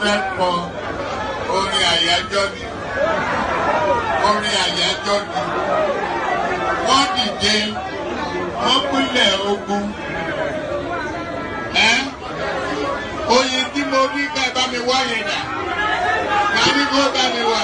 fẹ́ kọ orin àyájọ́ ni. Orin àyájọ́ ni. Wọ́n dìde, wọ́n pínlẹ̀ ogun. Oyin tí mo rí ká bá mi wá yẹn dà. Ká ní kó bá mi wá.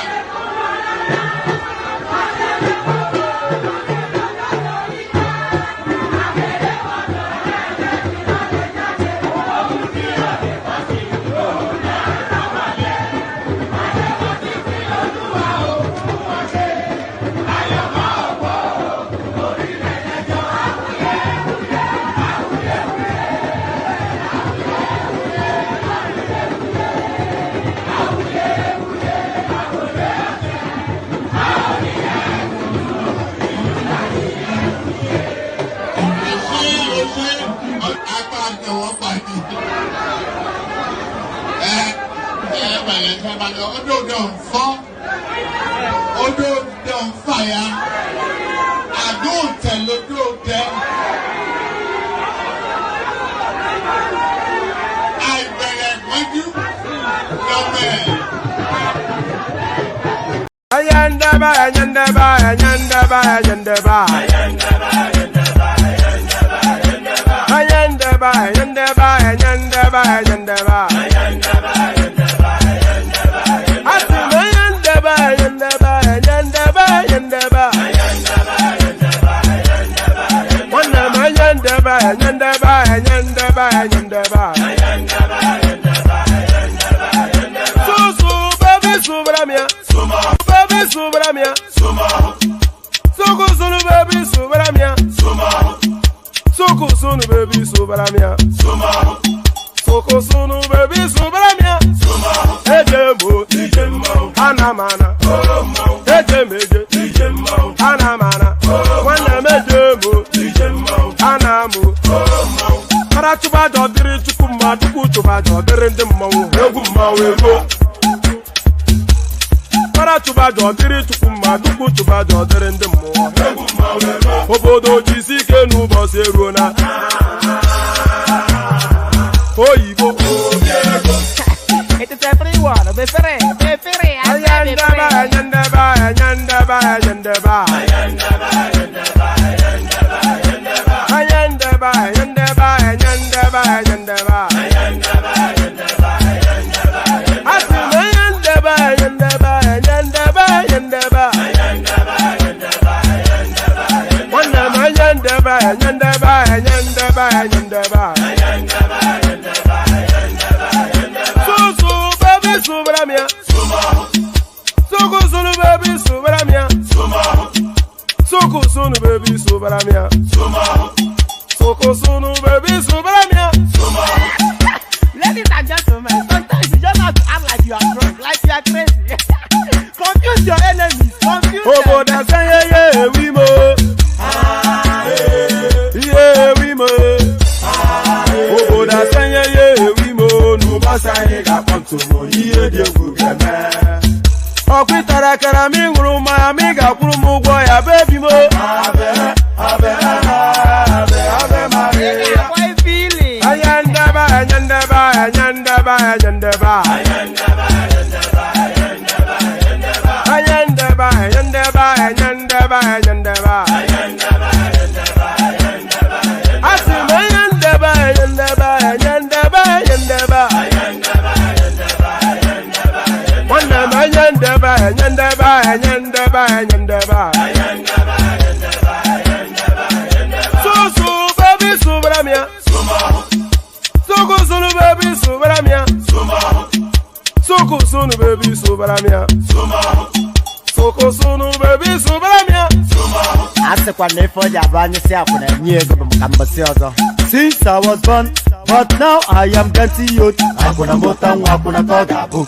Since I was born, but now I am getting youth. Hakuna motangu, hakuna togabu.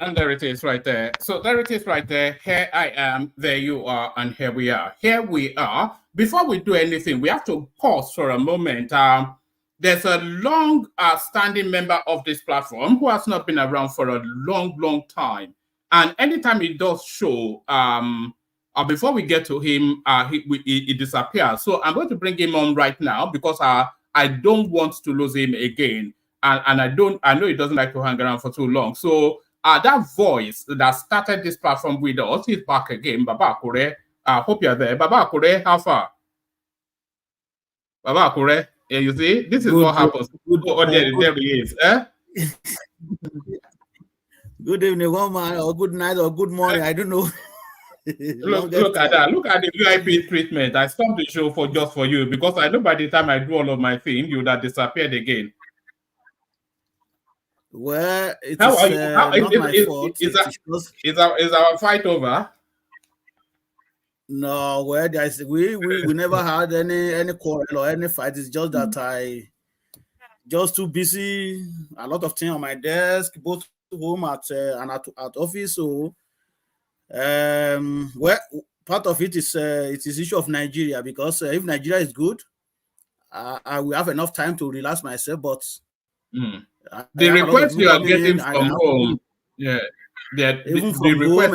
And there it is right there. So there it is right there. Here I am, there you are, and here we are. Here we are. Before we do anything, we have to pause for a moment. There's a long-standing member of this platform who has not been around for a long time. And anytime he does show, before we get to him, he disappears. So I'm going to bring him on right now because I don't want to lose him again. And I know he doesn't like to hang around for too long. So that voice that started this platform with us is back again. Baba Akure, I hope you're there. Baba Akure, how far? Baba Akure, yeah, you see, this is what happens. There he is. Good evening, woman, or good night, or good morning. I don't know. Look at that. Look at the VIP treatment. I stopped the show just for you because I know by the time I do all of my thing, you would have disappeared again. Well, it's not my fault. Is our fight over? No, well, we never had any quarrel or any fight. It's just that I just too busy. A lot of things on my desk, both home and at office. So, well, part of it is issue of Nigeria because if Nigeria is good, I will have enough time to relax myself. But the request you are getting from home, yeah, even from home,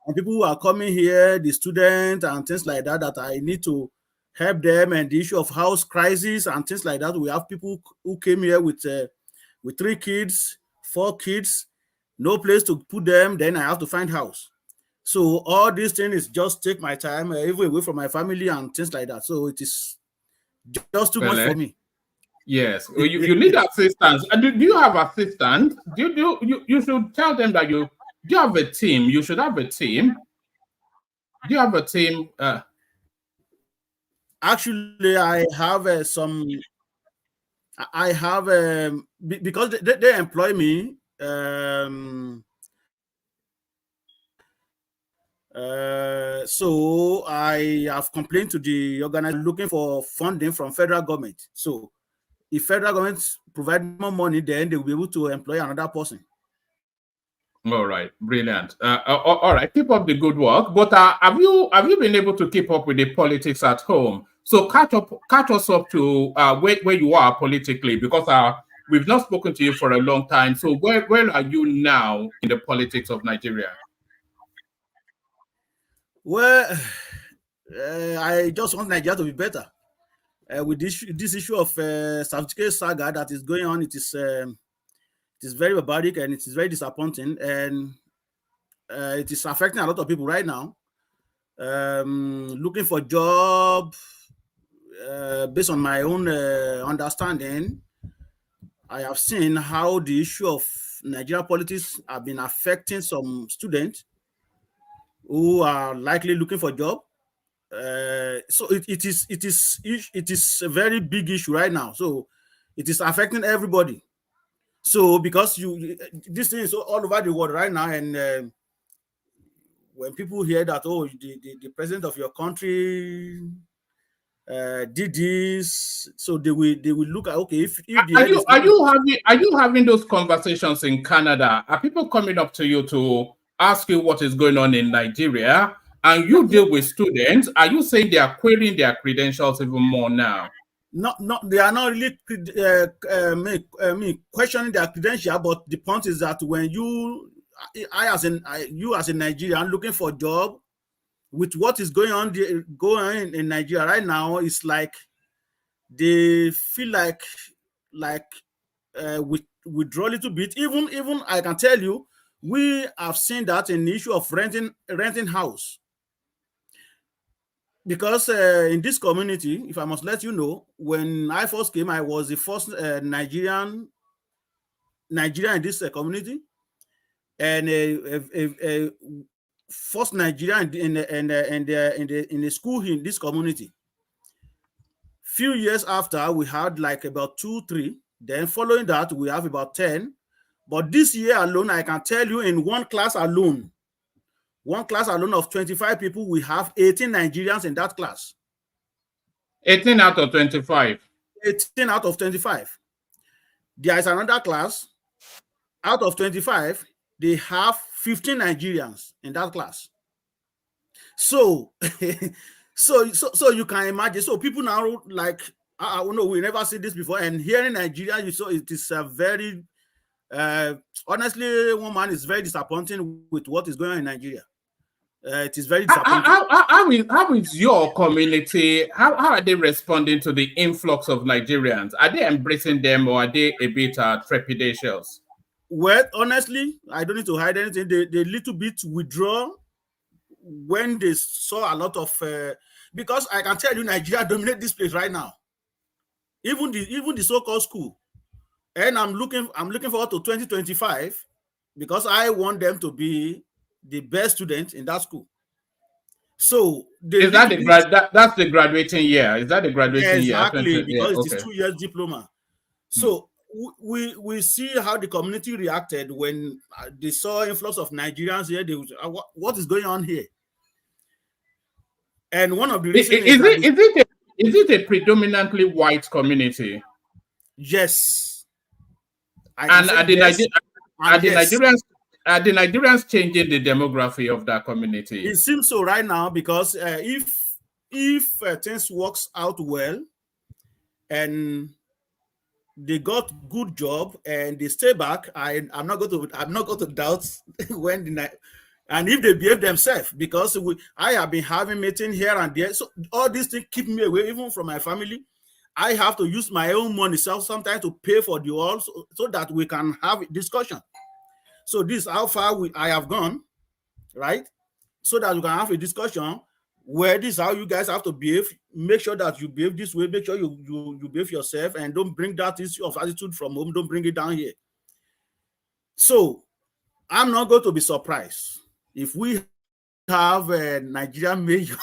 and people who are coming here, the students and things like that, that I need to help them, and the issue of house crisis and things like that. We have people who came here with 3 kids, 4 kids, no place to put them. Then I have to find house. So all these things just take my time, even away from my family and things like that. So it is just too much for me. Yes, well, you need assistance. Do you have assistance? You should tell them that you have a team. You should have a team. Do you have a team? Actually, I have some. I have because they employ me. So I have complained to the organizer looking for funding from federal government. So if federal government provide more money, then they will be able to employ another person. All right, brilliant. All right, keep up the good work. But have you been able to keep up with the politics at home? So catch us up to where you are politically, because we've not spoken to you for a long time. So where are you now in the politics of Nigeria? Well, I just want Nigeria to be better. With this issue of certificate saga that is going on, it is very barbaric and it is very disappointing, and it is affecting a lot of people right now. Looking for job, based on my own understanding, I have seen how the issue of Nigeria politics have been affecting some students who are likely looking for job. So it is a very big issue right now. So it is affecting everybody. So because this thing is all over the world right now, and when people hear that, oh, the president of your country did this, so they will look at, okay, if are you having those conversations in Canada? Are people coming up to you to ask you what is going on in Nigeria? And you deal with students. Are you saying they are querying their credentials even more now? No, they are not really questioning their credential. But the point is that when you as a Nigerian looking for a job, with what is going on in Nigeria right now, it's like they feel like withdraw a little bit. Even I can tell you, we have seen that in the issue of renting house. Because in this community, if I must let you know, when I first came, I was the first Nigerian in this community, and a first Nigerian in the school in this community. Few years after, we had like about 2, 3. Then following that, we have about 10. But this year alone, I can tell you in one class alone of 25 people, we have 18 Nigerians in that class. 18 out of 25. 18 out of 25. There is another class. Out of 25, they have 15 Nigerians in that class. So, so you can imagine. So people now like, I don't know, we never see this before. And here in Nigeria, you saw it is a very, honestly, one man is very disappointing with what is going on in Nigeria. It is very disappointing. How is your community? How are they responding to the influx of Nigerians? Are they embracing them, or are they a bit trepidatious? Well, honestly, I don't need to hide anything. They little bit withdraw when they saw a lot of because I can tell you, Nigeria dominate this place right now. Even the so-called school, and I'm looking forward to 2025 because I want them to be the best students in that school. So is that that's the graduating year? Is that the graduating year? Exactly, because it's 2 years diploma. So we see how the community reacted when they saw influx of Nigerians here. They was, what is going on here? And one of the reasons is it a predominantly white community? Yes. And are the Nigerians changing the demography of that community? It seems so right now, because if things works out well and they got good job and they stay back, I'm not going to doubt when and if they behave themselves, because I have been having meetings here and there. So all these things keep me away even from my family. I have to use my own money sometimes to pay for the all so that we can have a discussion. So this is how far I have gone, right? So that we can have a discussion where this is how you guys have to behave. Make sure that you behave this way. Make sure you behave yourself, and don't bring that issue of attitude from home. Don't bring it down here. So I'm not going to be surprised if we have a Nigerian mayor.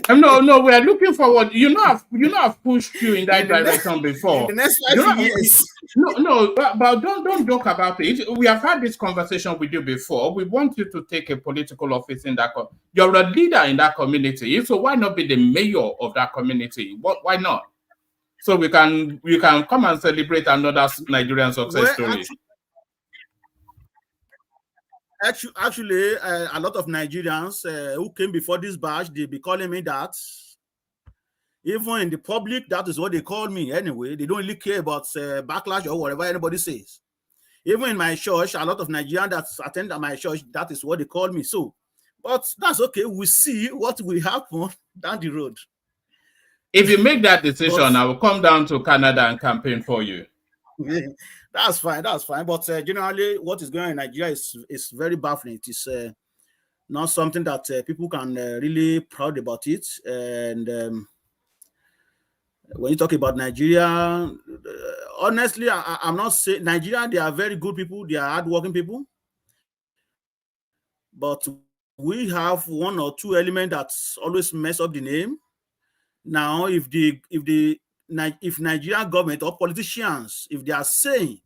No, we are looking forward. I've pushed you in that direction before. In the next 5 years. But don't joke about it. We have had this conversation with you before. We want you to take a political office in that. You're a leader in that community, so why not be the mayor of that community? Why not? So we can come and celebrate another Nigerian success story. Actually, a lot of Nigerians who came before this batch, they be calling me that. Even in the public, that is what they call me anyway. They don't really care about backlash or whatever anybody says. Even in my church, a lot of Nigerians that attend my church, that is what they call me. So, but that's okay. We see what will happen down the road. If you make that decision, I will come down to Canada and campaign for you. That's fine. But generally, what is going on in Nigeria is very baffling. It is not something that people can really proud about it. And when you talk about Nigeria, honestly, I'm not saying Nigeria. They are very good people. They are hardworking people. But we have one or two elements that always mess up the name. Now, if Nigerian government or politicians, if they are saying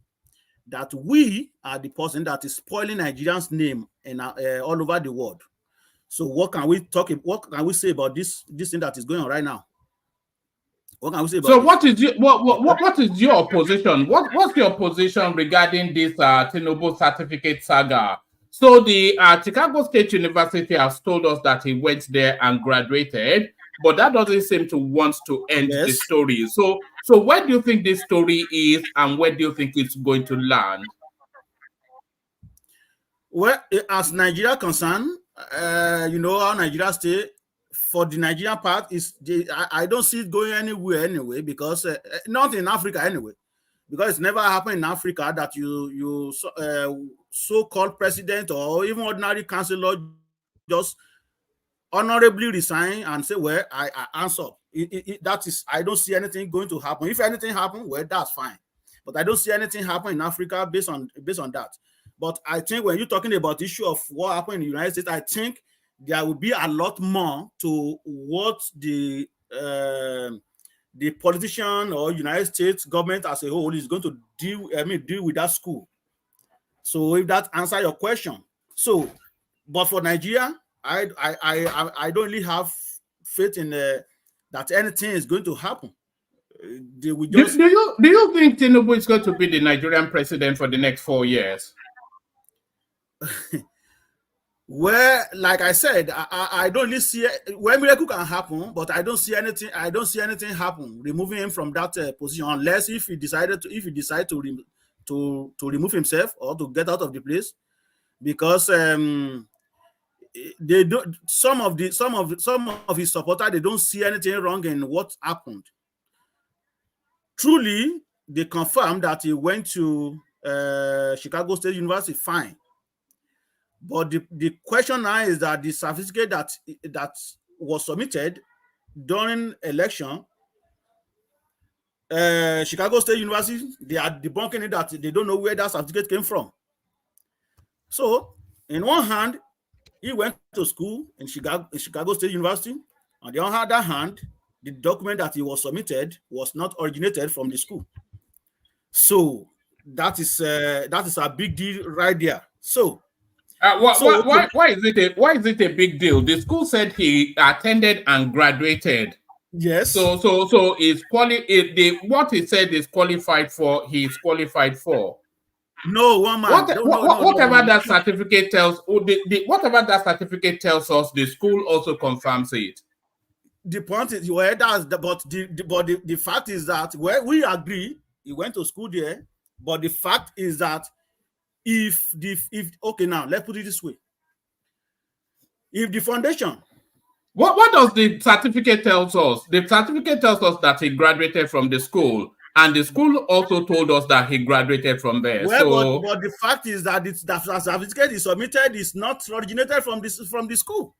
that we are the person that is spoiling Nigerians' name and all over the world, so what can we say about this thing that is going on right now? What can we say about so what is your position? What's your position regarding this Tinubu certificate saga? So the Chicago State University has told us that he went there and graduated, but that doesn't seem to want to end the story. So where do you think this story is, and where do you think it's going to land? Well, as Nigeria concerned, you know how Nigeria stay. For the Nigerian part, I don't see it going anywhere anyway, because not in Africa anyway, because it's never happened in Africa that you so-called president or even ordinary councillor just honorably resign and say, well, I answer. That is, I don't see anything going to happen. If anything happens, well, that's fine. But I don't see anything happen in Africa based on that. But I think when you're talking about the issue of what happened in the United States, I think there will be a lot more to what the the politician or United States government as a whole is going to deal with that school. So if that answers your question. So, but for Nigeria, I don't really have faith in that anything is going to happen. They will just. Do you think Tinubu is going to be the Nigerian president for the next 4 years? Well, like I said, I don't really see where miracle can happen, but I don't see anything. I don't see anything happen removing him from that position, unless if he decide to remove himself or to get out of the place, because they don't. Some of his supporters, they don't see anything wrong in what happened. Truly, they confirmed that he went to Chicago State University. Fine. But the question now is that the certificate that was submitted during election, Chicago State University, they are debunking it that they don't know where that certificate came from. So, in one hand, he went to school in Chicago State University. On the other hand, the document that he was submitted was not originated from the school. So that is a big deal right there. So. Why is it a big deal? The school said he attended and graduated. Yes. So is what he said is qualified for. He is qualified for. No, one man. Whatever that certificate tells, whatever that certificate tells us, the school also confirms it. The point is, the fact is that we agree he went to school there, but the fact is that. Okay, now let's put it this way. If the foundation, what does the certificate tells us? The certificate tells us that he graduated from the school, and the school also told us that he graduated from there. Well, but the fact is that the certificate is submitted is not originated from the school.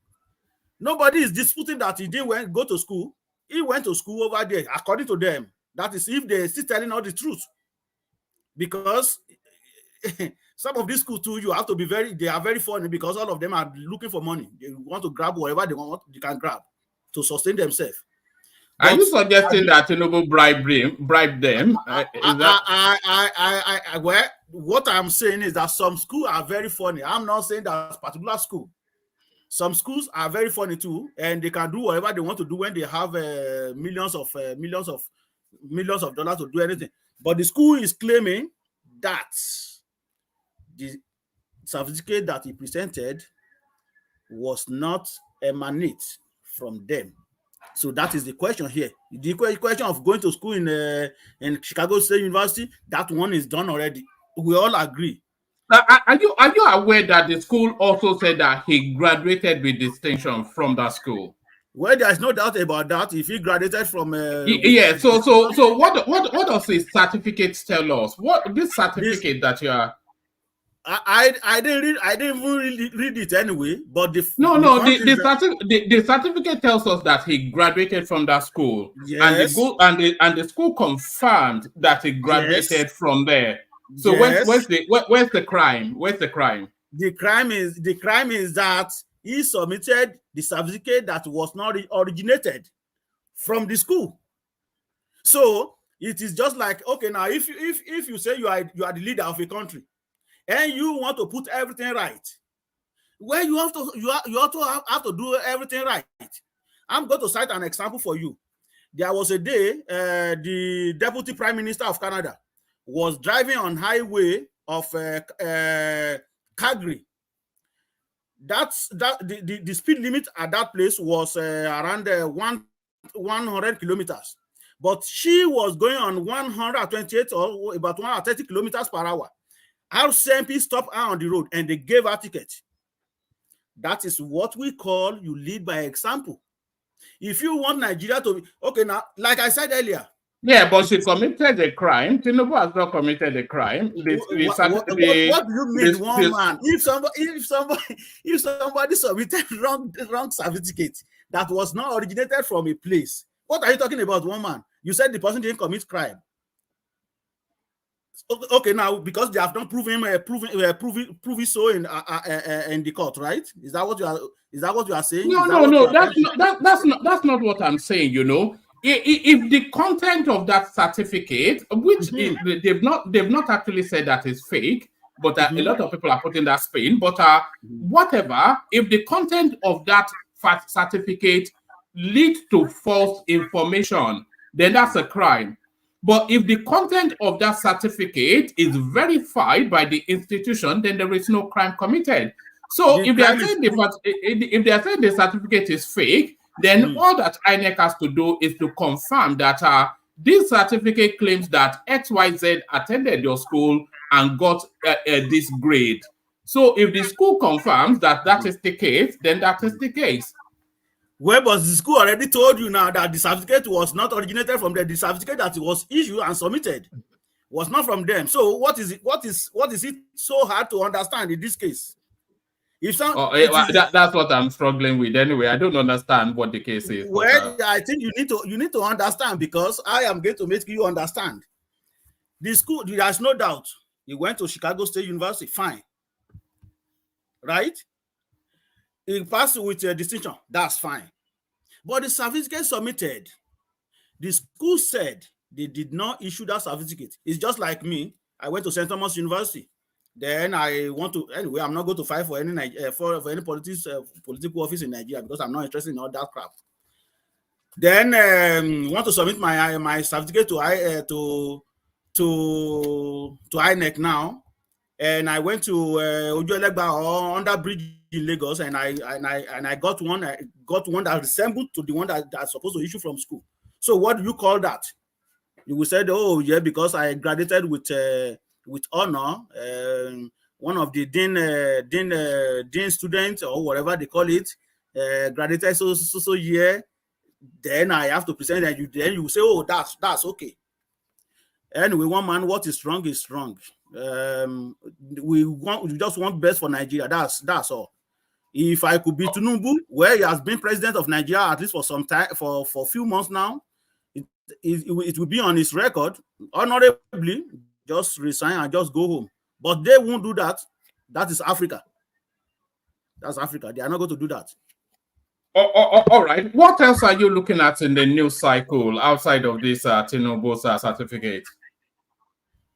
Nobody is disputing that he didn't go to school. He went to school over there, according to them. That is, if they're still telling all the truth, because. Some of these schools too, you have to be they are very funny because all of them are looking for money. They want to grab whatever they can grab to sustain themselves. Are you suggesting that Tinubu bribed them? Well, what I'm saying is that some schools are very funny. I'm not saying that particular school. Some schools are very funny too, and they can do whatever they want to do when they have millions of dollars to do anything. But the school is claiming that the certificate that he presented was not emanate from them. So that is the question here. The question of going to school in Chicago State University, that one is done already. We all agree. Are you aware that the school also said that he graduated with distinction from that school? Well, there's no doubt about that. If he graduated from yeah. So what does his certificate tell us? What this certificate that you are? I didn't even read it anyway. But the certificate tells us that he graduated from that school. Yes. And the school confirmed that he graduated from there. So yes. where's the crime? Where's the crime? The crime is that he submitted the certificate that was not originated from the school. So it is just like, okay, now if you say you are the leader of a country and you want to put everything right, well, you have to do everything right. I'm going to cite an example for you. There was a day the Deputy Prime Minister of Canada was driving on highway of Calgary. The speed limit at that place was around 100 kilometers, but she was going on 128 or about 130 kilometers per hour. RCMP stopped her on the road and they gave her ticket. That is what we call you lead by example. If you want Nigeria to be okay, now, like I said earlier. Yeah, but she committed a crime. Tinubu has not committed a crime. What do you mean, man? If somebody submitted wrong certificate that was not originated from a place, what are you talking about, one man? You said the person didn't commit crime. Okay, now because they have not proven so in the court, right? Is that what you are? Is that what you are saying? No. That's not what I'm saying. You know, if the content of that certificate, which they've not actually said that is fake, but a lot of people are putting that spin. But whatever, if the content of that certificate leads to false information, then that's a crime. But if the content of that certificate is verified by the institution, then there is no crime committed. So if they are saying the certificate is fake, then all that INEC has to do is to confirm that this certificate claims that XYZ attended your school and got this grade. So if the school confirms that that is the case, then that is the case. Well, but the school already told you now that the certificate was not originated from them. The certificate that was issued and submitted was not from them. So what is it? What is it so hard to understand in this case? If that's what I'm struggling with anyway. I don't understand what the case is. Well, I think you need to understand, because I am going to make you understand. The school, there's no doubt, he went to Chicago State University, fine, right? He passed with a distinction, that's fine. But the certificate submitted, the school said they did not issue that certificate. It's just like me. I went to St. Thomas University. Then I want to, anyway, I'm not going to fight for any political office in Nigeria, because I'm not interested in all that crap. Then want to submit my certificate to INEC now, and I went to Ojuelegba under bridge in Lagos, and I got one that resembled to the one that's supposed to issue from school. So what do you call that? You will say, oh yeah, because I graduated with honor, one of the dean students or whatever they call it, graduated so year. Then I have to present that you will say, oh, that's okay. Anyway, one man, what is wrong is wrong. We just want best for Nigeria. That's all. If I could be Tinubu, where he has been president of Nigeria at least for some time, for a few months now, it will be on his record, honorably, just resign and just go home. But they won't do that. That is Africa. That's Africa. They are not going to do that. All right. What else are you looking at in the news cycle outside of this Tinubu's certificate?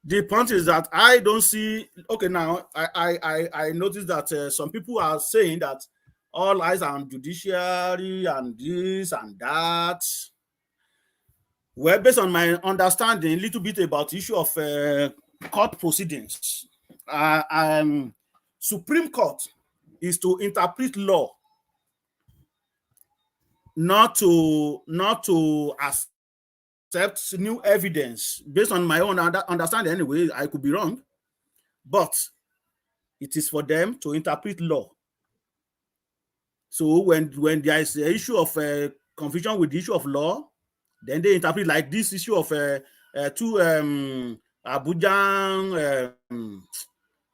The point is that I don't see. Okay, now I noticed that some people are saying that all eyes are on judiciary and this and that. Well, based on my understanding, a little bit about the issue of court proceedings, Supreme Court is to interpret law, not to accept new evidence. Based on my own understanding, anyway, I could be wrong, but it is for them to interpret law. So when there is the issue of confusion with the issue of law, then they interpret like this issue of Abuja.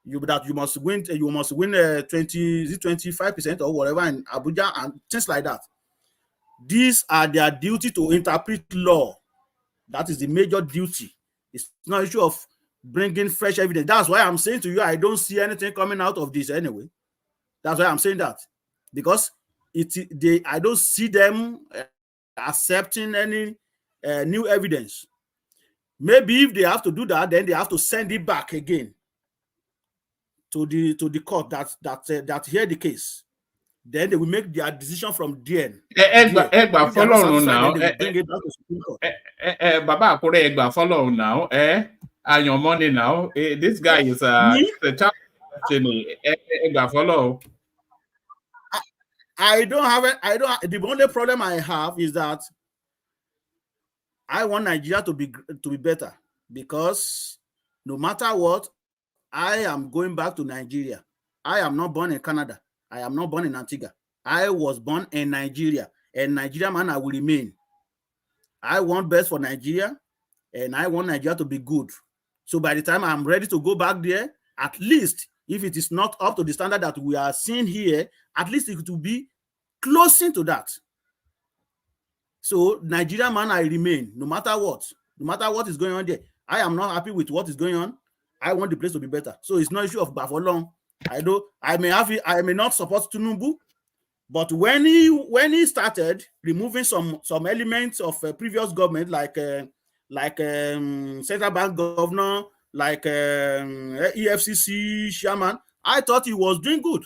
You must win 25% or whatever in Abuja and things like that. These are their duty to interpret law. That is the major duty. It's not an issue of bringing fresh evidence. That's why I'm saying to you, I don't see anything coming out of this anyway. That's why I'm saying that, because I don't see them accepting any new evidence. Maybe if they have to do that, then they have to send it back again to the court that hear the case. Then they will make their decision from there. Follow now. Baba Akure Egba follow now. And your money now. This guy is the child. Egba follow. The only problem I have is that I want Nigeria to be better, because no matter what, I am going back to Nigeria. I am not born in Canada. I am not born in Antigua. I was born in Nigeria, and Nigeria man I will remain. I want best for Nigeria, and I want Nigeria to be good. So by the time I'm ready to go back there, at least if it is not up to the standard that we are seeing here, at least it will be close to that. So Nigeria man I remain, no matter what is going on there. I am not happy with what is going on. I want the place to be better. So it's no issue of for long. I may not support Tinubu, but when he started removing some elements of previous government, like central bank governor, like EFCC chairman, I thought he was doing good.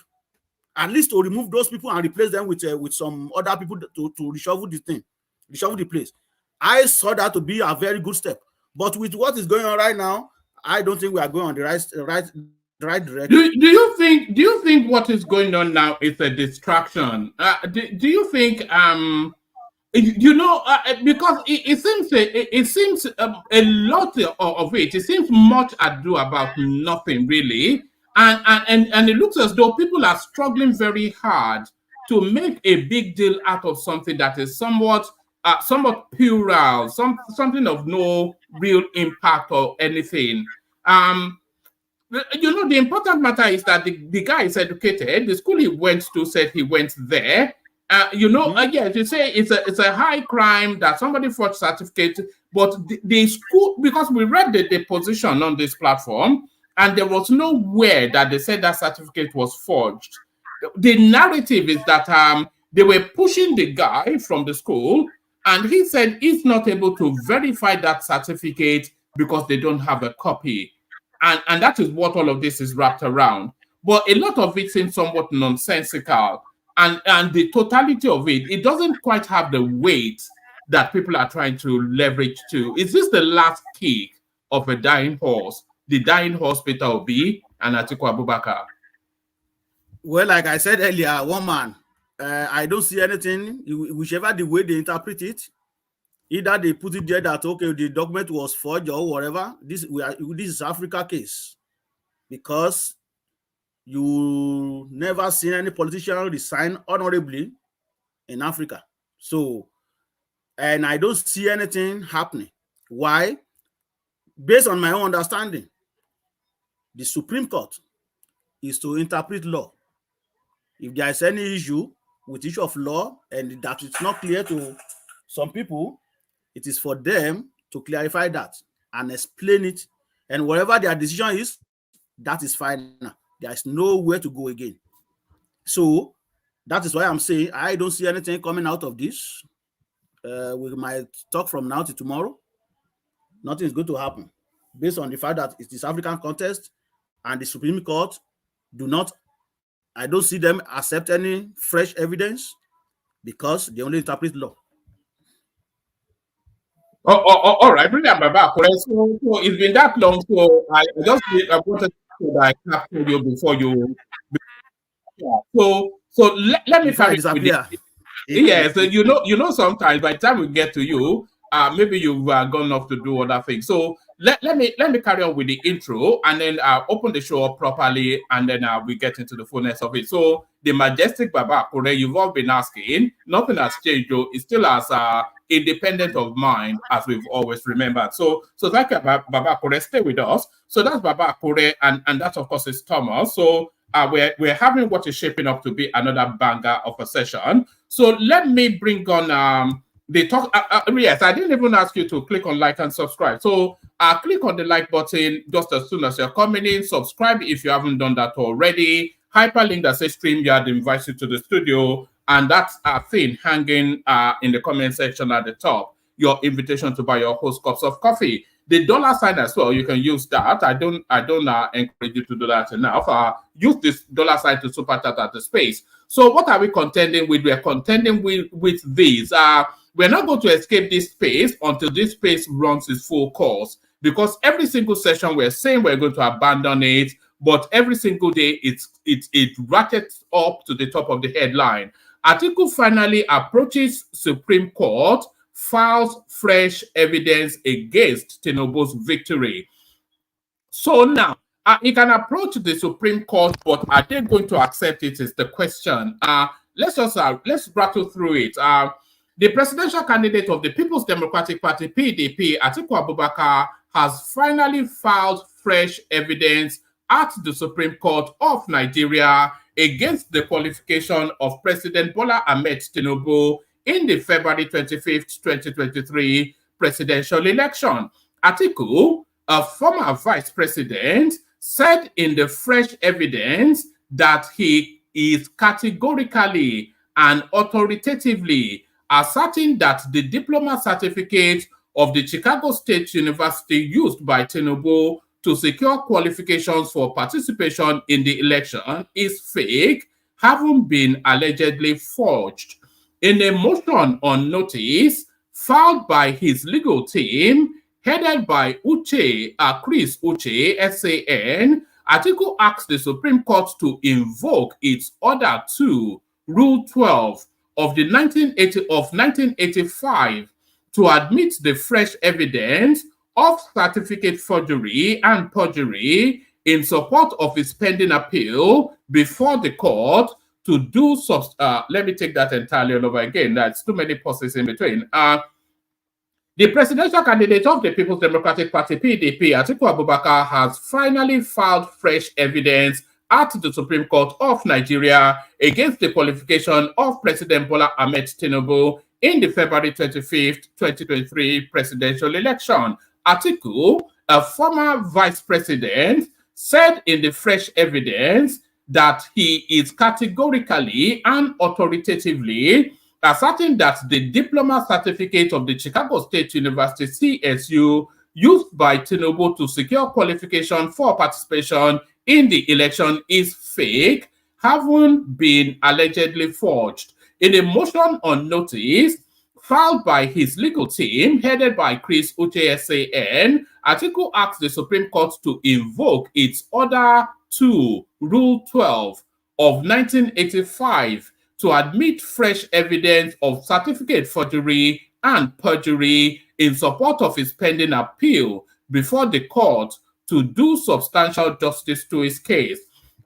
At least to remove those people and replace them with some other people to reshuffle the place. I saw that to be a very good step. But with what is going on right now, I don't think we are going on the right direction. Do you think what is going on now is a distraction? Do you think because it seems a lot of it seems much ado about nothing really, and it looks as though people are struggling very hard to make a big deal out of something that is somewhat puerile, something of no real impact or anything. The important matter is that the guy is educated. The school he went to said he went there. Yes, you say it's a high crime that somebody forged certificate, but the school, because we read the position on this platform, and there was nowhere that they said that certificate was forged. The narrative is that they were pushing the guy from the school, and he said he's not able to verify that certificate because they don't have a copy. And that is what all of this is wrapped around. But a lot of it seems somewhat nonsensical. And the totality of it doesn't quite have the weight that people are trying to leverage to. Is this the last kick of a dying horse? The dying horse, Peter Obi and Atiku Abubakar? Well, like I said earlier, one man, I don't see anything, whichever the way they interpret it. Either they put it there that, okay, the document was forged or whatever. This is Africa case. Because you never seen any politician resign honorably in Africa. So, and I don't see anything happening. Why? Based on my own understanding, the Supreme Court is to interpret law. If there is any issue with issue of law and that it's not clear to some people, it is for them to clarify that and explain it. And whatever their decision is, that is final. There is nowhere to go again. So that is why I'm saying I don't see anything coming out of this. We might talk from now to tomorrow. Nothing is going to happen based on the fact that it is African contest and the Supreme Court I don't see them accept any fresh evidence because they only interpret law. All right, brilliant, Baba. So it's been that long, so I wanted to capture you before you. So let me carry with it. Yes, sometimes by the time we get to you, maybe you've gone off to do other things. So let me carry on with the intro, and then open the show up properly, and then we get into the fullness of it. So the majestic Baba Akure, you've all been asking, nothing has changed, though. It's still as independent of mind as we've always remembered. So thank you, Baba Akure. Stay with us. So that's Baba Akure, and that of course is Thomas. So we're having what is shaping up to be another banger of a session. So let me bring on the talk. Yes, I didn't even ask you to click on like and subscribe. So click on the like button just as soon as you're coming in. Subscribe if you haven't done that already. Hyperlink that says StreamYard invites you to the studio, and that's a thing hanging in the comment section at the top. Your invitation to buy your host cups of coffee. The dollar sign as well, you can use that. I don't encourage you to do that enough. Use this dollar sign to super chat at the space. So what are we contending with? We're contending with these. We're not going to escape this space until this space runs its full course, because every single session we're saying we're going to abandon it, but every single day it ratchets up to the top of the headline. Atiku finally approaches Supreme Court, files fresh evidence against Tinubu's victory. So now, he can approach the Supreme Court, but are they going to accept it is the question. Let's rattle through it. The presidential candidate of the People's Democratic Party, PDP, Atiku Abubakar, has finally filed fresh evidence at the Supreme Court of Nigeria against the qualification of President Bola Ahmed Tinubu in the February 25th, 2023 presidential election. Atiku a former vice president, said in the fresh evidence that he is categorically and authoritatively asserting that the diploma certificate of the Chicago State University used by Tinubu to secure qualifications for participation in the election is fake, having been allegedly forged. In a motion on notice filed by his legal team, headed by Chris Uche, SAN, Atiku asked the Supreme Court to invoke its Order 2, Rule 12 of 1985 to admit the fresh evidence of certificate forgery and perjury in support of his pending appeal before the court to do let me take that entirely all over again. That's too many pauses in between. The presidential candidate of the People's Democratic Party, PDP, Atiku Abubakar, has finally filed fresh evidence at the Supreme Court of Nigeria against the qualification of President Bola Ahmed Tinubu in the February 25th, 2023 presidential election. Atiku, a former vice president, said in the fresh evidence that he is categorically and authoritatively asserting that the diploma certificate of the Chicago State University, CSU, used by Tinubu to secure qualification for participation in the election is fake, having been allegedly forged. In a motion on notice filed by his legal team, headed by Chris Uche, SAN, Atiku asked the Supreme Court to invoke its Order 2, Rule 12 of 1985 to admit fresh evidence of certificate forgery and perjury in support of his pending appeal before the court to do substantial justice to his case.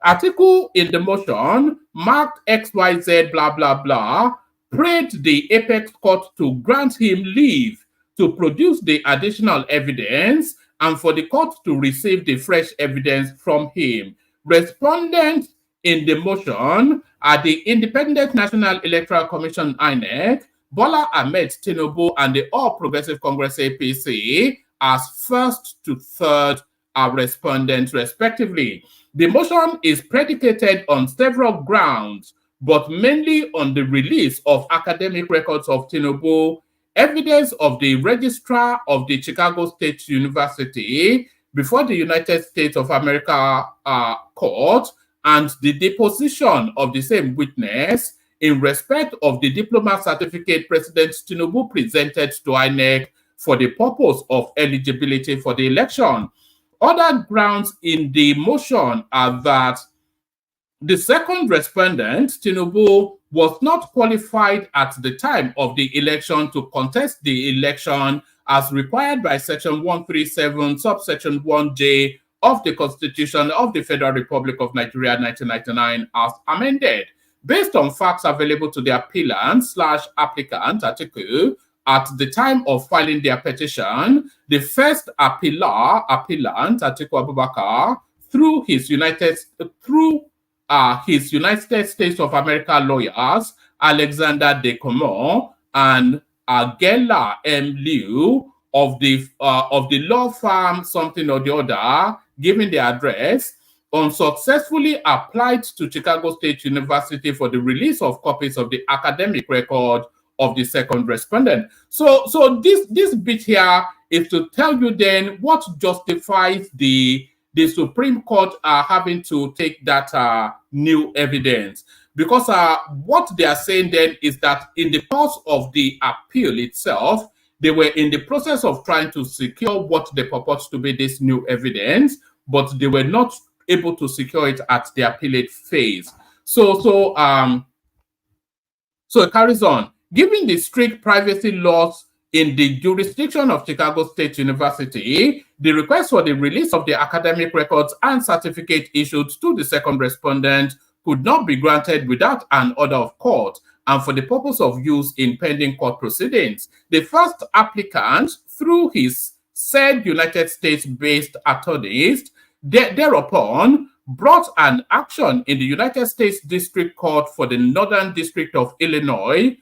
Atiku in the motion marked XYZ blah blah blah, prayed the apex court to grant him leave to produce the additional evidence and for the court to receive the fresh evidence from him. Respondents in the motion are the Independent National Electoral Commission, INEC, Bola Ahmed Tinubu, and the All Progressive Congress, APC, as first to third respondents, respectively. The motion is predicated on several grounds, but mainly on the release of academic records of Tinubu, evidence of the registrar of the Chicago State University before the United States of America court, and the deposition of the same witness in respect of the diploma certificate President Tinubu presented to INEC for the purpose of eligibility for the election. Other grounds in the motion are that the second respondent, Tinubu, was not qualified at the time of the election to contest the election as required by Section 137, subsection 1J of the Constitution of the Federal Republic of Nigeria 1999 as amended. Based on facts available to the appellant/applicant, Atiku, at the time of filing their petition, the first appellant, Atiku Abubakar, through his United States of America lawyers, Alexander Decomo and Agela M. Liu of the law firm something or the other, given the address, unsuccessfully applied to Chicago State University for the release of copies of the academic record of the second respondent. So this bit here is to tell you then what justifies the Supreme Court having to take that new evidence. Because what they are saying then is that in the course of the appeal itself, they were in the process of trying to secure what they purport to be this new evidence, but they were not able to secure it at the appellate phase. So it carries on. Given the strict privacy laws in the jurisdiction of Chicago State University, the request for the release of the academic records and certificate issued to the second respondent could not be granted without an order of court and for the purpose of use in pending court proceedings. The first applicant, through his said United States-based attorneys, thereupon brought an action in the United States District Court for the Northern District of Illinois,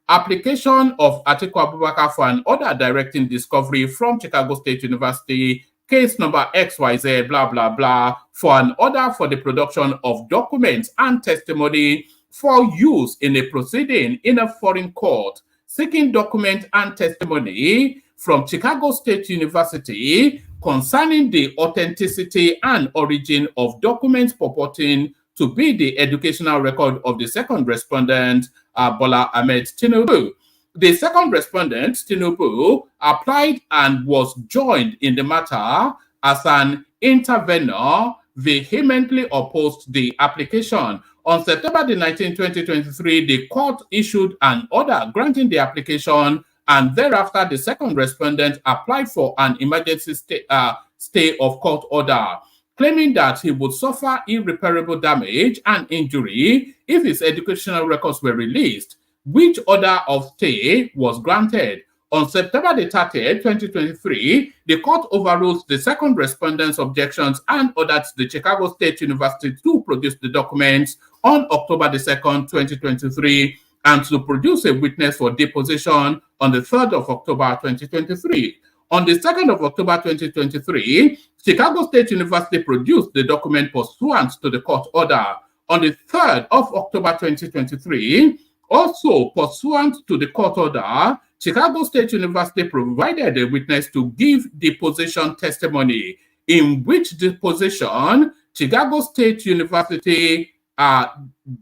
application of Atiku Abubakar for an order directing discovery from Chicago State University case number XYZ, blah, blah, blah, for an order for the production of documents and testimony for use in a proceeding in a foreign court, seeking document and testimony from Chicago State University concerning the authenticity and origin of documents purporting to be the educational record of the second respondent, Bola Ahmed Tinubu. The second respondent, Tinubu, applied and was joined in the matter as an intervenor, vehemently opposed the application. On September the 19th, 2023, the court issued an order granting the application, and thereafter the second respondent applied for an emergency stay of court order, claiming that he would suffer irreparable damage and injury if his educational records were released, which order of stay was granted. On September the 30th, 2023, the court overruled the second respondent's objections and ordered the Chicago State University to produce the documents on October the 2nd, 2023, and to produce a witness for deposition on the 3rd of October, 2023. On the 2nd of October 2023, Chicago State University produced the document pursuant to the court order. On the 3rd of October 2023, also pursuant to the court order, Chicago State University provided a witness to give deposition testimony, in which deposition Chicago State University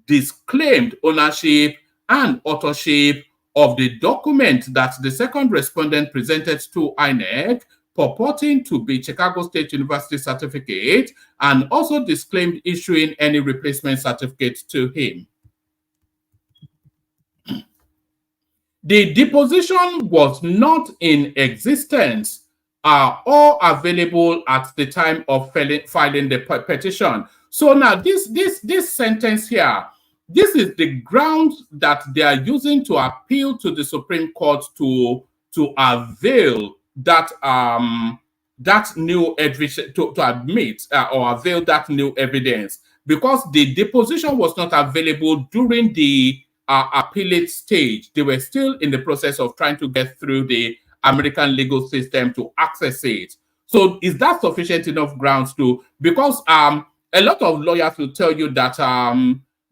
disclaimed ownership and authorship of the document that the second respondent presented to INEC, purporting to be Chicago State University certificate, and also disclaimed issuing any replacement certificate to him. The deposition was not in existence or available at the time of filing the petition. So now this sentence here, this is the ground that they are using to appeal to the Supreme Court to avail that that new evidence, to admit or avail that new evidence, because the deposition was not available during the appellate stage. They were still in the process of trying to get through the American legal system to access it. So is that sufficient enough grounds to, because a lot of lawyers will tell you that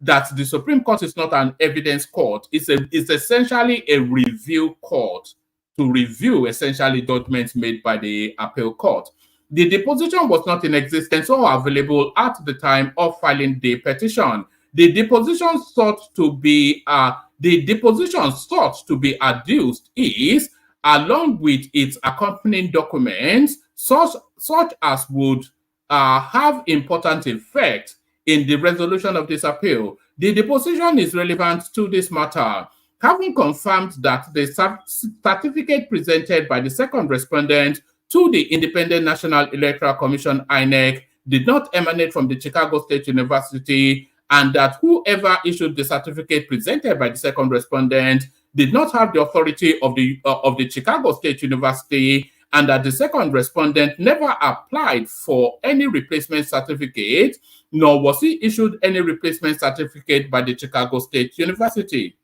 that the Supreme Court is not an evidence court. It's essentially a review court to review essentially judgments made by the appellate court. The deposition was not in existence or available at the time of filing the petition. The deposition sought to be adduced is, along with its accompanying documents, such as would have important effect in the resolution of this appeal. The deposition is relevant to this matter, having confirmed that the certificate presented by the second respondent to the Independent National Electoral Commission, INEC, did not emanate from the Chicago State University, and that whoever issued the certificate presented by the second respondent did not have the authority of the Chicago State University, and that the second respondent never applied for any replacement certificate, nor was he issued any replacement certificate by the Chicago State University.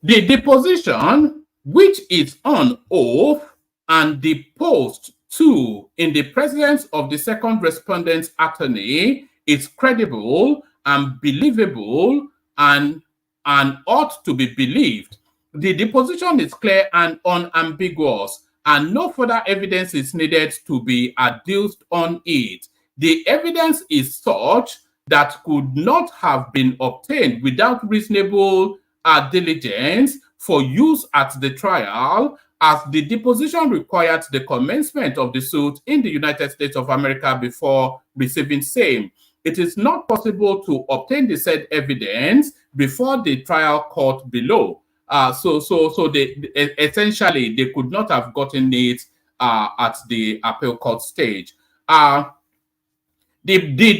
The deposition, which is on oath and deposed to in the presence of the second respondent's attorney, is credible and believable and ought to be believed. The deposition is clear and unambiguous, and no further evidence is needed to be adduced on it. The evidence is such that could not have been obtained without reasonable diligence for use at the trial, as the deposition required the commencement of the suit in the United States of America before receiving same. It is not possible to obtain the said evidence before the trial court below. So essentially they could not have gotten it at the appeal court stage. The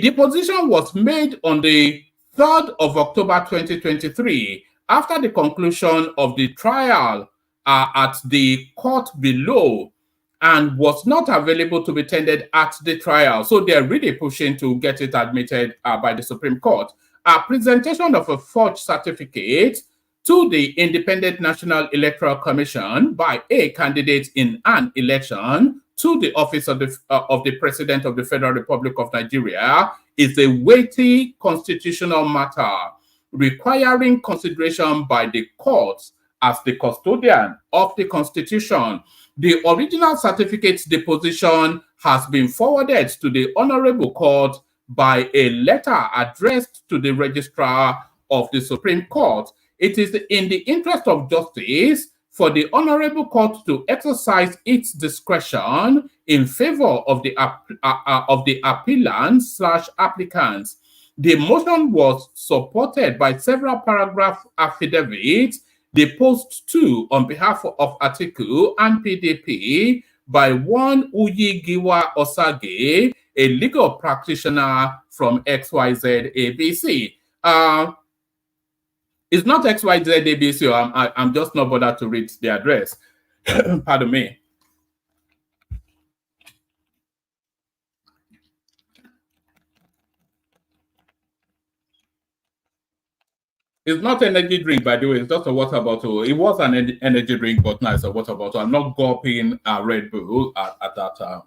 deposition was made on the 3rd of October 2023, after the conclusion of the trial at the court below, and was not available to be tendered at the trial. So they're really pushing to get it admitted by the Supreme Court. presentation of a forged certificate to the Independent National Electoral Commission by a candidate in an election to the office of the President of the Federal Republic of Nigeria is a weighty constitutional matter requiring consideration by the courts as the custodian of the Constitution. The original certificate's deposition has been forwarded to the Honorable Court by a letter addressed to the Registrar of the Supreme Court. It is in the interest of justice for the Honorable Court to exercise its discretion in favor of the appellants/applicants. The motion was supported by several paragraph affidavits deposed to on behalf of Atiku and PDP by one Uyigiwa Osage, a legal practitioner from XYZ ABC. It's not XYZ ABC, I'm just not bothered to read the address. Pardon me. It's not energy drink, by the way. It's just a water bottle. It was an energy drink, but now it's a water bottle. I'm not gulping a Red Bull at that time.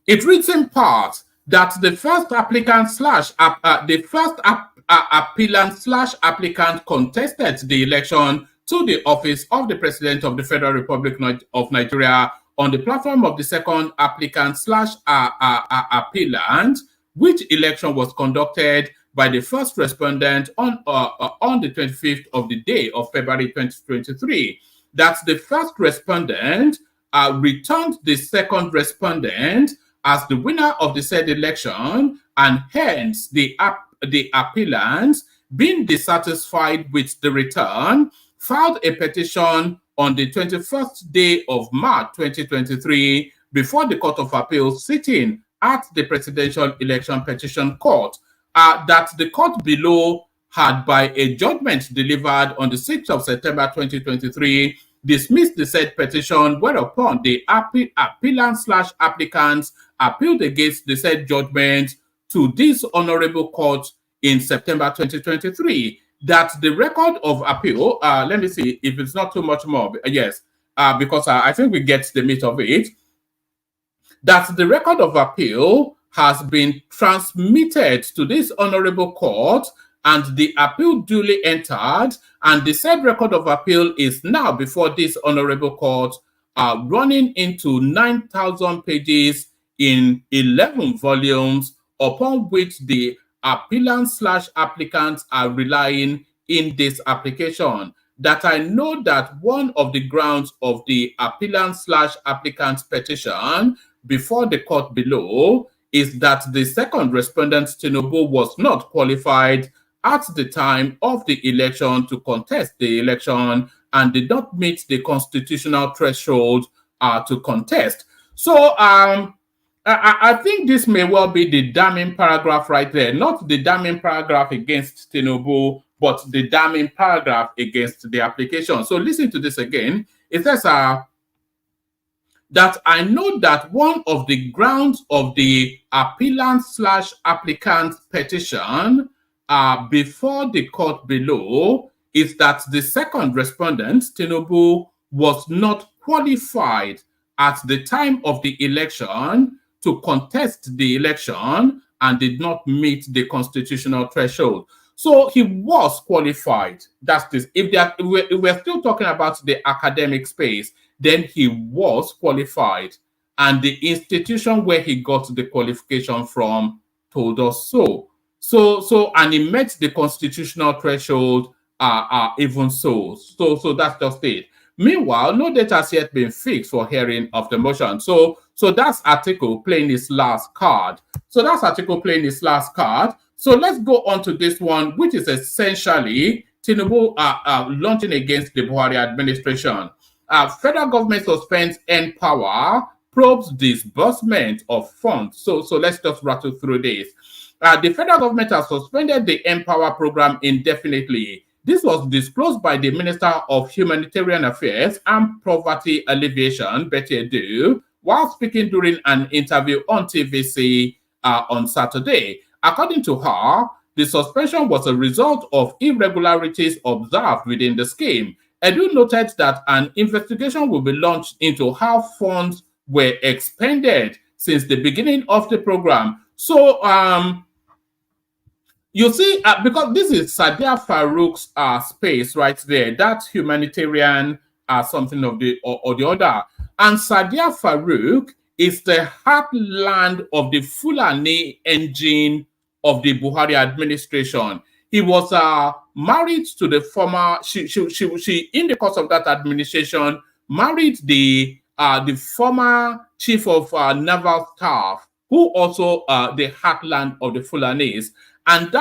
It reads in part that the first appellant/applicant contested the election to the office of the President of the Federal Republic of Nigeria on the platform of the second applicant/appellant, which election was conducted by the first respondent on the 25th of the day of February 2023. That the first respondent returned the second respondent as the winner of the said election, and hence the appellant, being dissatisfied with the return, filed a petition on the 21st day of March 2023 before the Court of Appeal sitting at the Presidential Election Petition Court. That the court below had, by a judgment delivered on the 6th of September 2023, dismissed the said petition, whereupon the appellant/applicants appealed against the said judgment to this honorable court in September 2023. That the record of appeal, let me see if it's not too much more. Yes, because I think we get the meat of it. That the record of appeal has been transmitted to this honorable court, and the appeal duly entered, and the said record of appeal is now before this honorable court, running into 9,000 pages in 11 volumes, upon which the appellant/applicants are relying in this application. That I know that one of the grounds of the appellant/applicant's petition before the court below is that the second respondent, Tinubu, was not qualified at the time of the election to contest the election and did not meet the constitutional threshold to contest. So I think this may well be the damning paragraph right there. Not the damning paragraph against Tinubu, but the damning paragraph against the application. So listen to this again. It says, that I know that one of the grounds of the appellant/applicant petition before the court below is that the second respondent, Tinubu, was not qualified at the time of the election to contest the election and did not meet the constitutional threshold. So he was qualified. That's this. If we're still talking about the academic space, then he was qualified, and the institution where he got the qualification from told us so. And he met the constitutional threshold even so. So that's just it. Meanwhile, no date has yet been fixed for hearing of the motion. So that's Atiku playing his last card. So let's go on to this one, which is essentially Tinubu launching against the Buhari administration. Federal government suspends N-Power, probes disbursement of funds. So let's just rattle through this. The federal government has suspended the N-Power program indefinitely. This was disclosed by the Minister of Humanitarian Affairs and Poverty Alleviation, Betty Edu, while speaking during an interview on TVC on Saturday. According to her, the suspension was a result of irregularities observed within the scheme. Edu noted that an investigation will be launched into how funds were expended since the beginning of the program. So, you see, because this is Sadia Farouk's space right there, that humanitarian something of the or the other. And Sadia Farouk is the heartland of the Fulani engine of the Buhari administration. He was married to the former, she in the course of that administration, married the former chief of naval staff, who also the heartland of the Fulanis. And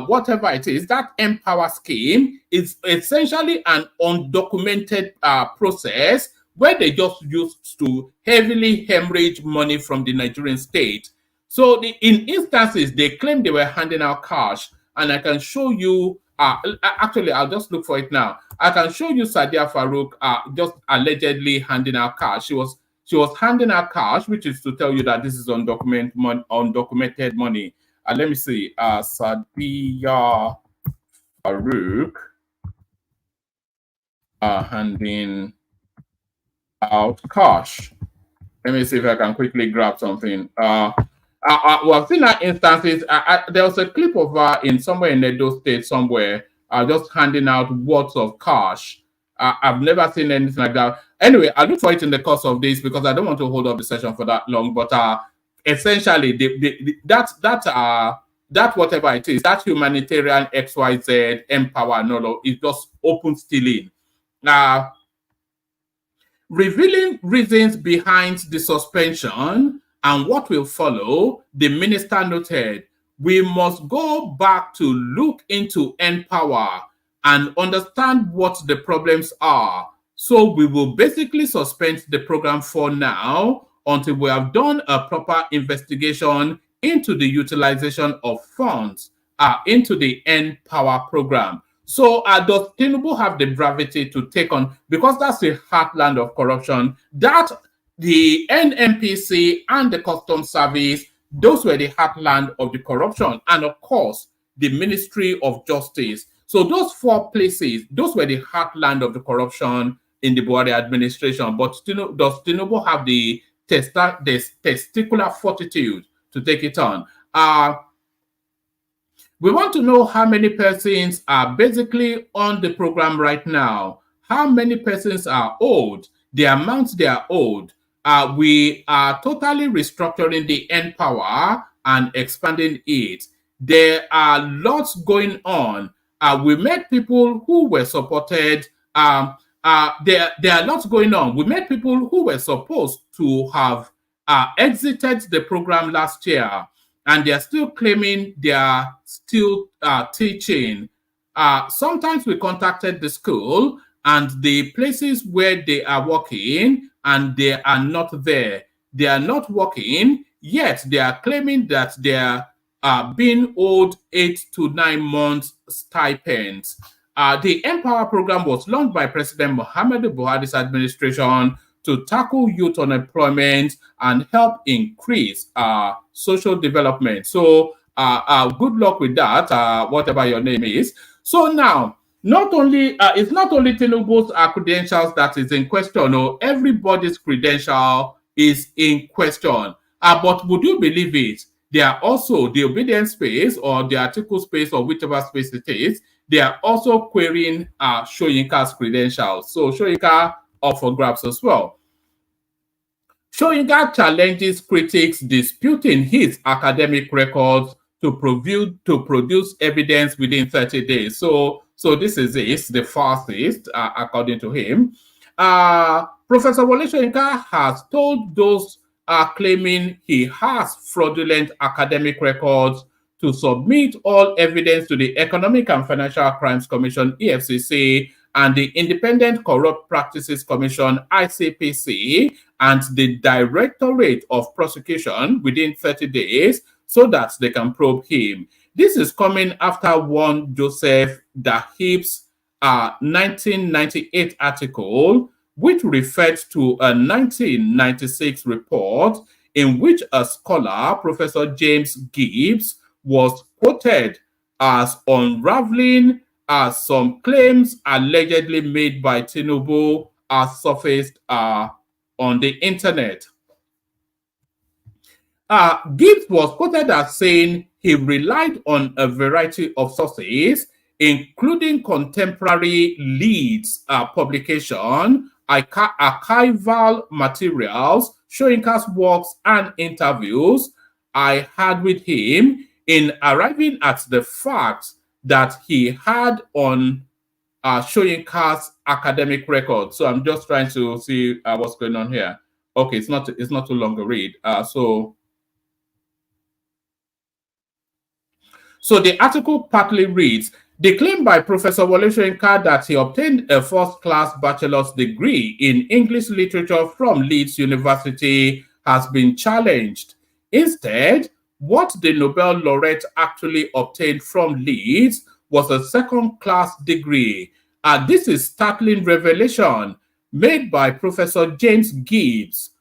whatever it is, that Empower scheme is essentially an undocumented process where they just used to heavily hemorrhage money from the Nigerian state. So in instances, they claim they were handing out cash, and I can show you, actually, I'll just look for it now. I can show you Sadia Farouk just allegedly handing out cash. She was handing out cash, which is to tell you that this is undocumented money. Let me see. Sadia Farouk handing out cash. Let me see if I can quickly grab something. Well, I've seen that instances. There was a clip of her in somewhere in Edo State somewhere, just handing out words of cash. I've never seen anything like that. Anyway, I'll look for it in the course of this because I don't want to hold up the session for that long. But essentially, that whatever it is, that humanitarian XYZ Empower and all, is just open stealing. Revealing reasons behind the suspension and what will follow, the minister noted, we must go back to look into Empower and understand what the problems are. So we will basically suspend the program for now until we have done a proper investigation into the utilization of funds into the Empower program. So does Tinubu have the gravity to take on, because that's the heartland of corruption, that the NNPC and the Customs Service, those were the heartland of the corruption, and of course, the Ministry of Justice. So those four places, those were the heartland of the corruption in the Buhari administration. But does Tinubu have the testicular fortitude to take it on? We want to know how many persons are basically on the program right now, how many persons are owed, the amount they are owed. We are totally restructuring the Empower and expanding it. There are lots going on. We met people who were supported. There are lots going on. We met people who were supposed to have exited the program last year, and they are still claiming they are still teaching. Sometimes we contacted the school and the places where they are working, and they are not there. They are not working, yet they are claiming that they are being owed 8 to 9 months stipends. The Empower program was launched by President Muhammadu Buhari's administration to tackle youth unemployment and help increase social development. So good luck with that, whatever your name is. So now, it's not only Tinubu's credentials that is in question, or everybody's credential is in question. But would you believe it? They are also the obedience space or the article space or whichever space it is. They are also querying Soyinka's credentials. So Soyinka up for grabs as well. Soyinka challenges critics disputing his academic records to produce evidence within 30 days. So this is it, the fastest, according to him. Professor Wole Soyinka has told those claiming he has fraudulent academic records to submit all evidence to the Economic and Financial Crimes Commission, EFCC, and the Independent Corrupt Practices Commission, ICPC, and the Directorate of Prosecution within 30 days so that they can probe him. This is coming after one Joseph Dahib's 1998 article, which referred to a 1996 report in which a scholar, Professor James Gibbs, was quoted as unraveling some claims allegedly made by Tinubu are surfaced on the internet. Gibbs was quoted as saying he relied on a variety of sources, including contemporary leads publication, archival materials, Soyinka's works, and interviews I had with him in arriving at the fact that he had on Soyinka's academic record. So I'm just trying to see what's going on here. Okay, it's not too long a read. So the article partly reads, the claim by Professor Wole Soyinka that he obtained a first-class bachelor's degree in English literature from Leeds University has been challenged. Instead, what the Nobel laureate actually obtained from Leeds was a second-class degree. This is startling revelation made by Professor James Gibbs,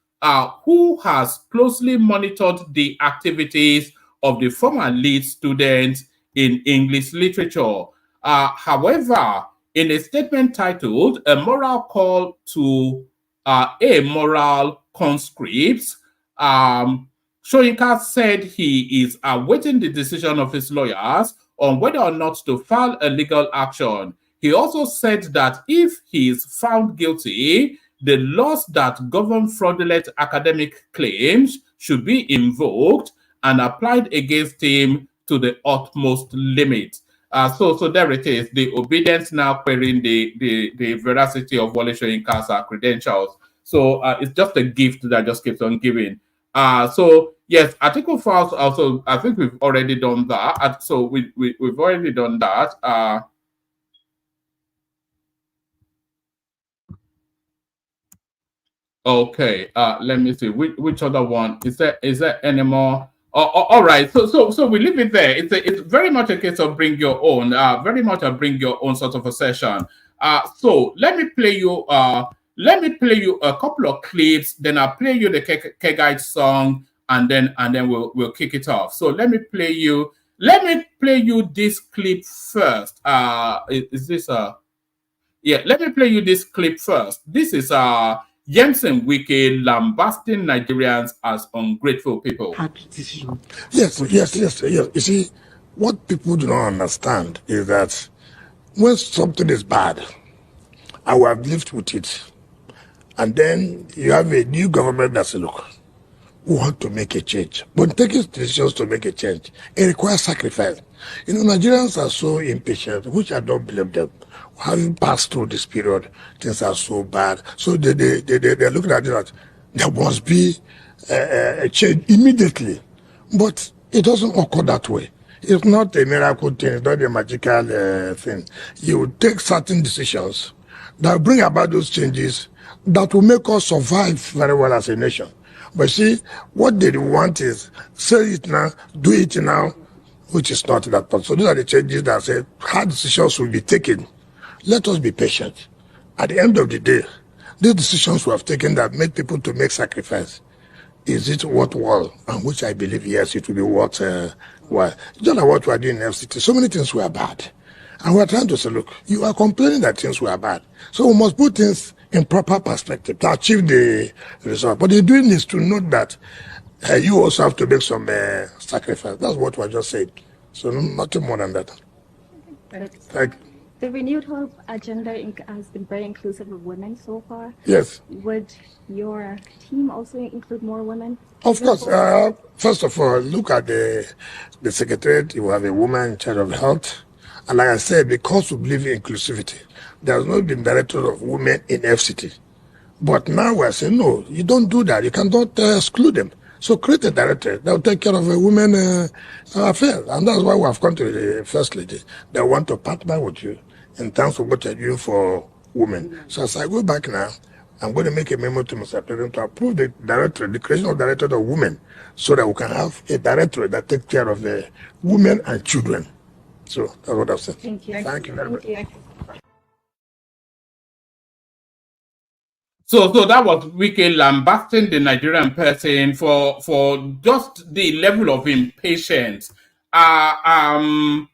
who has closely monitored the activities of the former Leeds students in English literature. However, in a statement titled A Moral Call to Amoral Conscripts, Soyinka said he is awaiting the decision of his lawyers on whether or not to file a legal action. He also said that if he is found guilty, the laws that govern fraudulent academic claims should be invoked and applied against him to the utmost limit. So there it is. The obedience now querying the veracity of Wole Soyinka's credentials. So it's just a gift that just keeps on giving. So yes, article files also. I think we've already done that. So we've already done that. Okay. Let me see. Which other one is there any more? All right. So we leave it there. It's very much a case of bring your own. Very much a bring your own sort of a session. So let me play you. Let me play you a couple of clips. Then I'll play you the Kegite song, and then we'll kick it off. So let me play you. Let me play you this clip first. Is this Yeah. Let me play you this clip first. This is Yemsen Wike lambasting Nigerians as ungrateful people. Yes. You see, what people do not understand is that when something is bad, I will have lived with it. And then you have a new government that says, look, we want to make a change. But taking decisions to make a change, it requires sacrifice. You know, Nigerians are so impatient, which I don't blame them. Having passed through this period, things are so bad. So they're looking at it that there must be a change immediately. But it doesn't occur that way. It's not a miracle thing. It's not a magical thing. You take certain decisions that bring about those changes that will make us survive very well as a nation. But see, what they want is say it now, do it now, which is not that possible. So these are the changes that say hard decisions will be taken. Let us be patient. At the end of the day, these decisions we have taken that make people to make sacrifice, is it worthwhile? And which I believe, yes, it will be worthwhile. Just like what we are doing in FCT, so many things were bad. And we are trying to say, look, you are complaining that things were bad. So we must put things in proper perspective to achieve the result. But the doing is to note that you also have to make some sacrifice. That's what we just said. So nothing more than that. Thank you. The Renewed Hope agenda has been very inclusive of women so far. Yes. Would your team also include more women? Of course. First of all, look at the secretariat. You have a woman in charge of health. And like I said, because we believe in inclusivity, there has not been director of women in FCT. But now we're saying, no, you don't do that. You cannot exclude them. So create a director that will take care of a women affair. And that's why we have come to the First Lady. They want to partner with you in terms of what you're doing for women. So as I go back now, I'm going to make a memo to Mr. President to approve the director, the creation of director of women, so that we can have a director that takes care of the women and children. So that's what I've said. Thank you. Thank you very much. So that was Wike lambasting the Nigerian person for just the level of impatience. 3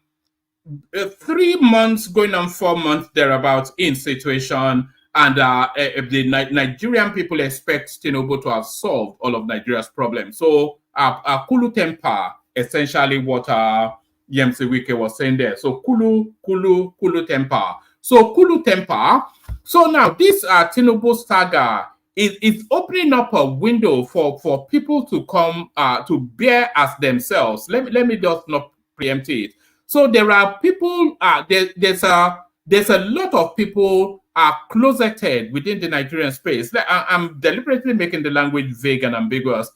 months going on 4 months thereabouts in situation, and the Nigerian people expect Tinubu to have solved all of Nigeria's problems. So Kulu temper, essentially what Yemsi Wike was saying there. So Kulu temper. So Kulu temper. So now this Tinubu saga is opening up a window for people to come to bear as themselves. Let me just not preempt it. So there are people, there's a lot of people closeted within the Nigerian space. I'm deliberately making the language vague and ambiguous.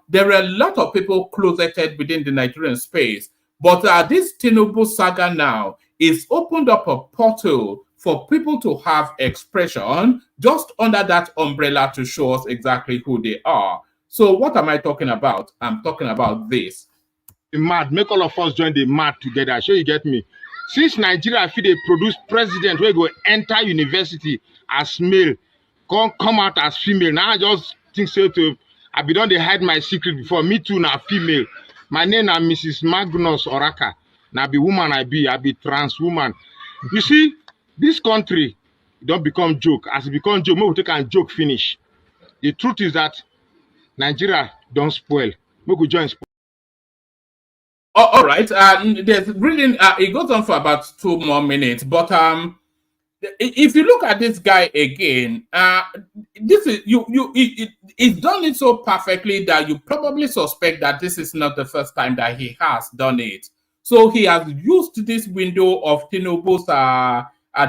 There are a lot of people closeted within the Nigerian space. But this Tinubu saga now is opened up a portal for people to have expression just under that umbrella to show us exactly who they are. So what am I talking about? I'm talking about this. Mad, make all of us join the mad together. Sure, you get me. Since Nigeria feel they produce president where go enter university as male, come out as female. Now I just think so to I be done they hide my secret before. Me too now female. My name is Mrs. Magnus Oraka. Now be woman I be trans woman. You see, this country don't become joke. As it become joke, we take a joke finish. The truth is that Nigeria don't spoil. We could join spoil. Oh, all right. There's really it goes on for about 2 more minutes, but if you look at this guy again, this is it's done it so perfectly that you probably suspect that this is not the first time that he has done it. So he has used this window of Tinubu's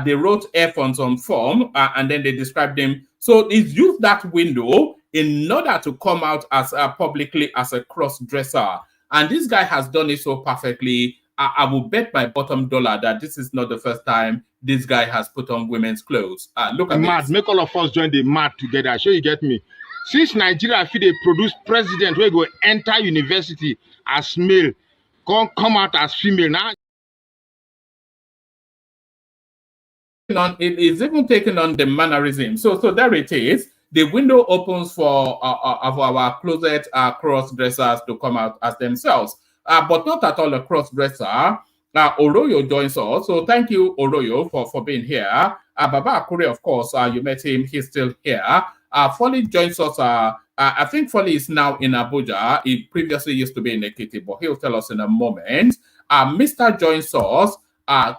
they wrote F on some form and then they described him. So he's used that window in order to come out as publicly as a cross-dresser. And this guy has done it so perfectly. I will bet my bottom dollar that this is not the first time this guy has put on women's clothes. Look at mad. Make all of us join the mad together. Sure, you get me. Since Nigeria feel they produce president where go enter university as male, come out as female. Now it is even taking on the mannerism. So there it is. The window opens for our closet cross-dressers to come out as themselves. But not at all a cross-dresser. Oroyo joins us. So thank you, Oroyo, for being here. Baba Akure, of course, you met him. He's still here. Foley joins us. I think Foley is now in Abuja. He previously used to be in Ekiti, but he'll tell us in a moment. Mr. joins us.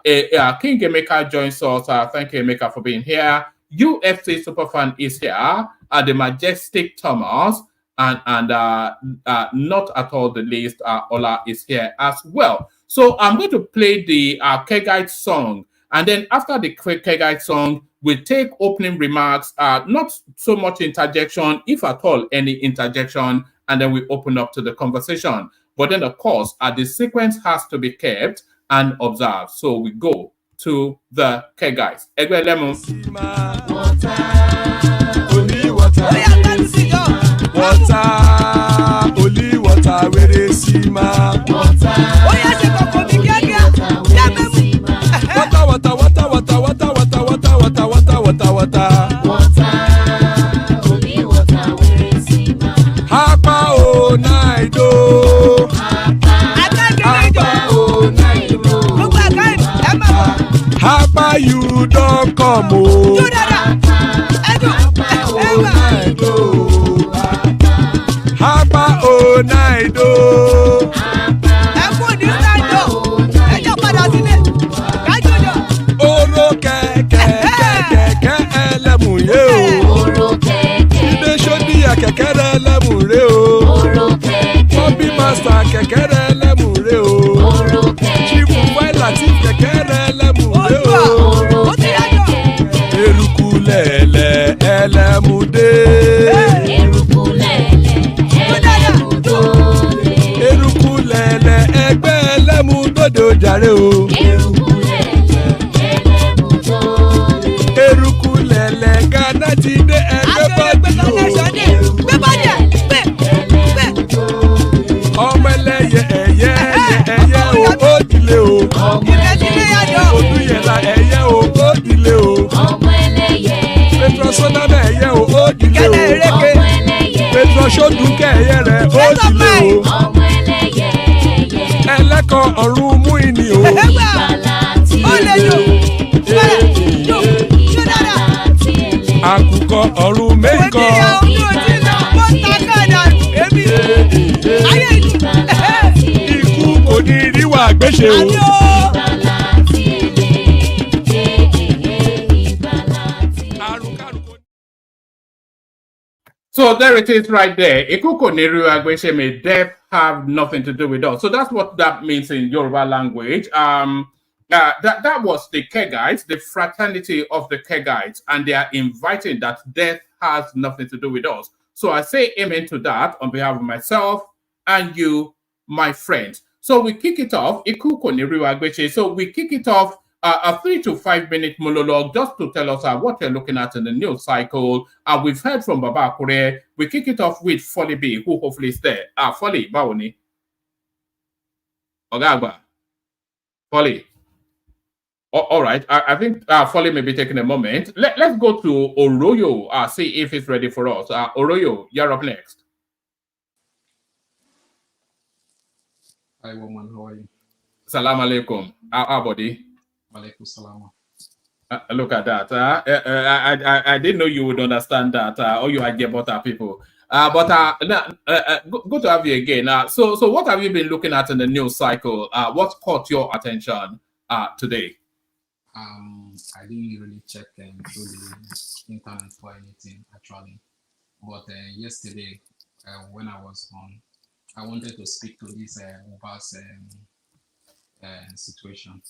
King Emeka joins us. Thank you, Emeka, for being here. UFC Superfan is here. The Majestic Thomas. And not at all the least, Ola is here as well. So I'm going to play the Kegite song. And then after the Kegite song, we'll take opening remarks, not so much interjection, if at all any interjection, and then we open up to the conversation. But then, of course, the sequence has to be kept and observed. So we go to the Kegites. Egbe Lemon. Water, only water, where they see my water. Oh yeah, she go for me, yeah. Water, only water, where they see my. Hapa oh night oh. Hapa oh night oh. Hapa you don't come oh. Hapa oh night oh. Hapa oh night oh. Oro keke elemu ye o. Oro keke. Ide shodi ya keke elemu re o. Oro keke. Hobby master keke elemu re o. Oro keke. Chifu Wailati keke elemu re o. Oro keke. Eruku lele elemu de. Ẹgbẹ́ ẹlẹ́mu dòdò jàre o. Eruku lẹ̀lẹ̀ Ghana ti dé ẹgbẹ́ bọ́dì o. Ọmọ ẹlẹ́yẹ ẹ̀yẹ o ó dilé o. Odúyẹ̀lá ẹ̀yẹ o ó dilé o. Petrosonama ẹ̀yẹ ti lé o. ẹlẹ́kọ̀ ọ̀run mú ìní o. àkùkọ ọ̀run méjìkọ. ikú kò ní ríwà gbéṣe o. So there it is right there. Ikuko Neru Agweshe, may death have nothing to do with us. So that's what that means in Yoruba language. That was the Kegites, the fraternity of the Kegites, and they are inviting that death has nothing to do with us. So I say amen to that on behalf of myself and you, my friends. So we kick it off. Ikuko Neru Agweshe. So we kick it off. A 3 to 5 minute monologue just to tell us what you're looking at in the news cycle. We've heard from Baba Akure. We kick it off with Folly B, who hopefully is there. Folly, Bawoni. Ogagba. Folly. All right. I think Folly may be taking a moment. Let's go to Oroyo, see if it's ready for us. Oroyo, you're up next. Hi, woman. How are you? Salam alaikum. Our body. Walaikum salam. Look at that. I didn't know you would understand that. Or you are butter people. Good to have you again. So what have you been looking at in the news cycle? What caught your attention today? I didn't really check through the internet for anything actually, but yesterday when I was on, I wanted to speak to this Uber's situation.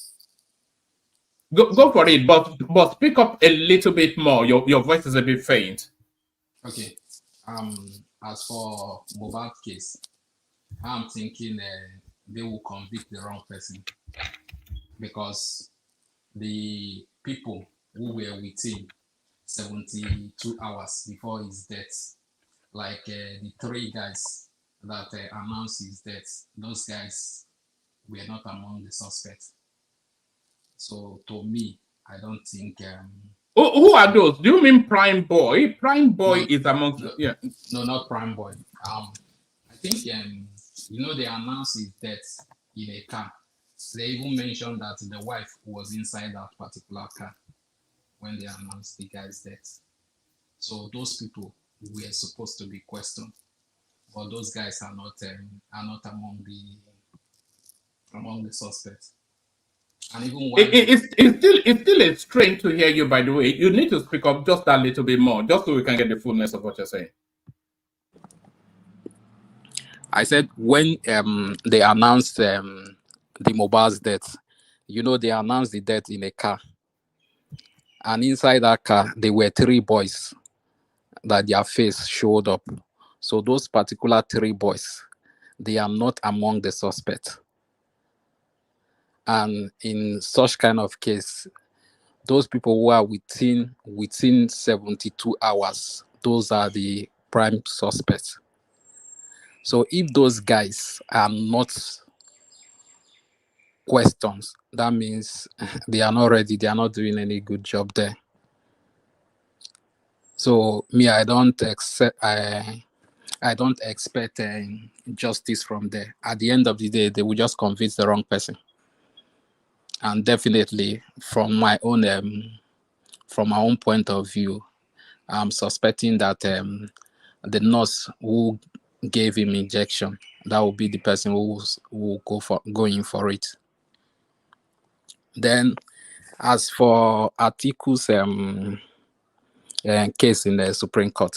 Go for it, but speak up a little bit more. Your voice is a bit faint. Okay. As for Mohbad case, I'm thinking they will convict the wrong person because the people who were with him 72 hours before his death, like the 3 guys that announced his death, those guys were not among the suspects. So to me, I don't think. Who are those? Do you mean Prime Boy? Prime Boy is amongst. Yeah. No, not Prime Boy. I think they announced his death in a car. They even mentioned that the wife was inside that particular car when they announced the guy's death. So those people were supposed to be questioned, but those guys are not among the suspects. And even it's still a strain to hear you, by the way. You need to speak up just a little bit more, just so we can get the fullness of what you're saying. I said when they announced the Mohbad's death, they announced the death in a car. And inside that car, there were 3 boys that their face showed up. So those particular 3 boys, they are not among the suspects. And in such kind of case, those people who are within 72 hours, those are the prime suspects. So if those guys are not questions, that means they are not ready, they are not doing any good job there. So me, I don't expect justice from there. At the end of the day, they will just convince the wrong person. And definitely, from my own point of view, I'm suspecting that the nurse who gave him injection, that will be the person who will go in for it. Then, as for Atiku's case in the Supreme Court,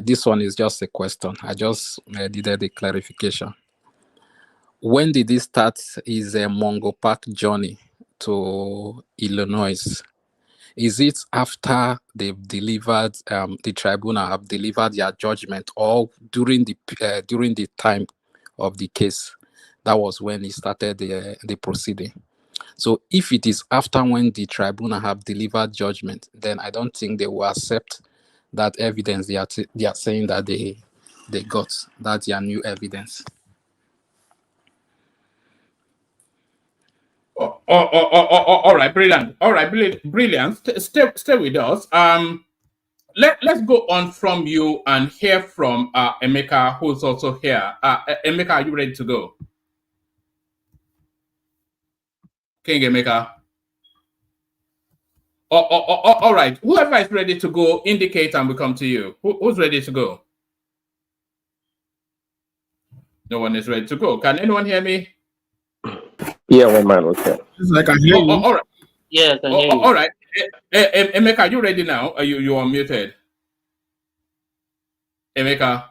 this one is just a question. I just needed a clarification. When did he start his Mongo Park journey to Illinois? Is it after they've delivered, the tribunal have delivered their judgment, or during the time of the case? That was when he started the proceeding. So if it is after when the tribunal have delivered judgment, then I don't think they will accept that evidence they are saying that they got. That's their new evidence. All right, brilliant. All right, brilliant. Stay with us. let's go on from you and hear from Emeka, who's also here. Emeka, are you ready to go? King Emeka. All right. Whoever is ready to go, indicate and we come to you. Who's ready to go? No one is ready to go. Can anyone hear me? Yeah, one man, okay. I can hear you. All right. Yeah, I can hear you. All right. Emeka, are you ready now? Are you are muted? Emeka.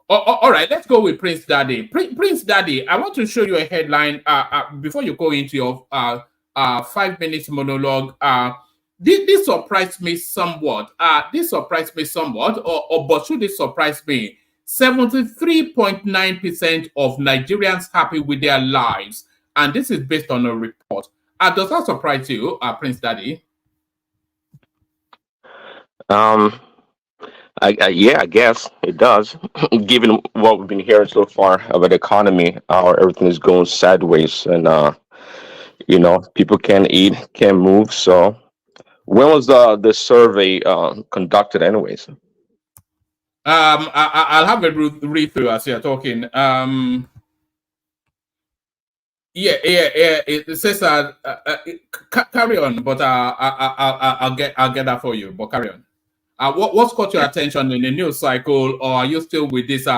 All right, let's go with Prince Daddy. Prince Daddy, I want to show you a headline before you go into your 5 minutes monologue. This surprised me somewhat. But should this surprise me? 73.9% of Nigerians happy with their lives, and this is based on a report. Does that surprise you, Prince Daddy? Yeah, I guess it does. Given what we've been hearing so far about the economy, how everything is going sideways, and people can't eat, can't move. So, when was the survey conducted, anyways? I'll have a read through as you're talking. It says carry on, but I'll get that for you. But carry on. What's caught your attention in the news cycle, or are you still with this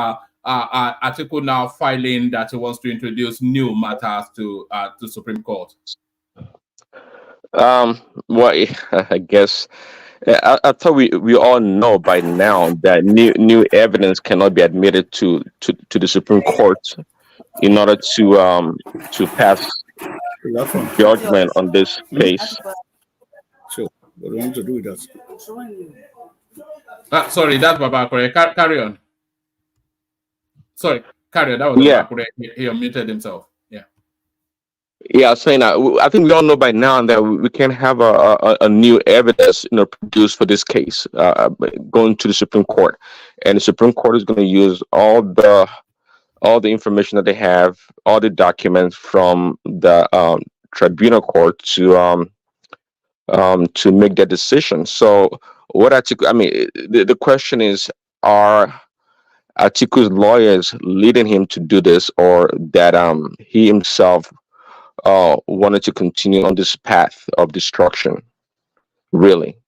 article now filing that he wants to introduce new matters to Supreme Court? Well, I guess I thought we all know by now that new evidence cannot be admitted to the Supreme Court in order to pass judgment on this case. So, what do you want to do with that? Sorry, that's Babakure. Carry on. Sorry, carry on. That was Babakure. He unmuted himself. Yeah, I was saying that I think we all know by now that we can't have a new evidence, produced for this case going to the Supreme Court, and the Supreme Court is going to use all the information that they have, all the documents from the tribunal court to make their decision. So, what the question is, are Atiku's lawyers leading him to do this, or that he himself wanted to continue on this path of destruction? Really,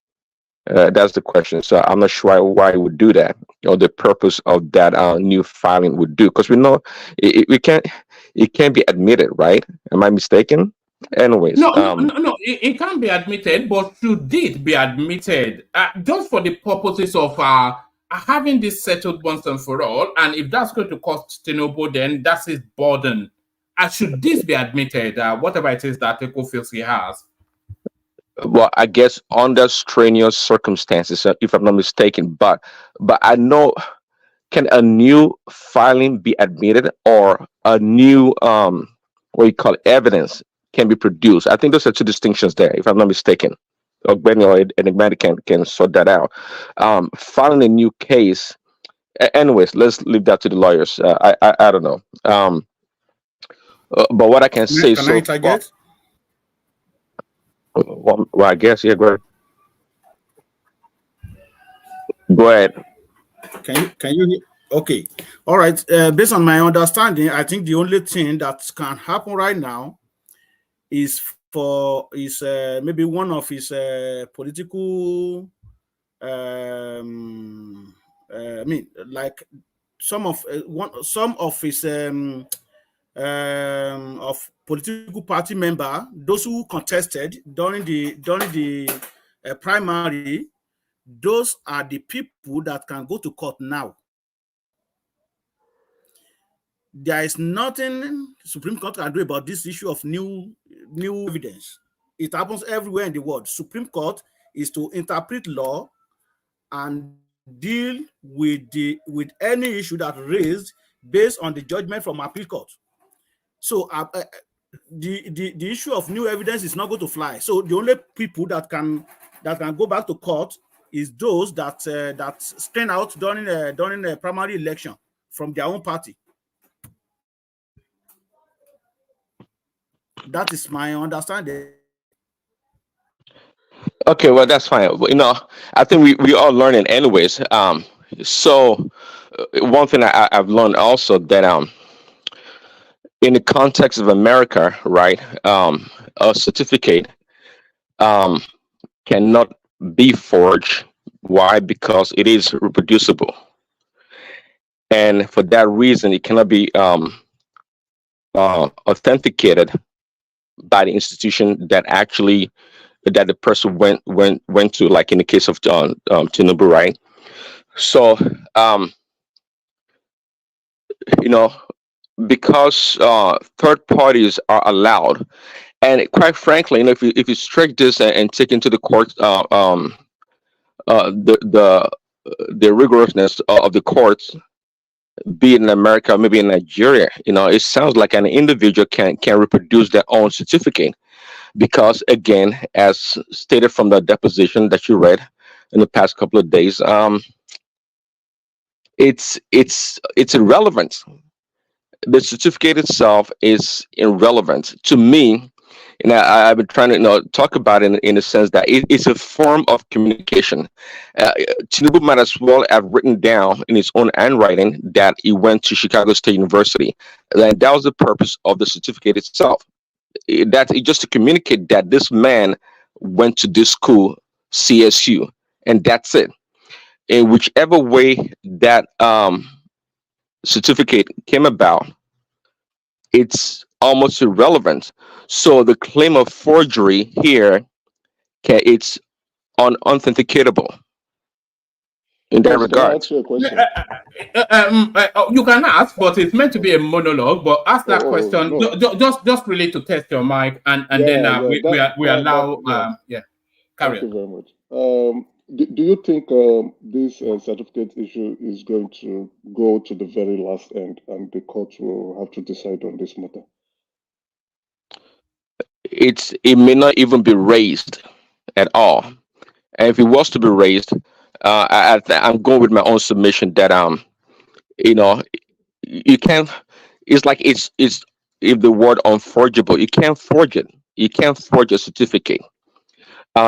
that's the question. So I'm not sure why he would do that, or the purpose of that new filing would do, because we know it can't be admitted, right? Am I mistaken? Anyways, no, it can't be admitted, but should it be admitted just for the purposes of having this settled once and for all? And if that's going to cost Tinubu, then that's his burden. Should this be admitted, whatever it is that Atiku feels he has? Well, I guess under strenuous circumstances, if I'm not mistaken. But I know, can a new filing be admitted, or a new evidence can be produced? I think those are two distinctions there, if I'm not mistaken. Or Benny or Enigmatic can sort that out. Filing a new case. Anyways, let's leave that to the lawyers. I don't know. But what I can say so far, well, I guess, yeah, go ahead. Can you okay? All right. Based on my understanding, I think the only thing that can happen right now is maybe one of his political like some of his of political party member, those who contested during the primary, those are the people that can go to court now. There is nothing Supreme Court can do about this issue of new evidence. It happens everywhere in the world. Supreme Court is to interpret law and deal with any issue that raised based on the judgment from appeal court. So the issue of new evidence is not going to fly. So the only people that can go back to court is those that stand out during a primary election from their own party. That is my understanding. Okay, well that's fine. But, I think we all learning anyways. So one thing I've learned also that in the context of America, right, a certificate um cannot be forged. Why? Because it is reproducible, and for that reason, it cannot be authenticated by the institution that actually that the person went to, like in the case of Tinubu, right? So, um, you know, because third parties are allowed, and quite frankly, if you stretch this and take into the court uh, the the the rigorousness of the courts, be it in America, maybe in Nigeria, it sounds like an individual can reproduce their own certificate because, again, as stated from the deposition that you read in the past couple of days, it's irrelevant. The certificate itself is irrelevant to me. And I've been trying to talk about it in the sense that it's a form of communication. Uh, Tinubu might as well have written down in his own handwriting that he went to Chicago State University, and that was the purpose of the certificate itself. Just to communicate that this man went to this school, CSU, and that's it. In whichever way that certificate came about, it's almost irrelevant. So the claim of forgery here, it's unauthenticatable in that Can I regard. ask you a question? You can ask, but it's meant to be a monologue. But ask that Oh, question no. just really to test your mic, and then Yeah, yeah. we allow Yeah. yeah, carry Thank on. you very much. Do you think this certificate issue is going to go to the very last end, and the court will have to decide on this matter? It may not even be raised at all. And if it was to be raised, I'm going with my own submission that you know you can't. It's like it's if the word unforgeable, you can't forge it. You can't forge a certificate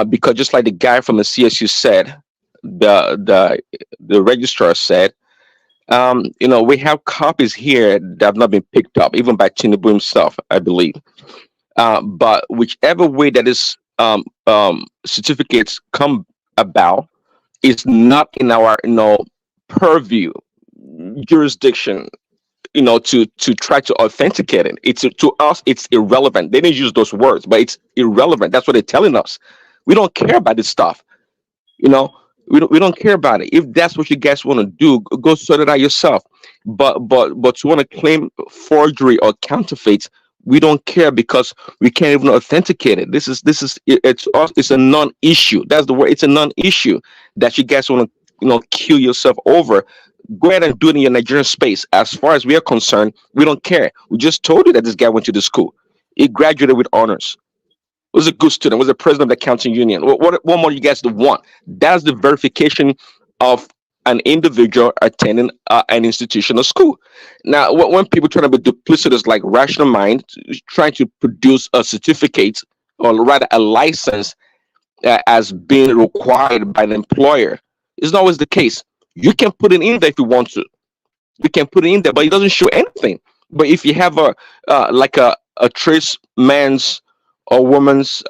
because just like the guy from the CSU said, the registrar said, we have copies here that have not been picked up, even by Tinubu himself, I believe. But whichever way that is certificates come about is not in our purview jurisdiction, to try to authenticate it. It's to us, it's irrelevant. They didn't use those words, but it's irrelevant. That's what they're telling us. We don't care about this stuff. You know, we don't care about it. If that's what you guys want to do, go sort it out yourself. But to want to claim forgery or counterfeit, we don't care because we can't even authenticate it. It's a non-issue. That's the word. It's a non-issue that you guys want to kill yourself over. Go ahead and do it in your Nigerian space. As far as we are concerned, we don't care. We just told you that this guy went to the school. He graduated with honors, was a good student, was the president of the accounting union. What more you guys want? That's the verification of an individual attending an institution or school. Now, when people try to be duplicitous, like Rational Mind, trying to produce a certificate or rather a license as being required by the employer, it's not always the case. You can put it in there if you want to. We can put it in there, but it doesn't show anything. But if you have like a tradesman's or woman's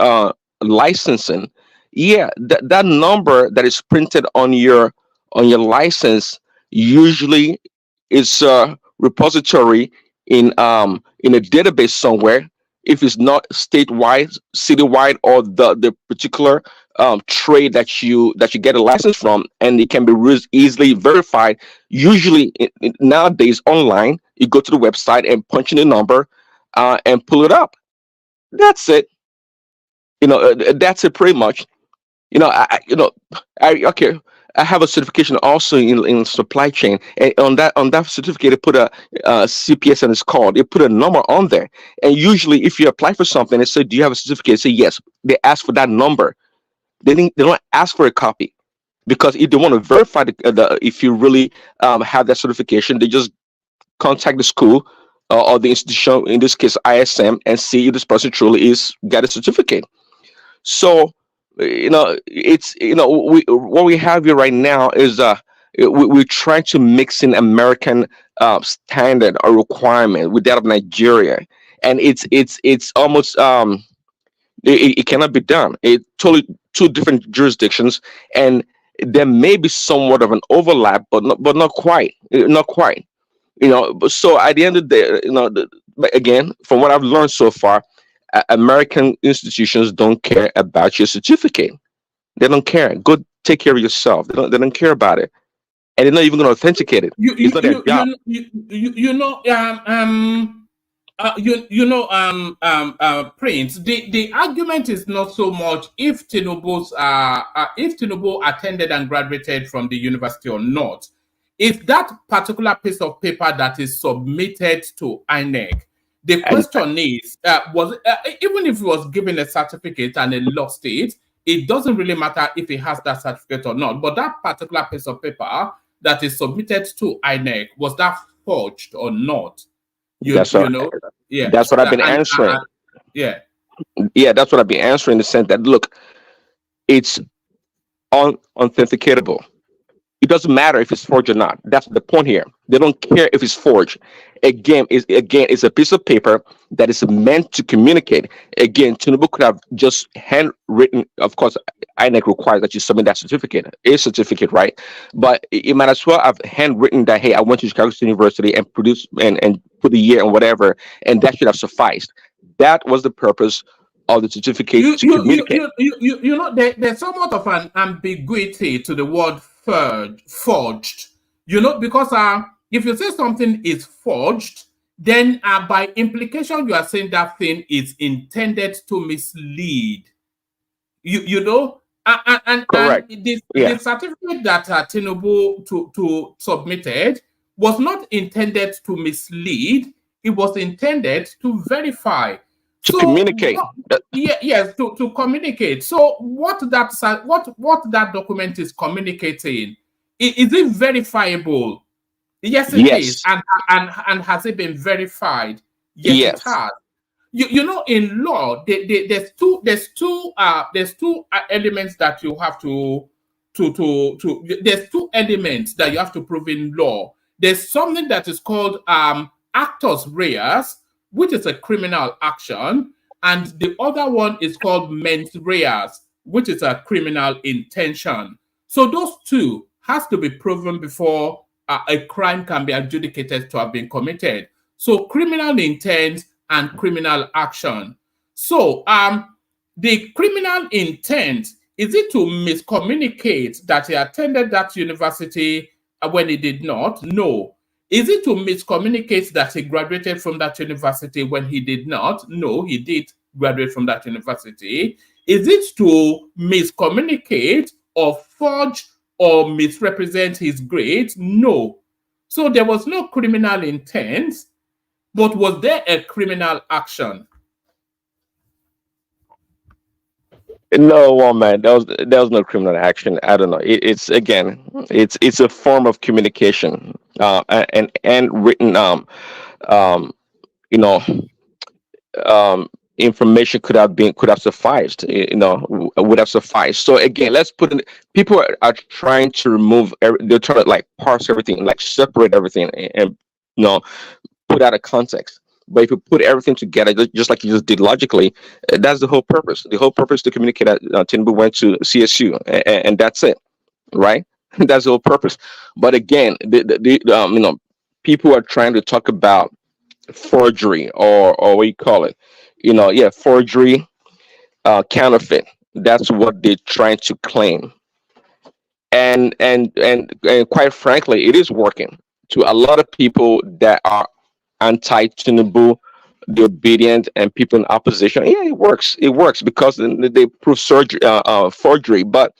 licensing, yeah, that number that is printed on your license usually is a repository in a database somewhere. If it's not statewide, citywide, or the particular trade that you get a license from, and it can be easily verified. Usually nowadays online, you go to the website and punch in the number and pull it up. That's it. That's it pretty much. Okay. I have a certification also in supply chain, and on that certificate, they put a CPS and it's called. They put a number on there, and usually, if you apply for something, they say, "Do you have a certificate?" They say yes. They ask for that number. They don't ask for a copy because if they want to verify if you really have that certification, they just contact the school or the institution, in this case ISM, and see if this person truly is got a certificate. So it's what we have here right now is we're trying to mix in American standard or requirement with that of Nigeria, and it's almost it cannot be done. It totally two different jurisdictions, and there may be somewhat of an overlap, but not quite, not quite. But so at the end of the day, but again, from what I've learned so far, American institutions don't care about your certificate. They don't care. Go take care of yourself. They don't care about it, and they're not even going to authenticate it. It's not their job. Prince, the argument is not so much if Tinubu attended and graduated from the university or not. It's that particular piece of paper that is submitted to INEC. The question is, even if he was given a certificate and he lost it, it doesn't really matter if he has that certificate or not. But that particular piece of paper that is submitted to INEC, was that forged or not? That's what I've been answering. Yeah, that's what I've been answering in the sense that, look, it's unauthenticatable. It doesn't matter if it's forged or not. That's the point here. They don't care if it's forged. Again, it's a piece of paper that is meant to communicate. Again, Tinubu could have just handwritten. Of course, INEC requires that you submit that certificate, a certificate, right? But it might as well have handwritten that, hey, I went to Chicago State University and produced and put the year and whatever, and that should have sufficed. That was the purpose of the certificate to communicate. There's somewhat of an ambiguity to the word forged. Because if you say something is forged, then by implication you are saying that thing is intended to mislead. Correct. And the certificate that Tinubu submitted was not intended to mislead. It was intended to verify. To communicate. Yes, to communicate. So what that document is communicating, is it verifiable? Yes, it is. And has it been verified? Yes, it has. In law, there's two elements that you have to there's two elements that you have to prove in law. There's something that is called actus reus, which is a criminal action, and the other one is called mens reus, which is a criminal intention. So those two has to be proven before a crime can be adjudicated to have been committed. So criminal intent and criminal action. So the criminal intent, is it to miscommunicate that he attended that university when he did not? No. Is it to miscommunicate that he graduated from that university when he did not? No, he did graduate from that university. Is it to miscommunicate or forge or misrepresent his grades? No. So there was no criminal intent, but was there a criminal action? No, man, there was no criminal action. I don't know. It's a form of communication, and written information could have sufficed. Would have sufficed. So again, let's put in. People are trying to remove. They're trying to parse everything, separate everything, and put out of context. But if you put everything together, just like you just did logically, that's the whole purpose. The whole purpose to communicate that Tinubu went to CSU, and that's it, right? That's the whole purpose. But again, people are trying to talk about forgery or what you call it, forgery, counterfeit. That's what they're trying to claim, and quite frankly, it is working to a lot of people that are anti-Tinubu, the obedient, and people in opposition. Yeah, it works. It works because they prove forgery. But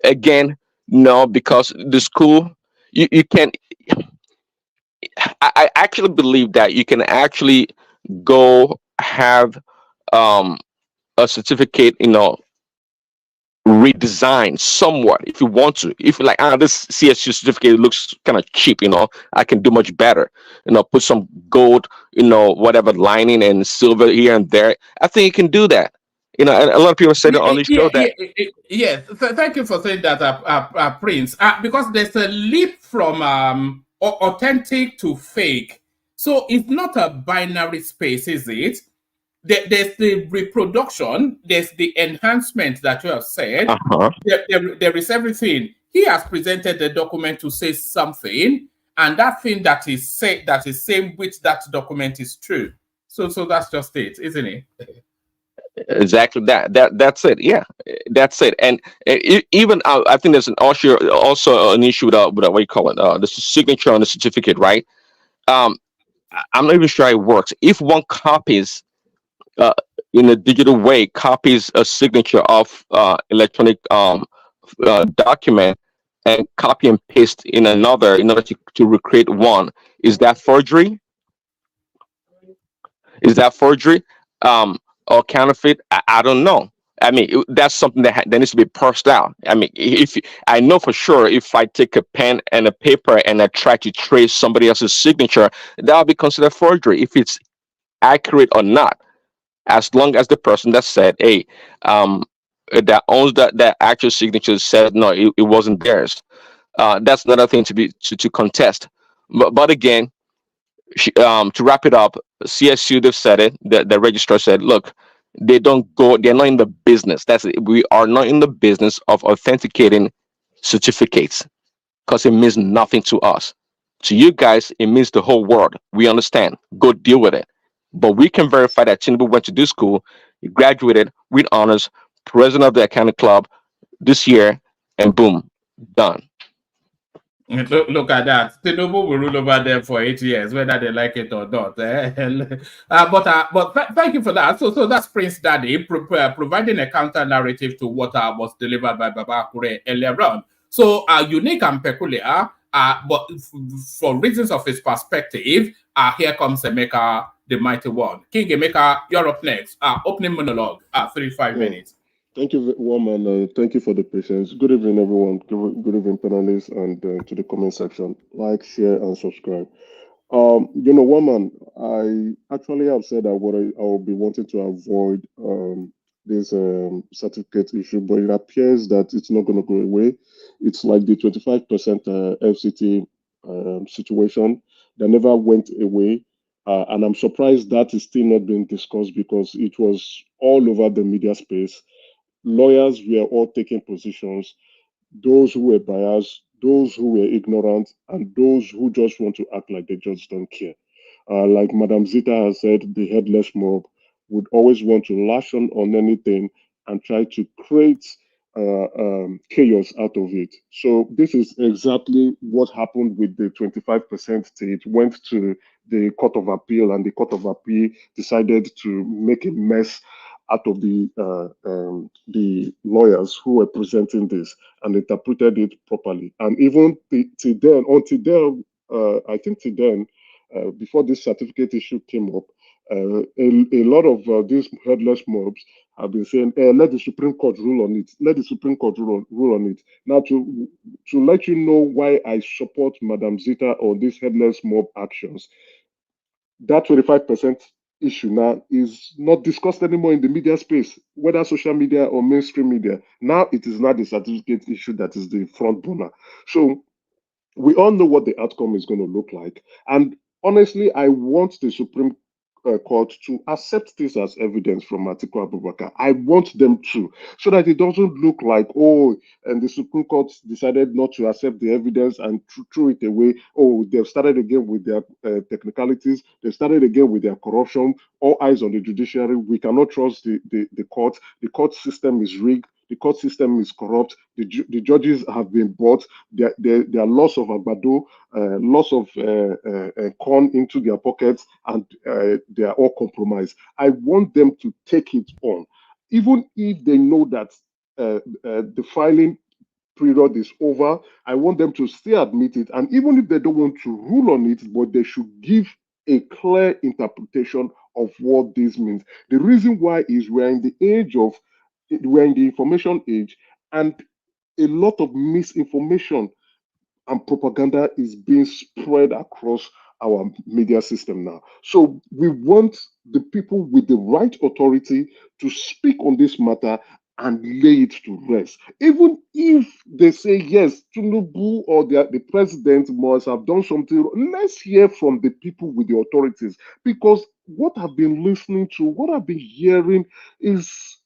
again, no, because the school, you can. I actually believe that you can actually go have a certificate, redesign somewhat if you want to. If you're like, this CSU certificate looks kind of cheap, I can do much better. Put some gold, whatever lining and silver here and there. I think you can do that. You know, and a lot of people said it on the show that. Yes. Thank you for saying that, Prince. Because there's a leap from authentic to fake. So it's not a binary space, is it? There's the reproduction, there's the enhancement that you have said. Uh-huh. There is everything. He has presented the document to say something, and that thing that is said, that is saying which that document is true. So that's just it, isn't it? Exactly that's it. Yeah, that's it. And even I think there's also an issue with what you call it, the signature on the certificate, right? I'm not even sure it works. If one copies uh, in a digital way, copies a signature of electronic document and copy and paste in another in order to recreate one, is that forgery? Is that forgery? Or counterfeit? I don't know. I mean, that's something that needs to be parsed out. I mean, if I know for sure, if I take a pen and a paper and I try to trace somebody else's signature, that will be considered forgery if it's accurate or not. As long as the person that said, "Hey," that owns that actual signature said no, it wasn't theirs. That's another thing to contest. But again, to wrap it up, CSU, they've said it. The registrar said, look, they're not in the business. That's it. We are not in the business of authenticating certificates because it means nothing to us. To you guys, it means the whole world. We understand. Go deal with it. But we can verify that Tinubu went to this school, he graduated with honors, president of the accounting club this year, and boom, done. Look at that. Tinubu will rule over them for 8 years, whether they like it or not. But thank you for that. So that's Prince Daddy providing a counter narrative to what was delivered by Baba Akure earlier on. So unique and peculiar, but for reasons of his perspective, here comes Emeka, the mighty one. King Emeka, you're up next. Opening monologue, 35 minutes. Thank you, Woman. Thank you for the patience. Good evening, everyone. Good evening, panelists, and to the comment section. Like, share, and subscribe. Woman, I actually have said that what I will be wanting to avoid this certificate issue, but it appears that it's not going to go away. It's like the 25% FCT situation that never went away. And I'm surprised that is still not being discussed because it was all over the media space. Lawyers were all taking positions, those who were biased, those who were ignorant, and those who just want to act like they just don't care. Like Madam Zita has said, the headless mob would always want to lash on anything and try to create chaos out of it. So this is exactly what happened with the 25%. It went to the Court of Appeal, and the Court of Appeal decided to make a mess out of the lawyers who were presenting this and interpreted it properly. And even till then, I think till then, before this certificate issue came up, a lot of these headless mobs have been saying, let the Supreme Court rule on it. Let the Supreme Court rule on it. Now, to let you know why I support Madam Zita on these headless mob actions, that 25% issue now is not discussed anymore in the media space, whether social media or mainstream media. Now it is not the certificate issue that is the front burner. So we all know what the outcome is going to look like. And honestly, I want the Supreme Court to accept this as evidence from Atiku Abubakar. I want them to, so that it doesn't look like, oh, and the Supreme Court decided not to accept the evidence and threw it away. Oh, they've started again with their technicalities. They started again with their corruption. All eyes on the judiciary. We cannot trust the court. The court system is rigged. The court system is corrupt. The judges have been bought. There are lots of agbado, lots of corn into their pockets, and they are all compromised. I want them to take it on, even if they know that the filing period is over. I want them to still admit it, and even if they don't want to rule on it, but they should give a clear interpretation of what this means. The reason why is we're in the information age, and a lot of misinformation and propaganda is being spread across our media system now. So we want the people with the right authority to speak on this matter and lay it to rest. Even if they say, yes, Tinubu or the president must have done something, let's hear from the people with the authorities. Because what I've been listening to, what I've been hearing is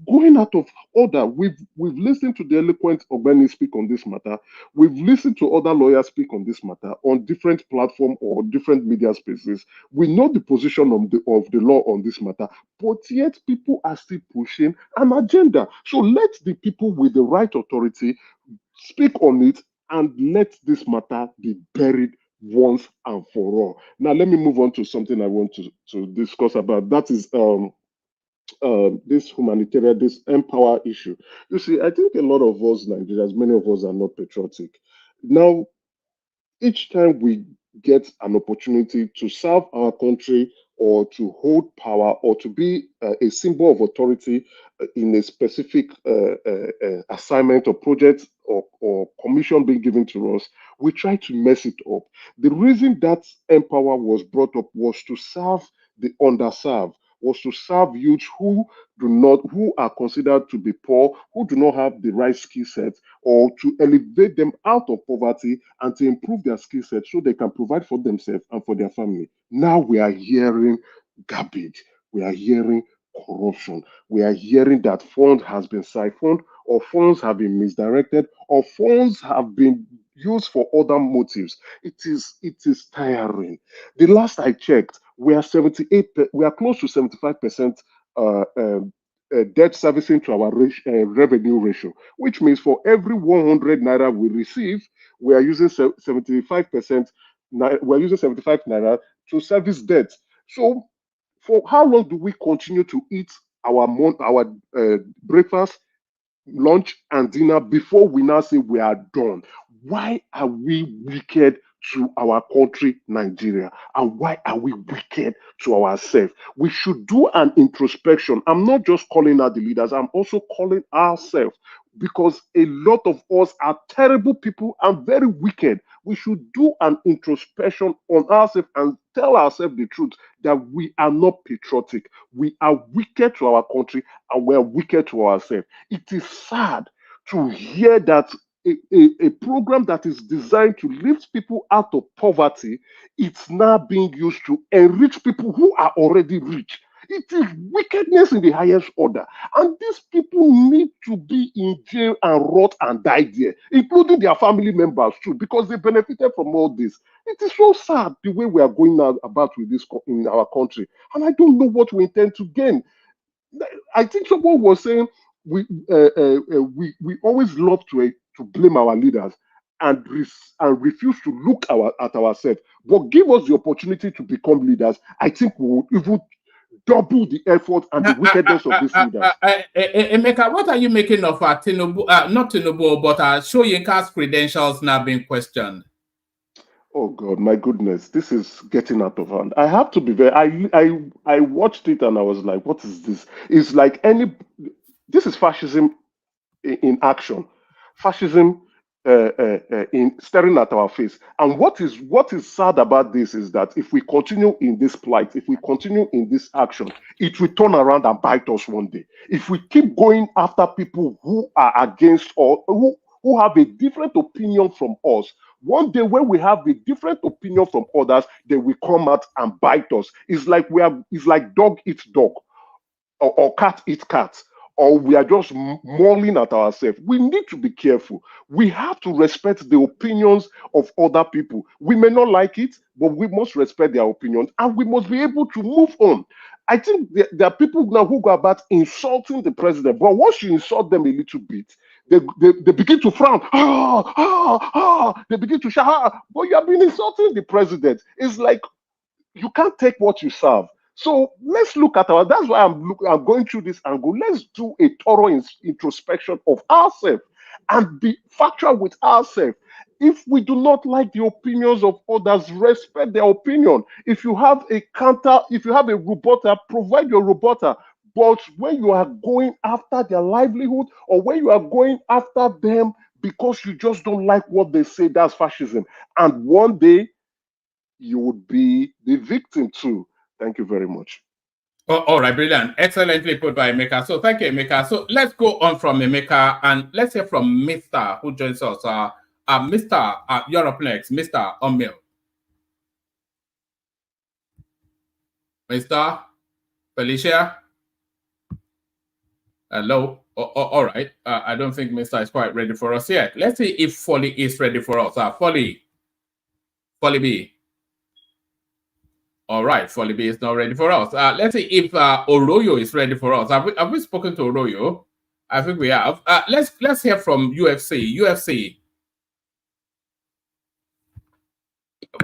going out of order. We've listened to the eloquent Ogbeni speak on this matter. We've listened to other lawyers speak on this matter on different platforms or different media spaces. We know the position of the law on this matter, but yet people are still pushing an agenda. So let the people with the right authority speak on it and let this matter be buried once and for all. Now, let me move on to something I want to discuss about. That is this humanitarian, this empower issue. You see, I think a lot of us Nigerians, many of us are not patriotic. Now, each time we get an opportunity to serve our country or to hold power or to be a symbol of authority in a specific assignment or project or commission being given to us, we try to mess it up. The reason that Empower was brought up was to serve the underserved, was to serve youth who are considered to be poor, who do not have the right skill set, or to elevate them out of poverty and to improve their skill set so they can provide for themselves and for their family. Now we are hearing garbage. We are hearing corruption. We are hearing that funds has been siphoned or funds have been misdirected or funds have been used for other motives. It is tiring. The last I checked, we are 78, we are close to 75% debt servicing to our revenue ratio, which means for every 100 naira we receive, we are using 75%. We're using 75 naira to service debt. So, for how long do we continue to eat our breakfast, lunch, and dinner before we now say we are done? Why are we wicked to our country, Nigeria? And why are we wicked to ourselves? We should do an introspection. I'm not just calling out the leaders, I'm also calling ourselves because a lot of us are terrible people and very wicked. We should do an introspection on ourselves and tell ourselves the truth that we are not patriotic. We are wicked to our country and we are wicked to ourselves. It is sad to hear that a program that is designed to lift people out of poverty, it's now being used to enrich people who are already rich. It is wickedness in the highest order. And these people need to be in jail and rot and die there, including their family members too, because they benefited from all this. It is so sad the way we are going about with this in our country. And I don't know what we intend to gain. I think someone was saying we always love to blame our leaders and refuse to look at ourselves. But give us the opportunity to become leaders. I think we will even double the effort and the wickedness of these leaders. Emeka, what are you making of Tinubu? Not Tinubu, but Soyinka's credentials now being questioned? Oh God, my goodness, this is getting out of hand. I have to be very. I watched it and I was like, what is this? It's like this is fascism in action. Fascism in staring at our face. And what is sad about this is that if we continue in this plight, if we continue in this action, it will turn around and bite us one day. If we keep going after people who are against or who have a different opinion from us, one day when we have a different opinion from others, they will come out and bite us. It's like dog eats dog or cat eats cat, or we are just mauling at ourselves. We need to be careful. We have to respect the opinions of other people. We may not like it, but we must respect their opinions and we must be able to move on. I think there are people now who go about insulting the president, but once you insult them a little bit, they begin to frown. They begin to shout. But you have been insulting the president. It's like you can't take what you serve. So let's look at that's why I'm going through this angle. Let's do a thorough introspection of ourselves and be factual with ourselves. If we do not like the opinions of others, respect their opinion. If you have a rebuttal, provide your rebuttal. But when you are going after their livelihood or when you are going after them because you just don't like what they say, that's fascism. And one day you would be the victim too. Thank you very much. Oh, all right, brilliant. Excellently put by Emeka. So thank you, Emeka. So let's go on from Emeka and let's hear from Mr. who joins us. Mr. Europe next, Mr. Omil. Mr. Felicia. Hello. All right. I don't think Mr. is quite ready for us yet. Let's see if Folly is ready for us. Folly B. All right, Folly B is not ready for us. Let's see if Oroyo is ready for us. Have we spoken to Oroyo? I think we have. Let's hear from UFC. UFC.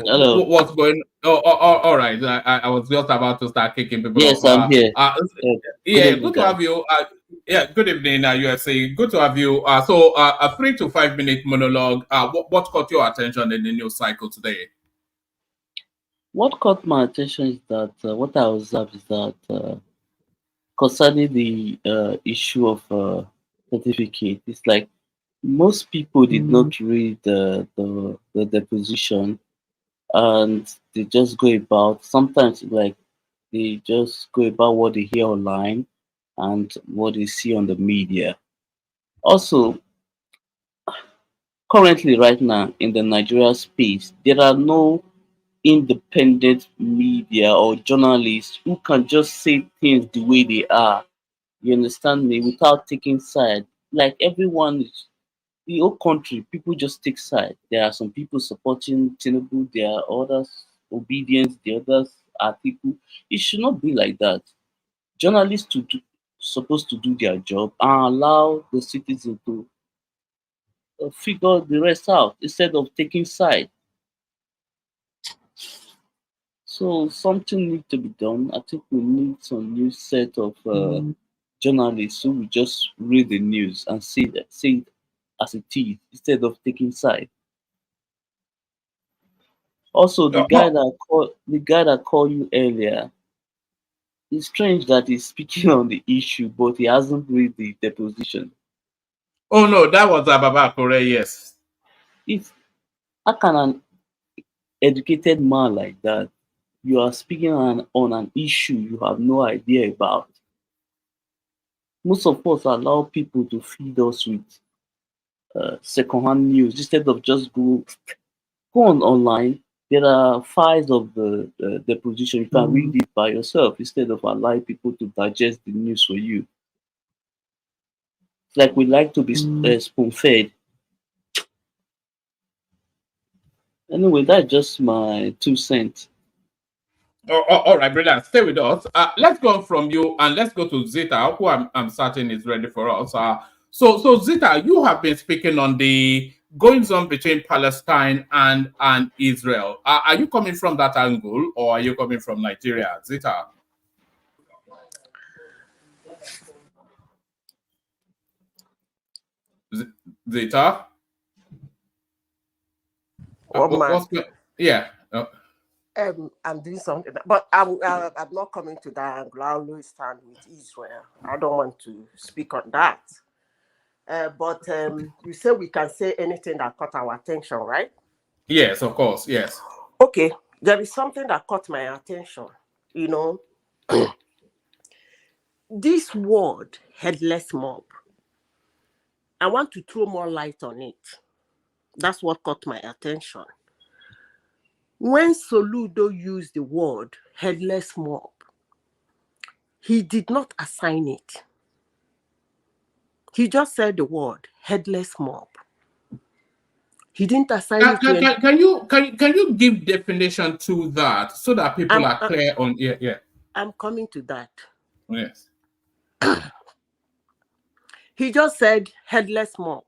Hello. What's going? All right. I was just about to start kicking people Yes, off. I'm here. Yeah, Good evening, good to have you. Yeah, good evening, UFC. Good to have you. So a 3 to 5 minute monologue. What caught your attention in the news cycle today? What caught my attention is that what I observed is that concerning the issue of certificate, it's like most people did not read the deposition, and they just go about. Sometimes, like they just go about what they hear online and what they see on the media. Also, currently, right now in the Nigeria space, there are no independent media or journalists who can just say things the way they are. You understand me? Without taking side. Like everyone is the whole country, people just take side. There are some people supporting Tinubu, there are others obedience, the others Atiku. It should not be like that. Journalists supposed to do their job and allow the citizen to figure the rest out instead of taking side. So something needs to be done. I think we need some new set of journalists who will just read the news and say it as it is instead of taking side. Also, the guy that called you earlier, it's strange that he's speaking on the issue, but he hasn't read the deposition. Oh no, that was Ababa Kore, yes. If how can an educated man like that, you are speaking on an issue you have no idea about? Most of us allow people to feed us with secondhand news instead of just go on online. There are files of the deposition. You can read it by yourself instead of allowing people to digest the news for you. It's like we like to be spoon fed. Anyway, that's just my 2 cents. All right, brilliant. Stay with us. Let's go from you and let's go to Zita, who I'm certain is ready for us. So Zita, you have been speaking on the goings on between Palestine and Israel. Are you coming from that angle or are you coming from Nigeria, Zita? Zita? Yeah. I'm doing something, but I'm not coming to that angle. I always stand with Israel. I don't want to speak on that. But you say we can say anything that caught our attention, right? Yes, of course. Yes. Okay. There is something that caught my attention. You know, this word, headless mob, I want to throw more light on it. That's what caught my attention. When Soludo used the word headless mob, he did not assign it. He just said the word headless mob. He didn't assign it to can you give definition to that so that people are clear on yeah. I'm coming to that. Yes. He just said headless mob.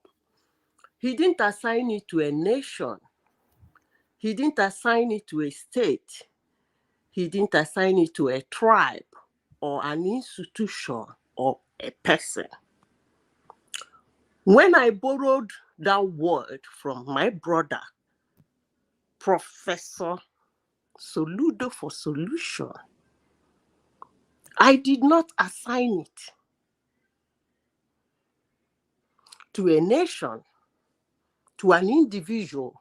He didn't assign it to a nation. He didn't assign it to a state. He didn't assign it to a tribe or an institution or a person. When I borrowed that word from my brother, Professor Soludo for Solution, I did not assign it to a nation, to an individual,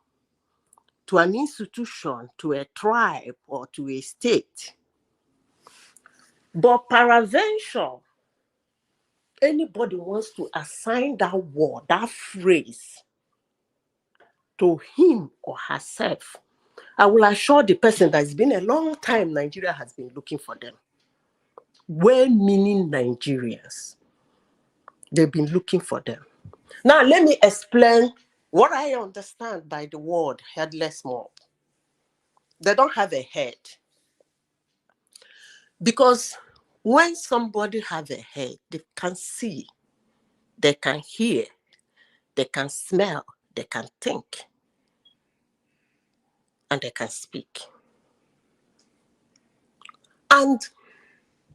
to an institution, to a tribe, or to a state. But peradventure, anybody wants to assign that word, that phrase, to him or herself, I will assure the person that it's been a long time Nigeria has been looking for them. Well-meaning Nigerians. They've been looking for them. Now, let me explain what I understand by the word headless mob. They don't have a head. Because when somebody has a head, they can see, they can hear, they can smell, they can think, and they can speak. And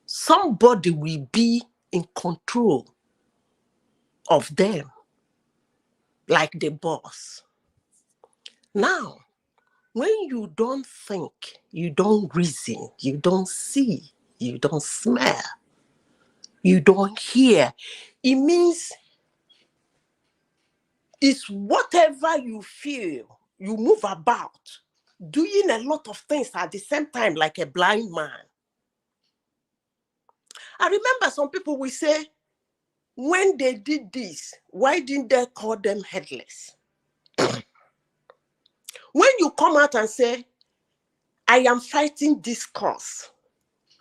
somebody will be in control of them, like the boss. Now, when you don't think, you don't reason, you don't see, you don't smell, you don't hear, it means it's whatever you feel, you move about, doing a lot of things at the same time like a blind man. I remember some people will say, when they did this, why didn't they call them headless? When you come out and say, I am fighting this cause,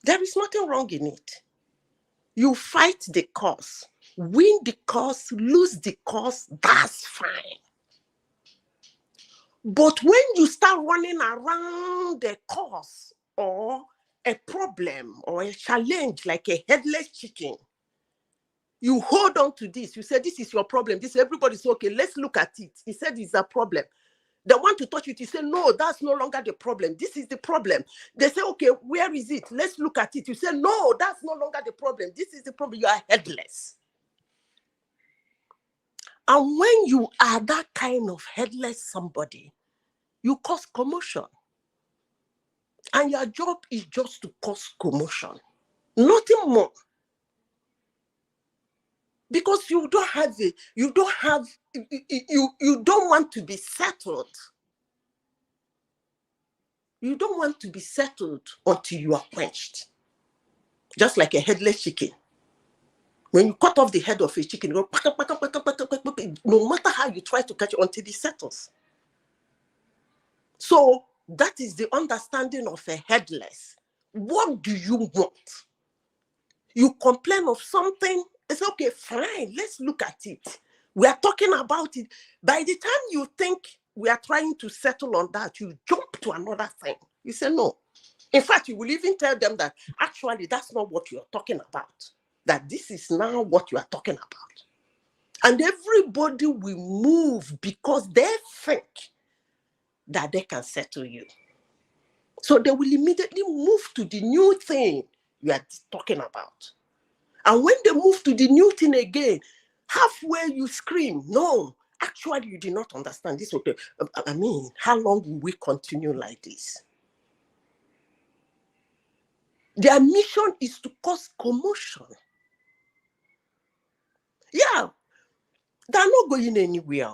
there is nothing wrong in it. You fight the cause, win the cause, lose the cause, that's fine. But when you start running around the cause or a problem or a challenge like a headless chicken, you hold on to this. You say, this is your problem. This, everybody's okay. Let's look at it. He said it's a problem. They want to touch it. You say, no, that's no longer the problem. This is the problem. They say, okay, where is it? Let's look at it. You say, no, that's no longer the problem. This is the problem. You are headless. And when you are that kind of headless somebody, you cause commotion. And your job is just to cause commotion. Nothing more. Because you don't want to be settled. You don't want to be settled until you are quenched. Just like a headless chicken. When you cut off the head of a chicken, you go, no matter how you try to catch it until it settles. So that is the understanding of a headless. What do you want? You complain of something, it's okay, fine, let's look at it. We are talking about it. By the time you think we are trying to settle on that, you jump to another thing. You say no. In fact, you will even tell them that actually that's not what you're talking about. That this is now what you are talking about. And everybody will move because they think that they can settle you. So they will immediately move to the new thing you are talking about. And when they move to the new thing again, halfway you scream, no, actually you did not understand this. Okay, I mean, how long will we continue like this? Their mission is to cause commotion. Yeah, they're not going anywhere.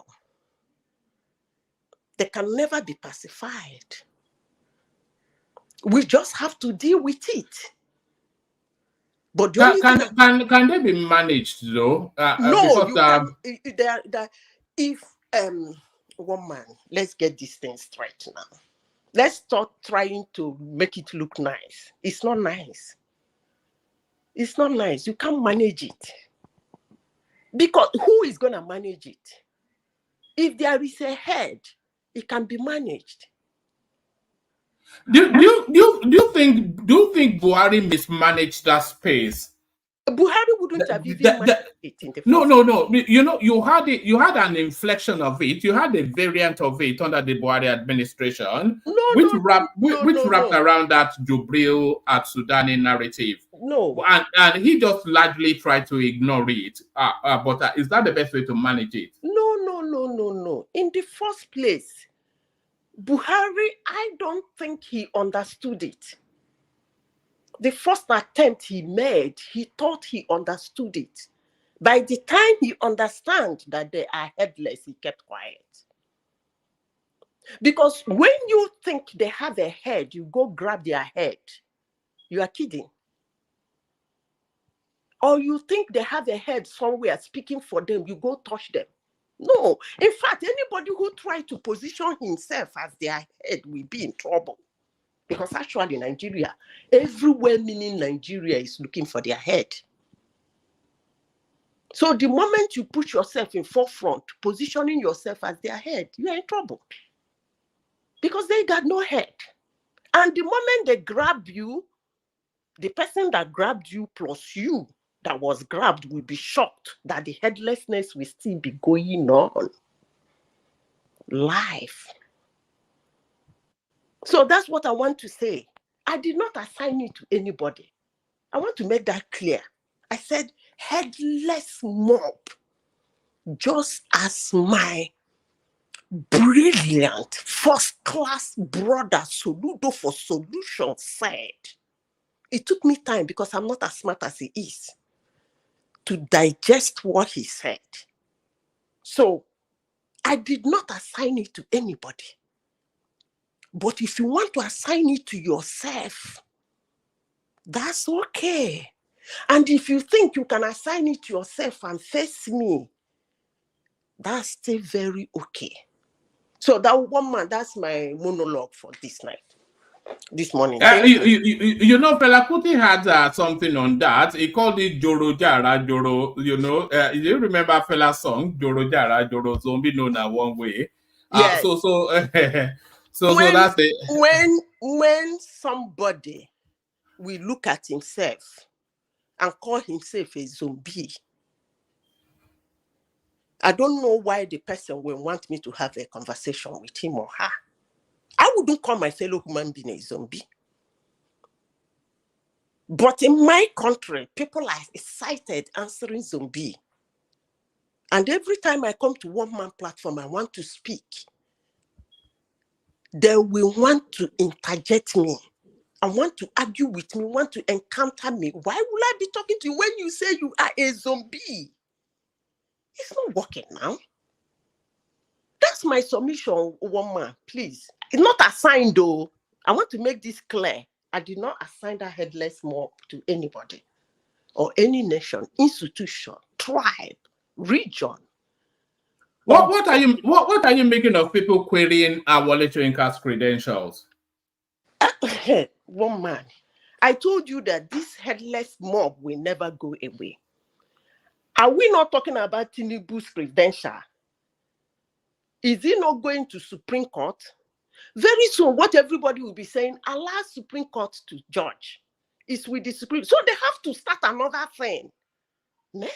They can never be pacified. We just have to deal with it. But the only thing can they be managed though? No, you can. If woman, let's get these things straight now. Let's stop trying to make it look nice. It's not nice. It's not nice. You can't manage it. Because who is going to manage it? If there is a head, it can be managed. Do you think Buhari mismanaged that space? Buhari wouldn't have even managed it in the first No. You know, you had an inflection of it. You had a variant of it under the Buhari administration, which wrapped around that Jubril at Sudani narrative. No. And he just largely tried to ignore it. But is that the best way to manage it? No. In the first place, Buhari, I don't think he understood it. The first attempt he made, he thought he understood it. By the time he understands that they are headless, he kept quiet. Because when you think they have a head, you go grab their head. You are kidding. Or you think they have a head somewhere speaking for them, you go touch them. No. In fact, anybody who tries to position himself as their head will be in trouble. Because actually, Nigeria, everywhere meaning Nigeria is looking for their head. So the moment you put yourself in forefront, positioning yourself as their head, you are in trouble. Because they got no head. And the moment they grab you, the person that grabbed you plus you that was grabbed will be shocked that the headlessness will still be going on. Life. So that's what I want to say. I did not assign it to anybody. I want to make that clear. I said headless mob, just as my brilliant first-class brother Soludo for Solution said. It took me time because I'm not as smart as he is to digest what he said. So I did not assign it to anybody. But if you want to assign it to yourself, that's okay. And if you think you can assign it to yourself and face me, that's still very okay. So that one man, that's my monologue for this night, this morning. You know, Fela Kuti had something on that. He called it Joro Jara Joro. You know, you remember Fela's song Joro Jara Joro Zombie known that one way. Yes. So that's it. When somebody will look at himself and call himself a zombie, I don't know why the person will want me to have a conversation with him or her. I wouldn't call my fellow human being a zombie. But in my country, people are excited answering zombie. And every time I come to one man platform, I want to speak, they will want to interject me and want to argue with me, want to encounter me. Why will I be talking to you when you say you are a zombie? It's not working now. That's my submission, one man, please. It's not assigned though. I want to make this clear. I did not assign that headless mob to anybody or any nation, institution, tribe, region. What are you making of people querying Wole Soyinka's credentials? One man, I told you that this headless mob will never go away. Are we not talking about Tinubu's credential? Is he not going to Supreme Court? Very soon, what everybody will be saying, allow Supreme Court to judge. It's with the Supreme. So they have to start another thing. Man,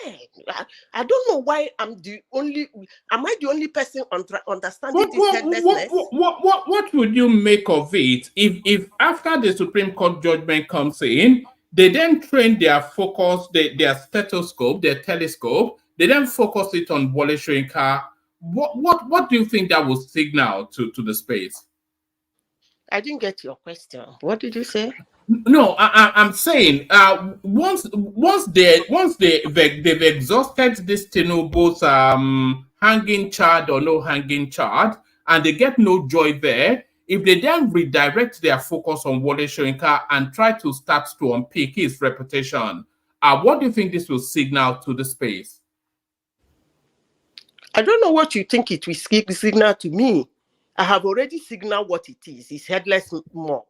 I don't know why am I the only person understanding this headlessness? What would you make of it if after the Supreme Court judgment comes in, they then train their focus, their stethoscope, their telescope, they then focus it on Wole Soyinka? What do you think that will signal to the space? I didn't get your question. What did you say? No, I'm saying once they've exhausted this Tinubu's hanging charge or no hanging charge, and they get no joy there, if they then redirect their focus on Wole Soyinka and try to start to unpick his reputation, what do you think this will signal to the space? I don't know what you think it will signal to me. I have already signaled what it is. It's headless mob.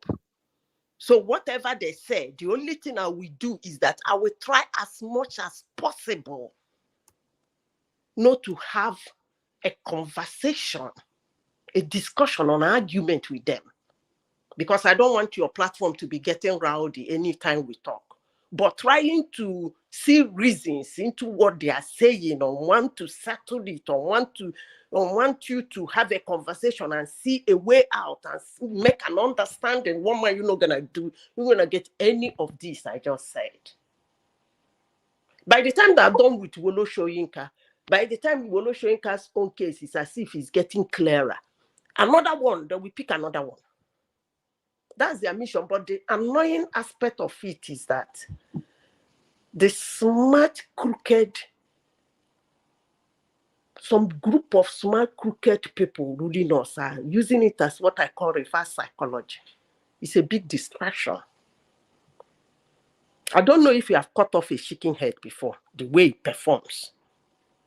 So whatever they say, the only thing I will do is that I will try as much as possible not to have a conversation, a discussion, an argument with them. Because I don't want your platform to be getting rowdy anytime we talk. But trying to see reasons into what they are saying or want to settle it or want you to have a conversation and see a way out and make an understanding. What are you not going to do? You're going to get any of this I just said. By the time that I'm done with Wole Soyinka, by the time Wole Soyinka's own case is as if it's getting clearer, another one, then we pick another one. That's their mission. But the annoying aspect of it is that the smart, crooked some group of smart, crooked people ruling us are using it as what I call reverse psychology. It's a big distraction. I don't know if you have cut off a chicken head before, the way it performs.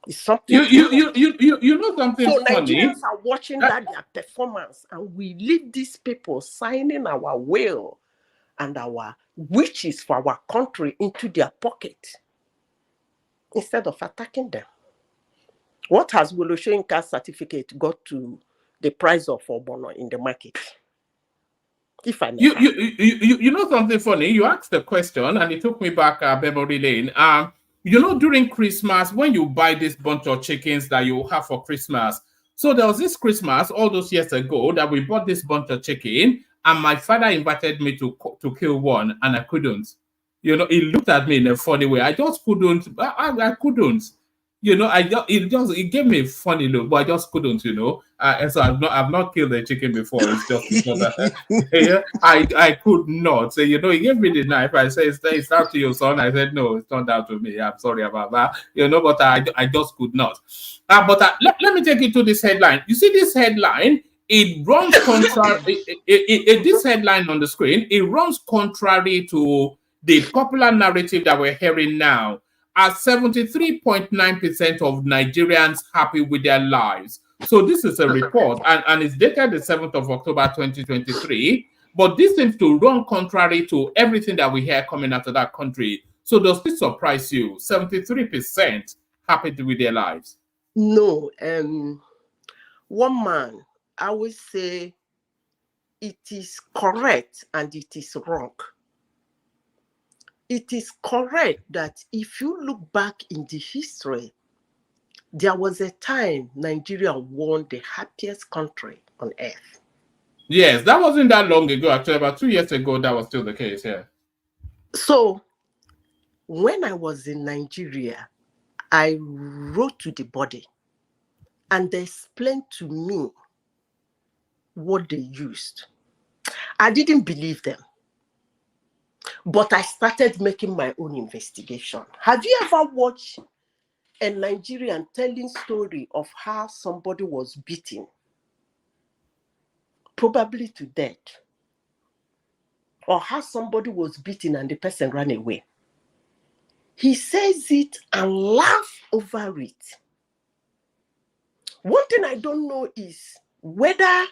It's something. You know something so funny? Nigerians are watching their performance, and we leave these people signing our will and our wishes for our country into their pocket instead of attacking them. What has Wole Soyinka's certificate got to the price of Obono in the market? If I may you know something funny? You asked the question and it took me back memory lane. You know, during Christmas, when you buy this bunch of chickens that you have for Christmas. So there was this Christmas all those years ago that we bought this bunch of chicken, and my father invited me to kill one, and I couldn't. You know, he looked at me in a funny way. I just couldn't. I couldn't. You know, it gave me a funny look, but I just couldn't. You know, and so I've not killed a chicken before. It's just because yeah, I could not. So, you know, he gave me the knife. I said, it's down to your son. I said, no, it's not down to me. I'm sorry about that. You know, but I just could not. But let me take you to this headline. You see this headline? It runs contrary. This headline on the screen, it runs contrary to the popular narrative that we're hearing now. Are 73.9% of Nigerians happy with their lives? So this is a report, and it's dated the 7th of October 2023. But this seems to run contrary to everything that we hear coming out of that country. So does this surprise you? 73% happy with their lives? No. One man, I would say it is correct and it is wrong. It is correct that if you look back in the history, there was a time Nigeria won the happiest country on earth. Yes, that wasn't that long ago. Actually, about 2 years ago, that was still the case, yeah. So, when I was in Nigeria, I wrote to the body and they explained to me what they used. I didn't believe them. But I started making my own investigation. Have you ever watched a Nigerian telling story of how somebody was beaten, probably to death, or how somebody was beaten and the person ran away? He says it and laughs over it. One thing I don't know is whether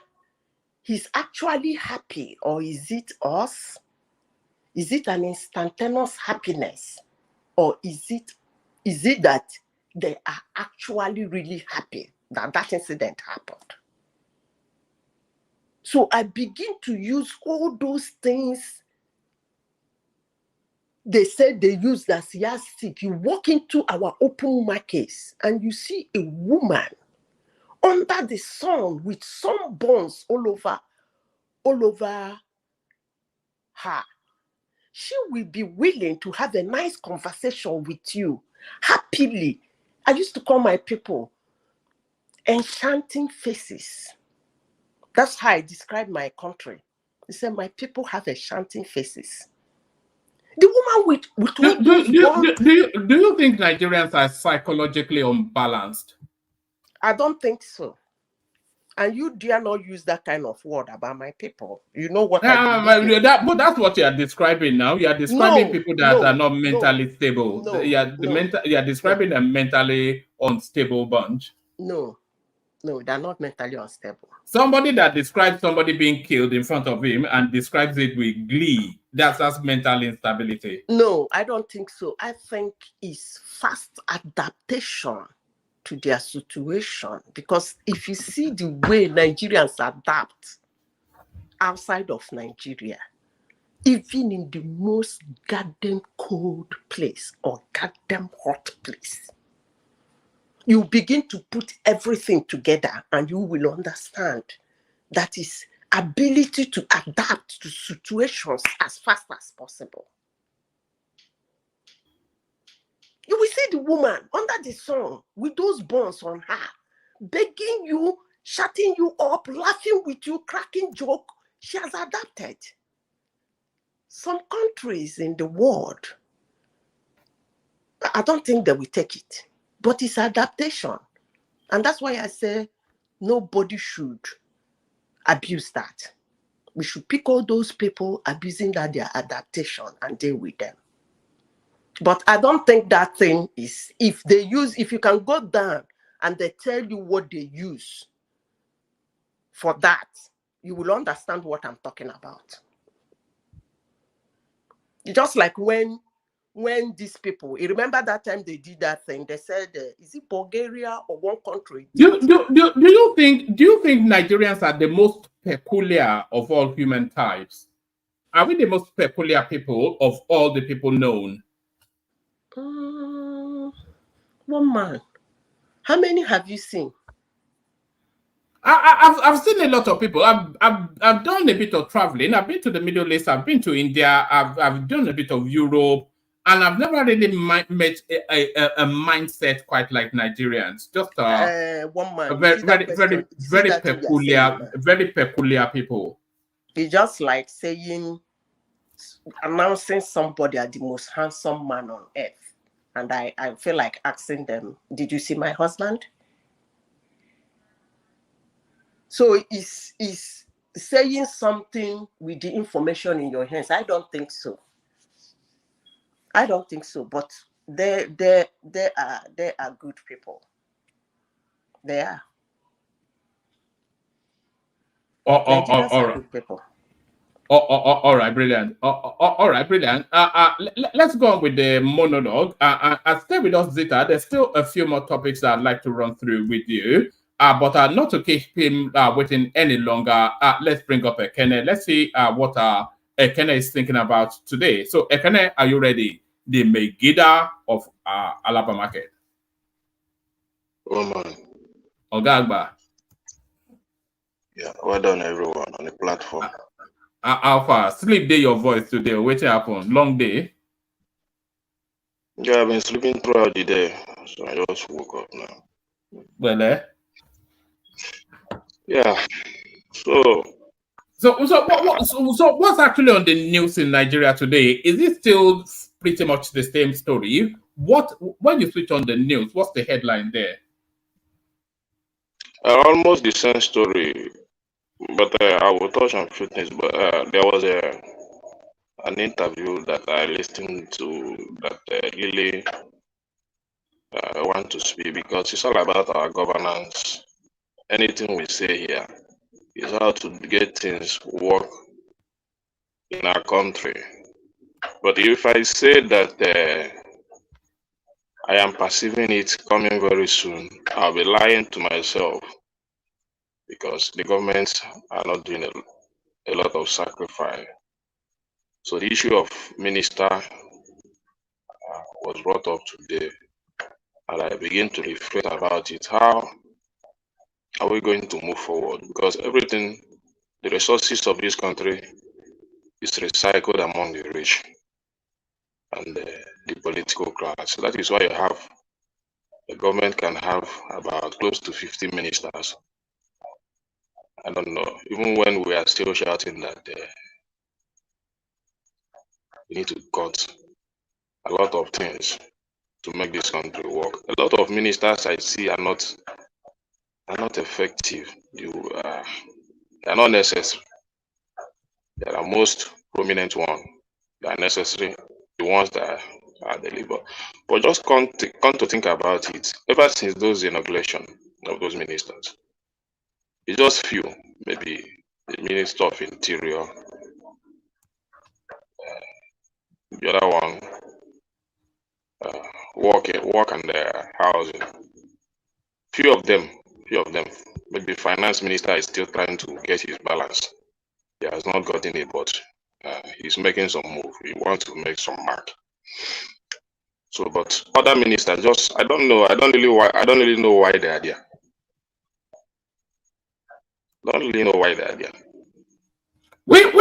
he's actually happy or is it us? Is it an instantaneous happiness? Or is it that they are actually really happy that that incident happened? So I begin to use all those things they said they used as yardstick. You walk into our open markets and you see a woman under the sun with sunburns all over her. She will be willing to have a nice conversation with you happily. I used to call my people enchanting faces. That's how I describe my country. I said my people have enchanting faces. The woman with do you think Nigerians are psychologically unbalanced? I don't think so. And you dare not use that kind of word about my people. You know what but that's what you are describing now. You are describing people that are not mentally stable. You are describing a mentally unstable bunch. No, they're not mentally unstable. Somebody that describes somebody being killed in front of him and describes it with glee, that's mental instability. No, I don't think so. I think it's fast adaptation to their situation. Because if you see the way Nigerians adapt outside of Nigeria, even in the most goddamn cold place or goddamn hot place, you begin to put everything together and you will understand that is ability to adapt to situations as fast as possible. You will see the woman under the sun with those buns on her, begging you, shutting you up, laughing with you, cracking joke. She has adapted. Some countries in the world, I don't think they will take it, but it's adaptation. And that's why I say nobody should abuse that. We should pick all those people abusing that their adaptation and deal with them. But I don't think that thing is, if you can go down and they tell you what they use for that, you will understand what I'm talking about. Just like when these people, you remember that time they did that thing, they said, is it Bulgaria or one country? Do you think Nigerians are the most peculiar of all human types? Are we the most peculiar people of all the people known? One man. How many have you seen? I've seen a lot of people. I've done a bit of traveling. I've been to the Middle East. I've been to India. I've done a bit of Europe, and I've never really met a mindset quite like Nigerians. Just one man, very peculiar people. It's just like announcing somebody as the most handsome man on earth, and I feel like asking them, "Did you see my husband?" So is saying something with the information in your hands? I don't think so. But they are good people. They are. Nigerians are good people. All right, brilliant. All right, brilliant. Let's go on with the monologue. Stay with us, Zita. There's still a few more topics that I'd like to run through with you. But not to keep him waiting any longer, let's bring up Ekene. Let's see what Ekene is thinking about today. So, Ekene, are you ready? The Megiddo of Alaba Market. Oh, man. Ogagba. Yeah, well done, everyone on the platform. Alpha, sleep day your voice today. What happened? Long day? Yeah, I've been sleeping throughout the day, so I just woke up now. Well, yeah. So what's actually on the news in Nigeria today? Is it still pretty much the same story? When you switch on the news, what's the headline there? Almost the same story, but I will touch on a few things. But there was an interview that I listened to that really want to speak, because it's all about our governance. Anything we say here is how to get things work in our country. But if I say that I am perceiving it coming very soon, I'll be lying to myself, because the governments are not doing a lot of sacrifice. So the issue of minister was brought up today, and I begin to reflect about it. How are we going to move forward? Because everything, the resources of this country is recycled among the rich and the political class. So that is why the government can have about close to 50 ministers. I don't know, even when we are still shouting that we need to cut a lot of things to make this country work. A lot of ministers I see are not effective. They are not necessary. There are most prominent ones that are necessary, the ones that are delivered. But just come to think about it, ever since those inauguration of those ministers, it's just few, maybe the Minister of Interior, the other one, work and housing. Few of them. Maybe Finance Minister is still trying to get his balance. He has not gotten it, but he's making some move. He wants to make some mark. So, but other ministers, I don't know. I don't really know why they are there. Don't really know why they are there. Which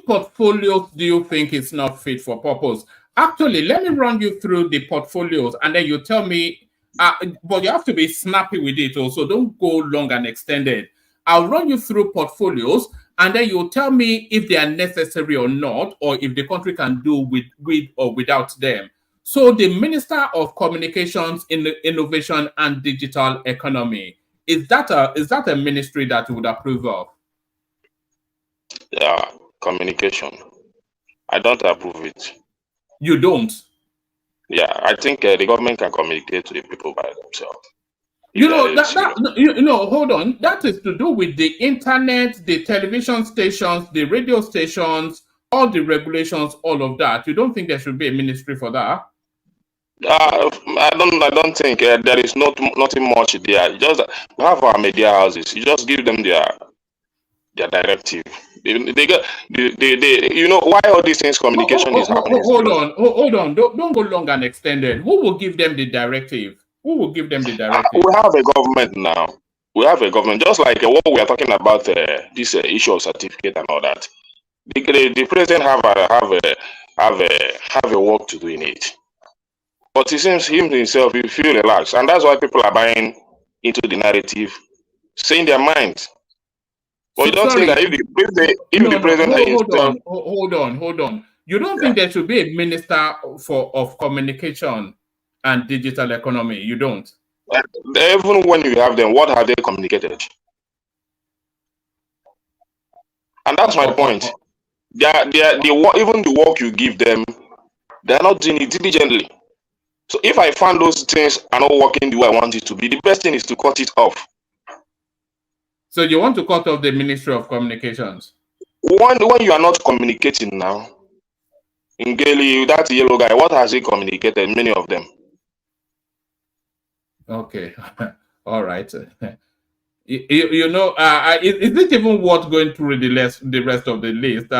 portfolios do you think is not fit for purpose? Actually, let me run you through the portfolios, and then you tell me. But you have to be snappy with it also. Don't go long and extended. I'll run you through portfolios, and then you'll tell me if they are necessary or not, or if the country can do with or without them. So the Minister of Communications, Innovation and Digital Economy, is that a ministry that you would approve of? Yeah, communication. I don't approve it. You don't? Yeah, I think the government can communicate to the people by themselves. You know, hold on. That is to do with the internet, the television stations, the radio stations, all the regulations, all of that. You don't think there should be a ministry for that? I don't think there is nothing much there. Just we have our media houses. You just give them their directive. They get you know why all these things communication is happening. Hold on. Don't go long and extended. Who will give them the directive? Who will give them the directive? We have a government now. We have a government, just like what we are talking about this issue of certificate and all that. The president have a work to do in it. But it seems him himself, he feel relaxed, and that's why people are buying into the narrative, saying their mind. But you don't think that if the president hold on. You don't think there should be a minister of communication and digital economy? You don't? Even when you have them, what have they communicated? And that's my point. Even the work you give them, they're not doing it diligently. So if I find those things are not working the way I want it to be, the best thing is to cut it off. So you want to cut off the Ministry of Communications? When you are not communicating now, Ngeli, that yellow guy, what has he communicated? Many of them. Okay, all right. You know, is it even worth going through the rest of the list?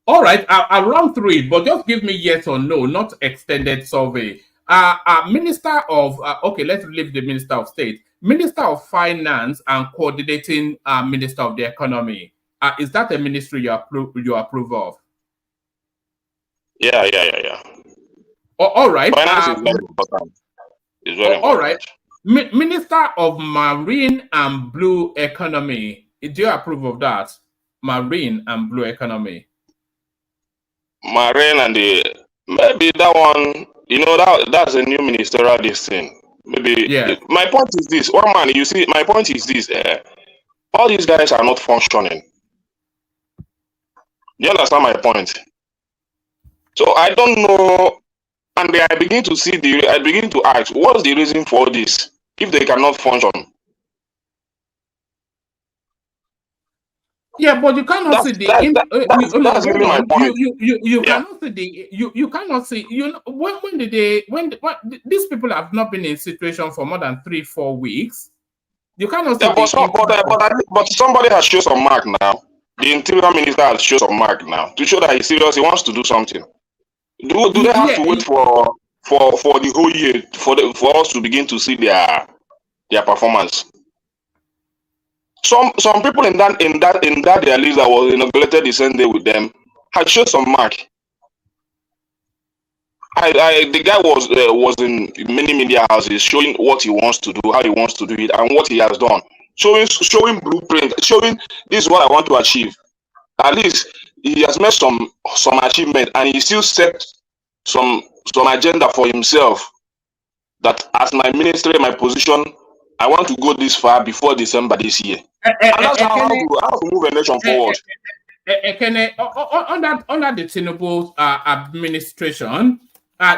All right, I'll run through it, but just give me yes or no, not extended survey. Minister of okay, let's leave the Minister of State, Minister of Finance and Coordinating Minister of the Economy. Is that a ministry you approve of? Yeah. All right. Finance is very important. It's very important. All right. Minister of Marine and Blue Economy. Do you approve of that? Marine and Blue Economy. Marine and maybe that one, you know, that's a new ministerial this thing. Maybe my point is this. One man, you see, my point is this. All these guys are not functioning. You understand my point? So I don't know, and I begin to ask, what's the reason for this if they cannot function? Yeah, but you cannot see the. That's really my point. You cannot see the. You cannot see. You know, when these people have not been in situation for more than 3-4 weeks. You cannot see. But somebody has shown some mark now. The Interior Minister has shown some mark now to show that he's serious. He wants to do something. Do they have to wait for the whole year for us to begin to see their performance? Some people in that their list that was inaugurated the same day with them had shown some mark. The guy was in many media houses showing what he wants to do, how he wants to do it, and what he has done. Showing blueprint, showing this is what I want to achieve. At least he has made some achievement, and he still set some agenda for himself. That as my ministry, my position, I want to go this far before December this year. And that's how to move a nation forward. Under the Tinubu administration,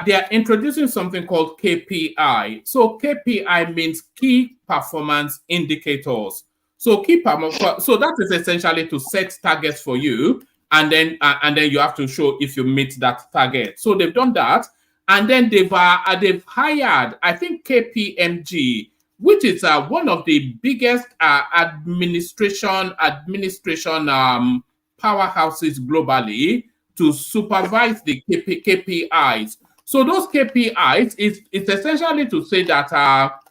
they are introducing something called KPI. So KPI means key performance indicators. So so that is essentially to set targets for you, and then you have to show if you meet that target. So they've done that, and then they've hired, I think, KPMG, which is one of the biggest administration powerhouses globally, to supervise the KPIs. So those KPIs is essentially to say that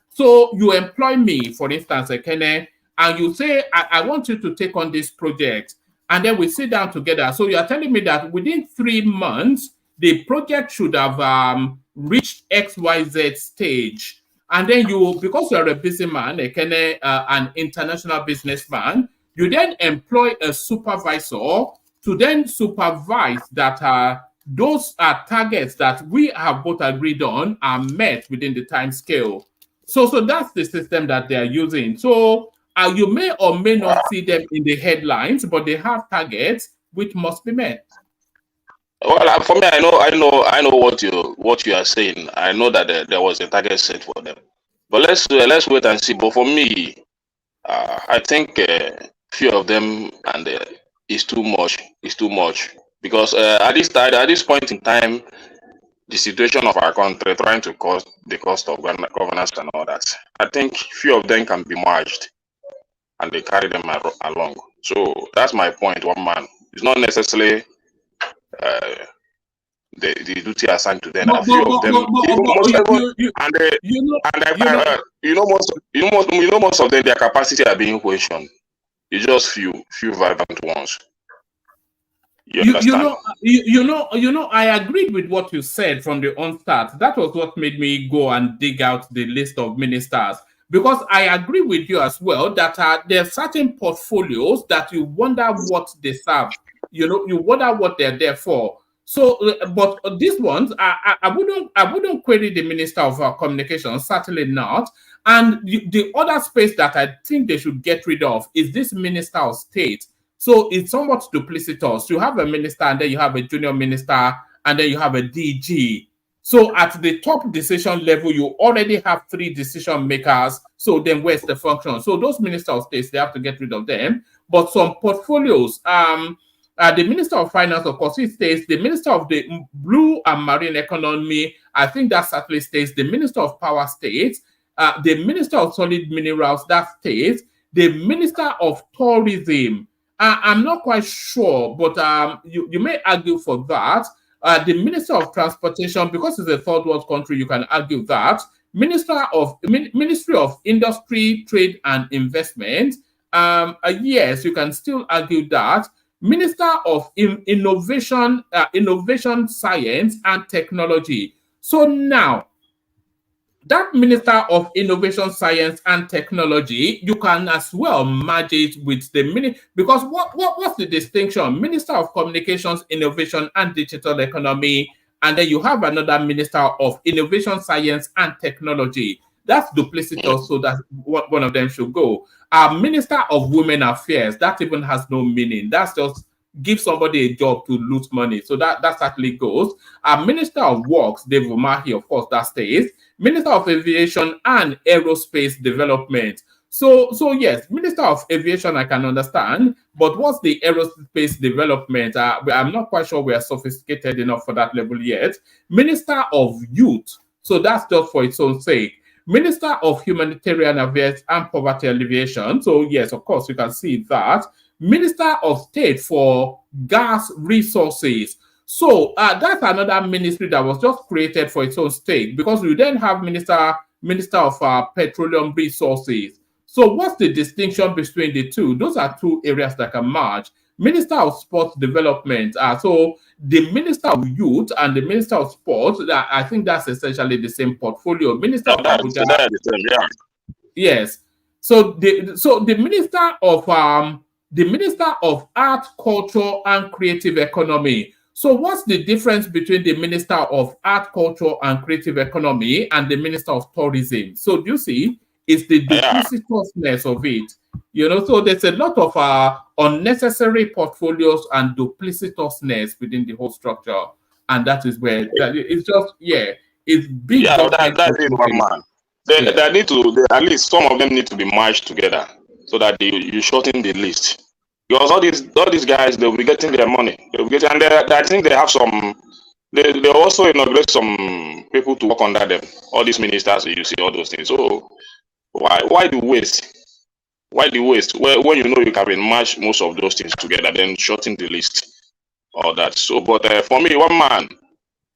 so you employ me, for instance, Ekene, and you say I want you to take on this project, and then we sit down together. So you are telling me that within 3 months the project should have reached XYZ stage. And then you, because you're a busy man, an international businessman, you then employ a supervisor to then supervise that those are targets that we have both agreed on are met within the time scale. So that's the system that they are using. So you may or may not see them in the headlines, but they have targets which must be met. Well, for me, I know what you are saying. I know that there was a target set for them, but let's wait and see. But for me, I think few of them and is too much. Is too much because at this point in time, the situation of our country trying to cost the cost of governance and all that. I think few of them can be merged, and they carry them along. So that's my point. One man. It's not necessarily the duty assigned to them. A few of them, most of them, their capacity are being questioned. It's just few vibrant ones. I agreed with what you said from the onstart. That was what made me go and dig out the list of ministers, because I agree with you as well that there are certain portfolios that you wonder what they serve. You wonder what they're there for. So, but these ones, I wouldn't query the Minister of Communications, certainly not. And the other space that I think they should get rid of is this Minister of State. So it's somewhat duplicitous. You have a minister, and then you have a junior minister, and then you have a DG. So at the top decision level, you already have 3 decision makers. So then where's the function? So those minister of states, they have to get rid of them. But some portfolios, the Minister of Finance, of course, it stays. The Minister of the Blue and Marine Economy, I think that certainly stays. The Minister of Power stays. The Minister of Solid Minerals, that stays. The Minister of Tourism, I'm not quite sure, but you may argue for that. The Minister of Transportation, because it's a third world country, you can argue that. Ministry of Industry, Trade and Investment, yes, you can still argue that. Minister of Innovation, Science and Technology. So now, that Minister of Innovation, Science and Technology, you can as well merge it with the because what's the distinction? Minister of Communications, Innovation and Digital Economy, and then you have another Minister of Innovation, Science and Technology. That's duplicitous, so that one of them should go. Minister of Women Affairs, that even has no meaning. That's just give somebody a job to lose money. So that certainly goes. Minister of Works, Dave Umahi, of course, that stays. Minister of Aviation and Aerospace Development. So yes, Minister of Aviation I can understand, but what's the aerospace development? I'm not quite sure we are sophisticated enough for that level yet. Minister of Youth, so that's just for its own sake. Minister of Humanitarian Affairs and Poverty Alleviation. So yes, of course, you can see that. Minister of State for Gas Resources. So that's another ministry that was just created for its own state, because we then have Minister of Petroleum Resources. So what's the distinction between the two? Those are 2 areas that can merge. Minister of Sports Development. So the Minister of Youth and the Minister of Sports, I think that's essentially the same portfolio. Minister of Abuja. Yeah. Yes. So the Minister of Art, Culture and Creative Economy. So what's the difference between the Minister of Art, Culture and Creative Economy and the Minister of Tourism? So do you see, it's the duplicitousness of it. So there's a lot of unnecessary portfolios and duplicitousness within the whole structure. And that is where it's just, it's big. Yeah, that's it, one man. They need to, at least some of them need to be merged together so that you shorten the list. Because all these guys, they'll be getting their money. And I think they have some. They also inaugurate some people to work under them. All these ministers, you see all those things. So why the waste? Why the waste? When you know you can merge most of those things together, then shorten the list. All that. So, but for me, one man,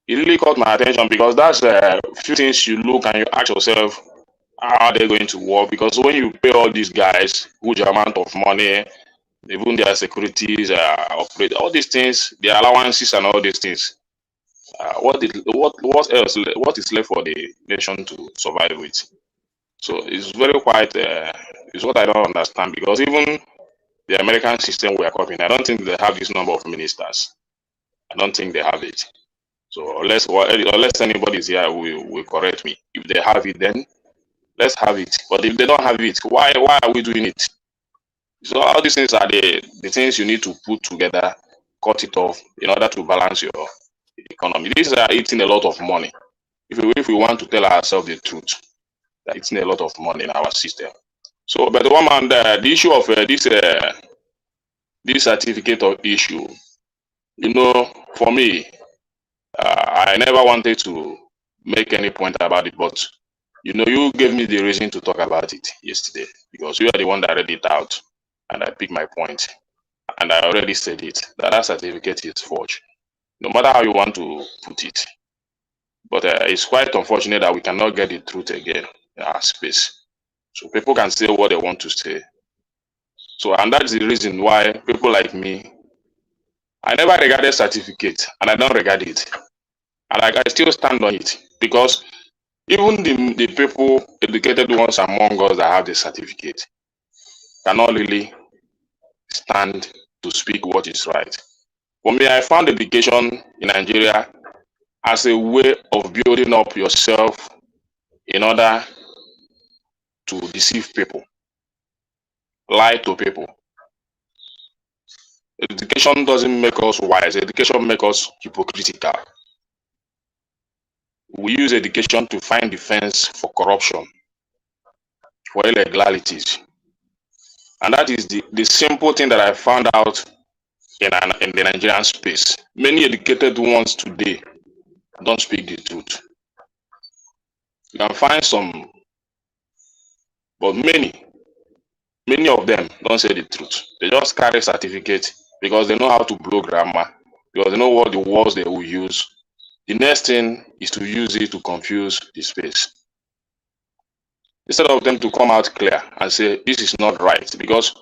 it really caught my attention, because that's a few things you look and you ask yourself, how are they going to work? Because when you pay all these guys huge amount of money, even their securities, operate, all these things, their allowances and all these things, what else? What is left for the nation to survive with? So it's very quite. It's what I don't understand, because even the American system we are copying, I don't think they have this number of ministers. I don't think they have it. So unless anybody is here will correct me. If they have it, then let's have it. But if they don't have it, why are we doing it? So all these things are the things you need to put together, cut it off in order to balance your economy. These are eating a lot of money. If we want to tell ourselves the truth, they're eating a lot of money in our system. So, but the one man, the issue of this certificate of issue, for me, I never wanted to make any point about it, but you gave me the reason to talk about it yesterday because you are the one that read it out, and I picked my point, and I already said it that certificate is forged, no matter how you want to put it. But it's quite unfortunate that we cannot get the truth again in our space, so people can say what they want to say. So, and that's the reason why people like me, I never regarded certificate, and I don't regard it, and I still stand on it because even the people, educated ones among us that have the certificate, cannot really stand to speak what is right. For me, I found education in Nigeria as a way of building up yourself in order to deceive people, lie to people. Education doesn't make us wise. Education makes us hypocritical. We use education to find defense for corruption, for irregularities. And that is the simple thing that I found out in the Nigerian space. Many educated ones today don't speak the truth. You can find some, but many of them don't say the truth. They just carry certificate because they know how to blow grammar, because they know what the words they will use. The next thing is to use it to confuse the space. Instead of them to come out clear and say, this is not right, because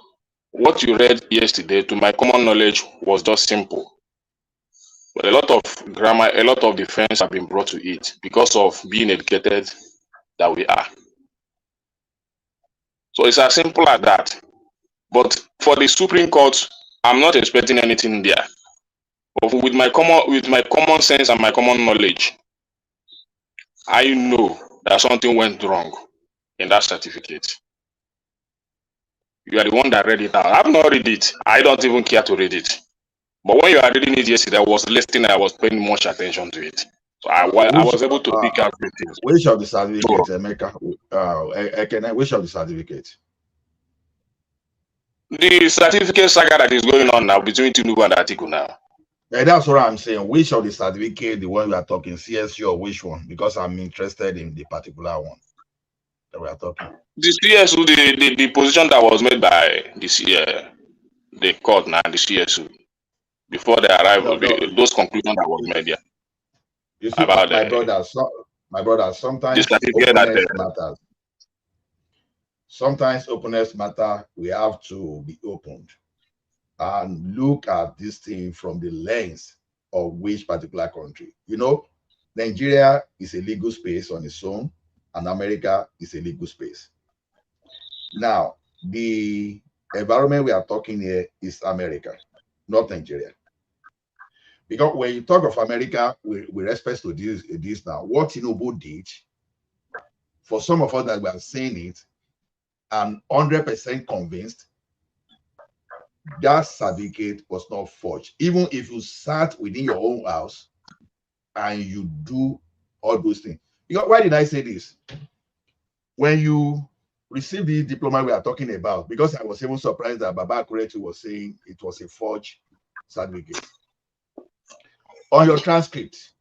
what you read yesterday, to my common knowledge, was just simple. But a lot of grammar, a lot of defense have been brought to it because of being educated that we are. So it's as simple as that. But for the Supreme Court, I'm not expecting anything there. But with my common sense and my common knowledge, I know that something went wrong in that certificate. You are the one that read it out. I've not read it. I don't even care to read it. But when you are reading it yesterday, I was listening, I was paying much attention to it. So I was able to pick out the things. Which of the certificates, Emeka? Which of the certificates? The certificate saga that is going on now between Tinubu and Atiku now. That's what I'm saying. Which of the certificate, the one we are talking, CSU or which one? Because I'm interested in the particular one that we are talking. The CSU, the position that was made by the court now, the CSU, before the arrival, those conclusions that was made there. You see, about my brother, sometimes openness matters. Sometimes openness matter. We have to be opened and look at this thing from the lens of which particular country. Nigeria is a legal space on its own, and America is a legal space. Now, the environment we are talking here is America, not Nigeria. Because when you talk of America, with respect to this now, what Tinubu did, for some of us that we are saying it, I'm 100% convinced that certificate was not forged. Even if you sat within your own house and you do all those things. Because why did I say this? When you receive the diploma we are talking about, because I was even surprised that Baba Akuretu was saying it was a forged certificate. On your transcript,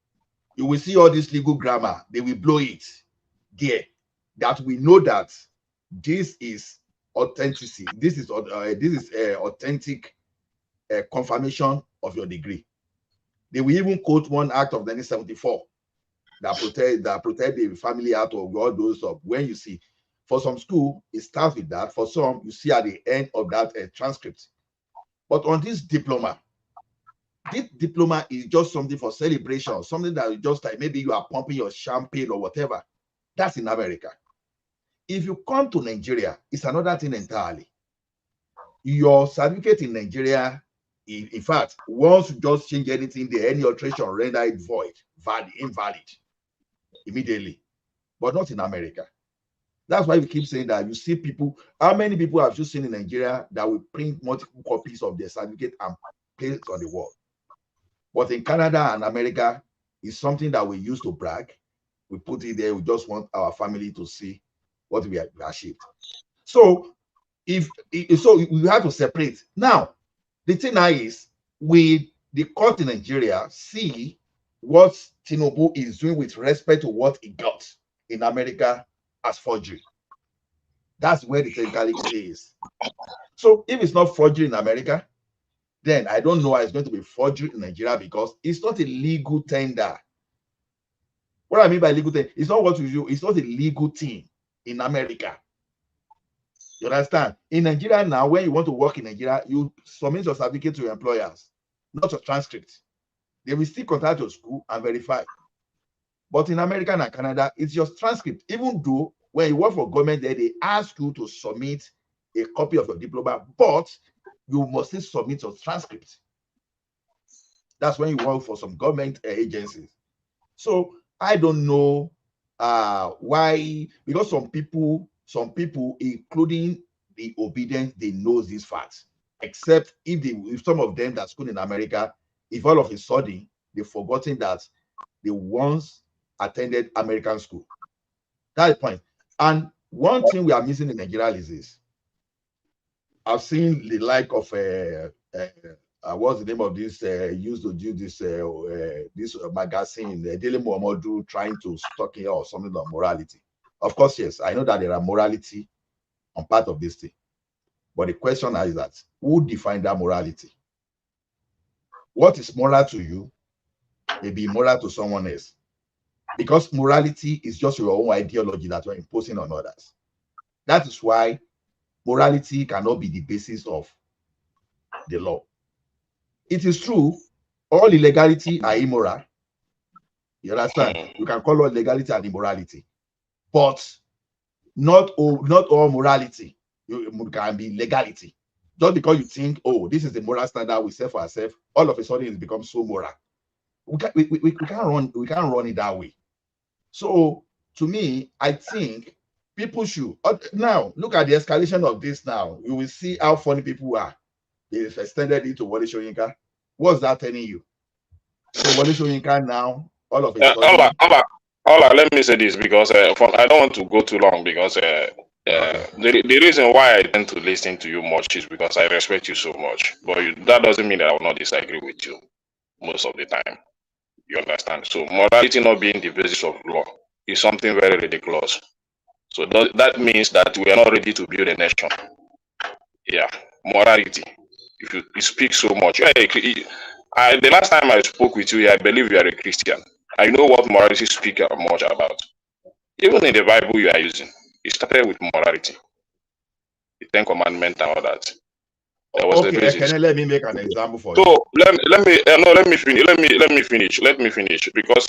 you will see all this legal grammar. They will blow it there. That we know that this is authenticity. This is authentic confirmation of your degree. They will even quote one act of 1974 that protect the family out of all those stuff. When you see, for some school, it starts with that. For some, you see at the end of that transcript. But on this diploma is just something for celebration, something that is just like maybe you are pumping your champagne or whatever. That's in America. If you come to Nigeria, it's another thing entirely. Your certificate in Nigeria, in fact, once you just change anything there, any alteration, render it invalid immediately, but not in America. That's why we keep saying that. You see people, how many people have you seen in Nigeria that will print multiple copies of their certificate and place on the wall? But in Canada and America, it's something that we use to brag. We put it there. We just want our family to see what we achieved. So so we have to separate. Now, the thing now is, with the court in Nigeria, see what Tinubu is doing with respect to what he got in America as forgery. That's where the technicality is. So if it's not forgery in America, then I don't know why it's going to be forgery in Nigeria, because it's not a legal tender. What I mean by legal tender, it's not what you do, it's not a legal thing in America. You understand? In Nigeria now, when you want to work in Nigeria, you submit your certificate to your employers, not your transcript. They will still contact your school and verify. But in America and Canada, it's your transcript. Even though when you work for government there, they ask you to submit a copy of your diploma, but you must still submit your transcript. That's when you work for some government agencies. So I don't know why, because some people, including the obedient, they know these facts. Except if some of them that school in America, if all of a sudden they've forgotten that they once attended American school. That's the point. And one thing we are missing in Nigeria is this. I've seen the like of what's the name of this used to do this magazine, Daily Muhammadu, trying to talk here or something on morality. Of course, yes, I know that there are morality on part of this thing, but the question is that who defines that morality? What is moral to you may be moral to someone else, because morality is just your own ideology that you're imposing on others. That is why morality cannot be the basis of the law. It is true, all illegality are immoral. You understand? You can call all legality and immorality, but not all morality can be legality. Just because you think, oh, this is the moral standard we set for ourselves, all of a sudden it becomes so moral. We can't run it that way. So to me, I think people should now look at the escalation of this. Now you will see how funny people are. They've extended it to Wole Soyinka. What's that telling you? So Wole Soyinka now, all of a sudden. Let me say this, because I don't want to go too long, because the reason why I tend to listen to you much is because I respect you so much. But that doesn't mean that I will not disagree with you most of the time. You understand? So morality not being the basis of law is something very ridiculous. So that means that we are not ready to build a nation. Yeah, morality. If you speak so much, the last time I spoke with you, I believe you are a Christian. I know what morality speak much about. Even in the Bible you are using, it started with morality, the Ten Commandments and all that. There was a basis. Let me make an example for you. So let me finish, because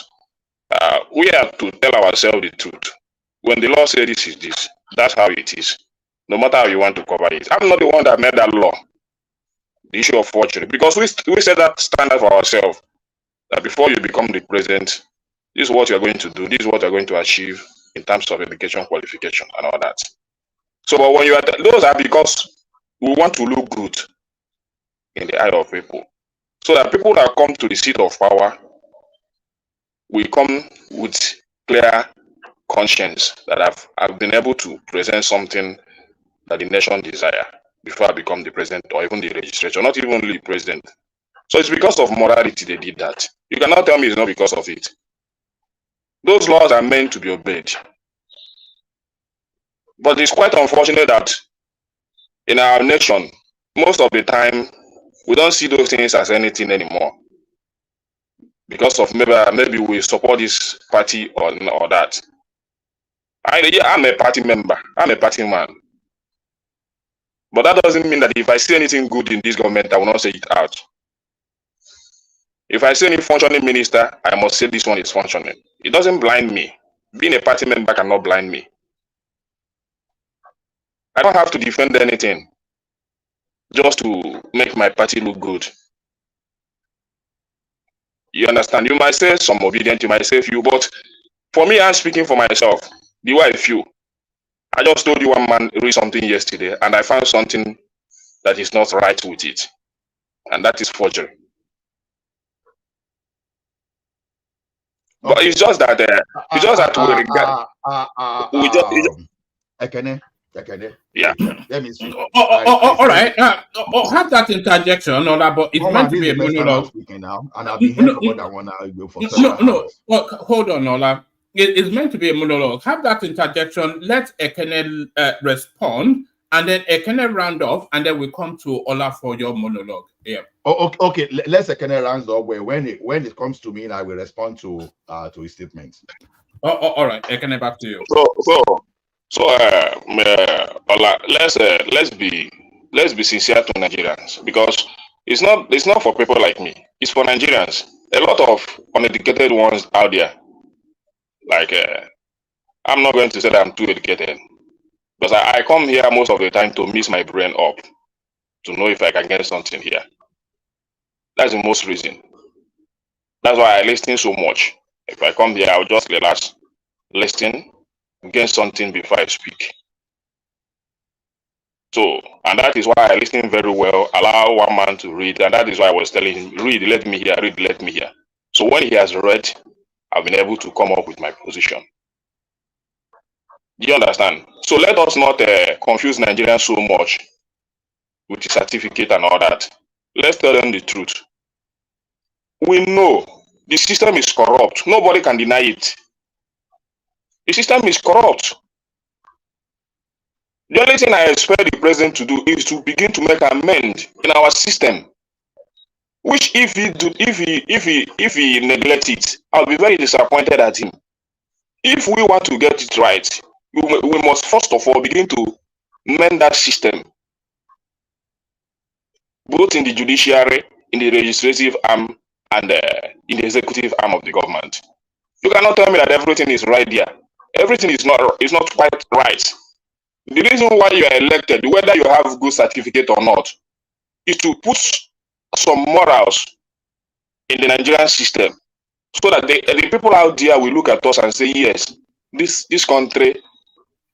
we have to tell ourselves the truth. When the law says this is this, that's how it is. No matter how you want to cover it. I'm not the one that made that law. The issue of forgery, because we set that standard for ourselves, that before you become the president, this is what you're going to do, this is what you're going to achieve in terms of education, qualification, and all that. So, but when you are, those are because we want to look good in the eye of people, so that people that come to the seat of power will come with clear conscience that I've been able to present something that the nation desire before I become the president, or even the legislature, not even the president. So it's because of morality they did that. You cannot tell me it's not because of it. Those laws are meant to be obeyed. But it's quite unfortunate that in our nation, most of the time, we don't see those things as anything anymore. Because of maybe we support this party or that. I'm a party member. I'm a party man. But that doesn't mean that if I see anything good in this government, I will not say it out. If I see any functioning minister, I must say this one is functioning. It doesn't blind me. Being a party member cannot blind me. I don't have to defend anything just to make my party look good. You understand? You might say some obedient, you might say few, but for me, I'm speaking for myself. The way I feel. I just told you one man read something yesterday, and I found something that is not right with it, and that is forgery. But it's just that we regard. Ekene, Yeah. let me speak. All right. Have that interjection, Ola, but it's meant to This be is a the first time I'm monologue. speaking now, and I've been here for more than 1 hour for several hours. Well, hold on, Ola. It's meant to be a monologue. Have that interjection. Let Ekene respond, and then Ekene round off, and then we come to Ola for your monologue. Yeah. Okay. Let's Ekene round up where when it comes to me, I will respond to his statements. All right, Ekene, back to you. Ola, let's be sincere to Nigerians, because it's not for people like me. It's for Nigerians. A lot of uneducated ones out there. Like I'm not going to say that I'm too educated, because I come here most of the time to mix my brain up to know if I can get something here. That's the most reason. That's why I listen so much. If I come here, I'll just relax, listen, get something before I speak. So, and that is why I listen very well, allow one man to read, and that is why I was telling him, read, let me hear, read, let me hear. So when he has read, I've been able to come up with my position. Do you understand? So let us not confuse Nigerians so much with the certificate and all that. Let's tell them the truth. We know the system is corrupt. Nobody can deny it. The system is corrupt. The only thing I expect the president to do is to begin to make amend in our system. Which if he neglect it, I'll be very disappointed at him. If we want to get it right, we must first of all begin to mend that system, both in the judiciary, in the legislative arm, and in the executive arm of the government. You cannot tell me that everything is right there. Everything is not quite right. The reason why you are elected, whether you have good certificate or not, is to put some morals in the Nigerian system, so that the people out there will look at us and say, yes, this country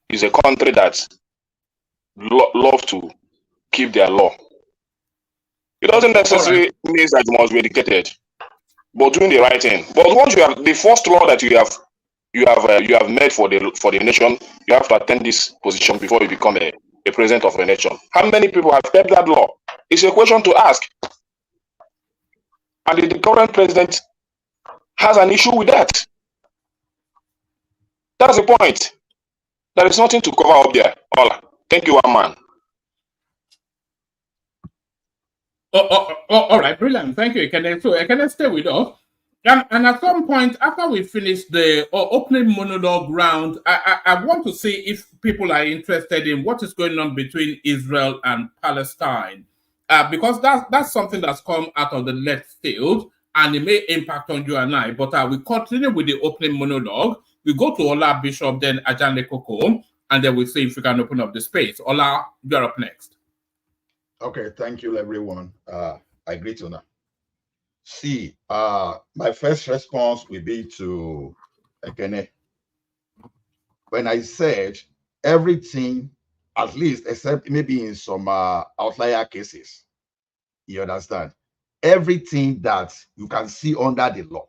is a country that love to keep their law. It doesn't necessarily mean that you must be educated, but doing the right thing. But once you have the first law that you have made for the nation, you have to attend this position before you become a president of a nation. How many people have kept that law? It's a question to ask. And the current president has an issue with that. That's the point. There is nothing to cover up there. Ola, thank you, one man. All right, brilliant. Thank you, Ekene. So Ekene, stay with us. And at some point, after we finish the opening monologue round, I want to see if people are interested in what is going on between Israel and Palestine. Because that's something that's come out of the left field, and it may impact on you and I. But we continue with the opening monologue. We go to Ola Bishop, then Ajanle Koko, and then we'll see if we can open up the space. Ola, you're up next. Okay, thank you, everyone. I greet you now. See, my first response will be to Ekene. When I said everything, at least except maybe in some outlier cases, you understand, everything that you can see under the law.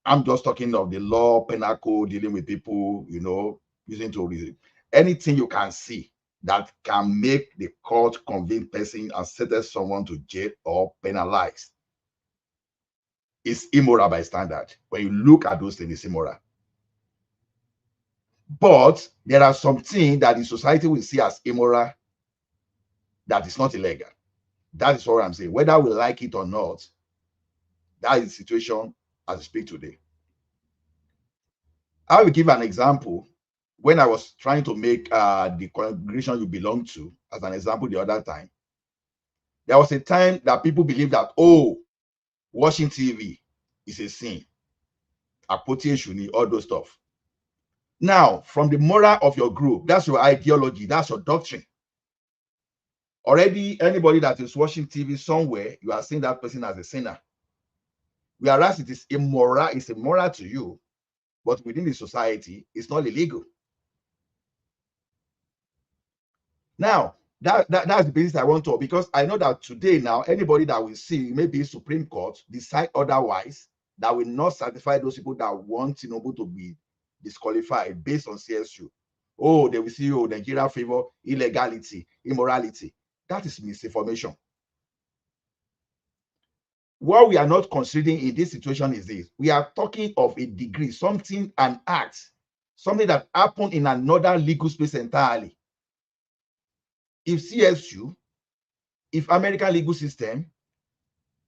I'm just talking of the law, penal code, dealing with people, using to reason. Anything you can see that can make the court convict person and sentence someone to jail or penalize is immoral by standard. When you look at those things, it's immoral. But there are some things that the society will see as immoral that is not illegal. That is what I'm saying. Whether we like it or not, that is the situation as I speak today. I will give an example. When I was trying to make the congregation you belong to as an example the other time, there was a time that people believe that, watching TV is a sin. All those stuff. Now, from the moral of your group, that's your ideology, that's your doctrine. Already, anybody that is watching TV somewhere, you are seeing that person as a sinner. Whereas it is immoral, it's immoral to you, but within the society, it's not illegal. Now, that's the basis I want to, because I know that today now, anybody that we see, maybe Supreme Court, decide otherwise, that will not satisfy those people that want Tinubu to be disqualified based on CSU. Oh, they will see, oh, Nigeria favor illegality, immorality. That is misinformation. What we are not considering in this situation is this. We are talking of a degree, something, an act, something that happened in another legal space entirely. If CSU, if American legal system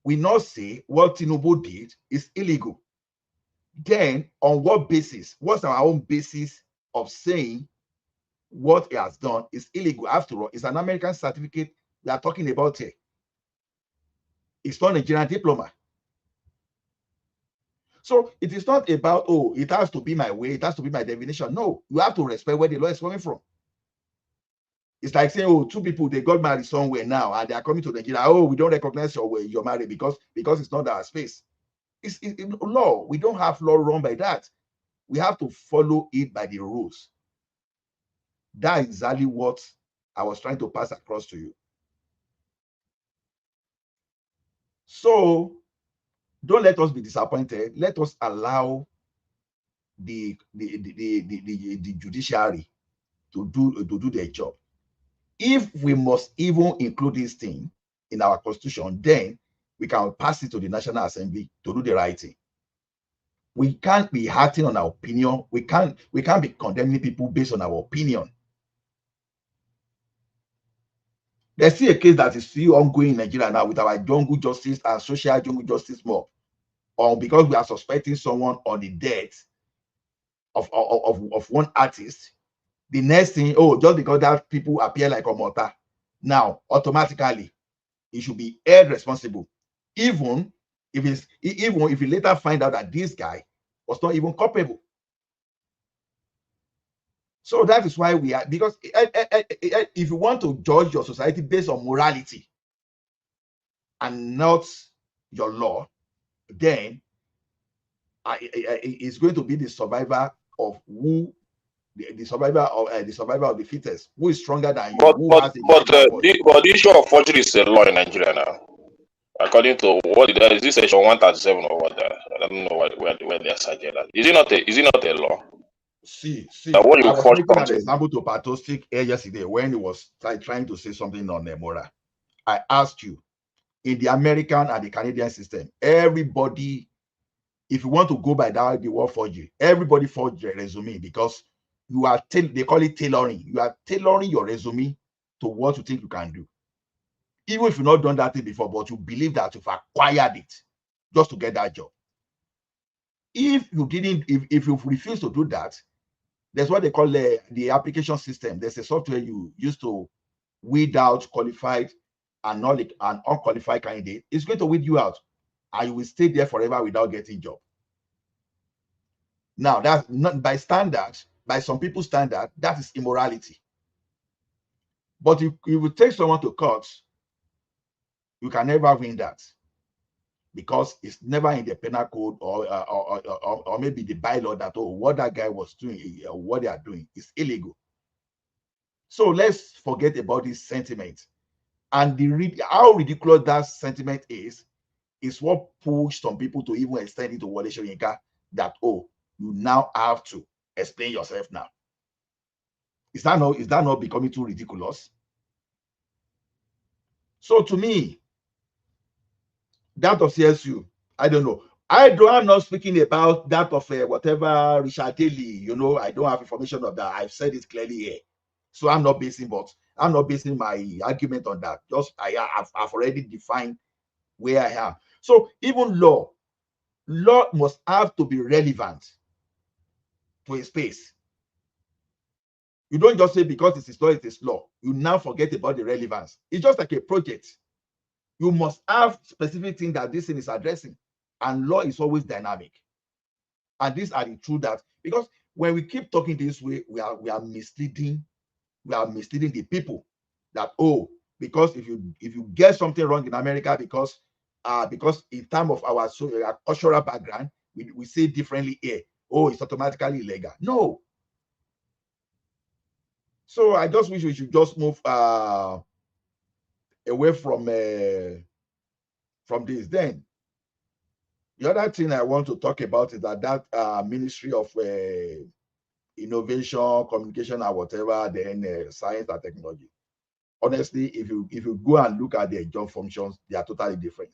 will not say what Tinubu did is illegal, then on what basis? What's our own basis of saying what he has done is illegal? After all, it's an American certificate we are talking about here. It's not a Nigerian diploma. So it is not about, oh, it has to be my way, it has to be my definition. No, you have to respect where the law is coming from. It's like saying, oh, two people, they got married somewhere now, and they are coming to Nigeria. Oh, we don't recognize your marriage because it's not our space. It's law. We don't have law run by that. We have to follow it by the rules. That is exactly what I was trying to pass across to you. So don't let us be disappointed. Let us allow the judiciary to do their job. If we must even include this thing in our constitution, then we can pass it to the National Assembly to do the right thing. We can't be acting on our opinion. We can't be condemning people based on our opinion. There's still a case that is still ongoing in Nigeria now with our jungle justice and social jungle justice mob, or because we are suspecting someone on the death of one artist. The next thing, oh, just because that people appear like Omota, now automatically he should be held responsible, even if you later find out that this guy was not even culpable. So that is why we are, because if you want to judge your society based on morality and not your law, then it's going to be the survivor of who. The survivor of the fittest, who is stronger than you. But the issue of forgery is a law in Nigeria now. According to what is this section 137 or what? I don't know where they are cited that. Is it not a law? See. What I was making an example to Patostic yesterday when he was trying to say something on Nemora. I asked you, in the American and the Canadian system, everybody, if you want to go by that, the word forgery, everybody forged their resume because you are they call it tailoring. You are tailoring your resume to what you think you can do. Even if you've not done that thing before, but you believe that you've acquired it just to get that job. If you didn't, if you refuse to do that, that's what they call the application system. There's a software you use to weed out qualified and unqualified candidate. It's going to weed you out, and you will stay there forever without getting a job. Now, that's not by standards. By some people's standard, that is immorality. But if you will take someone to court, you can never win that because it's never in the penal code or maybe the bylaw that, oh, what that guy was doing, what they are doing is illegal. So let's forget about this sentiment. And how ridiculous that sentiment is what pushed some people to even extend it to Wole Soyinka that, oh, you now have to explain yourself now. Is that not becoming too ridiculous? So to me, that of CSU, I don't know. I'm not speaking about that of whatever Richard Daly, I don't have information of that. I've said it clearly here. So I'm not basing my argument on that. Just I've already defined where I am. So even law must have to be relevant to a space. You don't just say because it is law, it is law. You now forget about the relevance. It's just like a project. You must have specific things that this thing is addressing. And law is always dynamic. And these are the truth that, because when we keep talking this way, we are misleading the people that, oh, because if you get something wrong in America because because in terms of our cultural background, we say differently here. Oh, it's automatically illegal. No. So I just wish we should just move away from this. Then the other thing I want to talk about is that Ministry of Innovation, Communication, or whatever, then Science and Technology. Honestly, if you go and look at their job functions, they are totally different.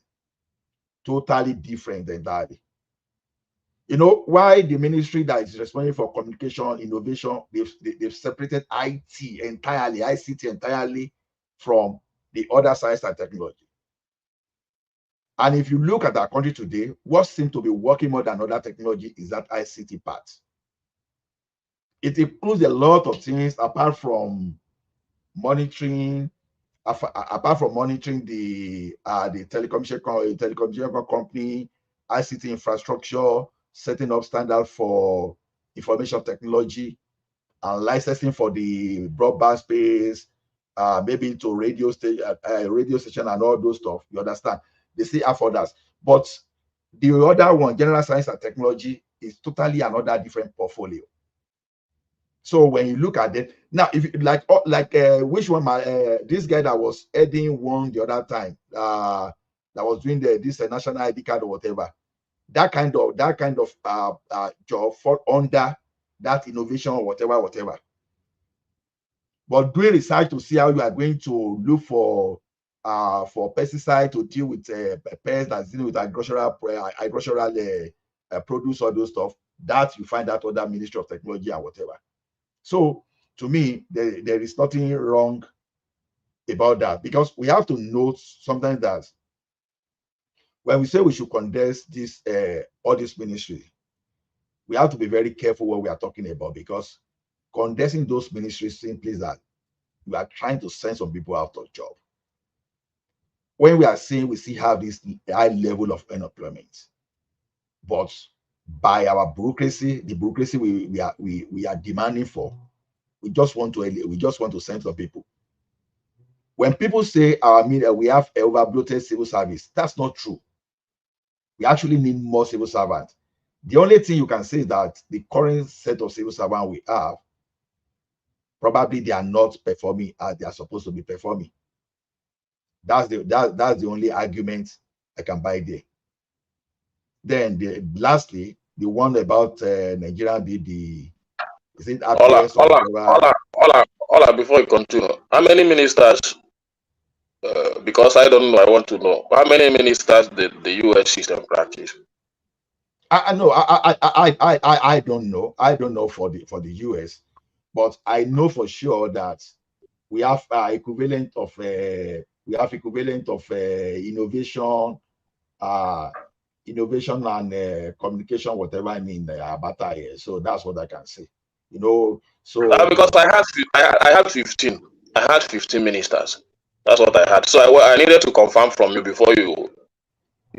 Totally different entirely. You know why the ministry that is responsible for communication, innovation, they've separated IT entirely, ICT entirely from the other science and technology. And if you look at our country today, what seems to be working more than other technology is that ICT part. It includes a lot of things apart from monitoring, the telecommunication company, ICT infrastructure, setting up standards for information technology, and licensing for the broadband space, maybe to radio station and all those stuff. You understand? They still have others, but the other one, general science and technology, is totally another different portfolio. So when you look at it now, if you which one, this guy that was heading one the other time, that was doing this national ID card or whatever, that kind of job fall under that innovation or whatever. But doing research to see how you are going to look for pesticide to deal with pests that's dealing with agricultural produce, all those stuff, that you find that other Ministry of Technology or whatever. So to me, there is nothing wrong about that, because we have to note sometimes that when we say we should condense this all this ministry, we have to be very careful what we are talking about, because condensing those ministries simply is that we are trying to send some people out of job. When we are saying we still have this high level of unemployment, but by our bureaucracy, the bureaucracy we are demanding for, we just want to send some people. When people say we have overbloated civil service, that's not true. We actually need more civil servants. The only thing you can say is that the current set of civil servants we have, probably they are not performing as they are supposed to be performing. That's the only argument I can buy there. Then lastly, the one about Nigerian BD. Is it before you continue, how many ministers? Because I don't know, I want to know how many ministers did the U.S. system practice? I don't know. I don't know for the U.S., but I know for sure that we have equivalent of innovation and communication, whatever I mean, Abata here. So that's what I can say. You know, so because I had 15. I had 15 ministers. That's what I had. So I needed to confirm from you before you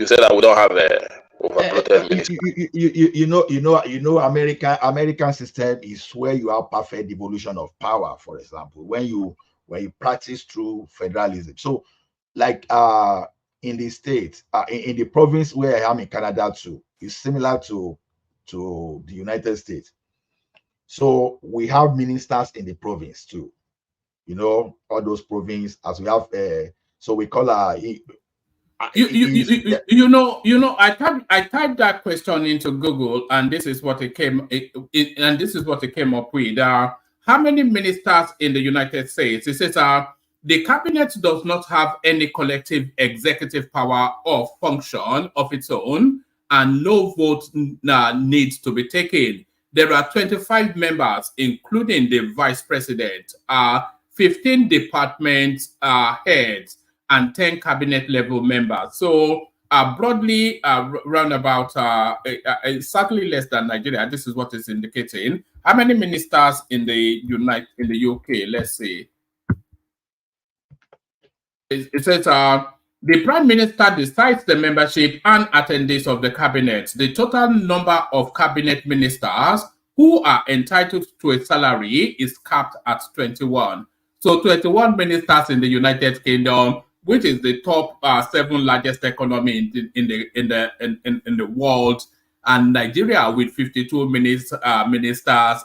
said that we don't have overbloated ministers. You know, American system is where you have perfect devolution of power. For example, when you practice through federalism. So, like in the state, in the province where I am in Canada too, is similar to the United States. So we have ministers in the province too. You know, all those provinces, as we have. So we call you know, I typed that question into Google, and this is what it came up with. How many ministers in the United States? It says the cabinet does not have any collective executive power or function of its own, and no vote needs to be taken. There are 25 members, including the vice president, 15 department heads, and 10 cabinet level members. So broadly, round about certainly less than Nigeria. This is what is indicating. How many ministers in the UK? Let's see. It says the Prime Minister decides the membership and attendance of the cabinet. The total number of cabinet ministers who are entitled to a salary is capped at 21. So 21 ministers in the United Kingdom, which is the top 7 largest economy in the world, and Nigeria with 52 ministers,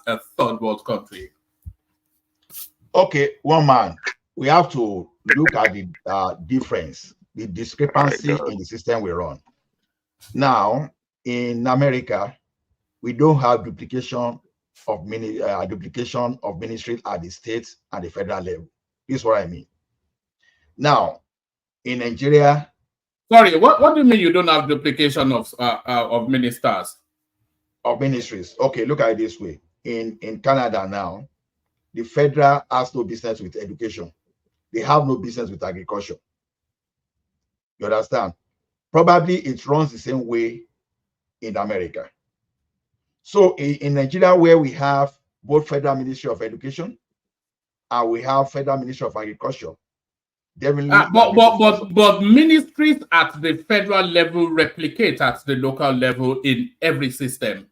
a third world country. Okay, one man. We have to look at the difference, the discrepancy in the system we run. Now, in America, we don't have duplication of ministry at the state and the federal level. This is what I mean. Now, in Nigeria, sorry, what do you mean you don't have duplication of ministers? Of ministries. Okay, look at it this way. In Canada now, the federal has no business with education. They have no business with agriculture. You understand? Probably it runs the same way in America. So in Nigeria, where we have both Federal Ministry of Education and we have Federal Ministry of Agriculture, definitely. But ministries at the federal level replicate at the local level in every system.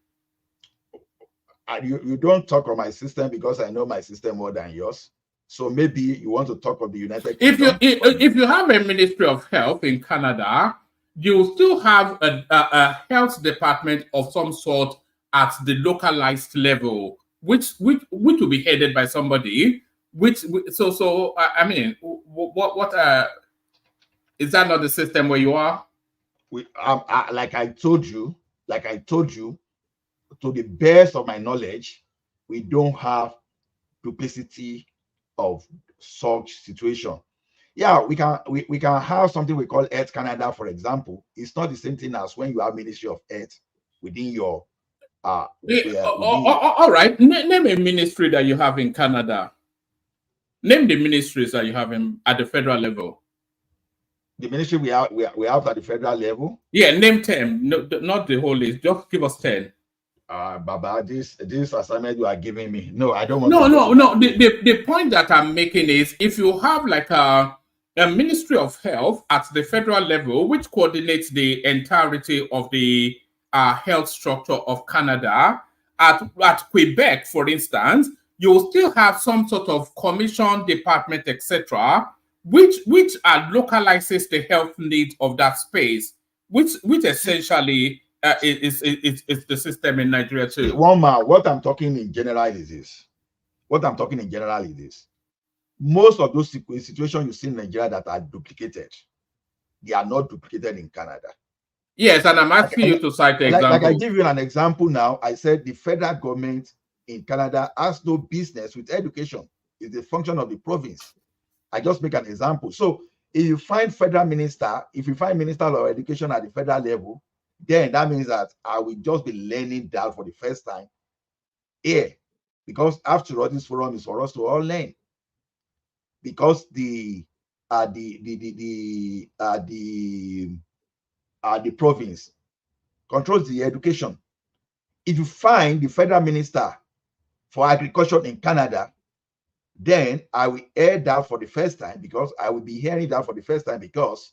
You don't talk of my system because I know my system more than yours. So maybe you want to talk of the United Kingdom. If you have a Ministry of Health in Canada, you still have a health department of some sort at the localized level, which will be headed by somebody. I mean, what is that not the system where you are? Like I told you, to the best of my knowledge, we don't have duplicity of such situation. Yeah, we can have something we call Health Canada, for example. It's not the same thing as when you have Ministry of Health within your all right. Name a ministry that you have in Canada. Name the ministries that you have at the federal level. The ministry we have at the federal level. Yeah, name 10. No, not the whole list. Just give us 10. Baba, this assignment you are giving me. No, I don't want No. The point that I'm making is if you have like a Ministry of Health at the federal level, which coordinates the entirety of the health structure of Canada, at Quebec, for instance, you will still have some sort of commission, department, etc., which localizes the health needs of that space, which essentially is the system in Nigeria too. One man, what I'm talking in general is this. Most of those situations you see in Nigeria that are duplicated, they are not duplicated in Canada. Yes, and I'm asking you to cite the example. Like I give you an example now. I said the federal government in Canada has no business with education. It's a function of the province. I just make an example. So if you find minister of education at the federal level, then that means that I will just be learning that for the first time here. Because after all, this forum is for us to all learn. Because the province controls the education. If you find the federal minister for agriculture in Canada, then I will hear that for the first time, because I will be hearing that for the first time because,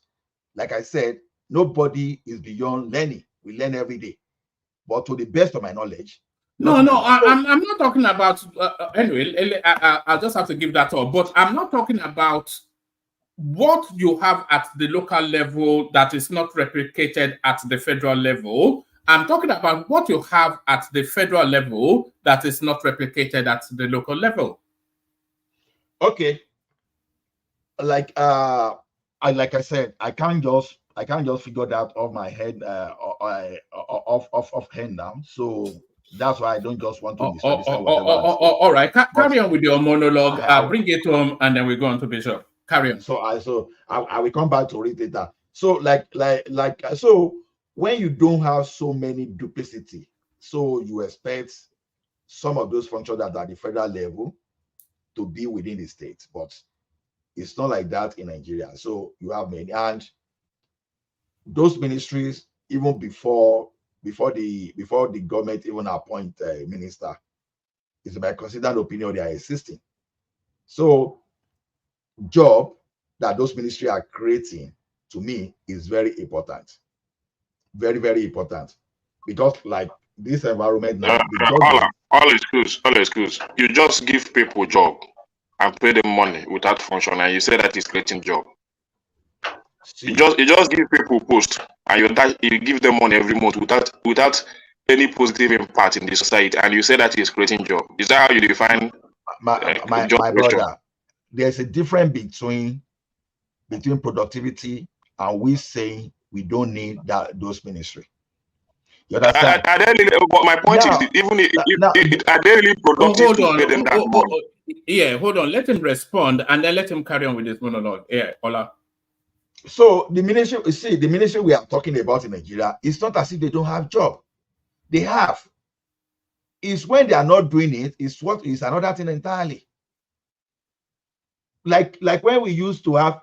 like I said, nobody is beyond learning. We learn every day. But to the best of my knowledge, I'm not talking about anyway. I'll just have to give that up. But I'm not talking about what you have at the local level that is not replicated at the federal level. I'm talking about what you have at the federal level that is not replicated at the local level. Okay. Like I said, I can't just figure that off my head, off hand now. So that's why I don't just want to. All right, carry on with your monologue. Bring it home, and then we go on to Bishop. Carry on. So I will come back to read later. So so when you don't have so many duplicity, so you expect some of those functions that are at the federal level to be within the state, but it's not like that in Nigeria. So you have many, and those ministries, even before the government even appoint a minister, it's my considered opinion they are existing. So job that those ministries are creating, to me, is very important. Very, very important. Because like this environment now, all excuse. You just give people job and pay them money without function, and you say that is creating job. You just give people post and you give them money every month without any positive impact in the society, and you say that is creating job. Is that how you define my brother? There's a difference between productivity and we saying we don't need those ministry. You understand? My point is, even if are they really productive to pay them that money? Yeah, hold on. Let him respond and then let him carry on with his monologue. Yeah, Ola. So the ministry we are talking about in Nigeria, it's not as if they don't have job. They have. It's when they are not doing it, it's what is another thing entirely. Like when we used to have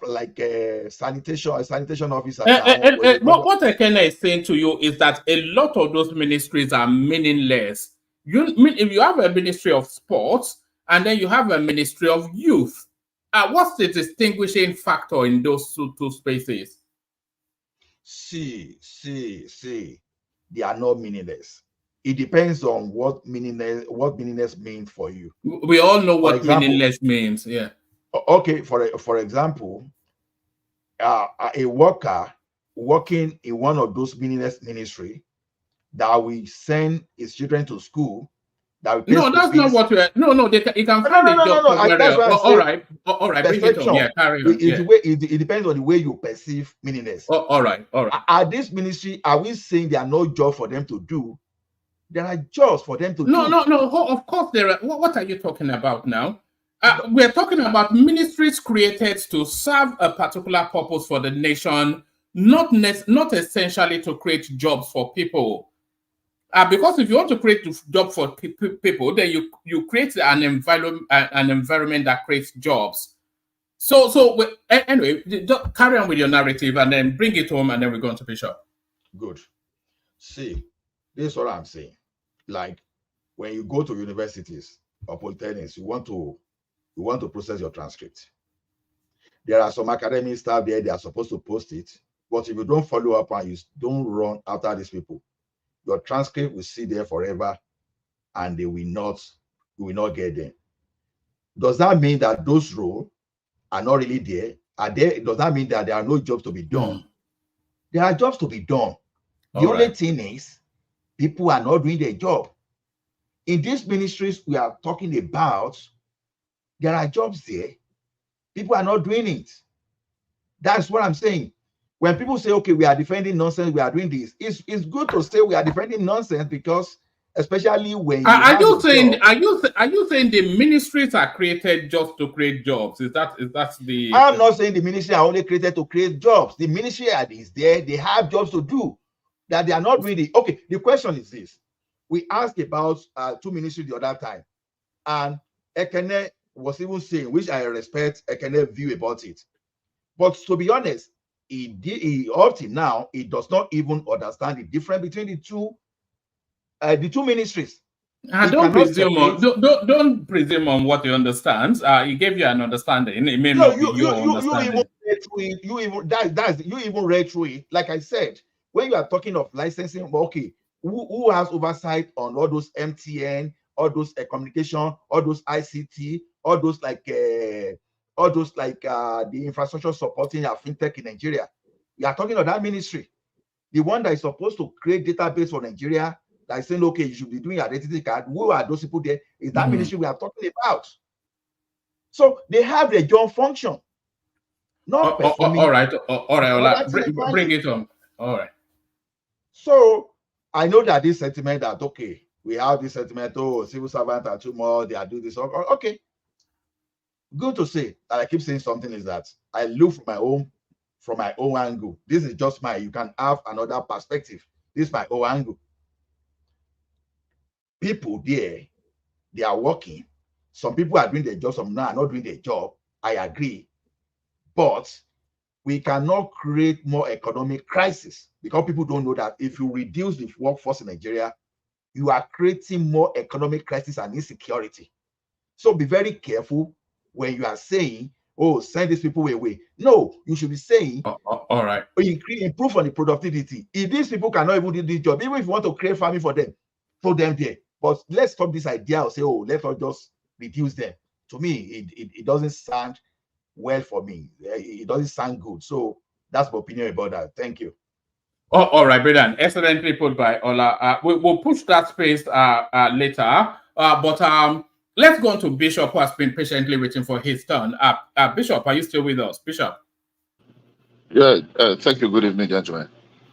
like a sanitation officer. What Ekene is saying to you is that a lot of those ministries are meaningless. If you have a ministry of sports and then you have a ministry of youth, what's the distinguishing factor in those two spaces? See, they are not meaningless. It depends on what meaningless means for you. We all know what meaningless means. Yeah. Okay. For example, a worker working in one of those meaningless ministry that we send his children to school. No, that's not what we're. No. He can find a job somewhere else. All right. Bring it on. Yeah, carry on. It depends on the way you perceive meaningless. All right. At this ministry, are we saying there are no jobs for them to do? There are jobs for them to do. No. Of course there are. What are you talking about now? We're talking about ministries created to serve a particular purpose for the nation, not essentially to create jobs for people. Because if you want to create a job for people, then you create an environment that creates jobs. So anyway, just carry on with your narrative and then bring it home, and then we're going to Bishop. Good. See, this is what I'm saying. Like when you go to universities or polytechnics, you want to process your transcript. There are some academic staff there, they are supposed to post it, but if you don't follow up and you don't run after these people, your transcript will sit there forever and you will not get them. Does that mean that those roles are not really there? Does that mean that there are no jobs to be done? There are jobs to be done. The only thing is people are not doing their job. In these ministries we are talking about, there are jobs there. People are not doing it. That's what I'm saying. When people say, okay, we are defending nonsense, we are doing this, it's good to say we are defending nonsense, because especially when are you saying the ministries are created just to create jobs? Is that the I'm not saying the ministry are only created to create jobs. The ministry is there, they have jobs to do that they are not doing it. Okay, the question is this. We asked about two ministries the other time, and Ekene was even saying, which I respect Ekene's view about it. But to be honest, up to now, he does not even understand the difference between the two ministries. Don't presume on what he understands. He gave you an understanding. It may not be your understanding. You even read through it. Like I said, when you are talking of licensing, okay, who has oversight on all those MTN, all those communication, all those ICT, all those like the infrastructure supporting our fintech in Nigeria? We are talking of that ministry, the one that is supposed to create database for Nigeria, that is saying, okay, you should be doing your identity card. Who are those people there? Is that ministry we are talking about? So they have their job function. Not performing. All right. Bring it on. All right. So I know that this sentiment that, okay, we have this sentiment, oh, civil servants are too much, they are doing this. Okay. Good to say, and I keep saying something is that I look from my own angle. This is just you can have another perspective. This is my own angle. People there, they are working. Some people are doing their job, some are not doing their job. I agree. But we cannot create more economic crisis, because people don't know that if you reduce the workforce in Nigeria, you are creating more economic crisis and insecurity. So be very careful when you are saying, oh, send these people away. No, you should be saying, all right, improve on the productivity. If these people cannot even do this job, even if you want to create farming for them, put them there. But let's stop this idea of say, oh, let's not just reduce them. To me, it doesn't sound well for me. It doesn't sound good. So that's my opinion about that. Thank you. Oh, all right, brilliant. Excellently put by Ola. We'll push that space later. But let's go on to Bishop, who has been patiently waiting for his turn. Bishop, are you still with us? Bishop? Yeah, thank you. Good evening, gentlemen.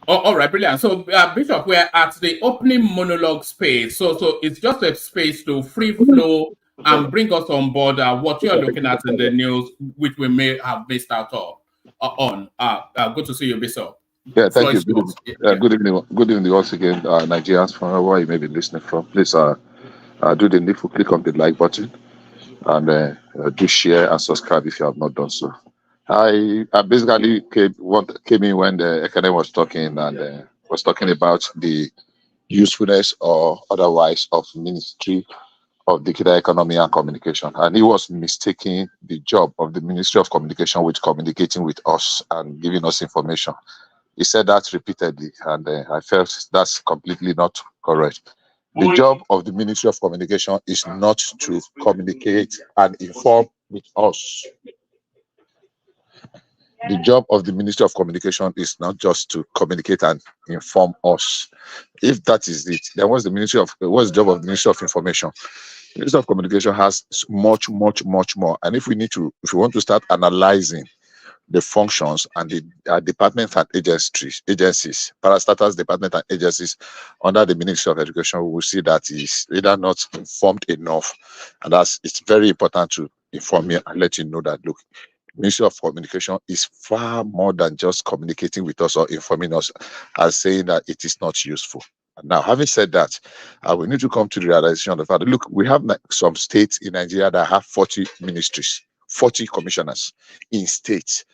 Oh, all right, brilliant. So, Bishop, we're at the opening monologue space. So it's just a space to free flow and bring us on board what you're looking at in the news, which we may have missed out on. Good to see you, Bishop. Yeah, thank Floor you. is yours. Good evening once again, Nigerians, from wherever you may be listening from. Please do the needful, click on the like button, and do share and subscribe if you have not done so. I basically came in when the Ekene was talking and was talking about the usefulness or otherwise of Ministry of Digital Economy and Communication, and he was mistaking the job of the Ministry of Communication with communicating with us and giving us information. He said that repeatedly, and I felt that's completely not correct. The job of the Ministry of Communication is not to communicate and inform with us. The job of the Ministry of Communication is not just to communicate and inform us. If that is it, then what's the job of the Ministry of Information? The Ministry of Communication has much more. And if we want to start analyzing the functions and the departments and agencies, parastatals department and agencies under the Ministry of Education, we will see that is either not informed enough, and it's very important to inform you and let you know that, look, Ministry of Communication is far more than just communicating with us or informing us and saying that it is not useful. Now, having said that, we need to come to the realization of the fact that, look, we have some states in Nigeria that have 40 ministries, 40 commissioners in states.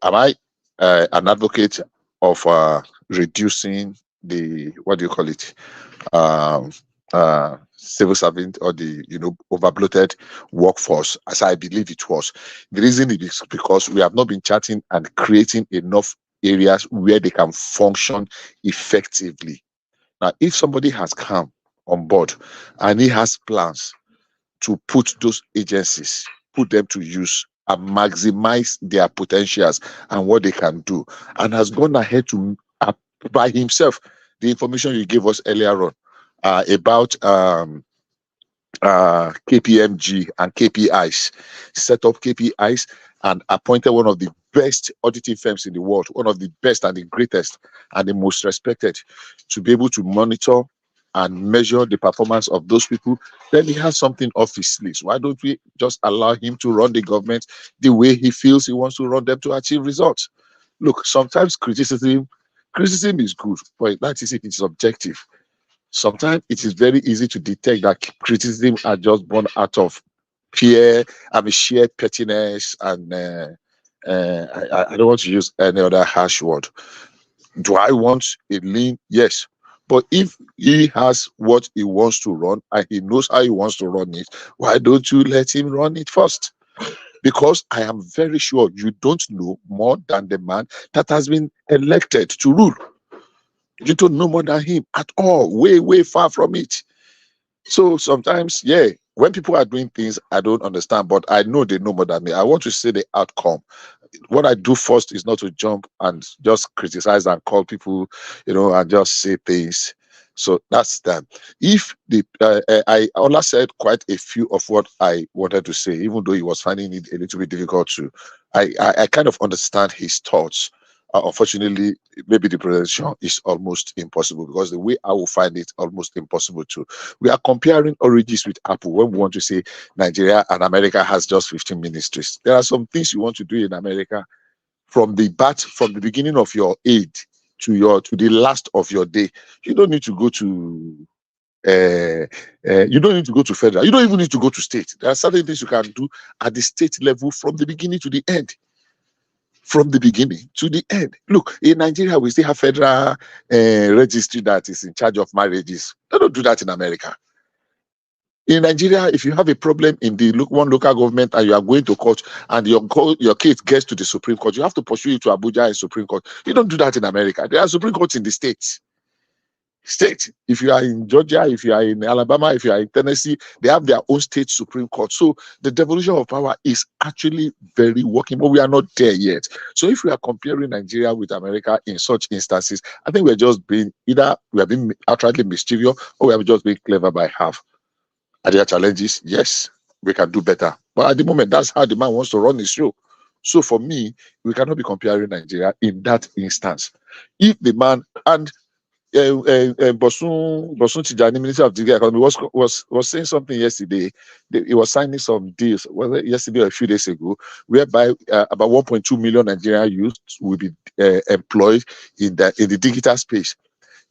Am I an advocate of reducing the, what do you call it, civil servant or the overbloated workforce, as I believe it was? The reason is because we have not been chatting and creating enough areas where they can function effectively. Now, if somebody has come on board and he has plans to put those agencies, put them to use and maximize their potentials and what they can do, and has gone ahead to by himself, the information you gave us earlier on about KPMG and KPIs, set up KPIs and appointed one of the best auditing firms in the world, one of the best and the greatest and the most respected, to be able to monitor and measure the performance of those people, then he has something off his sleeves. Why don't we just allow him to run the government the way he feels he wants to run them to achieve results? Look, sometimes criticism is good, but that is if it's objective. Sometimes it is very easy to detect that criticism are just born out of sheer pettiness, and I don't want to use any other harsh word. Do I want a lean? Yes. But if he has what he wants to run and he knows how he wants to run it, why don't you let him run it first? Because I am very sure you don't know more than the man that has been elected to rule. You don't know more than him at all. Way far from it. So sometimes, when people are doing things I don't understand, but I know they know more than me, I want to see the outcome. What I do first is not to jump and just criticize and call people, and just say things. So that's that. If I Ola said quite a few of what I wanted to say, even though he was finding it a little bit difficult to, I kind of understand his thoughts. Unfortunately, maybe the presentation is almost impossible, because the way I will find it almost impossible too. We are comparing oranges with apple when we want to say Nigeria and America has just 15 ministries. There are some things you want to do in America from the beginning of your age to the last of your day. You don't need to go to you don't need to go to federal. You don't even need to go to state. There are certain things you can do at the state level from the beginning to the end. From the beginning to the end. Look, in Nigeria, we still have federal registry that is in charge of marriages. They don't do that in America. In Nigeria, if you have a problem in the one local government and you are going to court and your case gets to the Supreme Court, you have to pursue it to Abuja and Supreme Court. You don't do that in America. There are Supreme Courts in the states. state. If you are in Georgia, if you are in Alabama, if you are in Tennessee, they have their own state Supreme Court. So the devolution of power is actually very working, but we are not there yet. So if we are comparing Nigeria with America in such instances, I think we're just being either we are being outrightly mischievous or we have just been clever by half. Are there challenges? Yes, we can do better. But at the moment, that's how the man wants to run his show. So for me, we cannot be comparing Nigeria in that instance. If the man and Bosun Tijani, Minister of the Economy, was saying something yesterday. He was signing some deals, was it yesterday or a few days ago, whereby about 1.2 million Nigerian youth will be employed in the digital space.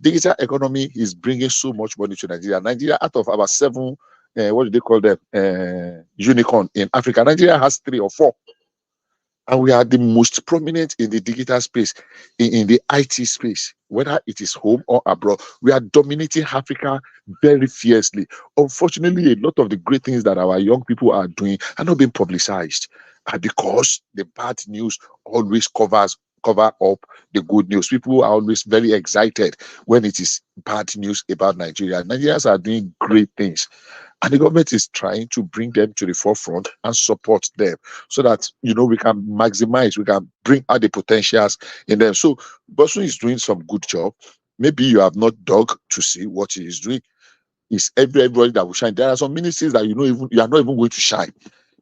Digital economy is bringing so much money to Nigeria. Nigeria, out of about 7, what do they call them, unicorn in Africa, Nigeria has 3 or 4. And we are the most prominent in the digital space, in the IT space, whether it is home or abroad. We are dominating Africa very fiercely. Unfortunately, a lot of the great things that our young people are doing are not being publicized, because the bad news always cover up the good news. People are always very excited when it is bad news about Nigeria. Nigerians are doing great things, and the government is trying to bring them to the forefront and support them so that, we can maximize, we can bring out the potentials in them. So Bosun is doing some good job. Maybe you have not dug to see what he is doing. It's everybody that will shine. There are some ministries that you are not even going to shine,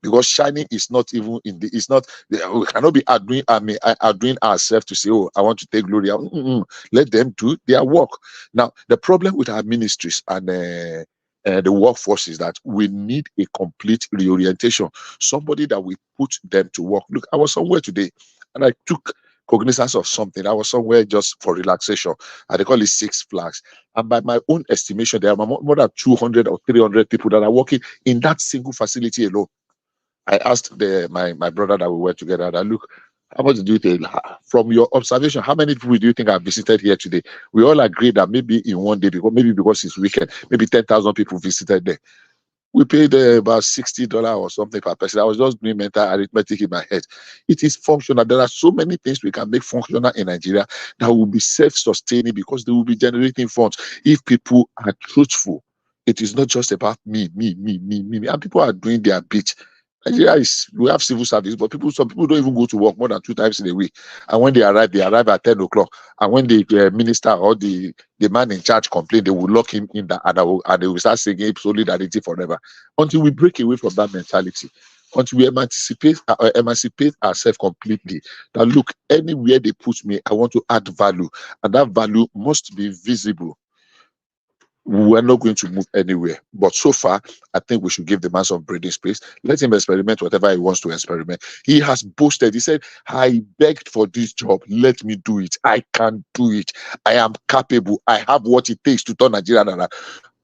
because shining is not even we cannot be outdoing ourselves to say, oh, I want to take glory. Let them do their work. Now, the problem with our ministries and the workforce is that we need a complete reorientation. Somebody that we put them to work. Look, I was somewhere today and I took cognizance of something. I was somewhere just for relaxation, and they call it Six Flags. And by my own estimation, there are more than 200 or 300 people that are working in that single facility alone. I asked my brother that we were together that, look, how much do you think, from your observation, how many people do you think have visited here today? We all agree that maybe in one day, because it's weekend, maybe 10,000 people visited there. We paid about $60 or something per person. I was just doing mental arithmetic in my head. It is functional. There are so many things we can make functional in Nigeria that will be self-sustaining, because they will be generating funds if people are truthful. It is not just about me. And people are doing their bit. Nigeria we have civil service, but some people don't even go to work more than 2 times in a week. And when they arrive at 10 o'clock. And when the minister or the man in charge complain, they will lock him in and they will start singing solidarity forever. Until we break away from that mentality, until we emancipate ourselves completely. That, look, anywhere they put me, I want to add value, and that value must be visible. We're not going to move anywhere. But so far, I think we should give the man some breathing space. Let him experiment whatever he wants to experiment. He has boasted. He said, I begged for this job. Let me do it. I can do it. I am capable. I have what it takes to turn Nigeria around.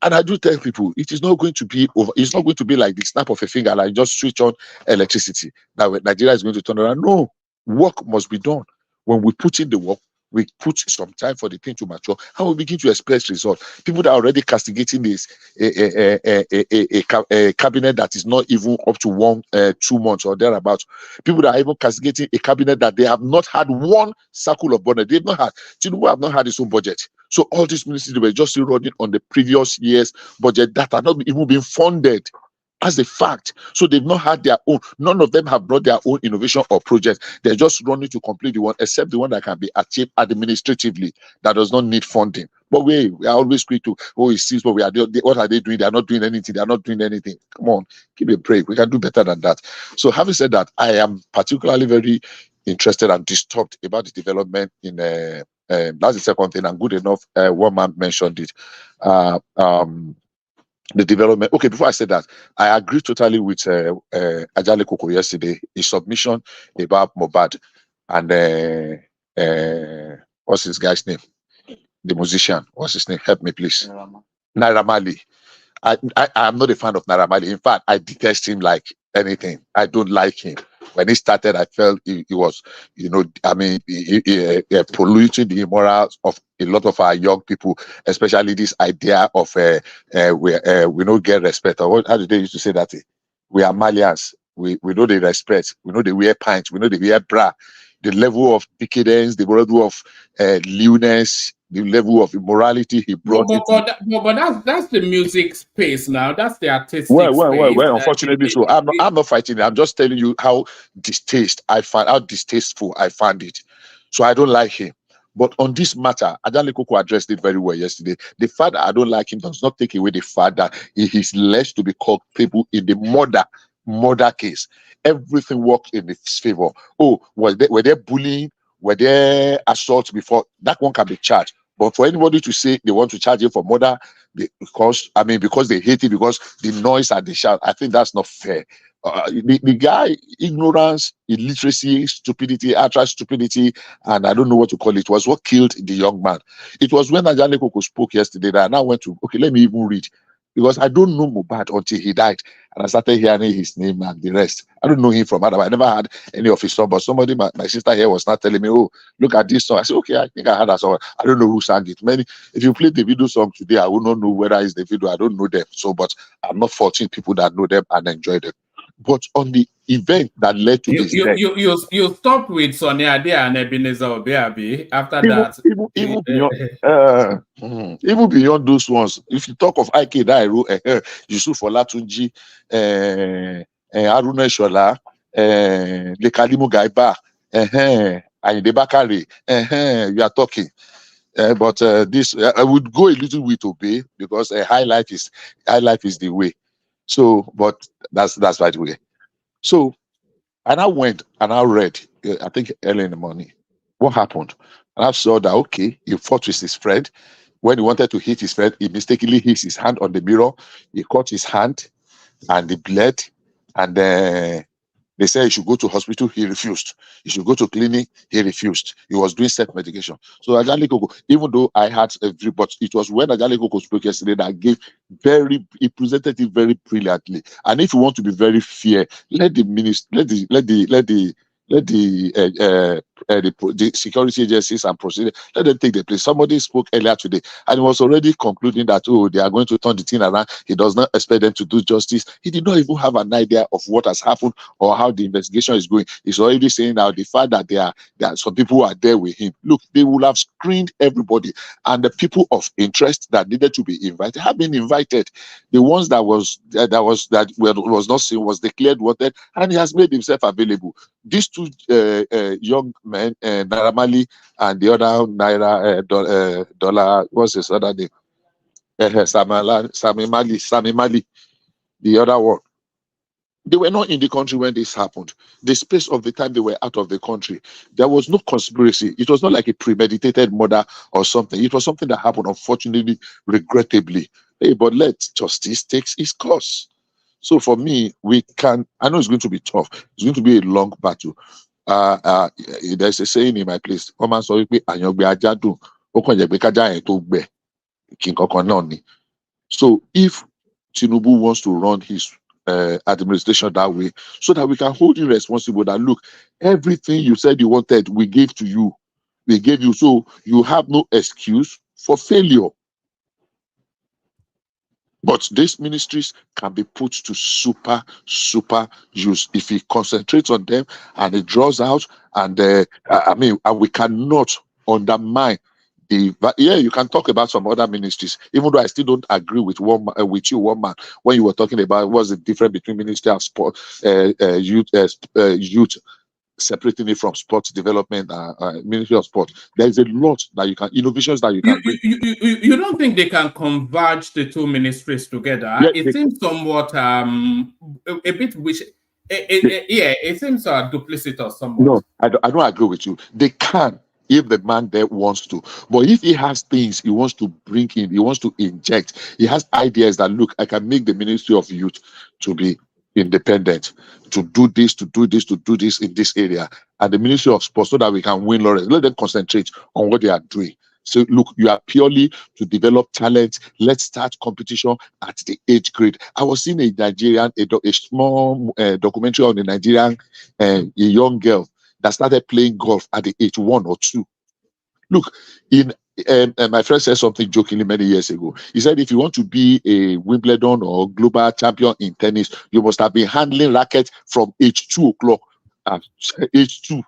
And I do tell people, it is not going to be over. It's not going to be like the snap of a finger, like just switch on electricity. That Nigeria is going to turn around. No, work must be done. When we put in the work, we put some time for the thing to mature, and we begin to express results. People that are already castigating this a cabinet that is not even up to 2 months or thereabouts. People that are even castigating a cabinet that they have not had one circle of budget. They've not had. Tinubu have not had his own budget. So all these ministries, they were just running on the previous year's budget that are not even being funded. As a fact. So they've not had their own. None of them have brought their own innovation or project. They're just running to complete the one, except the one that can be achieved administratively, that does not need funding. But we are always quick to, it seems what what are they doing? They are not doing anything. They are not doing anything. Come on, give a break. We can do better than that. So having said that, I am particularly very interested and disturbed about the development in that's the second thing. And good enough, one man mentioned it. The development. Okay, before I say that, I agree totally with Ajale Koko yesterday. His submission about Mohbad and what's his guy's name? The musician. What's his name? Help me, please. Naira Marley. I'm not a fan of Naira Marley. In fact, I detest him like anything. I don't like him. When he started, I felt he was, he polluting the morals of a lot of our young people, especially this idea of we don't get respect. Or how did they used to say that? We are Malians. We know they respect. We know they wear pants. We know they wear bra. the level of decadence, the level of lewdness, the level of immorality he brought into. But that's the music space now. That's the artistic space. Well. Unfortunately, so I'm not fighting it. I'm just telling you how distasteful I find it. So I don't like him. But on this matter, Adani Koko addressed it very well yesterday. The fact that I don't like him does not take away the fact that he is less to be called people in the murder case. Everything worked in his favor. Oh, were they bullying? Were there assaults before? That one can be charged. But for anybody to say they want to charge him for murder because they hate it, because the noise and the shout, I think that's not fair. The guy, ignorance, illiteracy, stupidity, outright stupidity, and I don't know what to call it, was what killed the young man. It was when Ajani Koko spoke yesterday that I now went to, okay, let me even read. Because I don't know Mohbad until he died. And I started hearing his name and the rest. I don't know him from Adam. I never had any of his song, but somebody, my sister here was not telling me, oh, look at this song. I said, okay, I think I had that song. I don't know who sang it. If you play the video song today, I will not know whether it's the video. I don't know them. So, but I'm not faulting people that know them and enjoy them. But on the event that led to this death, you stopped with Sonny Ade and Ebenezer Obiabi after that. Even beyond those ones, if you talk of Ike Dairo, Yusuf Olatunji, Haruna Shola, Lekalimu Gaiba, Ayinde Bakare, you are talking. But this I would go a little bit obey because high life is the way. So, but that's by the way. So, and I went and I read, I think early in the morning, what happened. And I saw that, okay, he fought with his friend. When he wanted to hit his friend, he mistakenly hit his hand on the mirror. He cut his hand and he bled. And they said he should go to hospital. He refused. He should go to clinic. He refused. He was doing self-medication. So Ajani Koko, even though I had but it was when Ajani Koko spoke yesterday that he presented it very brilliantly. And if you want to be very fair, let the security agencies and procedure, let them take the place. Somebody spoke earlier today and he was already concluding that, oh, they are going to turn the thing around. He does not expect them to do justice. He did not even have an idea of what has happened or how the investigation is going. He's already saying now the fact that there are some people who are there with him. Look, they will have screened everybody, and the people of interest that needed to be invited have been invited. The ones that was not seen was declared wanted, and he has made himself available. These two young men, Naira Marley and the other Naira Dollar, what's his other name? Sami Mali, the other one. They were not in the country when this happened. The space of the time they were out of the country, there was no conspiracy. It was not like a premeditated murder or something. It was something that happened, unfortunately, regrettably. Hey, but let justice take its course. So for me, I know it's going to be tough. It's going to be a long battle. There's a saying in my place. So if Tinubu wants to run his administration that way, so that we can hold you responsible, that look, everything you said you wanted, we gave to you. We gave you, so you have no excuse for failure. But these ministries can be put to super use if he concentrates on them and it draws out. And and we cannot undermine you can talk about some other ministries, even though I still don't agree with one man, when you were talking about what's the difference between Ministry of Sport, youth, separating it from sports development, Ministry of Sport. There's a lot that you can, innovations that you can bring. You don't think they can converge the two ministries together? Yeah, it seems somewhat a bit it seems duplicitous somewhat. No, I don't agree with you. They can, if the man there wants to. But if he has things he wants to bring in, he wants to inject, he has ideas that, look, I can make the Ministry of Youth to be independent, to do this in this area, and the Ministry of Sports, so that we can win laurels. Let them concentrate on what they are doing. So look, you are purely to develop talent. Let's start competition at the age grade. I was seeing a small documentary on the Nigerian a young girl that started playing golf at the age 1 or 2. Look, my friend said something jokingly many years ago. He said, if you want to be a Wimbledon or global champion in tennis, you must have been handling rackets from age 2 o'clock. Age 2.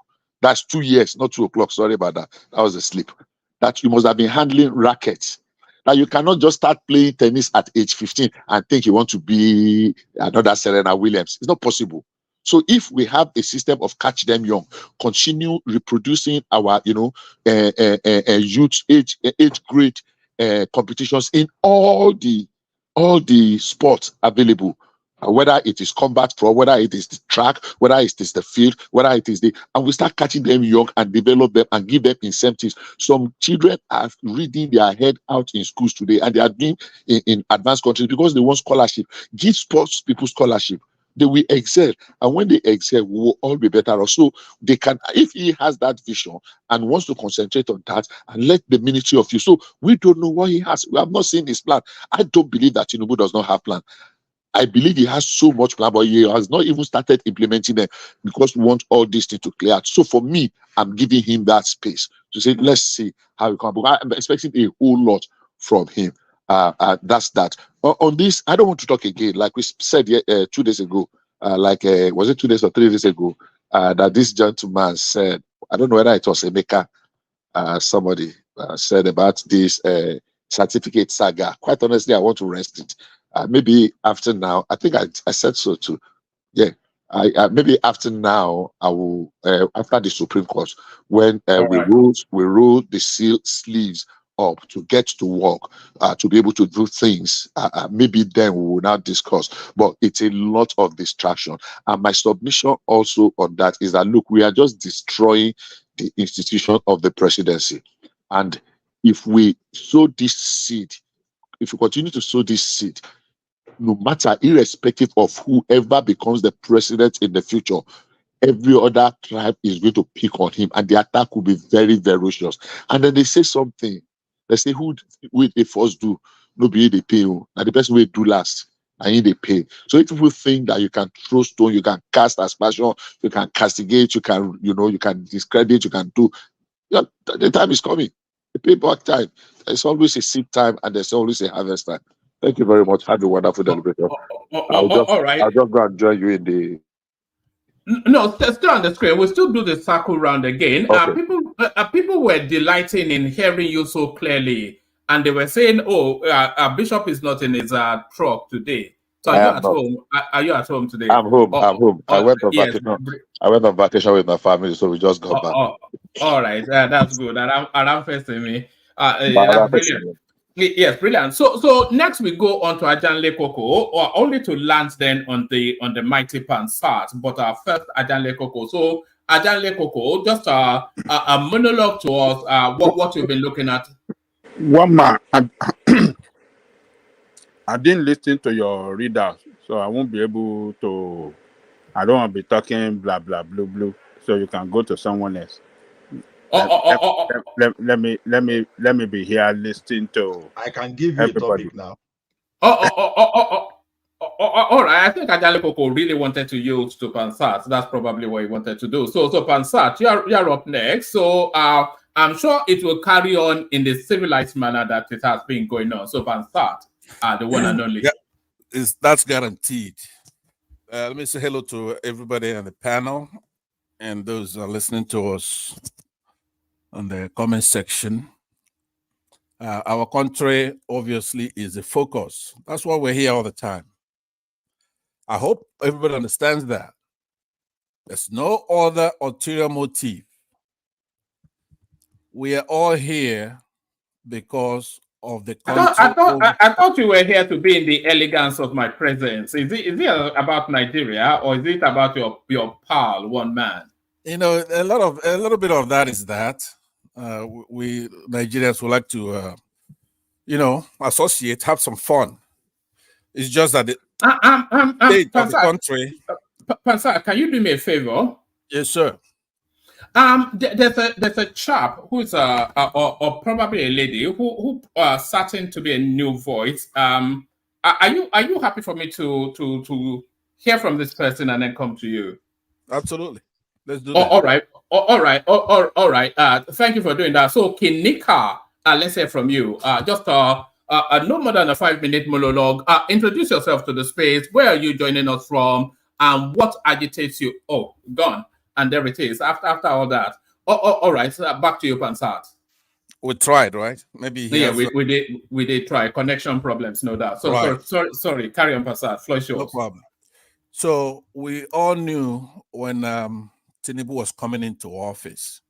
That's 2 years, not 2 o'clock. Sorry about that. That was a slip. That you must have been handling rackets. Now you cannot just start playing tennis at age 15 and think you want to be another Serena Williams. It's not possible. So if we have a system of catch them young, continue reproducing our, youth age grade competitions in all the sports available, whether it is combat pro, whether it is the track, whether it is the field, whether it is and we start catching them young and develop them and give them incentives. Some children are reading their head out in schools today, and they are doing in advanced countries because they want scholarship. Give sports people scholarship. They will excel, and when they excel, we will all be better off. So they can, if he has that vision and wants to concentrate on that, and let the Ministry of Youth. So we don't know what he has. We have not seen his plan. I don't believe that Tinubu does not have plan. I believe he has so much plan, but he has not even started implementing them because we want all these things to clear out. So for me, I'm giving him that space to say, let's see how he comes. I'm expecting a whole lot from him. That's that. On this, I don't want to talk again. Like we said 2 days ago, was it 2 days or 3 days ago, that this gentleman said, I don't know whether it was Emeka, somebody said about this certificate saga. Quite honestly, I want to rest it. Maybe after now, I think I said so too. Yeah, maybe after now, I will after the Supreme Court, when we roll the sleeves up to get to work, to be able to do things. Maybe then we will now discuss. But it's a lot of distraction. And my submission also on that is that look, we are just destroying the institution of the presidency. And if we sow this seed, if we continue to sow this seed, no matter, irrespective of whoever becomes the president in the future, every other tribe is going to pick on him, and the attack will be very ferocious. And then they say something. They say, who will they first do? Nobody they pay. Now the person will do last, and they pay. So if people think that you can throw stone, you can cast aspersion, you can castigate, you can, you can discredit, you can do. Yeah, the time is coming. The payback time. There's always a seed time, and there's always a harvest time. Thank you very much. Have a wonderful deliberation. All right. I'll just go and join you in the. No, still on the screen. We'll still do the circle round again. Okay. People were delighting in hearing you so clearly, and they were saying, "Oh, Bishop is not in his truck today." So are you at home? Are you at home today? I'm home. I'm home. I went on vacation. I went on vacation with my family, so we just got back. All right, that's good. And I'm facing me. That's brilliant. Yes, brilliant. So next we go on to Ajanle Koko, or only to land then on the mighty Pansat. But first Ajanle Koko. So Ajanle Koko, just a monologue to us. What you've been looking at. One man, I didn't listen to your readers, so I won't be able to. I don't want to be talking blah blah blue blue. So you can go to someone else. Let me be here listening to. I can give you everybody. a topic now. All right. I think Ajanle Koko really wanted to yield to Pansat. That's probably what he wanted to do. So Pansat, you're up next. So I'm sure it will carry on in the civilized manner that it has been going on. So Pansat, the one and only. Yeah, that's guaranteed. Let me say hello to everybody on the panel and those who are listening to us on the comment section. Our country obviously is a focus. That's why we're here all the time. I hope everybody understands that. There's no other ulterior motive. We are all here because of the country. I thought you were here to be in the elegance of my presence. Is it about Nigeria, or is it about your pal, one man? A little bit of that is that. We Nigerians would like to, associate, have some fun. It's just that the state of the country. Pansat, can you do me a favor? Yes, sir. There's a chap who's or probably a lady who starting to be a new voice. Are you happy for me to hear from this person and then come to you? Absolutely. Let's do that. All right. Thank you for doing that. So, Kinika, let's hear from you. Just no more than a 5-minute monologue. Introduce yourself to the space. Where are you joining us from? And what agitates you? Oh, gone. and there it is. After all that. All right, so back to you, Pansat. We tried, right? Maybe he Yeah, has we did try connection problems, no doubt. So right. sorry. Carry on, Pansat. Floor is No yours. problem. So we all knew when Tinubu was coming into office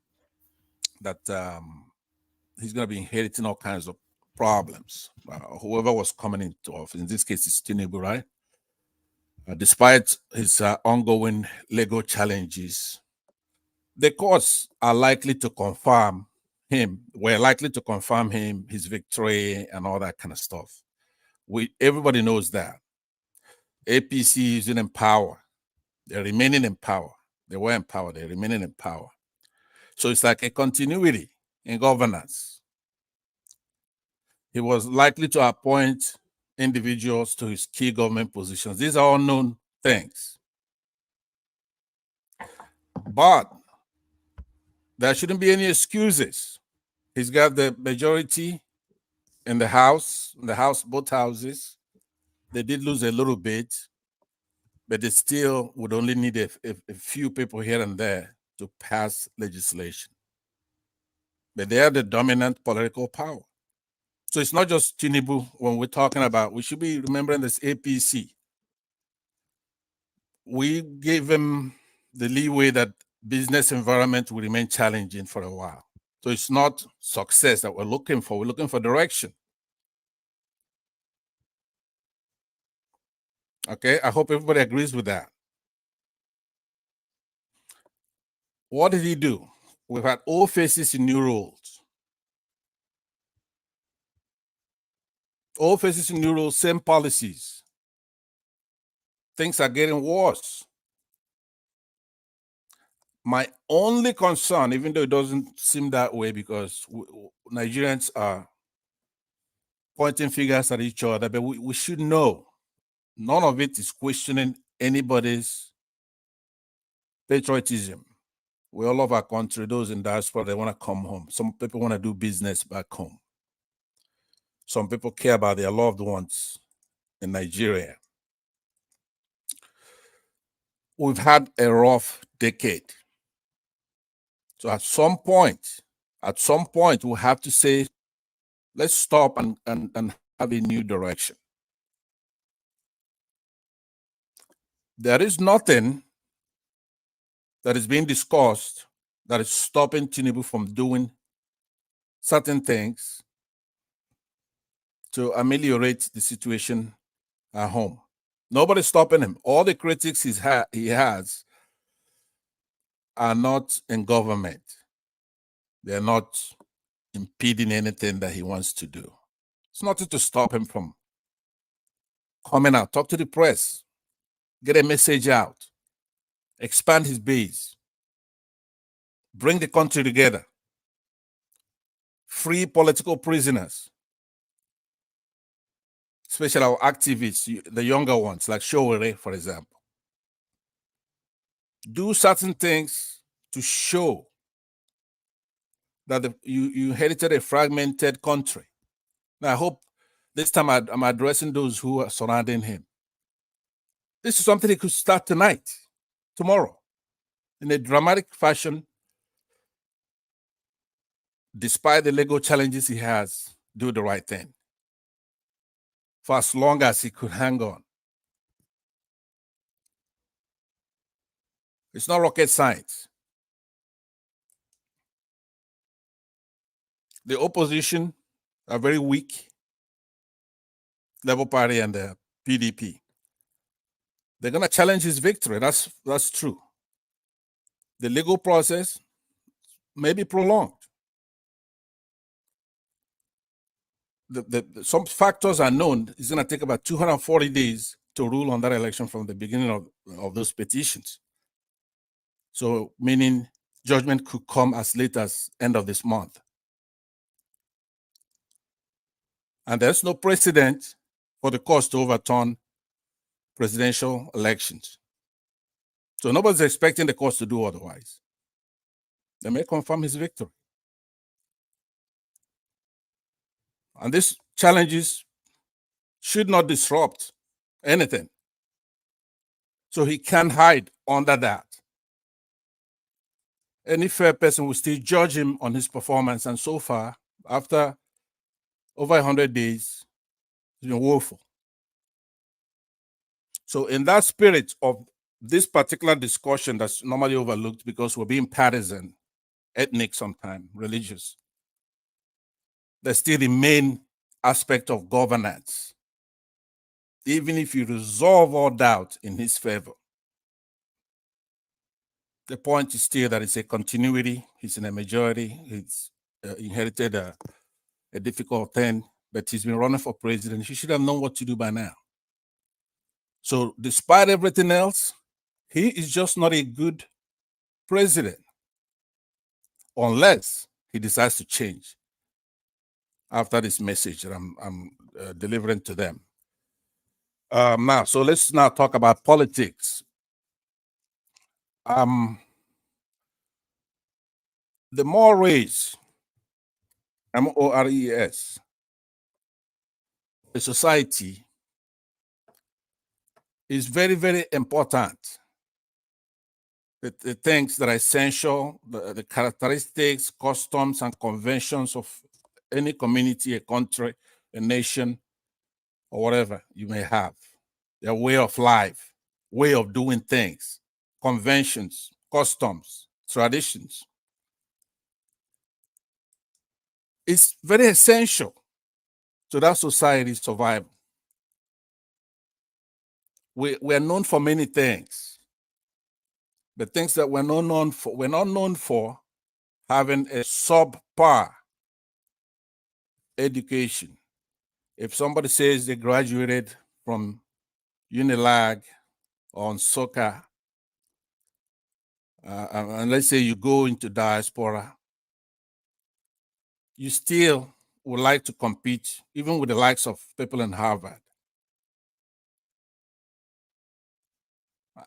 that he's going to be inheriting all kinds of problems. Whoever was coming into office, in this case, it's Tinubu, right? Despite his ongoing legal challenges, the courts are likely to confirm him. We're likely to confirm him, his victory, and all that kind of stuff. Everybody knows that. APC is in power. They're remaining in power. They were in power. They're remaining in power. So it's like a continuity in governance. He was likely to appoint individuals to his key government positions. These are all known things. But there shouldn't be any excuses. He's got the majority in the House, both houses. They did lose a little bit, but they still would only need a few people here and there to pass legislation. But they are the dominant political power. So it's not just Tinubu when we're talking about, we should be remembering this APC. We gave him the leeway that business environment will remain challenging for a while. So it's not success that we're looking for. We're looking for direction. Okay, I hope everybody agrees with that. What did he do? We've had old faces in new roles. Old faces in new roles, same policies. Things are getting worse. My only concern, even though it doesn't seem that way because Nigerians are pointing fingers at each other, but we should know none of it is questioning anybody's patriotism. We all love our country. Those in diaspora, they want to come home. Some people want to do business back home. Some people care about their loved ones in Nigeria. We've had a rough decade. So at some point, we'll have to say, let's stop and have a new direction. There is nothing that is being discussed that is stopping Tinubu from doing certain things to ameliorate the situation at home. Nobody's stopping him. All the critics he has are not in government. They're not impeding anything that he wants to do. It's nothing to stop him from coming out, talk to the press, get a message out, expand his base, bring the country together, free political prisoners, especially our activists, the younger ones, like Showore, for example. Do certain things to show that you inherited a fragmented country. Now, I hope this time I'm addressing those who are surrounding him. This is something he could start tonight, tomorrow, in a dramatic fashion. Despite the legal challenges he has, do the right thing for as long as he could hang on. It's not rocket science. The opposition are very weak, Labour Party and the PDP. They're going to challenge his victory. That's true. The legal process may be prolonged. Some factors are known. It's going to take about 240 days to rule on that election from the beginning of those petitions. So, meaning judgment could come as late as end of this month. And there's no precedent for the courts to overturn presidential elections. So nobody's expecting the courts to do otherwise. They may confirm his victory. And these challenges should not disrupt anything. So he can't hide under that. any fair person will still judge him on his performance. And so far, after over 100 days, it's been woeful. So in that spirit of this particular discussion that's normally overlooked because we're being partisan, ethnic sometimes, religious, there's still the main aspect of governance. Even if you resolve all doubt in his favor, the point is still that it's a continuity. He's in a majority. He's inherited a difficult thing, but he's been running for president. He should have known what to do by now. So despite everything else, he is just not a good president unless he decides to change after this message that I'm delivering to them. So let's now talk about politics. The mores, M-O-R-E-S, a society is very, very important. The things that are essential, the characteristics, customs, and conventions of any community, a country, a nation, or whatever you may have. Their way of life, way of doing things, conventions, customs, traditions. It's very essential to that society's survival. We are known for many things. The things that we're not known for having a subpar education. If somebody says they graduated from Unilag or on soccer, and let's say you go into diaspora, you still would like to compete even with the likes of people in Harvard.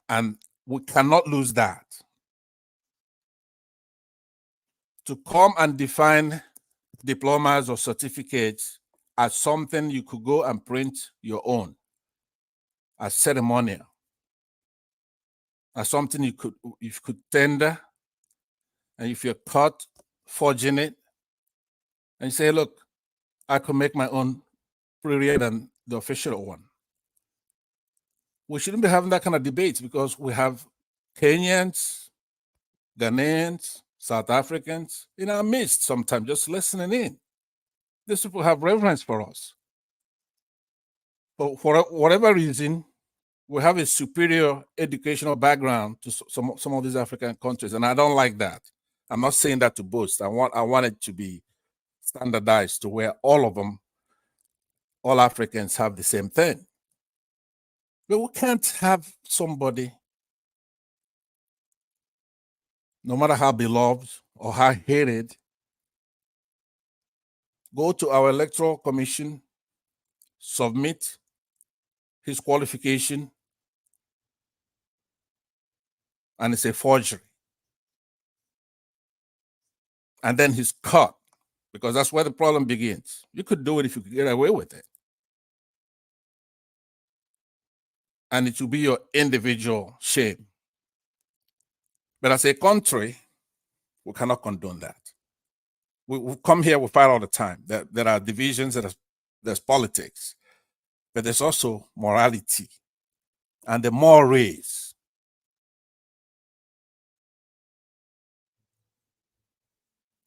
And we cannot lose that. To come and define diplomas or certificates as something you could go and print your own, as ceremonial, as something you could tender, and if you're caught forging it, and you say, look, I could make my own prettier than the official one. We shouldn't be having that kind of debate because we have Kenyans, Ghanaians, South Africans in our midst sometimes just listening in. These people have reverence for us. But for whatever reason, we have a superior educational background to some of these African countries, and I don't like that. I'm not saying that to boast. I want it to be standardized to where all of them, all Africans have the same thing. But we can't have somebody, no matter how beloved or how hated, go to our electoral commission, submit his qualification, and it's a forgery. And then he's caught, because that's where the problem begins. You could do it if you could get away with it. And it will be your individual shame. But as a country, we cannot condone that. We come here, we fight all the time. There are divisions, there's politics, but there's also morality and the mores.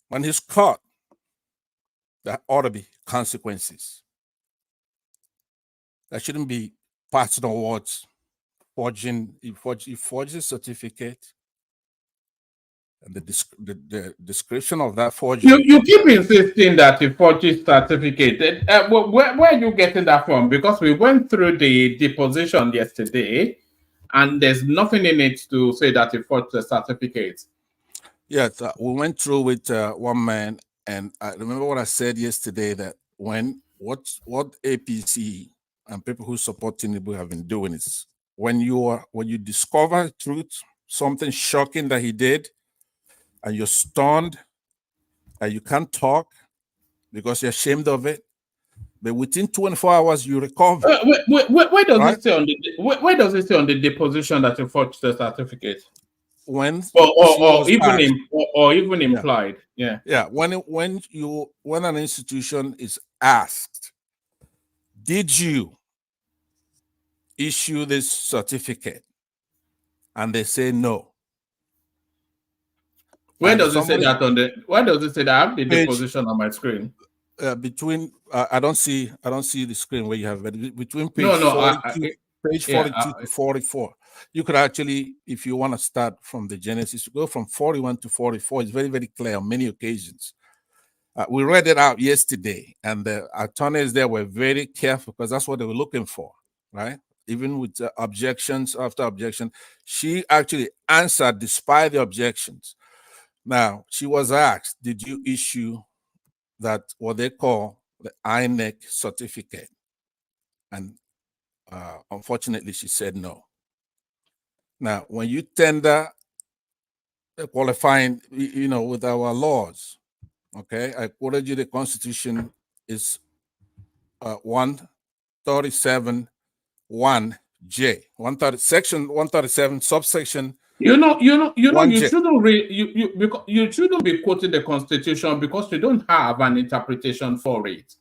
When he's caught, there ought to be consequences. There shouldn't be personal words. He forges a certificate, and the description of that forgery. You keep insisting that he forges certificate. Where are you getting that from? Because we went through the deposition yesterday, and there's nothing in it to say that he forged the certificate. Yes, we went through with one man, and I remember what I said yesterday, that what APC and people who support Tinubu have been doing is when you discover truth, something shocking that he did, and you're stunned, and you can't talk because you're ashamed of it, but within 24 hours you recover. Where does it say on the deposition that you forged the certificate? when she or was even asked, or even yeah, implied. Yeah. yeah, when an institution is asked, did you issue this certificate, and they say no, Where and does it say somebody that on the? Why does it say that? I have the page position on my screen. between I don't see the screen where you have it, between page No, 42 page yeah, 42 to 44. You could actually, if you want to start from the Genesis, go from 41 to 44. It's very, very clear on many occasions. We read it out yesterday, and the attorneys there were very careful because that's what they were looking for, right? Even with objections after objection, she actually answered despite the objections. Now, she was asked, did you issue that, what they call the INEC certificate? And unfortunately, she said no. Now, when you tender qualifying, with our laws, okay, I quoted you the Constitution is 137 1J, 130, section 137, subsection. You You shouldn't because you shouldn't be quoting the Constitution because you don't have an interpretation for it.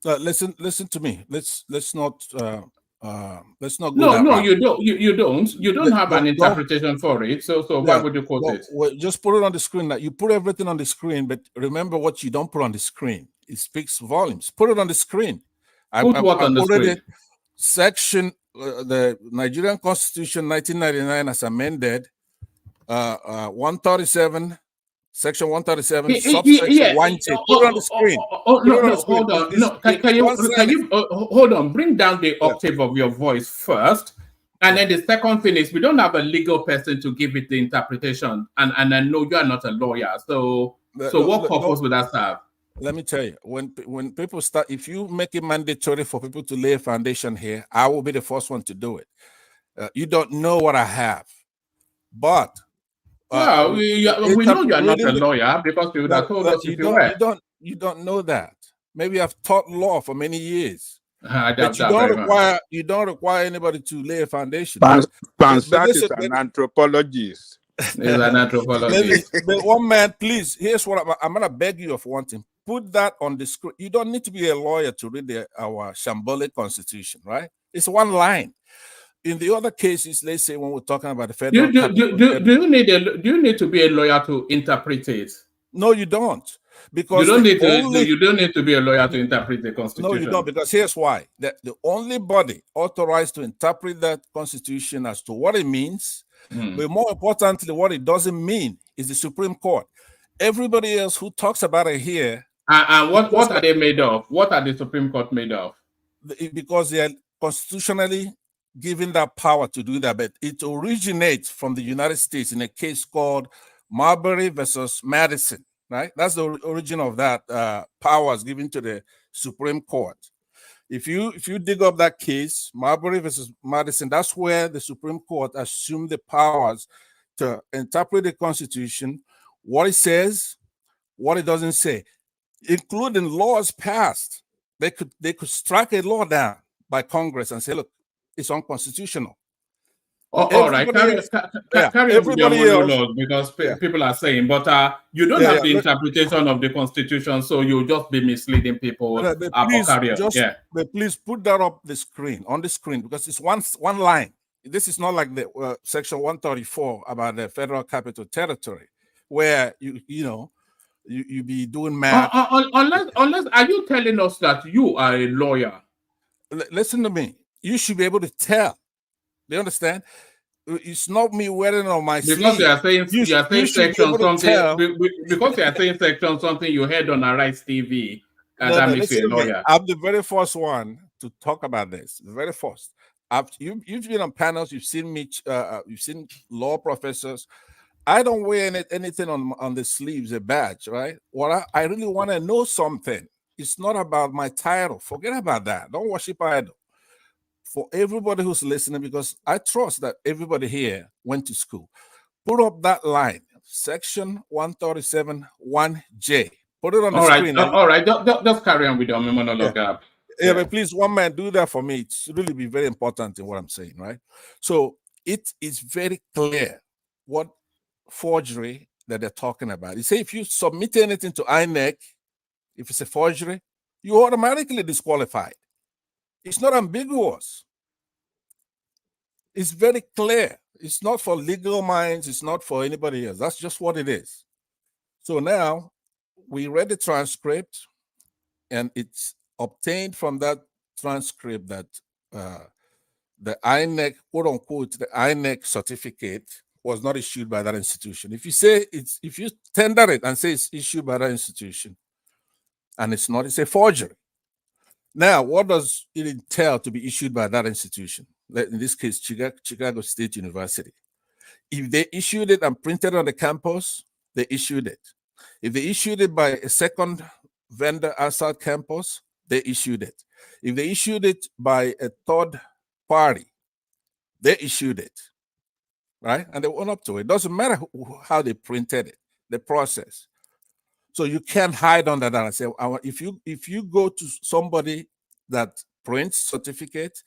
Listen to me. Let's not go No, that route. you don't. You don't have an interpretation for it. So why would you quote it? Well, just put it on the screen. You put everything on the screen, but remember what you don't put on the screen. It speaks volumes. Put it on the screen. Put what on the screen? It. Section the Nigerian Constitution 1999 as amended, 137. Section 137, subsection 1J. Put it on the screen. Hold on. Can you hold on? Bring down the octave of your voice first. And then the second thing is we don't have a legal person to give it the interpretation. And I know you are not a lawyer. So what purpose would that serve? Let me tell you, when people start, if you make it mandatory for people to lay a foundation here, I will be the first one to do it. You don't know what I have. But well, we know you are not a lawyer because you would have told us if you were. You don't know that. Maybe I've taught law for many years. But you don't require anybody to lay a foundation. Pansat is an anthropologist. He's an anthropologist. But one man, please, here's what I'm going to beg you of one thing. Put that on the screen. You don't need to be a lawyer to read our shambolic constitution, right? It's one line. In the other cases, let's say when we're talking about the federal, do you need to be a lawyer to interpret it? No, you don't, because you don't need to be a lawyer to interpret the Constitution. No, you don't, because here's why: the only body authorized to interpret that Constitution as to what it means, but more importantly, what it doesn't mean, is the Supreme Court. Everybody else who talks about it here, and what are they made of? What are the Supreme Court made of? Because they are constitutionally given that power to do that, but it originates from the United States in a case called Marbury versus Madison, right? That's the origin of that powers given to the Supreme Court. If you dig up that case, Marbury versus Madison, that's where the Supreme Court assumed the powers to interpret the Constitution, what it says, what it doesn't say, including laws passed. They could strike a law down by Congress and say, look, it's unconstitutional. All right, carry on with your monologue because people are saying, but you don't have the interpretation of the Constitution, so you'll just be misleading people. But please put that up on the screen, because it's one line. This is not like the section 134 about the Federal Capital Territory, where you be doing math. Unless, are you telling us that you are a lawyer? Listen to me. You should be able to tell. Do you understand? It's not me wearing on my sleeve. Because you are saying section something. Because you are saying section something you heard on Arise TV. That makes you a lawyer. I'm the very first one to talk about this. The very first. You've been on panels. You've seen me. You've seen law professors. I don't wear anything on the sleeves, a badge, right? I really want to know something. It's not about my title. Forget about that. Don't worship idol. For everybody who's listening, because I trust that everybody here went to school, put up that line, section 137 1J. Put it on the screen. All right, just carry on with your monologue. But please, one man, do that for me. It's really be very important in what I'm saying, right? So it is very clear what forgery that they're talking about. You say if you submit anything to INEC, if it's a forgery, you're automatically disqualified. It's not ambiguous. It's very clear. It's not for legal minds. It's not for anybody else. That's just what it is. So now we read the transcript, and it's obtained from that transcript that the INEC, quote unquote, the INEC certificate was not issued by that institution. If you say if you tender it and say it's issued by that institution, and it's not, it's a forgery. Now, what does it entail to be issued by that institution? In this case, Chicago State University. If they issued it and printed on the campus, they issued it. If they issued it by a second vendor outside campus, they issued it. If they issued it by a third party, they issued it, right? And they went up to it. It doesn't matter how they printed it, the process. So you can't hide under that and say, if you go to somebody that prints certificate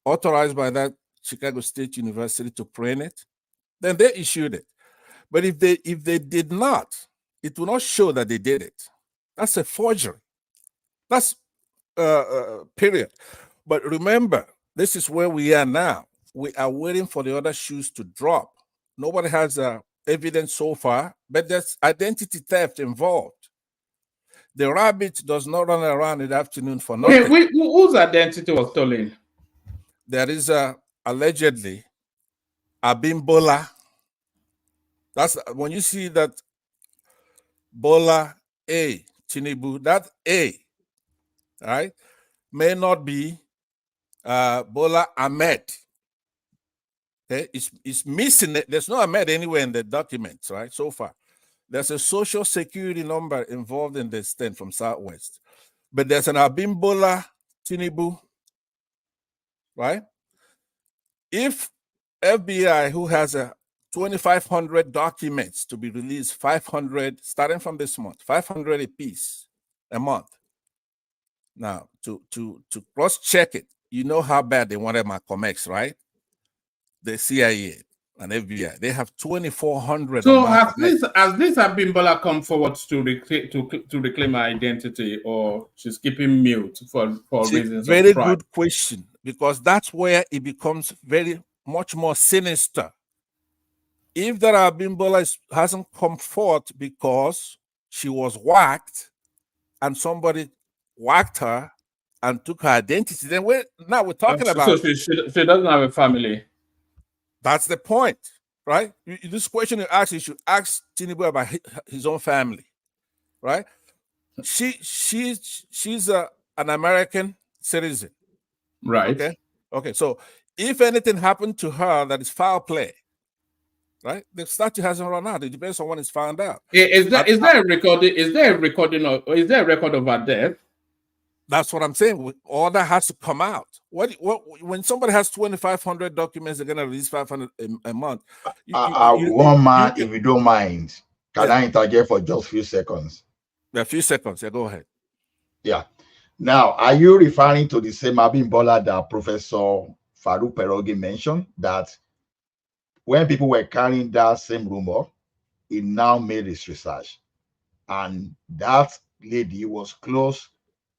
authorized by that Chicago State University to print it, then they issued it. But if they did not, it will not show that they did it. That's a forgery. That's period. But remember, this is where we are now. We are waiting for the other shoes to drop. Nobody has evidence so far, but there's identity theft involved. The rabbit does not run around in the afternoon for nothing. Okay, whose identity was stolen? There is allegedly Abimbola. That's when you see that Bola A, Tinubu, that A, right, may not be Bola Ahmed. Okay, it's missing it. There's no Ahmed anywhere in the documents, right? So far, there's a social security number involved in this thing from Southwest, but there's an Abimbola Tinubu, right? If FBI, who has a 2,500 documents to be released, 500 starting from this month, 500 a piece a month. Now, to cross-check it, you know how bad they wanted my COMEX, right? The CIA and FBI, they have 2,400. So has this Abimbola come forward to reclaim her identity, or she's keeping mute for reasons very of pride? Good question, because that's where it becomes very much more sinister. If that Abimbola hasn't come forth because she was whacked and somebody whacked her and took her identity, then we're talking about. So she doesn't have a family. That's the point, right? This question you ask, you should ask Tinubu about his own family, right? She's an American citizen, right? Okay. So if anything happened to her that is foul play, right? The statute hasn't run out. It depends on when it's found out. Is there a recording? Is there a recording of? Is there a record of her death? That's what I'm saying. All that has to come out. What when somebody has 2,500 documents, they're gonna release 500 a month. One man, if you don't mind, can I interject for just a few seconds? A few seconds. Yeah, go ahead. Yeah. Now, are you referring to the same Abimbola that Professor Farouk Perogi mentioned, that when people were carrying that same rumor, he now made his research, and that lady was close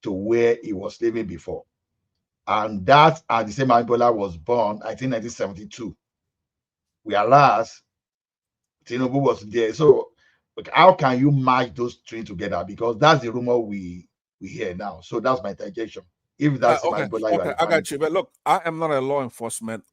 to where he was living before, and that the same Abimbola was born, I think, 1972, whereas Tinubu was there. So, how can you match those three together? Because that's the rumor we hear now. So that's my interjection. If that's okay, I got you. But look, I am not a law enforcement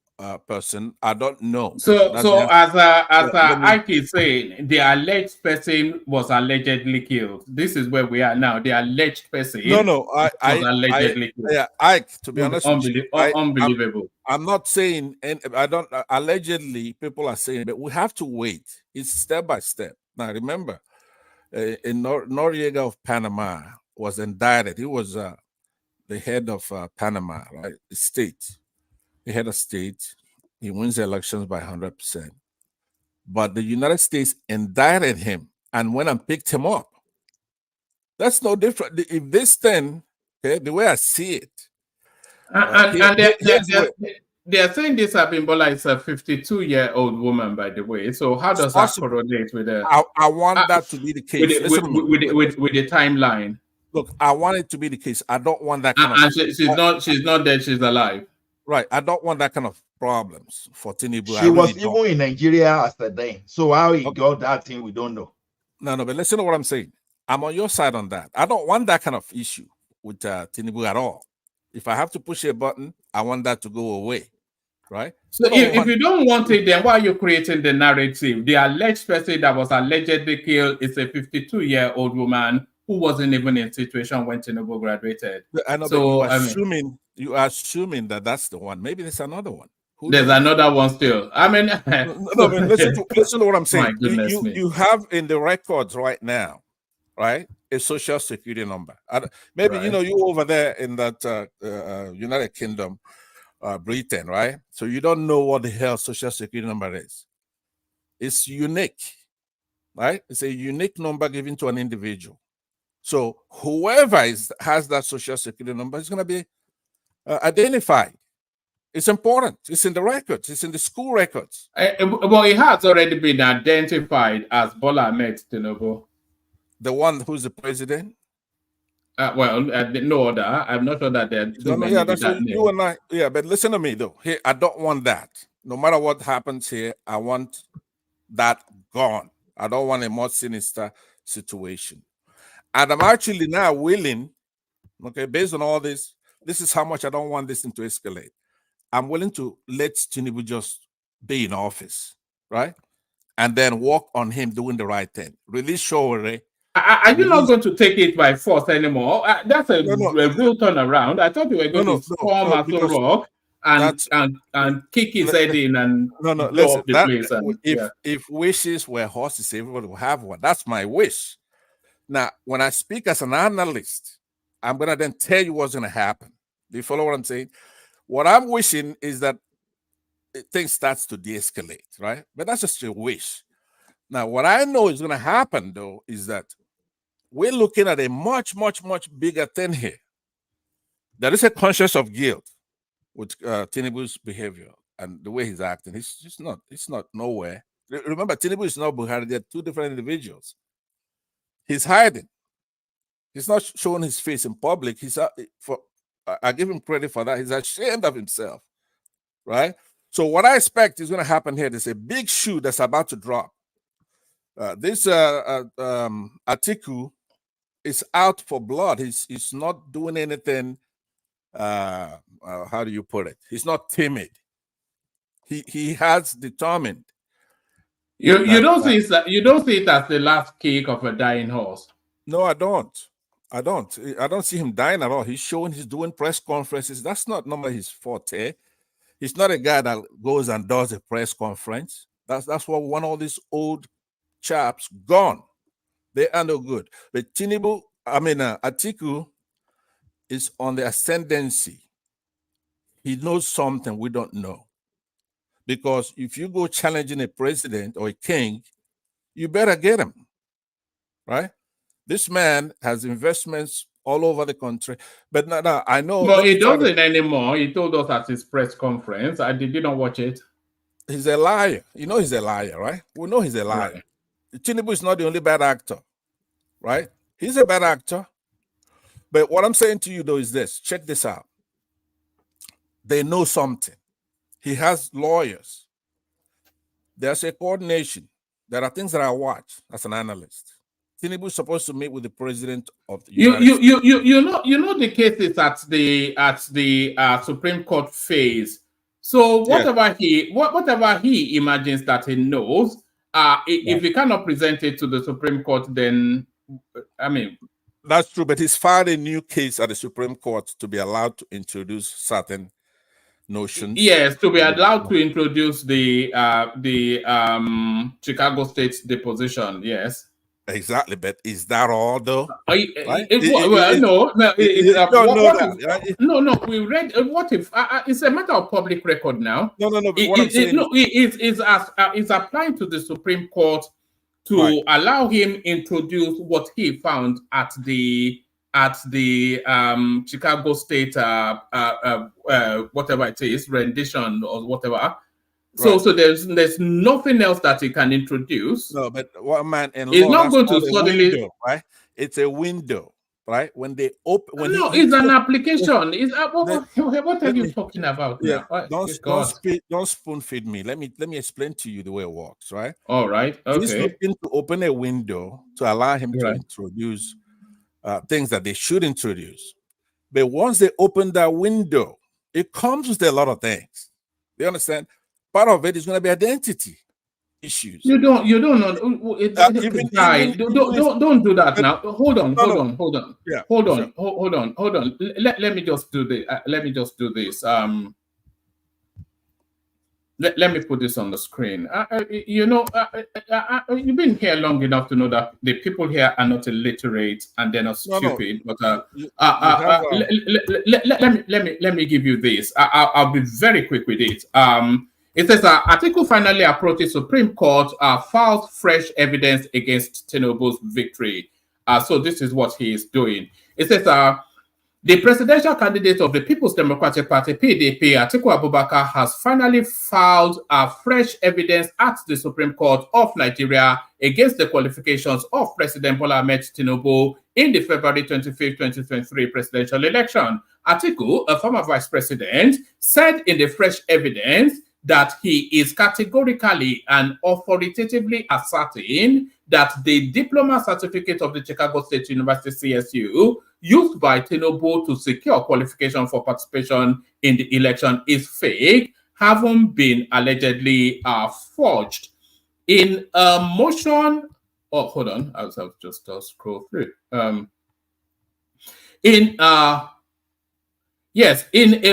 person. I don't know. So as Ike is saying, the alleged person was allegedly killed. This is where we are now. The alleged person. Was allegedly killed. Yeah, Ike. To be honest, unbelievable. I'm not saying, and I don't. Allegedly, people are saying, but we have to wait. It's step by step. Now, remember, Noriega of Panama was indicted. He was the head of Panama, right? The state. The head of state. He wins the elections by 100%. But the United States indicted him and went and picked him up. That's no different. If this thing, okay, the way I see it, They are saying this Abimbola is a 52-year-old woman, by the way. So how does that correlate with the? I want that to be the case. With the timeline. Look, I want it to be the case. I don't want that kind And of. she's not dead. She's alive. Right. I don't want that kind of problems for Tinubu. She was even in Nigeria as the day. So how he got that thing, we don't know. No, but listen to what I'm saying. I'm on your side on that. I don't want that kind of issue with Tinubu at all. If I have to push a button, I want that to go away. Right? So if you don't want it, then why are you creating the narrative? The alleged person that was allegedly killed is a 52-year-old woman who wasn't even in situation when Tinubu graduated. I know, so but you are assuming that that's the one. Maybe there's another one. There's another one still. I mean, no, but listen to what I'm saying. My goodness me. You have in the records right now, right, a social security number. Maybe right. You over there in that United Kingdom. Britain, right? So you don't know what the hell social security number is. It's unique, right? It's a unique number given to an individual. So whoever has that social security number is going to be identified. It's important. It's in the records. It's in the school records. Well, it has already been identified as Bola Ahmed Tinubu. The one who's the president? No other. I'm not sure that there are too many. That's what you and I. Yeah, but listen to me though. Here, I don't want that. No matter what happens here, I want that gone. I don't want a more sinister situation. And I'm actually now willing, okay, based on all this is how much I don't want this thing to escalate. I'm willing to let Tinubu just be in office, right? And then work on him doing the right thing. Release Showore. Are you not going to take it by force anymore? That's a real turnaround. I thought you were going to storm Aso Rock and kick his head in and blow up the place. And, if wishes were horses, everybody would have one. That's my wish. Now, when I speak as an analyst, I'm going to then tell you what's going to happen. Do you follow what I'm saying? What I'm wishing is that things starts to de-escalate, right? But that's just a wish. Now, what I know is going to happen, though, is that we're looking at a much, much, much bigger thing here. There is a conscience of guilt with Tinubu's behavior and the way he's acting. It's not nowhere. Remember, Tinubu is not Buhari. They're two different individuals. He's hiding. He's not showing his face in public. I give him credit for that. He's ashamed of himself, right? So what I expect is going to happen here, there's a big shoe that's about to drop. This Atiku is out for blood. He's not doing anything. How do you put it? He's not timid. He has determined. You don't see it as the last kick of a dying horse. No, I don't. I don't see him dying at all. He's doing press conferences. That's not normally his forte. He's not a guy that goes and does a press conference. That's what one of these old chaps gone. They are no good. But Atiku is on the ascendancy. He knows something we don't know. Because if you go challenging a president or a king, you better get him, right? This man has investments all over the country. But no, I know. But he doesn't anymore. He told us at his press conference. Did you not watch it? He's a liar. You know he's a liar, right? We know he's a liar. Right. Tinubu is not the only bad actor, right? He's a bad actor. But what I'm saying to you, though, is this. Check this out. They know something. He has lawyers. There's a coordination. There are things that I watch as an analyst. Tinubu is supposed to meet with the president of the United States. You know the cases at the Supreme Court phase. So whatever he imagines that he knows, if he cannot present it to the Supreme Court, then that's true. But he's filed a new case at the Supreme Court to be allowed to introduce certain notions. Yes, to be allowed to introduce the Chicago State's deposition. Yes. Exactly, but is that all though? No. We read. What if it's a matter of public record now? No. It's applying to the Supreme Court to allow him introduce what he found at the at the Chicago State, whatever it is, rendition or whatever. So, Right. so there's nothing else that he can introduce. No, but what man in He's law, not that's going to called a suddenly. window, right? It's a window, right? When they open, when No, he it's an says, application. It's what are let you me, talking about yeah, now? don't spoon feed me. Let me explain to you the way it works, right? All right. He's Okay. looking to open a window to allow him to Right. introduce things that they should introduce. But once they open that window, it comes with a lot of things. You understand? Part of it is going to be identity issues. You don't know. Don't do that now. Hold on. Yeah, Hold on. Let me just do this. Let me just do this. Let me put this on the screen. You've been here long enough to know that the people here are not illiterate and they're not stupid. But let me give you this. I'll be very quick with it. It says Atiku finally approaches Supreme Court, files fresh evidence against Tinubu's victory. So this is what he is doing. It says the presidential candidate of the People's Democratic Party, PDP, Atiku Abubakar, has finally filed fresh evidence at the Supreme Court of Nigeria against the qualifications of President Bola Ahmed Tinubu in the February 25, 2023 presidential election. Atiku, a former vice president, said in the fresh evidence that he is categorically and authoritatively asserting that the diploma certificate of the Chicago State University CSU used by Tinubu to secure qualification for participation in the election is fake, having been allegedly forged. In a motion, hold on, I'll just scroll through. In a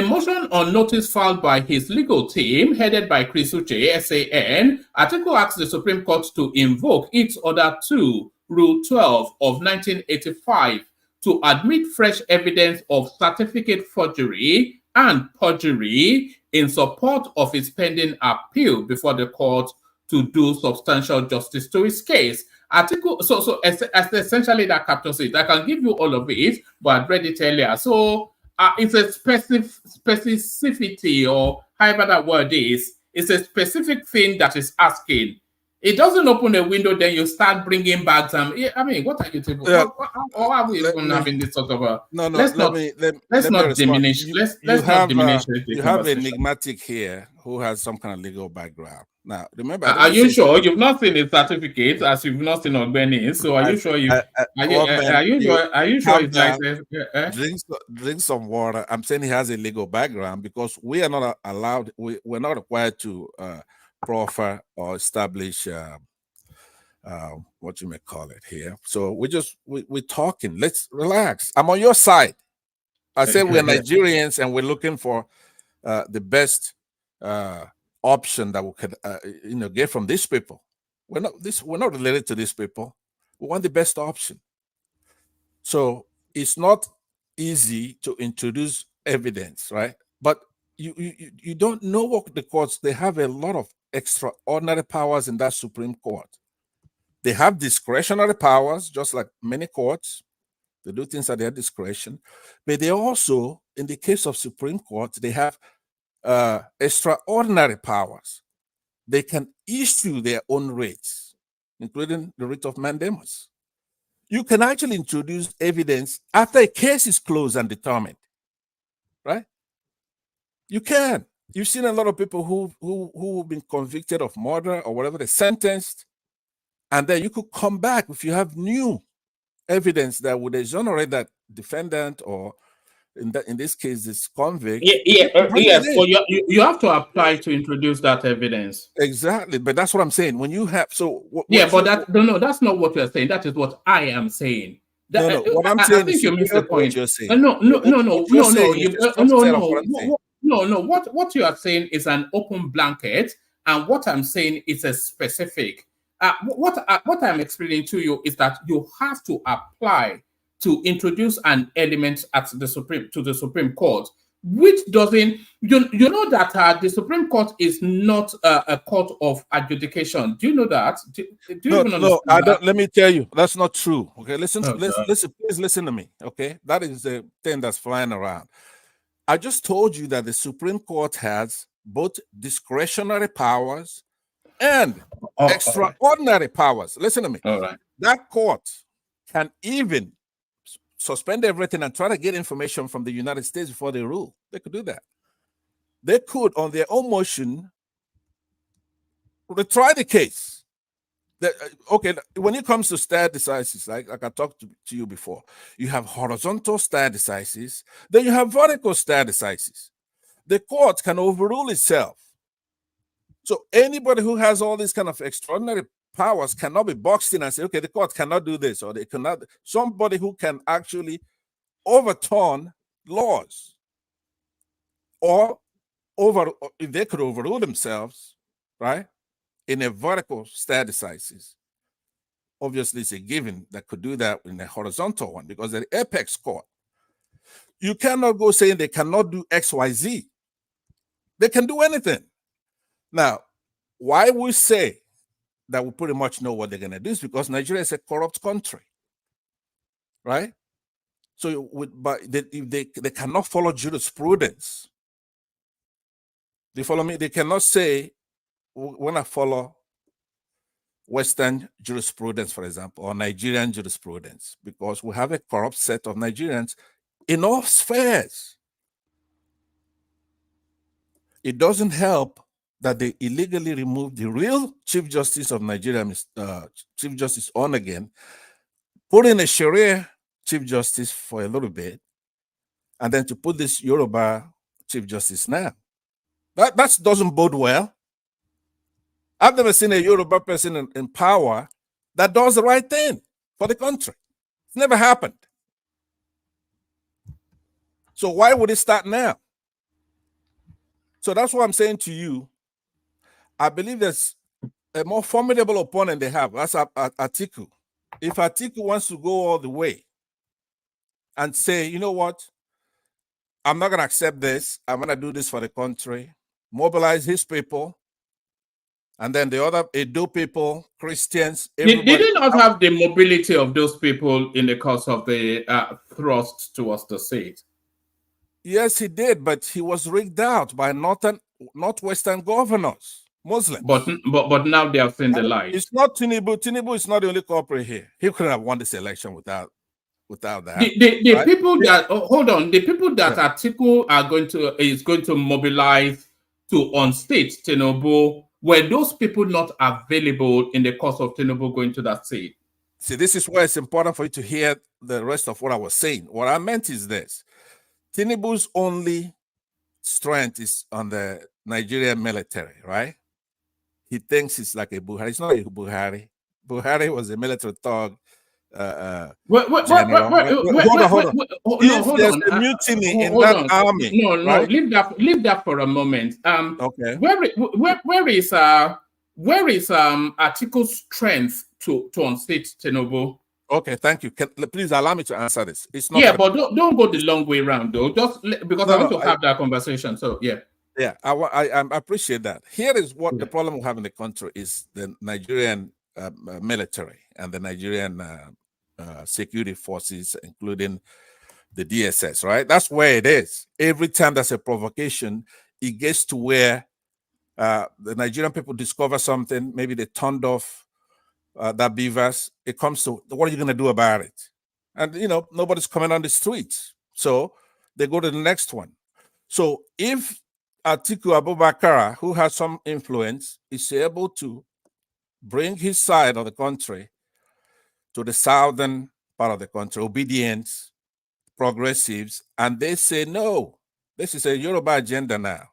motion on notice filed by his legal team, headed by Chris Uche, SAN, Atiku asked the Supreme Court to invoke its Order 2, Rule 12 of 1985, to admit fresh evidence of certificate forgery and perjury in support of his pending appeal before the court to do substantial justice to his case. Article so essentially that captures it. I can give you all of it, but I read it earlier. So it's a specificity, or however that word is. It's a specific thing that is asking. It doesn't open a window, then you start bringing back some. I mean, what are you doing? Or are we even having this sort of a? No. Let's not diminish. Let's not diminish it. You have a enigmatic here who has some kind of legal background. Now, remember, are you sure you've not seen his certificate, as you've not seen Ogbeni? So are you sure you? Are you sure his license? Drink some water. I'm saying he has a legal background because we are not allowed. We're not required to proffer or establish what you may call it here. So we're talking. Let's relax. I'm on your side. I said we're Nigerians and we're looking for the best option that we could get from these people. We're not related to these people. We want the best option. So it's not easy to introduce evidence, right? But you don't know what the courts, they have a lot of extraordinary powers in that Supreme Court. They have discretionary powers, just like many courts. They do things at their discretion. But they also, in the case of Supreme Court, they have extraordinary powers. They can issue their own writs, including the writ of mandamus. You can actually introduce evidence after a case is closed and determined, right? You can. You've seen a lot of people who've been convicted of murder or whatever, they're sentenced, and then you could come back if you have new evidence that would exonerate that defendant, or in this case, this convict. Yes. So you have to apply to introduce that evidence. Exactly, but that's what I'm saying. When you have that's not what you're saying. That is what I am saying. What I'm saying, I think you missed the point. You're saying. What you are saying is an open blanket, and what I'm saying is a specific. What I'm explaining to you is that you have to apply to introduce an element to the Supreme Court. which doesn't, you know that the Supreme Court is not a court of adjudication. Do you know that? Do you even understand I that? don't. Let me tell you, that's not true. Okay, listen, Oh, listen, please listen to me. Okay, that is the thing that's flying around. I just told you that the Supreme Court has both discretionary powers and extraordinary powers. Listen to me. All right. That court can even suspend everything and try to get information from the United States before they rule. They could do that. They could, on their own motion, retry the case. Okay, when it comes to stare decisis, like I talked to you before, you have horizontal stare decisis, then you have vertical stare decisis. The court can overrule itself. So anybody who has all these kind of extraordinary powers cannot be boxed in and say, okay, the court cannot do this, or they cannot. Somebody who can actually overturn laws, or if they could overrule themselves, right, in a vertical stare decisis. Obviously, it's a given that could do that in a horizontal one, because the apex court, you cannot go saying they cannot do X, Y, Z. They can do anything. Now, why we say that we pretty much know what they're going to do is because Nigeria is a corrupt country, right? So, but they cannot follow jurisprudence. Do you follow me? They cannot say, when I follow Western jurisprudence, for example, or Nigerian jurisprudence, because we have a corrupt set of Nigerians in all spheres. It doesn't help that they illegally removed the real Chief Justice of Nigeria, Chief Justice Onagin, put in a Sharia Chief Justice for a little bit, and then to put this Yoruba Chief Justice now. That doesn't bode well. I've never seen a Yoruba person in power that does the right thing for the country. It's never happened. So why would it start now? So that's what I'm saying to you. I believe there's a more formidable opponent they have. That's Atiku. If Atiku wants to go all the way and say, you know what, I'm not going to accept this, I'm going to do this for the country, mobilize his people, and then the other Edo people, Christians, everybody. Did he not have the mobility of those people in the course of the thrust towards the seat? Yes, he did, but he was rigged out by northwestern governors, Muslims. But now they have seen the light. It's not Tinubu. Tinubu is not the only culprit here. He couldn't have won this election without that. The right? People that hold on, the people that Atiku is going to mobilize to unseat Tinubu, were those people not available in the course of Tinubu going to that seat? See, this is where it's important for you to hear the rest of what I was saying. What I meant is this: Tinubu's only strength is on the Nigerian military, right? He thinks it's like a Buhari. It's not a Buhari. Buhari was a military thug. Hold on. If there's a mutiny in that army, no, leave that for a moment. Okay. Where is Atiku's strength to unseat Tinubu? Okay, thank you. Please allow me to answer this. It's not. But don't go the long way around though. Just because I want to have that conversation. So yeah. Yeah, I appreciate that. Here is what the problem we have in the country is: the Nigerian military and the Nigerian security forces, including the DSS, right? That's where it is. Every time there's a provocation, it gets to where the Nigerian people discover something, maybe they turned off that beavers. It comes to, what are you going to do about it? And, nobody's coming on the streets. So they go to the next one. So if Atiku Abubakar, who has some influence, is able to bring his side of the country to the southern part of the country, obedience, progressives, and they say, no, this is a Yoruba agenda now.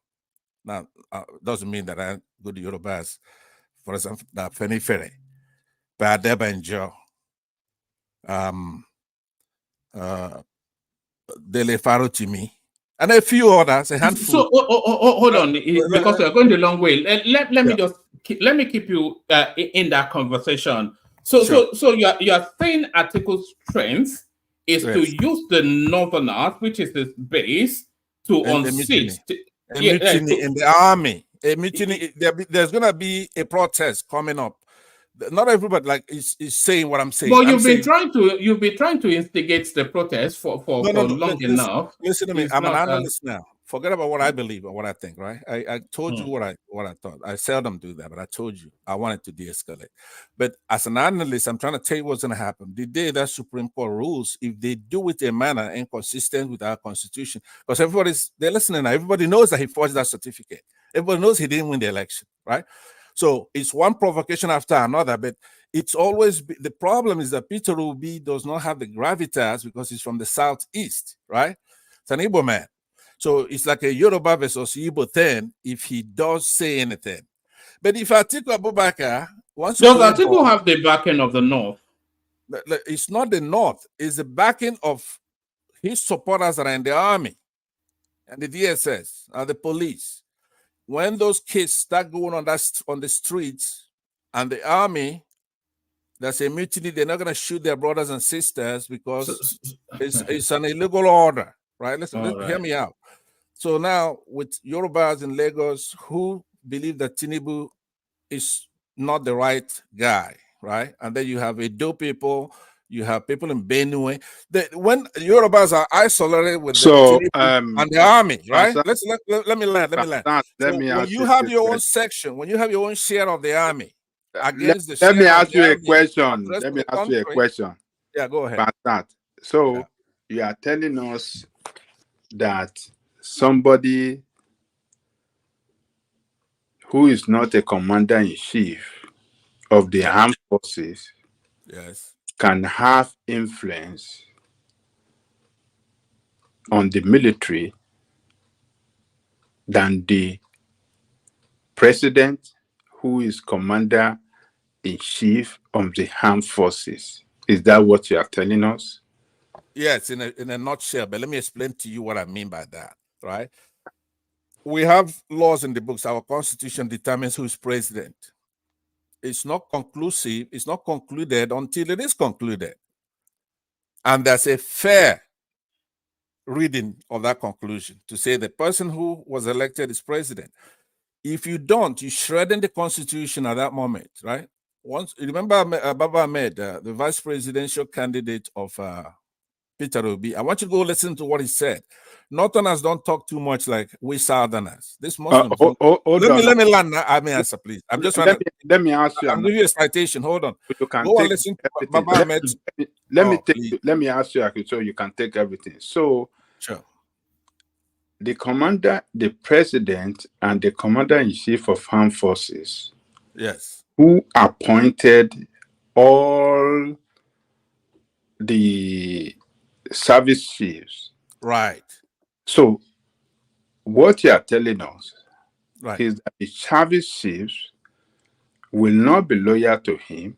Now, doesn't mean that I go to Yorubas, for example, Feni Fere, Badeba and Joe, Dele Farotimi, and a few others, a handful. So hold on, because we're going the long way. Let me keep you in that conversation. So you're saying Atiku's strength is to use the northerners, which is his base, to A unseat. mutiny in the army. A mutiny. There's going to be a protest coming up. Not everybody like is saying what I'm saying. Well, you've been trying to instigate the protest for long enough. Listen to me. I'm an not, analyst now. Forget about what I believe or what I think, right? I told you what I thought. I seldom do that, but I told you I wanted to de-escalate. But as an analyst, I'm trying to tell you what's going to happen. The day that Supreme Court rules, if they do it in a manner inconsistent with our Constitution, because they're listening now. Everybody knows that he forged that certificate. Everybody knows he didn't win the election, right? So it's one provocation after another, but it's always the problem is that Peter Obi does not have the gravitas because he's from the southeast, right? It's an Igbo man. So it's like a Yoruba versus Igbo thing if he does say anything. But if Atiku Abubakar wants to does Atiku have the backing of the North? It's not the North, it's the backing of his supporters that are in the army and the DSS and the police. When those kids start going on the streets and the army, there's a mutiny, they're not going to shoot their brothers and sisters because it's an illegal order, right? Hear me out. So now with Yorubas in Lagos who believe that Tinubu is not the right guy, right? And then you have Edo people, you have people in Benue. When Yorubas are isolated with the and the army, right? Let me land. When you have your own section, when you have your own share of the army against the share let me of ask the you a army question. of the Let me rest of ask the you a country- question. Yeah, go ahead. About that. So you are telling us that somebody who is not a commander-in-chief of the armed forces can have influence on the military than the president who is commander-in-chief of the armed forces. Is that what you are telling us? Yes, in a nutshell, but let me explain to you what I mean by that, right? We have laws in the books. Our constitution determines who is president. It's not conclusive, it's not concluded until it is concluded. And there's a fair reading of that conclusion to say the person who was elected is president. If you don't, you're shredding the constitution at that moment, right? Once remember Baba Ahmed, the vice presidential candidate of Peter Obi. I want you to go listen to what he said. Northerners don't talk too much like we Southerners. This Muslims. Let me land. I may answer, please. I'm just trying let me ask you. I'll give you a citation. Hold on. You can go take and listen to everything. Baba Ahmed. Let me ask you, so you can take everything. So sure. The president, and the commander-in-chief of armed forces. Yes. Who appointed all the service chiefs. Right. So what you are telling us is that the service chiefs will not be loyal to him.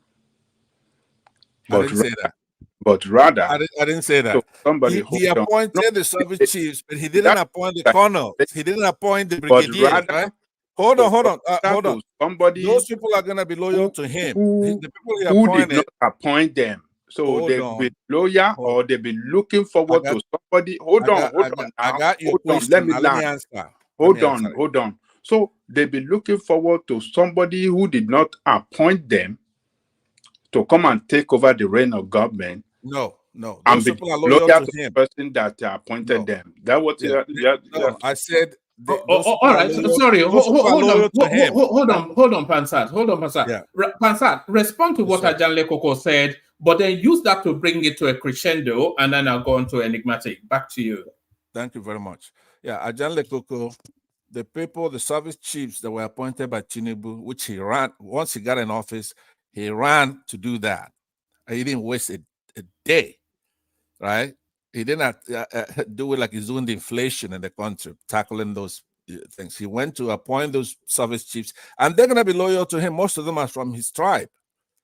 I didn't say that. But rather, I didn't say that. So he appointed the service chiefs, but he didn't appoint the colonels. He didn't appoint the brigadiers, right? Hold on. Somebody, those people are going to be loyal to him. The people he who appointed, did not appoint them. So they'll be loyal, or they'll be looking forward to somebody. Hold on. I got your question. Let me answer. Hold on. So they'll be looking forward to somebody who did not appoint them to come and take over the reign of government. No. Those people are loyal to him. The person that appointed them. That what I said. All right. Sorry. Hold on, Pansat. Yeah. Pansat, respond to what Ajanle Koko said, but then use that to bring it to a crescendo, and then I'll go on to enigmatic. Back to you. Thank you very much. Yeah, Ajanle Koko, the service chiefs that were appointed by Tinubu, which he ran, once he got in office, he ran to do that. He didn't waste a day, right? He didn't do it like he's doing the inflation in the country, tackling those things. He went to appoint those service chiefs, and they're going to be loyal to him. Most of them are from his tribe,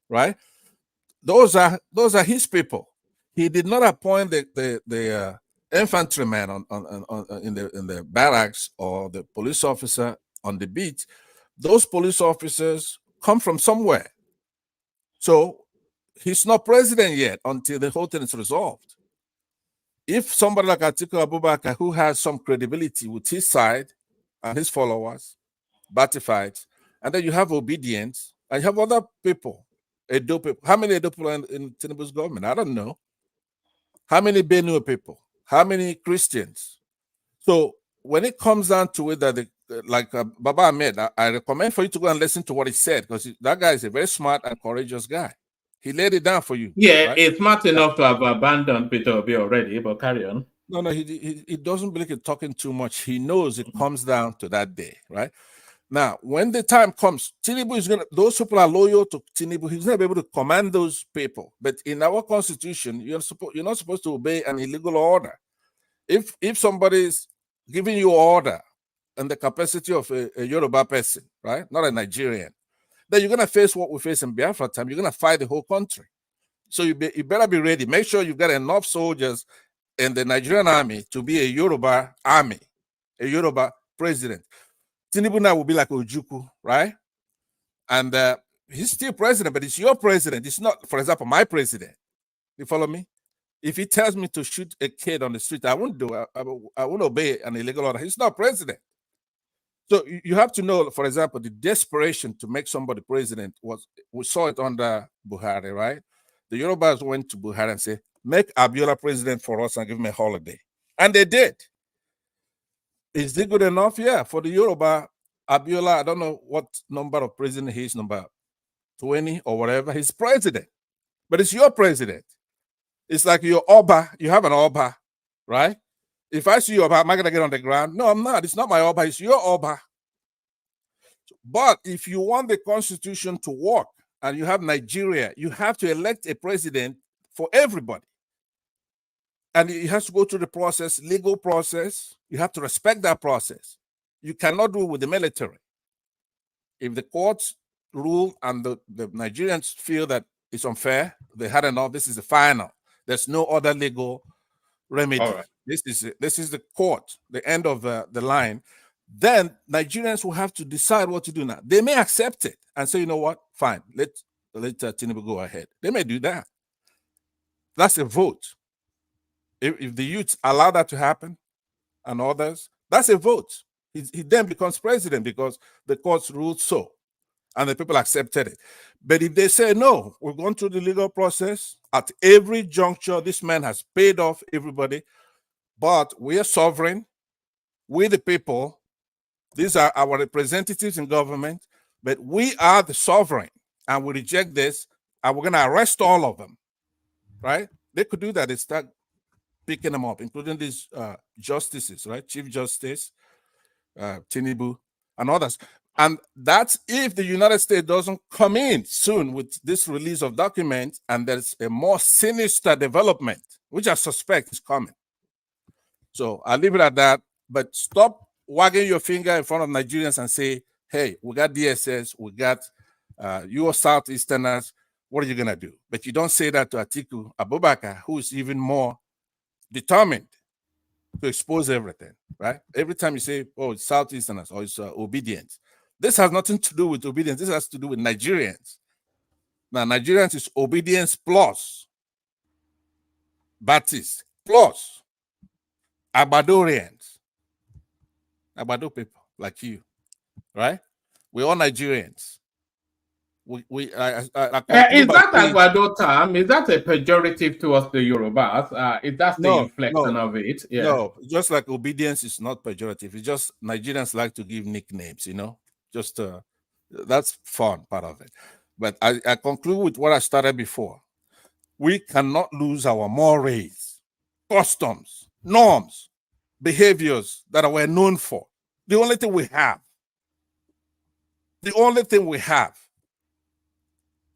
right? Those are his people. He did not appoint the infantryman in the barracks or the police officer on the beat. Those police officers come from somewhere. So he's not president yet until the whole thing is resolved. if somebody like Atiku Abubakar, who has some credibility with his side and his followers, Batifites, and then you have obedience, and you have other people, Edo people. How many Edo people are in Tinubu's government? I don't know. How many Benue people? How many Christians? So when it comes down to it, that Baba Ahmed, I recommend for you to go and listen to what he said, because that guy is a very smart and courageous guy. He laid it down for you. Yeah, right? it's smart enough to have abandoned Peter Obi already, but carry on. No, he doesn't believe in talking too much. He knows it comes down to that day, right? Now, when the time comes, Tinubu is gonna, those people are loyal to Tinubu. He's not be able to command those people. But in our constitution, you're not supposed to obey an illegal order. If somebody is giving you order in the capacity of a Yoruba person, right, not a Nigerian, then you're gonna face what we face in Biafra time. You're gonna fight the whole country. So you better be ready. Make sure you've got enough soldiers in the Nigerian army to be a Yoruba army, a Yoruba president. Tinubu now will be like Ojukwu, right? And he's still president, but it's your president. It's not, for example, my president. You follow me? If he tells me to shoot a kid on the street, I won't do it. I won't obey an illegal order. He's not president. So you have to know, for example, the desperation to make somebody president we saw it under Buhari, right? The Yorubas went to Buhari and said, make Abiola president for us and give him a holiday. And they did. Is it good enough? Yeah, for the Yoruba, Abiola, I don't know what number of president he is, number 20 or whatever. He's president, but it's your president. It's like your Oba, you have an Oba, right? If I see your Oba, am I going to get on the ground? No, I'm not. It's not my Oba, it's your Oba. But if you want the constitution to work and you have Nigeria, you have to elect a president for everybody. And it has to go through the process, legal process. You have to respect that process. You cannot do it with the military. If the courts rule and the Nigerians feel that it's unfair, they had enough, this is the final. There's no other legal remedy. Right. This is the court, the end of the line. Then Nigerians will have to decide what to do now. They may accept it and say, you know what, fine, let Tinubu go ahead. They may do that. That's a vote. If the youth allow that to happen and others, that's a vote. He then becomes president because the courts ruled so and the people accepted it. But if they say, no, we're going through the legal process, at every juncture, this man has paid off everybody, but we are sovereign, we the people, these are our representatives in government, but we are the sovereign and we reject this and we're going to arrest all of them, right? They could do that. They start picking them up, including these justices, right? Chief Justice, Tinubu, and others. And that's if the United States doesn't come in soon with this release of documents and there's a more sinister development, which I suspect is coming. So I'll leave it at that, but stop wagging your finger in front of Nigerians and say, hey, we got DSS, we got you Southeasterners, what are you gonna do? But you don't say that to Atiku Abubakar, who is even more determined to expose everything, right? Every time you say, oh, it's Southeasterners or it's obedience, this has nothing to do with obedience. This has to do with Nigerians. Now, Nigerians is obedience plus Baptist plus Abadorians, Abado people like you, right? We're all Nigerians. Is that Agbado term? Is that a pejorative towards the Yorubas? Is that the inflection of it? Yeah. No, just like obedience is not pejorative. It's just Nigerians like to give nicknames, you know, just that's fun part of it. But I conclude with what I started before. We cannot lose our mores, customs, norms, behaviors that we're known for. The only thing we have,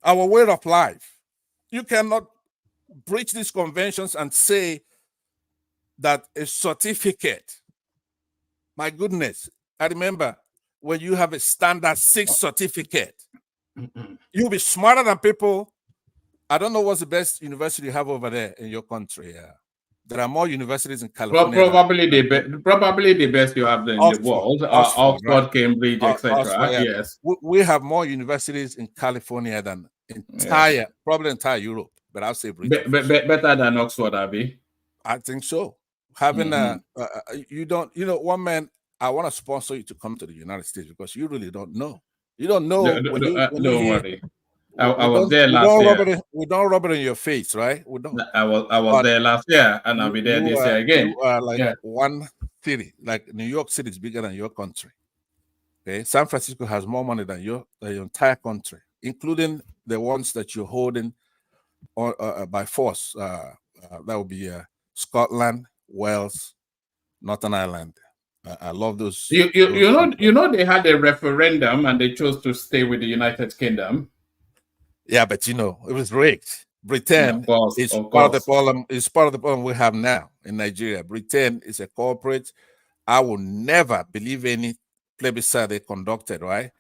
our way of life. You cannot breach these conventions and say that a certificate, my goodness, I remember when you have a standard 6 certificate, you'll be smarter than people. I don't know what's the best university you have over there in your country. There are more universities in California. Well, probably the best you have in the world. Oxford, right? Cambridge, etc. Yeah. Yes. We have more universities in California than probably entire Europe, but I'll say Britain. Better than Oxford, Abby. I think so. Having you don't, one man, I want to sponsor you to come to the United States because you really don't know. You don't know when you don't hear. worry. I was there last don't year. Rub it, we don't rub it in your face, right? We don't. I was there last year, and I'll be there this year again. You are like one city, like New York City is bigger than your country. Okay, San Francisco has more money than your entire country, including the ones that you're holding by force. That would be Scotland, Wales, Northern Ireland. I love those. You know they had a referendum and they chose to stay with the United Kingdom. Yeah, but it was rigged. Britain is part of the problem. Is part of the problem we have now in Nigeria. Britain is a corporate. I will never believe any plebiscite they conducted. Right?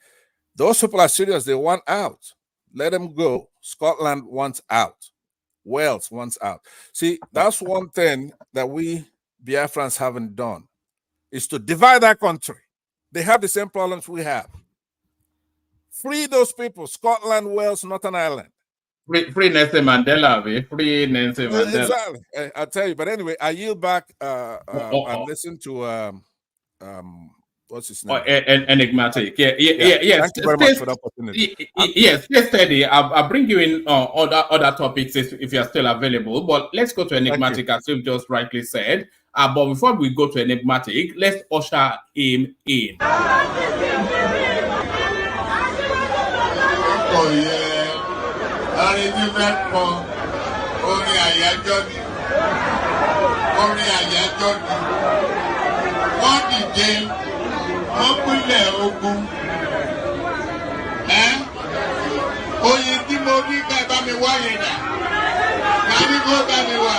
Those people are serious. They want out. Let them go. Scotland wants out. Wales wants out. See, that's one thing that we Biafrans haven't done, is to divide that country. They have the same problems we have. Free those people, Scotland, Wales, Northern Ireland. Free Nelson Mandela, free Nelson Mandela. Exactly. I'll tell you. But anyway, I yield back and listen to what's his name? Enigmatic. Yes. Thank you very much for the opportunity. Yes, steady. I'll bring you in other topics if you're still available. But let's go to Enigmatic, as you've just rightly said. But before we go to Enigmatic, let's usher him in. Wọ́n pínlẹ̀ ogun oyin tí mo rí ká bá mi wá yẹn dà ká ní kó bá mi wá.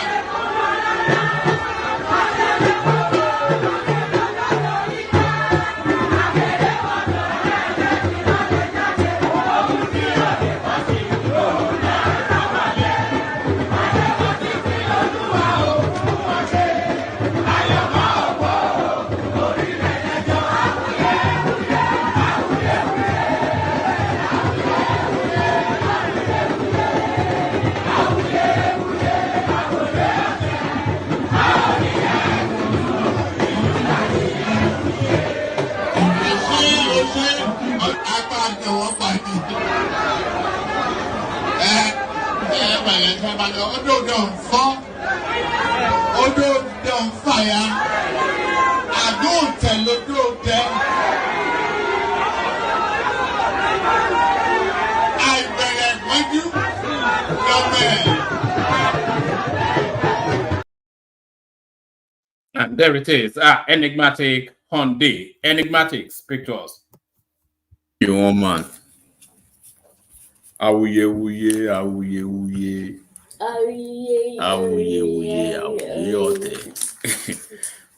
And there it is. Enigmatic Hyundai. Enigmatic, speak to us. You want man. Awuye,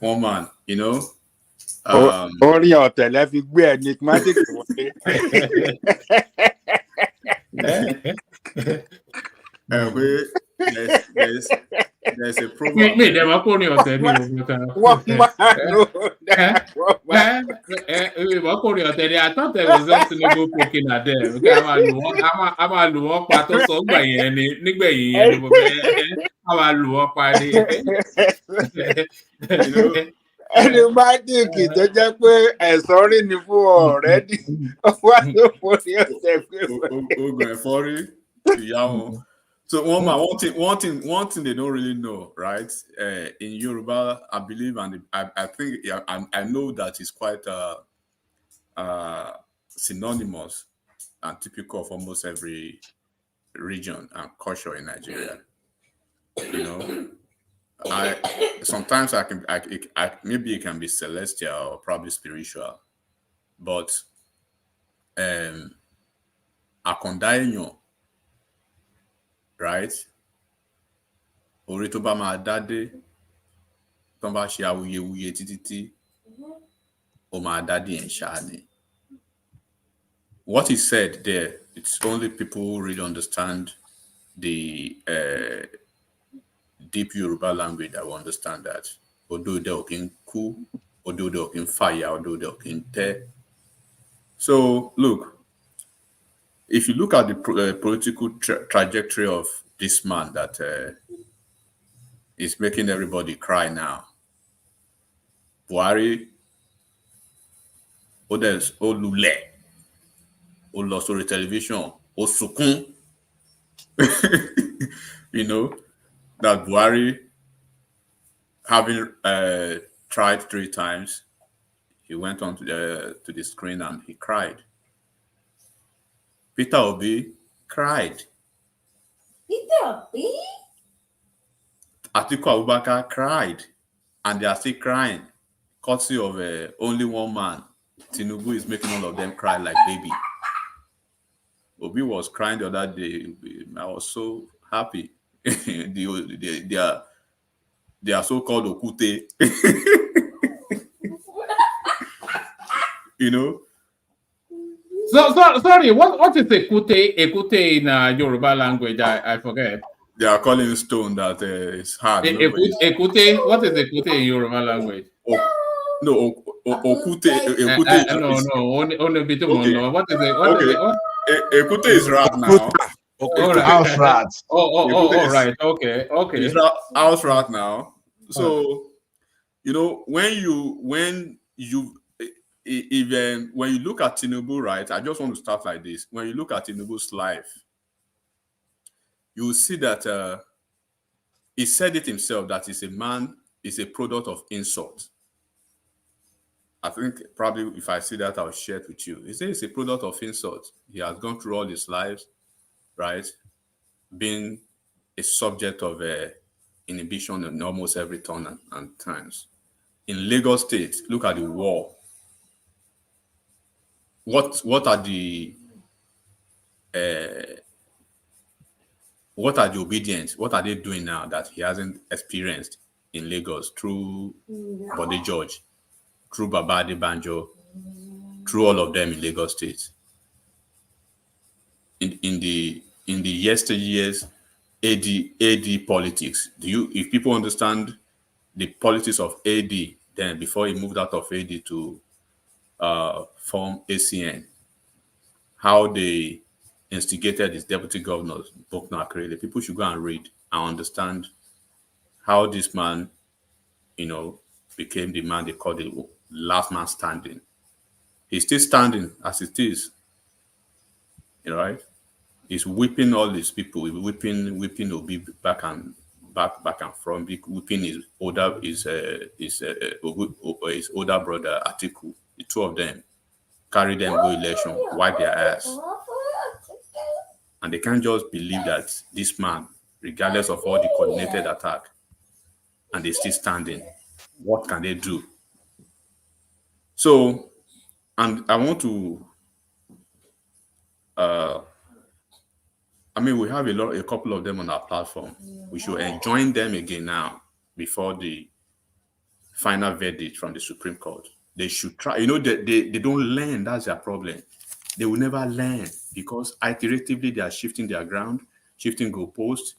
one man, Only hotel if you go enigmatic. There's a proverb. I thought there was just Tinubu poking at them. Enigmatic tó jẹ́ pé ẹ̀sọ́ rí ni fún ọ̀rẹ́dì wá tó forí ọ̀sẹ̀ pé. Ogun ẹ̀fọ́rí ìyàwó. So one thing they don't really know, right? In Yoruba, I believe, and I think I know that it's quite synonymous and typical of almost every region and culture in Nigeria. Sometimes maybe it can be celestial or probably spiritual, but akondaenyo, right? Orito ba ma dade, ton ba se awuyewuye títí o ma dade en shani. What he said there, it's only people who really understand the deep Yoruba language that will understand that. Odo de okin ku, odo de okin fire, odo de okin te. So look, if you look at the political trajectory of this man that is making everybody cry now. Buhari, others, Olule, Olosori television, Osukun, you know, that Buhari, having tried 3 times, he went on to the screen and he cried. Peter Obi cried. Peter Obi? Atiku Abubakar cried, and they are still crying, courtesy of only one man. Tinubu is making all of them cry like baby. Obi was crying the other day. I was so happy. They are so-called Okute. You know. So sorry. What is Ekute? Ekute in Yoruba language? I forget. They are calling stone that is hard. Ekute. What is Ekute in Yoruba language? No, Okute. No. Only bit of okay. What is it? What is it? Ekute is rat now. Okay. House rat. Oh, right. Okay. It's house rat now. So, you know, when you look at Tinubu, right? I just want to start like this. When you look at Tinubu's life, you will see that he said it himself that he's a product of insult. I think probably if I see that, I'll share it with you. He says it's a product of insult. He has gone through all his life, right? Being a subject of inhibition in almost every turn and times. In Lagos State, look at the war. What are the obedience? What are they doing now that he hasn't experienced in Lagos through Bode George, through Baba Adebanjo, through all of them in Lagos State? In the yesteryears AD politics, if people understand the politics of AD, then before he moved out of AD to form ACN, how they instigated his deputy governors, Bokna Akerele, people should go and read and understand how this man, became the man they call the last man standing. He's still standing as it is, right? He's whipping all these people. He's whipping Obi back and from whipping his older brother Atiku. The 2 of them carry them go election, wipe their ass, and they can't just believe that this man, regardless of all the coordinated attack, and they're still standing. What can they do? So, and I want to. We have a couple of them on our platform. We should join them again now before the final verdict from the Supreme Court. They should try. They don't learn. That's their problem. They will never learn because iteratively they are shifting their ground, shifting goalposts.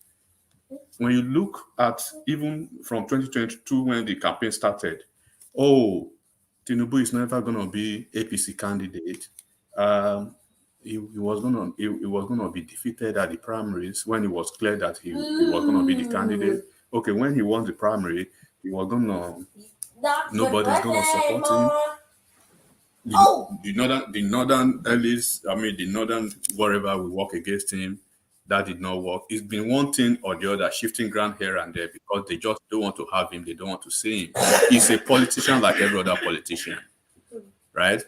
When you look at even from 2022 when the campaign started, Tinubu is never going to be APC candidate. He was going to be defeated at the primaries when it was clear that he was going to be the candidate. Okay, when he won the primary, he was going to. Nobody's going to support him. The northern elites, the northern whatever will work against him. That did not work. It's been one thing or the other, shifting ground here and there because they just don't want to have him. They don't want to see him. He's a politician like every other politician, right?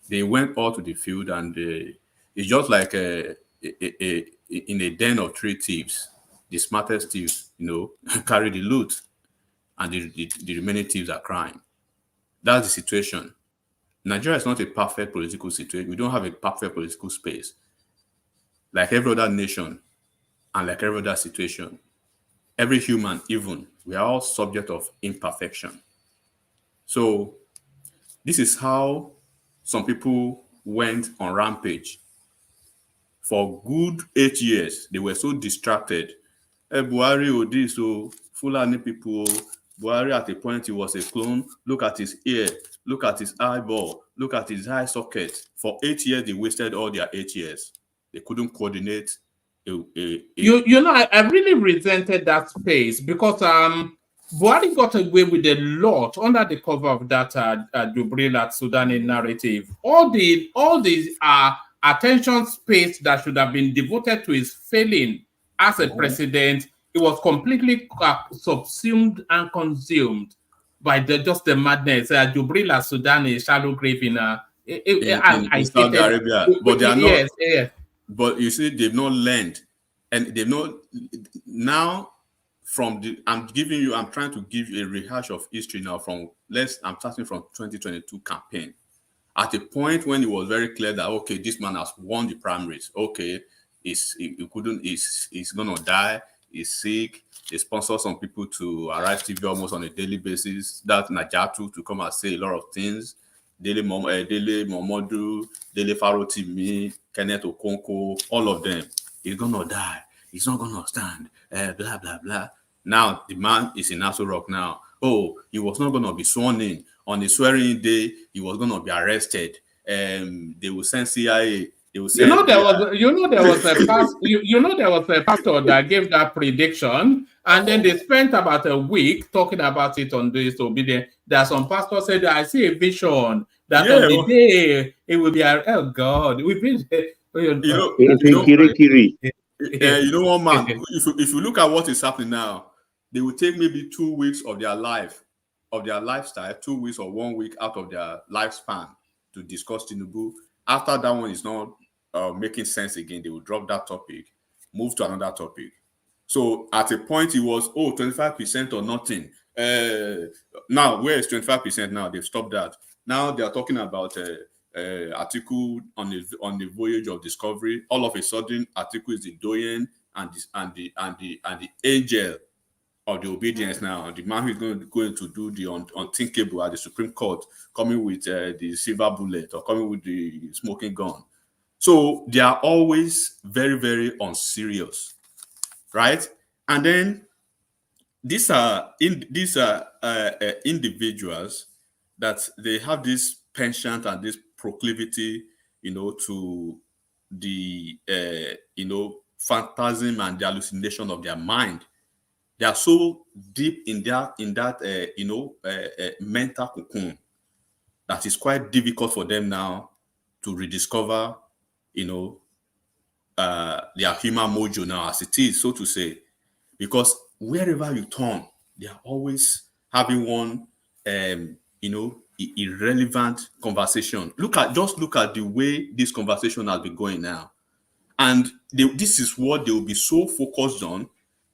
They went all to the field and it's just like in a den of 3 thieves. The smartest thieves, carry the loot, and the remaining thieves are crying. That's the situation. Nigeria is not a perfect political situation. We don't have a perfect political space. Like every other nation and like every other situation, every human even, we are all subject of imperfection. So this is how some people went on rampage. For good 8 years, they were so distracted. Buhari Odi, so Fulani people, Buhari at a point he was a clone. Look at his ear, look at his eyeball, look at his eye socket. For 8 years, they wasted all their 8 years. They couldn't coordinate. I really resented that space because Buhari got away with a lot under the cover of that Jubril at Sudani narrative. All the attention space that should have been devoted to his failing as a president, it was completely subsumed and consumed by just the madness. Jubril at Sudani, shallow grave in Saudi Arabia, but they are not. Yes. But you see, they've not learned, and they've not now. I'm trying to give you a rehash of history now. I'm starting from 2022 campaign. At a point when it was very clear that okay, this man has won the primaries. Okay, he's gonna die. He's sick. They sponsor some people to Arise TV almost on a daily basis. That Najatu to come and say a lot of things. Dele Momodu, Dele Farotimi, Kenneth Okonkwo, all of them. He's gonna die. He's not gonna stand. Blah blah blah. Now the man is in Aso Rock now. Oh, he was not gonna be sworn in on the swearing day. He was gonna be arrested. They will send CIA. They will send. There was a pastor that gave that prediction, and then they spent about a week talking about it on this obedience. There are some pastors said, "I see a vision that on the day it will be." Oh God, we've been. You know what, man? If you look at what is happening now, they will take maybe 2 weeks of their lifestyle, 2 weeks or 1 week out of their lifespan to discuss Tinubu. After that one is not making sense again, they will drop that topic, move to another topic. So at a point it was 25% or nothing. Now where is 25% now? They've stopped that. Now they are talking about Atiku on the voyage of discovery. All of a sudden, Atiku is the doyen and the angel of the obedience now. The man who is going to do the unthinkable at the Supreme Court, coming with the silver bullet or coming with the smoking gun. So they are always very, very unserious, right? And then these are individuals that they have this penchant and this proclivity, to the phantasm and the hallucination of their mind. They are so deep in that mental cocoon that it's quite difficult for them now to rediscover, their human mojo now as it is, so to say, because wherever you turn, they are always having one, irrelevant conversation. Look at the way this conversation has been going now, and this is what they will be so focused on,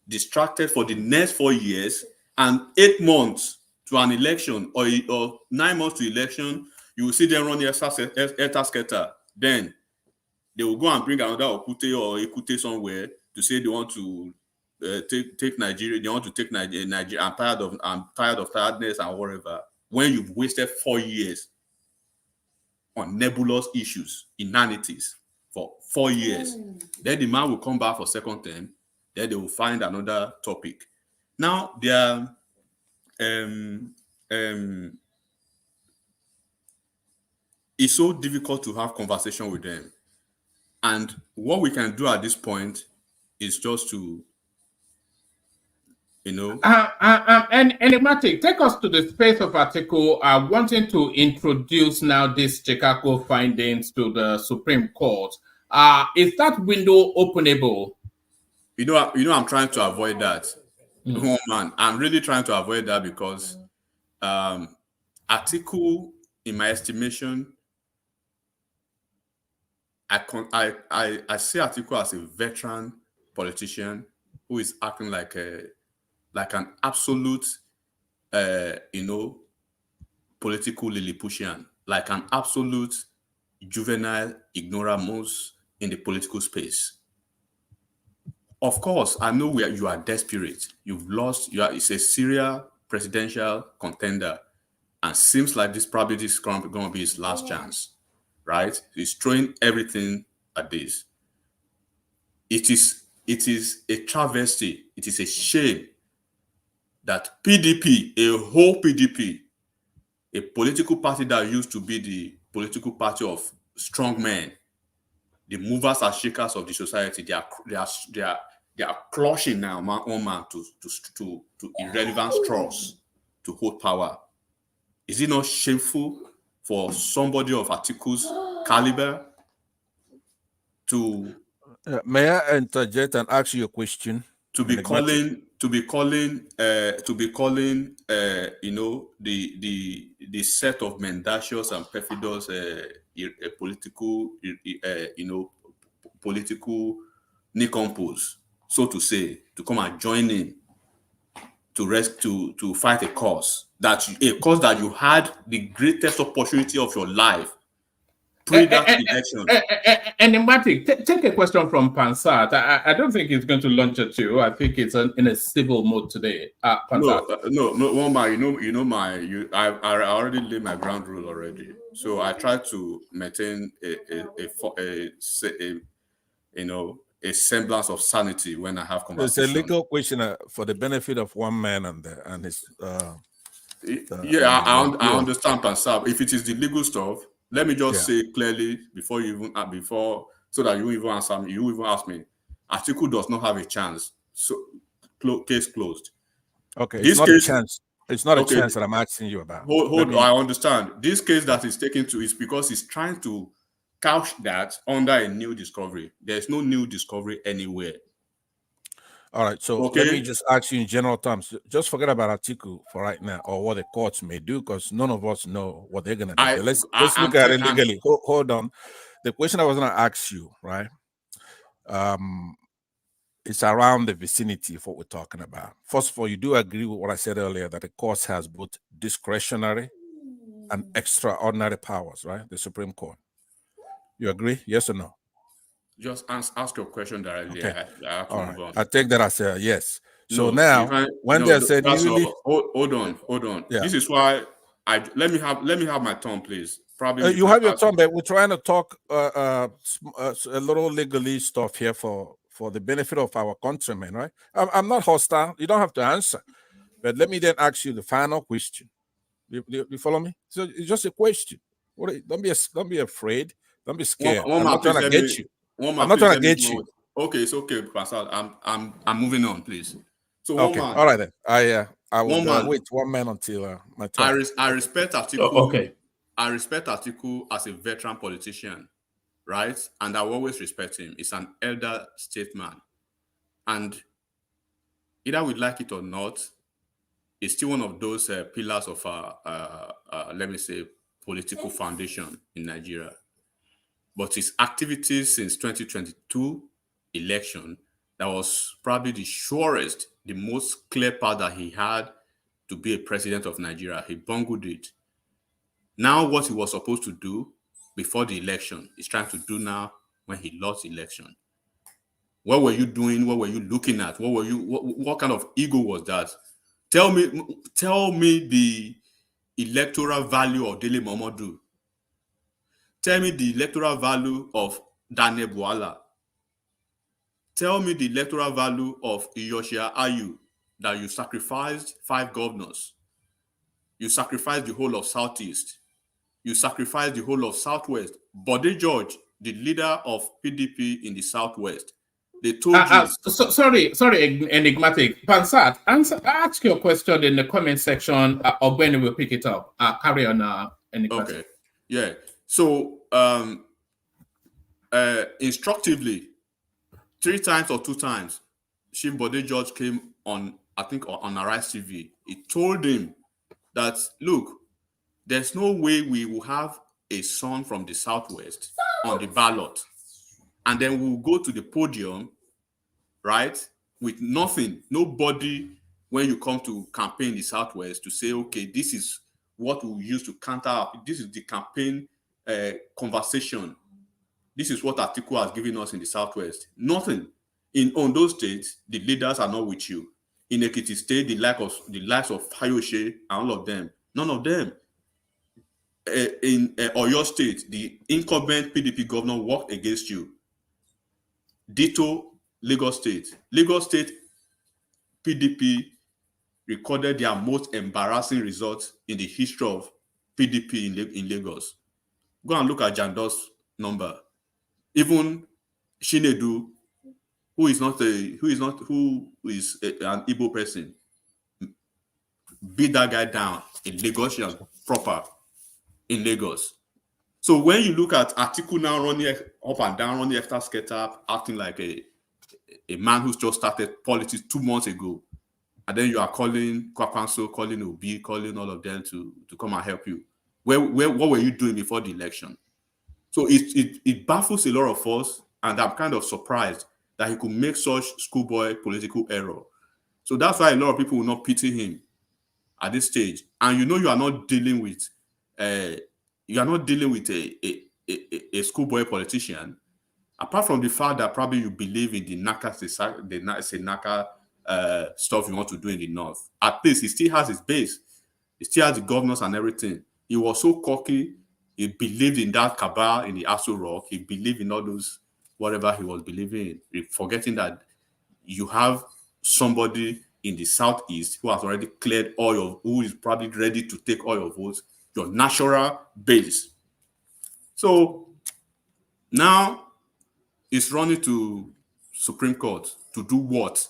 distracted for the next 4 years and 8 months to an election or 9 months to election. You will see them run the scatter. Then they will go and bring another Okute or Ekute somewhere to say they want to take Nigeria. They want to take Nigeria. I'm tired of tiredness and whatever. When you've wasted 4 years on nebulous issues, inanities for 4 years, then the man will come back for second term. Then they will find another topic. Now they are it's so difficult to have conversation with them. And what we can do at this point is just to, and enigmatic, take us to the space of Atiku wanting to introduce now these Chicago findings to the Supreme Court. Is that window openable? I'm trying to avoid that. Oh man, I'm really trying to avoid that because Atiku, in my estimation, I see Atiku as a veteran politician who is acting like an absolute, political Lilliputian, like an absolute juvenile ignoramus in the political space. Of course, I know you are desperate. You've lost. It's a serial presidential contender, and seems like this going to be his last chance, right? He's throwing everything at this. It is a travesty. It is a shame that PDP, a whole PDP, a political party that used to be the political party of strong men, the movers and shakers of the society, they They are clutching now one man to irrelevant straws to hold power. Is it not shameful for somebody of Atiku's caliber to may I interject and ask you a question? to be Enigmatic. calling you know, the set of mendacious and perfidious political you know, political nincompoos, so to say, to come and join in to fight a cause that you had the greatest opportunity of your life pre that election. Enigmatic, take a question from Pansat. I don't think he's going to launch at you. I think it's in a civil mode today. Pansat. No, Woma, I already laid my ground rule already. So I try to maintain a semblance of sanity when I have conversations. It's a legal question for the benefit of one man and his. I understand, Pansab. If it is the legal stuff, let me just say clearly before so that you even answer me. You even ask me. Atiku does not have a chance. So case closed. Okay, it's not a chance. It's not a chance that I'm asking you about. I understand. This case that is taken to is because he's trying to couch that under a new discovery. There's no new discovery anywhere. All right, so let me just ask you in general terms. Just forget about Atiku for right now, or what the courts may do, because none of us know what they're gonna do. Let's look at it legally. Hold on. The question I was gonna ask you, right? It's around the vicinity of what we're talking about. First of all, you do agree with what I said earlier that the court has both discretionary and extraordinary powers, right? The Supreme Court. You agree? Yes or no? Just ask your question directly. Okay. I have to move on. I take that as a yes. So now, when there's a newly... Hold on. Yeah. This is why let me have my turn, please. Probably you have your turn, but we're trying to talk a little legally stuff here for the benefit of our countrymen, right? I'm not hostile. You don't have to answer, but let me then ask you the final question. You follow me? So it's just a question. Don't be afraid. Don't be scared. I'm not trying to get you. I'm not trying to get you. Okay, it's okay, Pastor. I'm moving on, please. So okay, all right then. I will wait one man until my turn. I respect Atiku. Okay. I respect Atiku as a veteran politician, right? And I will always respect him. He's an elder statesman, and either we like it or not, it's still one of those pillars of let me say, political foundation in Nigeria. But his activities since 2022 election, that was probably the surest, the most clear path that he had to be a president of Nigeria. He bungled it. Now what he was supposed to do before the election, he's trying to do now when he lost the election. What were you doing? What were you looking at? What kind of ego was that? Tell me the electoral value of Dele Momodu. Tell me the electoral value of Daniel Bwala. Tell me the electoral value of Iyoshia Ayu, that you sacrificed 5 governors. You sacrificed the whole of Southeast. You sacrificed the whole of Southwest. Bode George, the leader of PDP in the Southwest, they told you... Sorry, Enigmatic. Pansat, ask your question in the comment section, or when we'll pick it up. Carry on, Enigmatic. Okay, yeah. So, instructively, 3 times or 2 times, Chief Bode George came on, I think, on Arise TV. He told him that, look, there's no way we will have a son from the Southwest on the ballot. And then we'll go to the podium, right, with nothing, nobody, when you come to campaign in the Southwest, to say, okay, this is what we'll use to counter, this is the campaign conversation. This is what Atiku has given us in the Southwest. Nothing. In Ondo State, the leaders are not with you. In Ekiti State, the likes of Fayose and all of them, none of them. In Oyo State, the incumbent PDP governor worked against you. Ditto, Lagos State. Lagos State PDP recorded their most embarrassing results in the history of PDP in Lagos. Go and look at Jando's number. Even Shinedu who is an Igbo person, beat that guy down in Lagosian proper in Lagos. So when you look at Atiku now running up and down, running after skater, acting like a man who's just started politics 2 months ago, and then you are calling Kwakwanso, calling Obi, calling all of them to come and help you. What were you doing before the election? So it baffles a lot of us, and I'm kind of surprised that he could make such schoolboy political error. So that's why a lot of people will not pity him at this stage. And you are not dealing with a schoolboy politician, apart from the fact that probably you believe in the Naka stuff you want to do in the north. At least he still has his base. He still has the governors and everything. He was so cocky. He believed in that cabal in the Aso Rock. He believed in all those, whatever he was believing in, forgetting that you have somebody in the southeast who has already cleared who is probably ready to take all your votes, your natural base. So now it's running to Supreme Court to do what?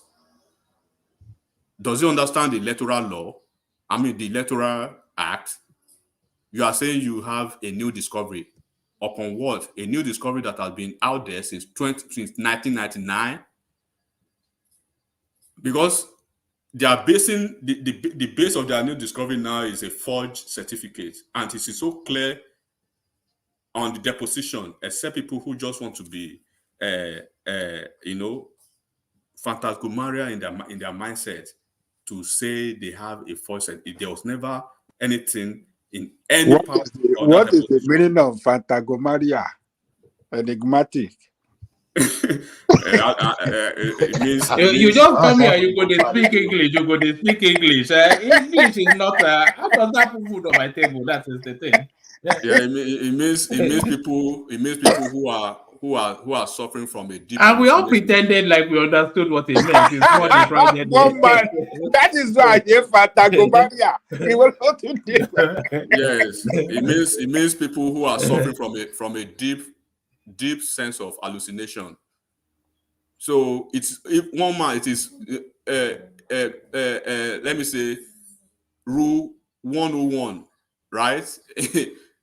Does he understand the electoral law? I mean, the Electoral Act? You are saying you have a new discovery. Upon what? A new discovery that has been out there since 1999? Because they are basing the base of their new discovery now is a forged certificate, and it is so clear on the deposition, except people who just want to be, phantasmagoria in their mindset, to say they have a forged certificate. There was never anything in any part of what is the meaning of phantasmagoria? Enigmatic. It means you just come here, you go to speak English, English is not how does that put food on my table? That is the thing. Yeah, it means people who are suffering from a deep. And we all pretended like we understood what it meant. One man, that is why I gave phantasmagoria. Yes, it means people who are suffering from a deep sense of hallucination. So it is let me say rule 101, right?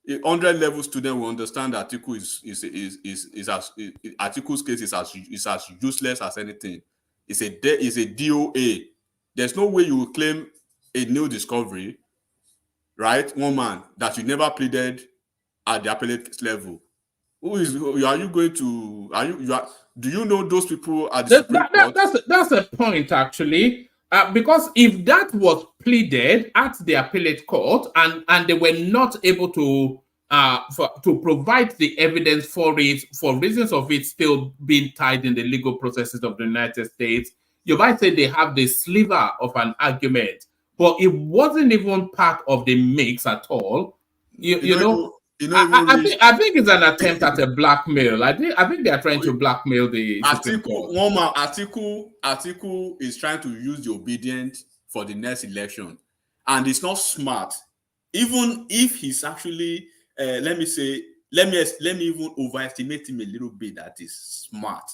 100-level student will understand that Atiku's case is as useless as anything. It's a DOA. There's no way you will claim a new discovery, right? One man that you never pleaded at the appellate level. Do you know those people at the Supreme Court? That's a point, actually. Because if that was pleaded at the appellate court and they were not able to provide the evidence for it, for reasons of it still being tied in the legal processes of the United States, you might say they have the sliver of an argument, but it wasn't even part of the mix at all. I think it's an attempt at a blackmail. I think they are trying to blackmail the Supreme Court. Atiku is trying to use the obedient for the next election, and it's not smart. Even if he's actually, let me even overestimate him a little bit. That is smart,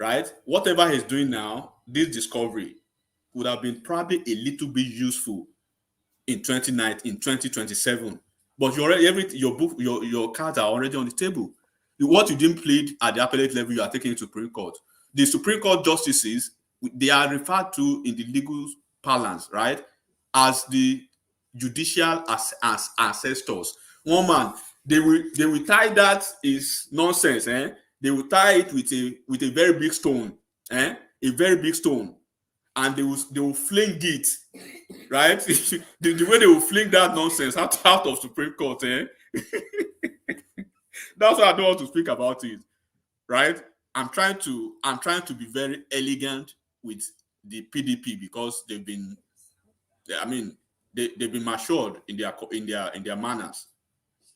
right? Whatever he's doing now, this discovery would have been probably a little bit useful in 2027. But your cards are already on the table. What you didn't plead at the appellate level, you are taking it to Supreme Court. The Supreme Court justices, they are referred to in the legal parlance, right, as the judicial as ancestors. One man, they will tie that is nonsense. They will tie it with a very big stone, a very big stone, and they will fling it, right? the way they will fling that nonsense out of Supreme Court, That's why I don't want to speak about it, right? I'm trying to be very elegant with the PDP because they've been matured in their manners,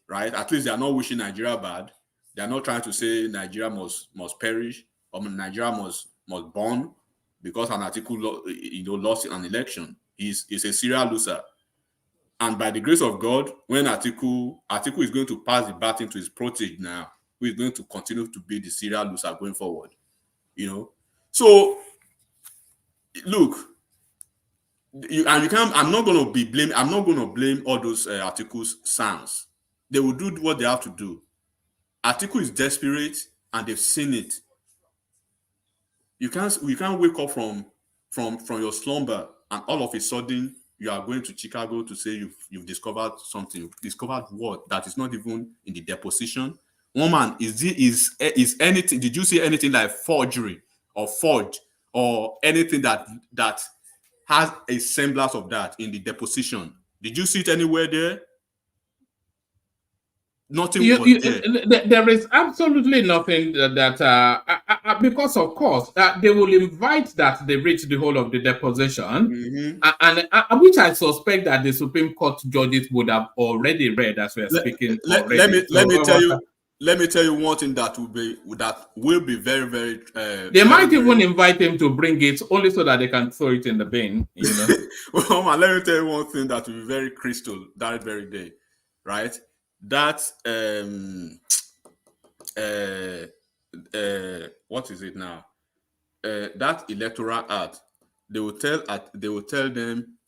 right? At least they are not wishing Nigeria bad. They are not trying to say Nigeria must perish or Nigeria must burn because an Atiku lost an election. He's a serial loser. And by the grace of God, when Atiku is going to pass the baton to his protege now, who is going to continue to be the serial loser going forward, So look, you can't. I'm not going to blame all those Atiku's sons. They will do what they have to do. Atiku is desperate, and they've seen it. You can't wake up from your slumber and all of a sudden you are going to Chicago to say you've discovered something. You've discovered what? That is not even in the deposition. Woman, is anything? Did you see anything like forgery or forged or anything that has a semblance of that in the deposition? Did you see it anywhere there? Nothing was there. There is absolutely nothing because of course they will invite that they reach the whole of the deposition, and which I suspect that the Supreme Court judges would have already read as we are speaking. Let me tell you one thing that will be very, very. They might even invite him to bring it only so that they can throw it in the bin. You know. Well, man, let me tell you one thing that will be very crystal that very day, right? That what is it now? That electoral act, they will tell them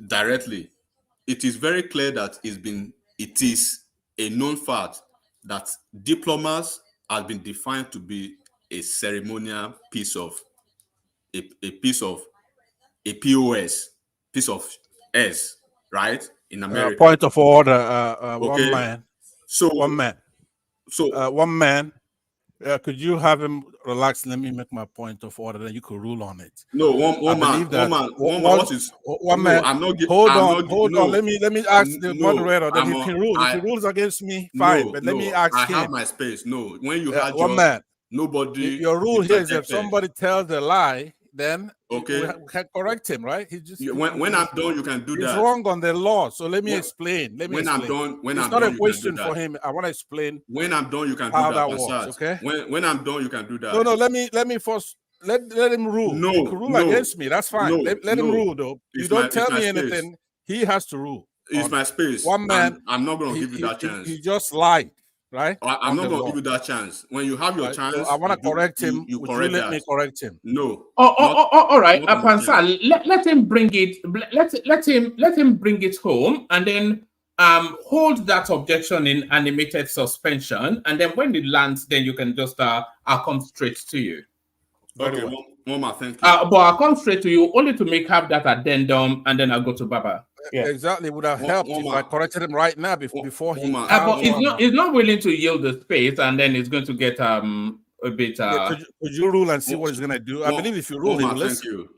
directly. It is very clear that it is a known fact that diplomas has been defined to be a ceremonial piece of a POS, piece of S, right? In America. Point of order, okay. One man. One man. Could you have him relax? Let me make my point of order, then you could rule on it. No, one man. I'm not. Hold on. Let me ask the moderator. Then he can rule. If he rules against me, fine. But let me ask him. I have my space. No, when you had one man, nobody. Your rule here is if somebody tells a lie, then we can correct him, right? He just when I'm done, you can do that. He's wrong on the law, so let me explain. I'm done, it's not a question for him. I want to explain. When I'm done, you can do how that works. Okay. When I'm done, you can do that. No. Let me first let him rule. No, he can rule against me. That's fine. Let him rule, though. You don't tell me anything. He has to rule. It's my space. One man. I'm not going to give you that chance. He just lied. Right? I'm not going to give you that chance. When you have your chance, so I want to correct him. Would you let me correct him? No. All right, Pansal, let him bring it. Let him bring it home, and then hold that objection in animated suspension, and then when it lands, then you can just I'll come straight to you. Okay, Mama, thank you. But I'll come straight to you only to have that addendum, and then I'll go to Baba. Yeah. Exactly, would have helped if I corrected him right now before he. But he's not willing to yield the space, and then he's going to get a bit. Could you rule and see what he's going to do? I believe if you rule, he will listen.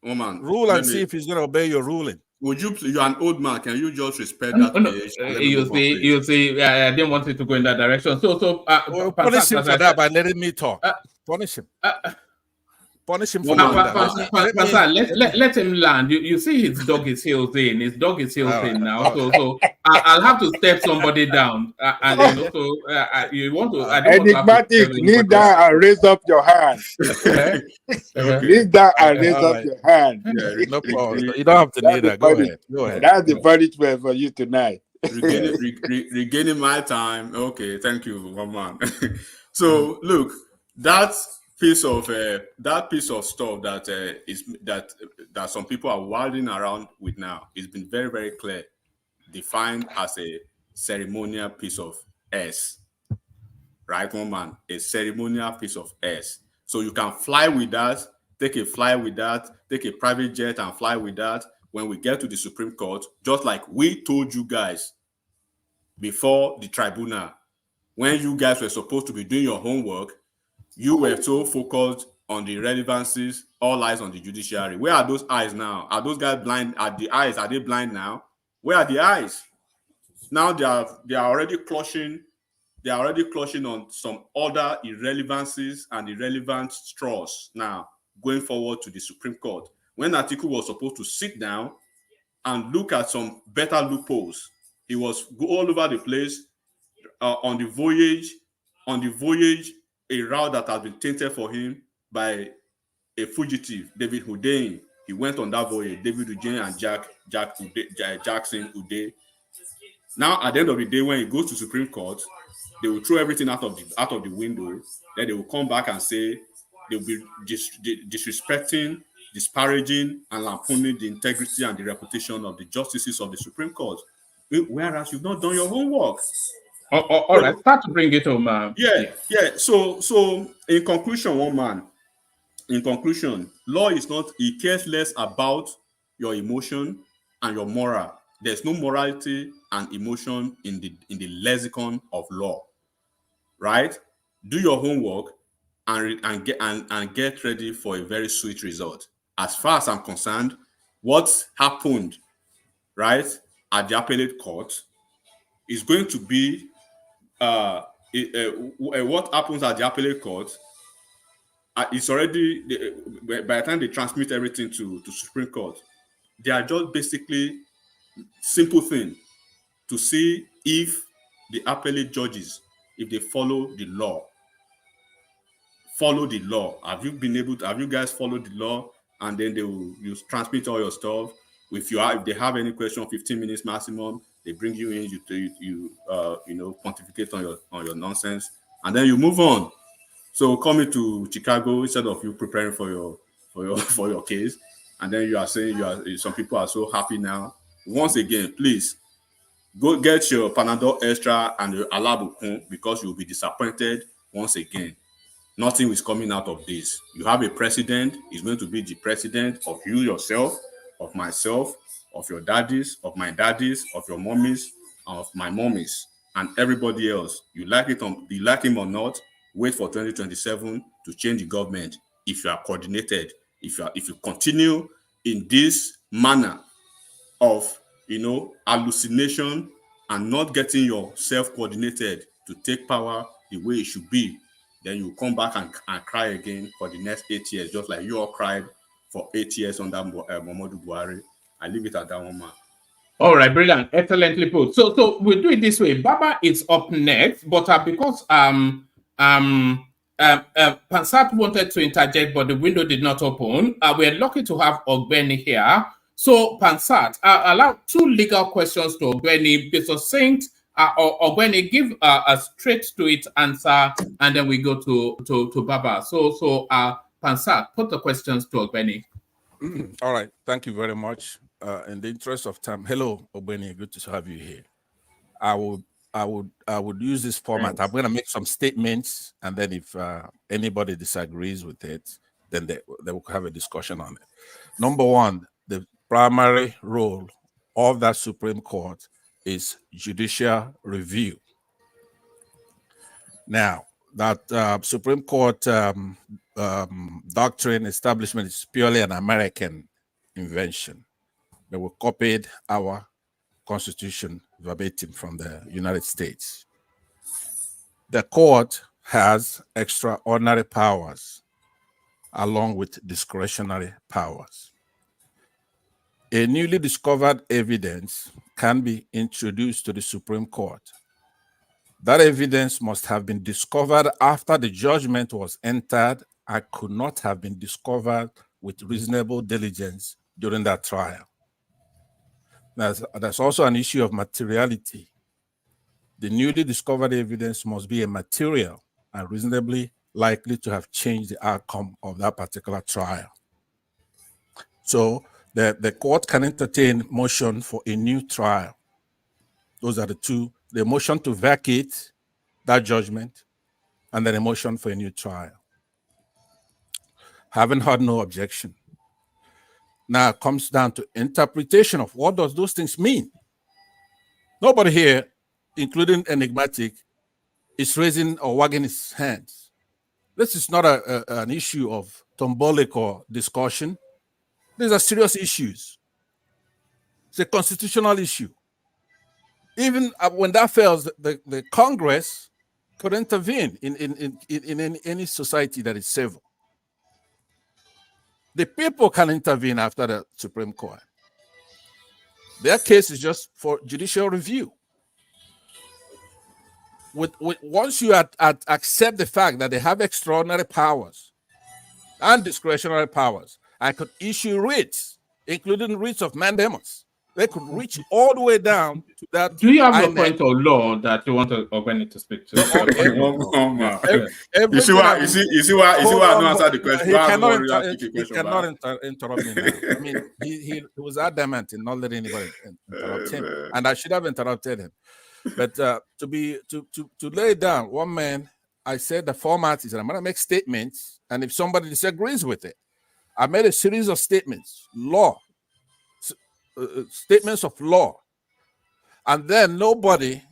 Rule and see if he's going to obey your ruling. Would you? You're an old man. Can you just respect that? You see. I didn't want it to go in that direction. So punish him for that by letting me talk. Punish him. Punish him for that. Let him land. You see his dog is heels in. His dog is heels in now. So I'll have to step somebody down. And then also you want to. Enigmatic, kneel down and raise up your hand. Kneel down and raise up your hand. Yeah, no problem. You don't have to kneel that. Go ahead. That's the punishment for you tonight. Regaining my time. Okay, thank you, one man. So look, that piece of stuff that some people are wilding around with now, it's been very, very clear, defined as a ceremonial piece of S, right, one man? A ceremonial piece of S. So you can fly with that, take a private jet and fly with that. When we get to the Supreme Court, just like we told you guys before the tribunal, when you guys were supposed to be doing your homework, you were so focused on the relevancies, all eyes on the judiciary. Where are those eyes now? Are those guys blind? Are the eyes? Are they blind now? Where are the eyes? Now they are already clutching. They are already clutching on some other irrelevancies and irrelevant straws now going forward to the Supreme Court. When Atiku was supposed to sit down and look at some better loopholes, he was all over the place on the voyage, a route that has been tainted for him by a fugitive, David Hundeyin. He went on that voyage, David Hundeyin and Jackson Ude. Now, at the end of the day, when it goes to Supreme Court, they will throw everything out of the window. Then they will come back and say they will be disrespecting, disparaging, and lampooning the integrity and the reputation of the justices of the Supreme Court, whereas you've not done your homework. All right, start to bring it home. Yeah. So in conclusion, law is not. It cares less about your emotion and your moral. There's no morality and emotion in the lexicon of law, right? Do your homework and get ready for a very sweet result. As far as I'm concerned, what happened, right, at the appellate court is going to be what happens at the appellate court. It's already by the time they transmit everything to Supreme Court, they are just basically simple thing to see if the appellate judges, if they follow the law. Have you guys followed the law? And then you transmit all your stuff. If they have any question, 15 minutes maximum, they bring you in, you pontificate on your nonsense, and then you move on. So coming to Chicago, instead of you preparing for your case, and then you are saying some people are so happy now. Once again, please go get your Panadol Extra and your Alabukun, because you'll be disappointed once again. Nothing is coming out of this. You have a president. He's going to be the president of you yourself, of myself, of your daddies, of my daddies, of your mummies, of my mummies, and everybody else. You like him or not, wait for 2027 to change the government. If you are coordinated, if you continue in this manner of hallucination and not getting yourself coordinated to take power the way it should be, then you come back and cry again for the next 8 years, just like you all cried for 8 years under Muhammadu Buhari. I leave it at that one, man. All right, brilliant, excellently put. So we'll do it this way. Baba is up next, but because Pansat wanted to interject, but the window did not open. We're lucky to have Ogbeni here. So Pansat, allow 2 legal questions to Ogbeni. Be succinct. Ogbeni, give a straight to it answer, and then we go to Baba. So Pansat, put the questions to Ogbeni. All right, thank you very much. In the interest of time, hello Ogbeni, good to have you here. I would use this format. Thanks. I'm going to make some statements, and then if anybody disagrees with it, then they will have a discussion on it. Number one, the primary role of that Supreme Court is judicial review. Now, that Supreme Court doctrine establishment is purely an American invention. They were copied our Constitution verbatim from the United States. The court has extraordinary powers along with discretionary powers. A newly discovered evidence can be introduced to the Supreme Court. That evidence must have been discovered after the judgment was entered and could not have been discovered with reasonable diligence during that trial. There's also an issue of materiality. The newly discovered evidence must be a material and reasonably likely to have changed the outcome of that particular trial. So the court can entertain motion for a new trial. Those are the two, the motion to vacate that judgment and then a motion for a new trial. Having heard no objection. Now it comes down to interpretation of what does those things mean. Nobody here, including enigmatic, is raising or wagging his hands. This is not an issue of tombolic or discussion. These are serious issues. It's a constitutional issue. Even when that fails, the Congress could intervene in any society that is civil. The people can intervene after the Supreme Court. Their case is just for judicial review. Once you accept the fact that they have extraordinary powers and discretionary powers, I could issue writs, including writs of mandamus, They could reach all the way down to that. Do you have a INEC. point of law that you want to Ogbeni to speak to? You see why? You see why? I don't answer the question. He cannot interrupt me now. I mean, he was adamant in not letting anybody interrupt him, and I should have interrupted him. But to lay down, one man, I said the format is I'm going to make statements, and if somebody disagrees with it, I made a series of statements, statements of law, and then nobody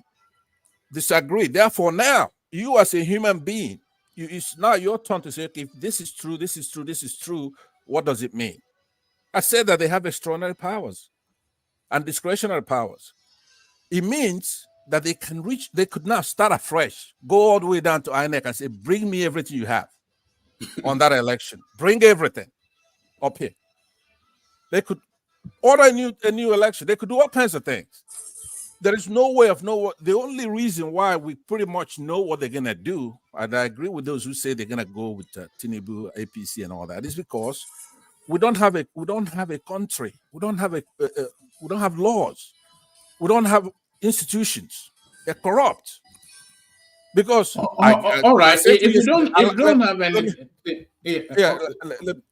disagreed. Therefore, now you as a human being, it's now your turn to say, okay, if this is true, this is true, this is true, what does it mean? I said that they have extraordinary powers and discretionary powers. It means that they could now start afresh, go all the way down to INEC and say, bring me everything you have on that election. Bring everything up here. They could order a new election. They could do all kinds of things. There is no way of knowing. The only reason why we pretty much know what they're going to do, and I agree with those who say they're going to go with Tinubu, APC, and all that, is because we don't have a country. We don't have laws. We don't have institutions. They're corrupt. Because all right, if you don't have any,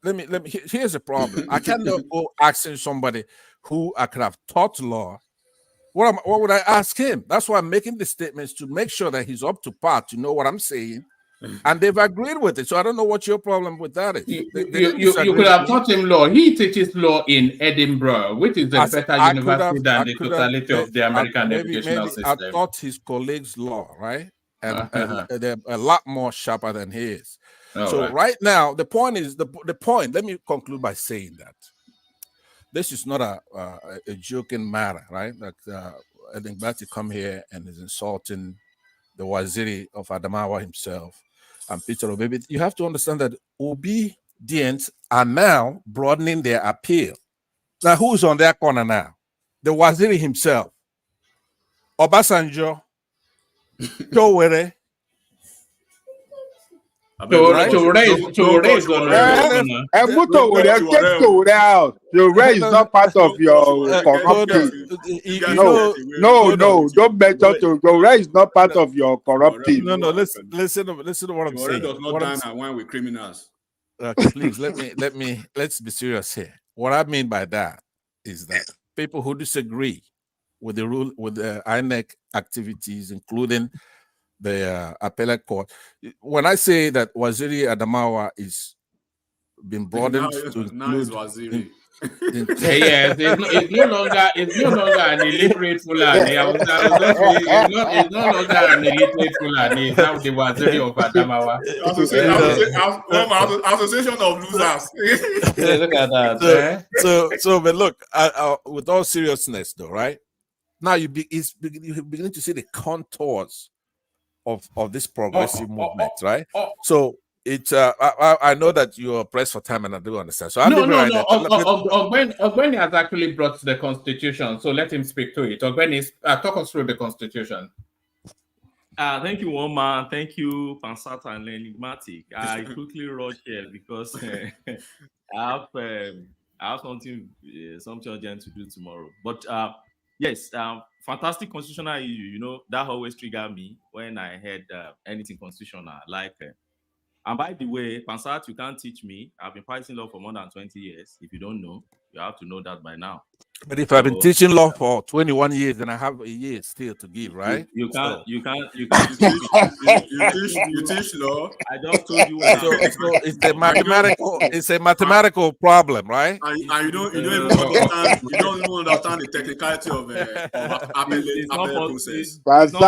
let me. Here's the problem. I cannot go asking somebody who I could have taught law. What would I ask him? That's why I'm making the statements to make sure that he's up to par to know what I'm saying, and they've agreed with it. So I don't know what your problem with that is. You could have taught him law. He teaches law in Edinburgh, which is a better university than the totality of the American educational system. I taught his colleagues law, right? And they're a lot more sharper than he is. Right now, the point is the point. Let me conclude by saying that this is not a joking matter, right? That I think Bati come here and is insulting the Waziri of Adamawa himself and Peter Obi. You have to understand that obedience are now broadening their appeal. Now, who's on their corner now? The Waziri himself, Obasanjo, Towere. Towere is not part of your corrupt team. No, don't mention Towere is not part of your corrupt team. No, listen to what I'm saying. Does not dine and wine with criminals. Please let's be serious here. What I mean by that is that people who disagree with the rule with the INEC activities, including the appellate court. When I say that Waziri Adamawa is been broadened to include Waziri. Yes, it's no longer an illiterate Fulani. It's no longer an illiterate Fulani. It's now the Waziri of Adamawa. Association of losers. Look at that. But look, with all seriousness, though, right now you're beginning to see the contours of this progressive movement, right? So it's I know that you are pressed for time, and I do understand. So Ogbeni has actually brought the Constitution, so let him speak to it. Ogbeni, talk us through the Constitution. Thank you, Woma. Thank you, Pansata and Enigmatic. I quickly rush here because I have something urgent to do tomorrow. But yes, fantastic constitutional issue. You know, that always triggered me when I heard anything constitutional. And by the way, Pansat, you can't teach me. I've been practicing law for more than 20 years. If you don't know, you have to know that by now. But if I've been teaching law for 21 years, then I have a year still to give, right? You can't you teach law. I just told you. So it's a mathematical problem, right? And you don't even understand. You don't even understand the technicality of appellate process. It's not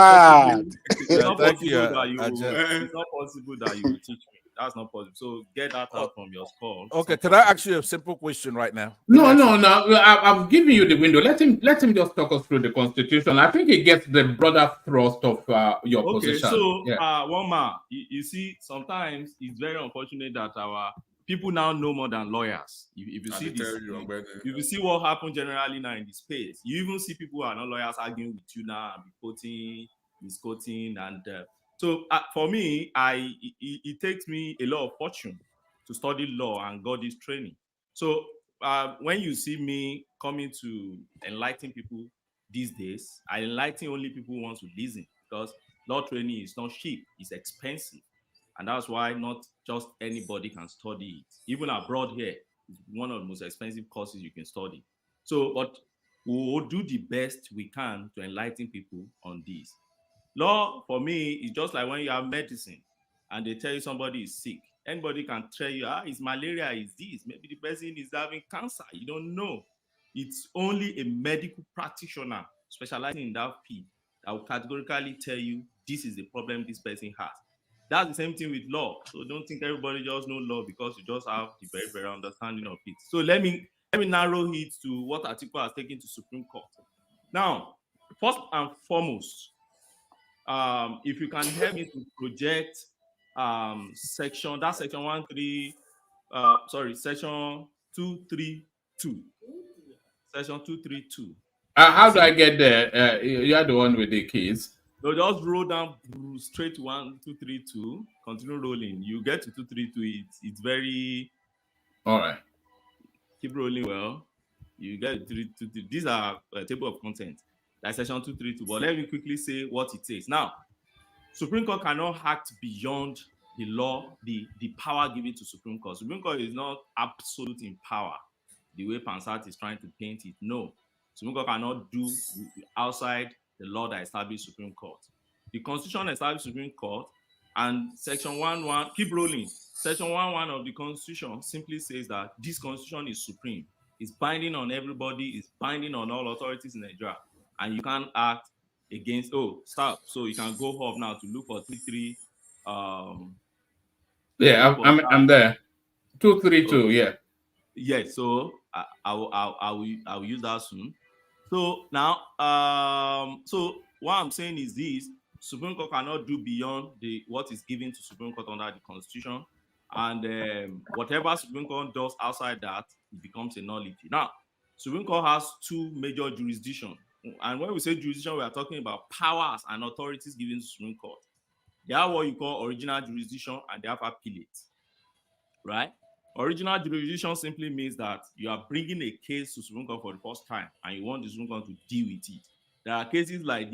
possible that you will teach me. That's not possible. So get that out from your skull. Okay, can I ask you a simple question right now? No. I'm giving you the window. Let him just talk us through the Constitution. I think he gets the broader thrust of your position. Okay, so Woma, you see, sometimes it's very unfortunate that our people now know more than lawyers. If you see this, if you see what happened generally now in the space, you even see people who are not lawyers arguing with you now and misquoting, and so for me, it takes me a lot of fortune to study law and got this training. So when you see me coming to enlighten people these days. I enlighten only people who want to listen, because law training is not cheap, it's expensive. And that's why not just anybody can study it. Even abroad here, it's one of the most expensive courses you can study. So, but we will do the best we can to enlighten people on this. Law, for me, is just like when you have medicine and they tell you somebody is sick. Anybody can tell you, it's malaria, is this. Maybe the person is having cancer. You don't know. It's only a medical practitioner specializing in that field that will categorically tell you this is the problem this person has. That's the same thing with law. So don't think everybody just know law because you just have the very, very understanding of it. So let me narrow it to what Atiku has taken to Supreme Court. Now, first and foremost, if you can help me to project section 232. Section 232. How do I get there? You're the one with the keys. So just roll down straight to 1232. Continue rolling. You get to 232. It's very. All right. Keep rolling well. You get 322. These are a table of contents. That's section 232. But let me quickly say what it says. Now, Supreme Court cannot act beyond the law, the power given to Supreme Court. Supreme Court is not absolute in power, the way Pansat is trying to paint it. No. Supreme Court cannot do outside the law that established Supreme Court. The Constitution established Supreme Court, and Section 1.1, keep rolling. Section 1.1 of the Constitution simply says that this Constitution is supreme. It's binding on everybody. It's binding on all authorities in Nigeria. And you can't act against, stop. So you can go up now to look for 33. Yeah, I'm there. 232, yeah. Yeah, so I will use that soon. So now, so what I'm saying is this: Supreme Court cannot do beyond what is given to Supreme Court under the Constitution, and whatever Supreme Court does outside that, it becomes a nullity. Now, Supreme Court has two major jurisdictions, and when we say jurisdiction, we are talking about powers and authorities given to Supreme Court. They have what you call original jurisdiction, and they have appellate, right? Original jurisdiction simply means that you are bringing a case to Supreme Court for the first time and you want the Supreme Court to deal with it. There are cases like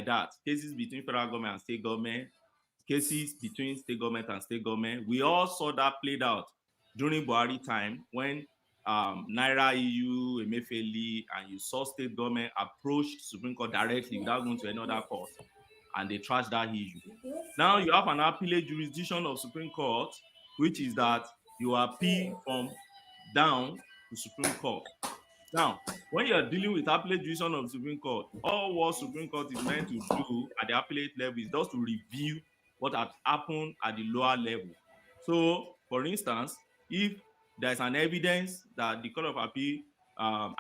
that, cases between federal government and state government, cases between state government and state government. We all saw that played out during Buhari time when Naira EU, Emefiele, and you saw state government approach Supreme Court directly without going to another court, and they trashed that issue. Now you have an appellate jurisdiction of Supreme Court, which is that you appeal from down to Supreme Court. Now, when you are dealing with appellate jurisdiction of the Supreme Court, all what Supreme Court is meant to do at the appellate level is just to review what had happened at the lower level. So, for instance, if there's an evidence that the Court of Appeal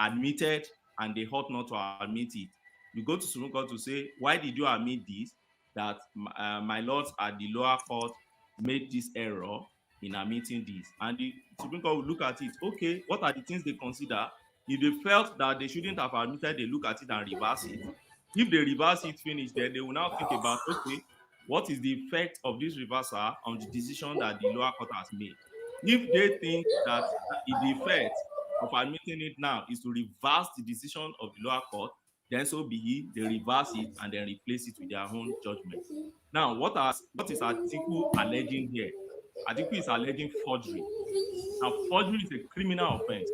admitted and they ought not to admit it, you go to Supreme Court to say, why did you admit this? That my lords at the lower court made this error in admitting this, and the Supreme Court will look at it. Okay, what are the things they consider? If they felt that they shouldn't have admitted, they look at it and reverse it. If they reverse it, finish, then they will now think about, okay, what is the effect of this reversal on the decision that the lower court has made? If they think that the effect of admitting it now is to reverse the decision of the lower court, then so be it, they reverse it and then replace it with their own judgment. Now, what is Atiku alleging here? Atiku is alleging forgery. Now, forgery is a criminal offense,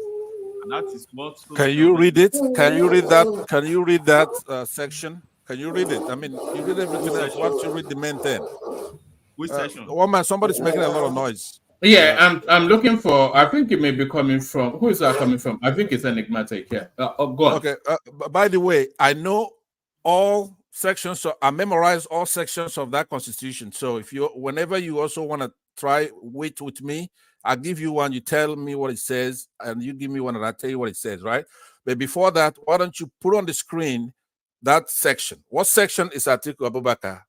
and that is what. Can you read it? Can you read that? Can you read that section? Can you read it? I mean, you read everything else. Why don't you read the main thing? Which section? One man, somebody's making a lot of noise. Yeah, I'm looking for. I think it may be coming from. Who is that coming from? I think it's enigmatic. Yeah. Go on. Okay. By the way, I know all sections. So I memorized all sections of that constitution. So if you, whenever you also want to try wait with me, I'll give you one. You tell me what it says, and you give me one, and I'll tell you what it says. Right? But before that, why don't you put on the screen that section? What section is Atiku Abubakar?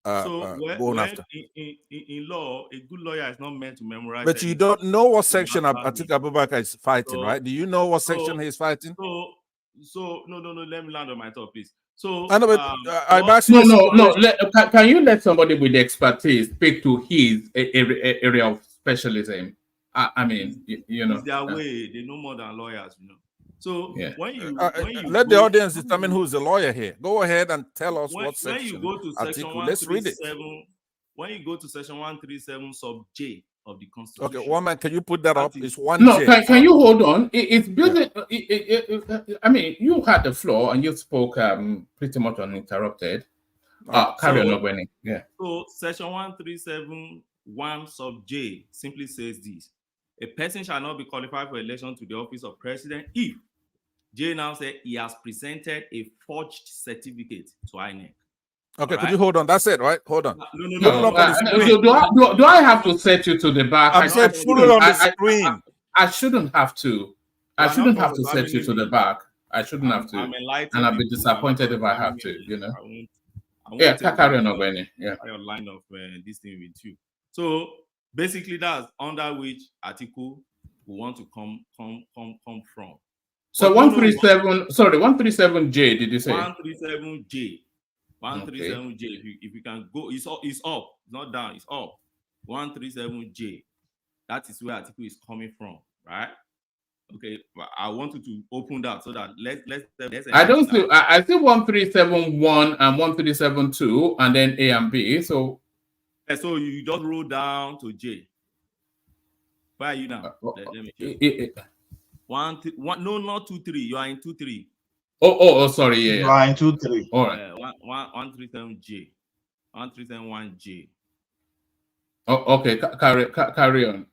Going after? In law, a good lawyer is not meant to memorize. But you don't know what section Atiku Abubakar is fighting, right? Do you know what section he's fighting? So no. Let me land on my thought, please. So I know, but I'm asking. Can you let somebody with expertise speak to his area of specialism? I mean, you know, it's their way. They know more than lawyers, you know. So Yeah. when you let the audience determine who's the lawyer here. Go ahead and tell us what when you section. go to section Article. Let's read it. 137, when you go to section 137 sub J of the Constitution. Okay, one man, can you put that up? It's one No, J. can you hold on? It's building. I mean, you had the floor and you spoke pretty much uninterrupted. Carry on, Nobeni. Yeah. So section 137(1) sub J simply says this: a person shall not be qualified for election to the office of president if J now said he has presented a forged certificate to INEC. Okay, could you hold on? That's it, right? Hold on. No. Put it up on the screen. Do I have to set you to the back? I'm saying put it on the screen. I shouldn't have to. I shouldn't have to set you to the back. I shouldn't have to. And I'll be disappointed if I have to, you know. I won't Yeah, carry on, Nobeni. Yeah. Your line of this thing with you. So basically, that's under which Atiku will want to come from. So 137. Sorry, 137J. Did you say 137J? 137J. If you can go, it's up. It's not down. It's up. 137J. That is where Atiku is coming from, right? Okay, I want you to open that so that let's I don't see. I see 137(1) and 137(2), and then A and B. So you just roll down to J. Where are you now? Let me check. One, no, not 2, 3. You are in 2, 3. Oh, sorry. Yeah. You are in 2, 3. All right. 137J. 137(1)J. Oh, okay. Carry on.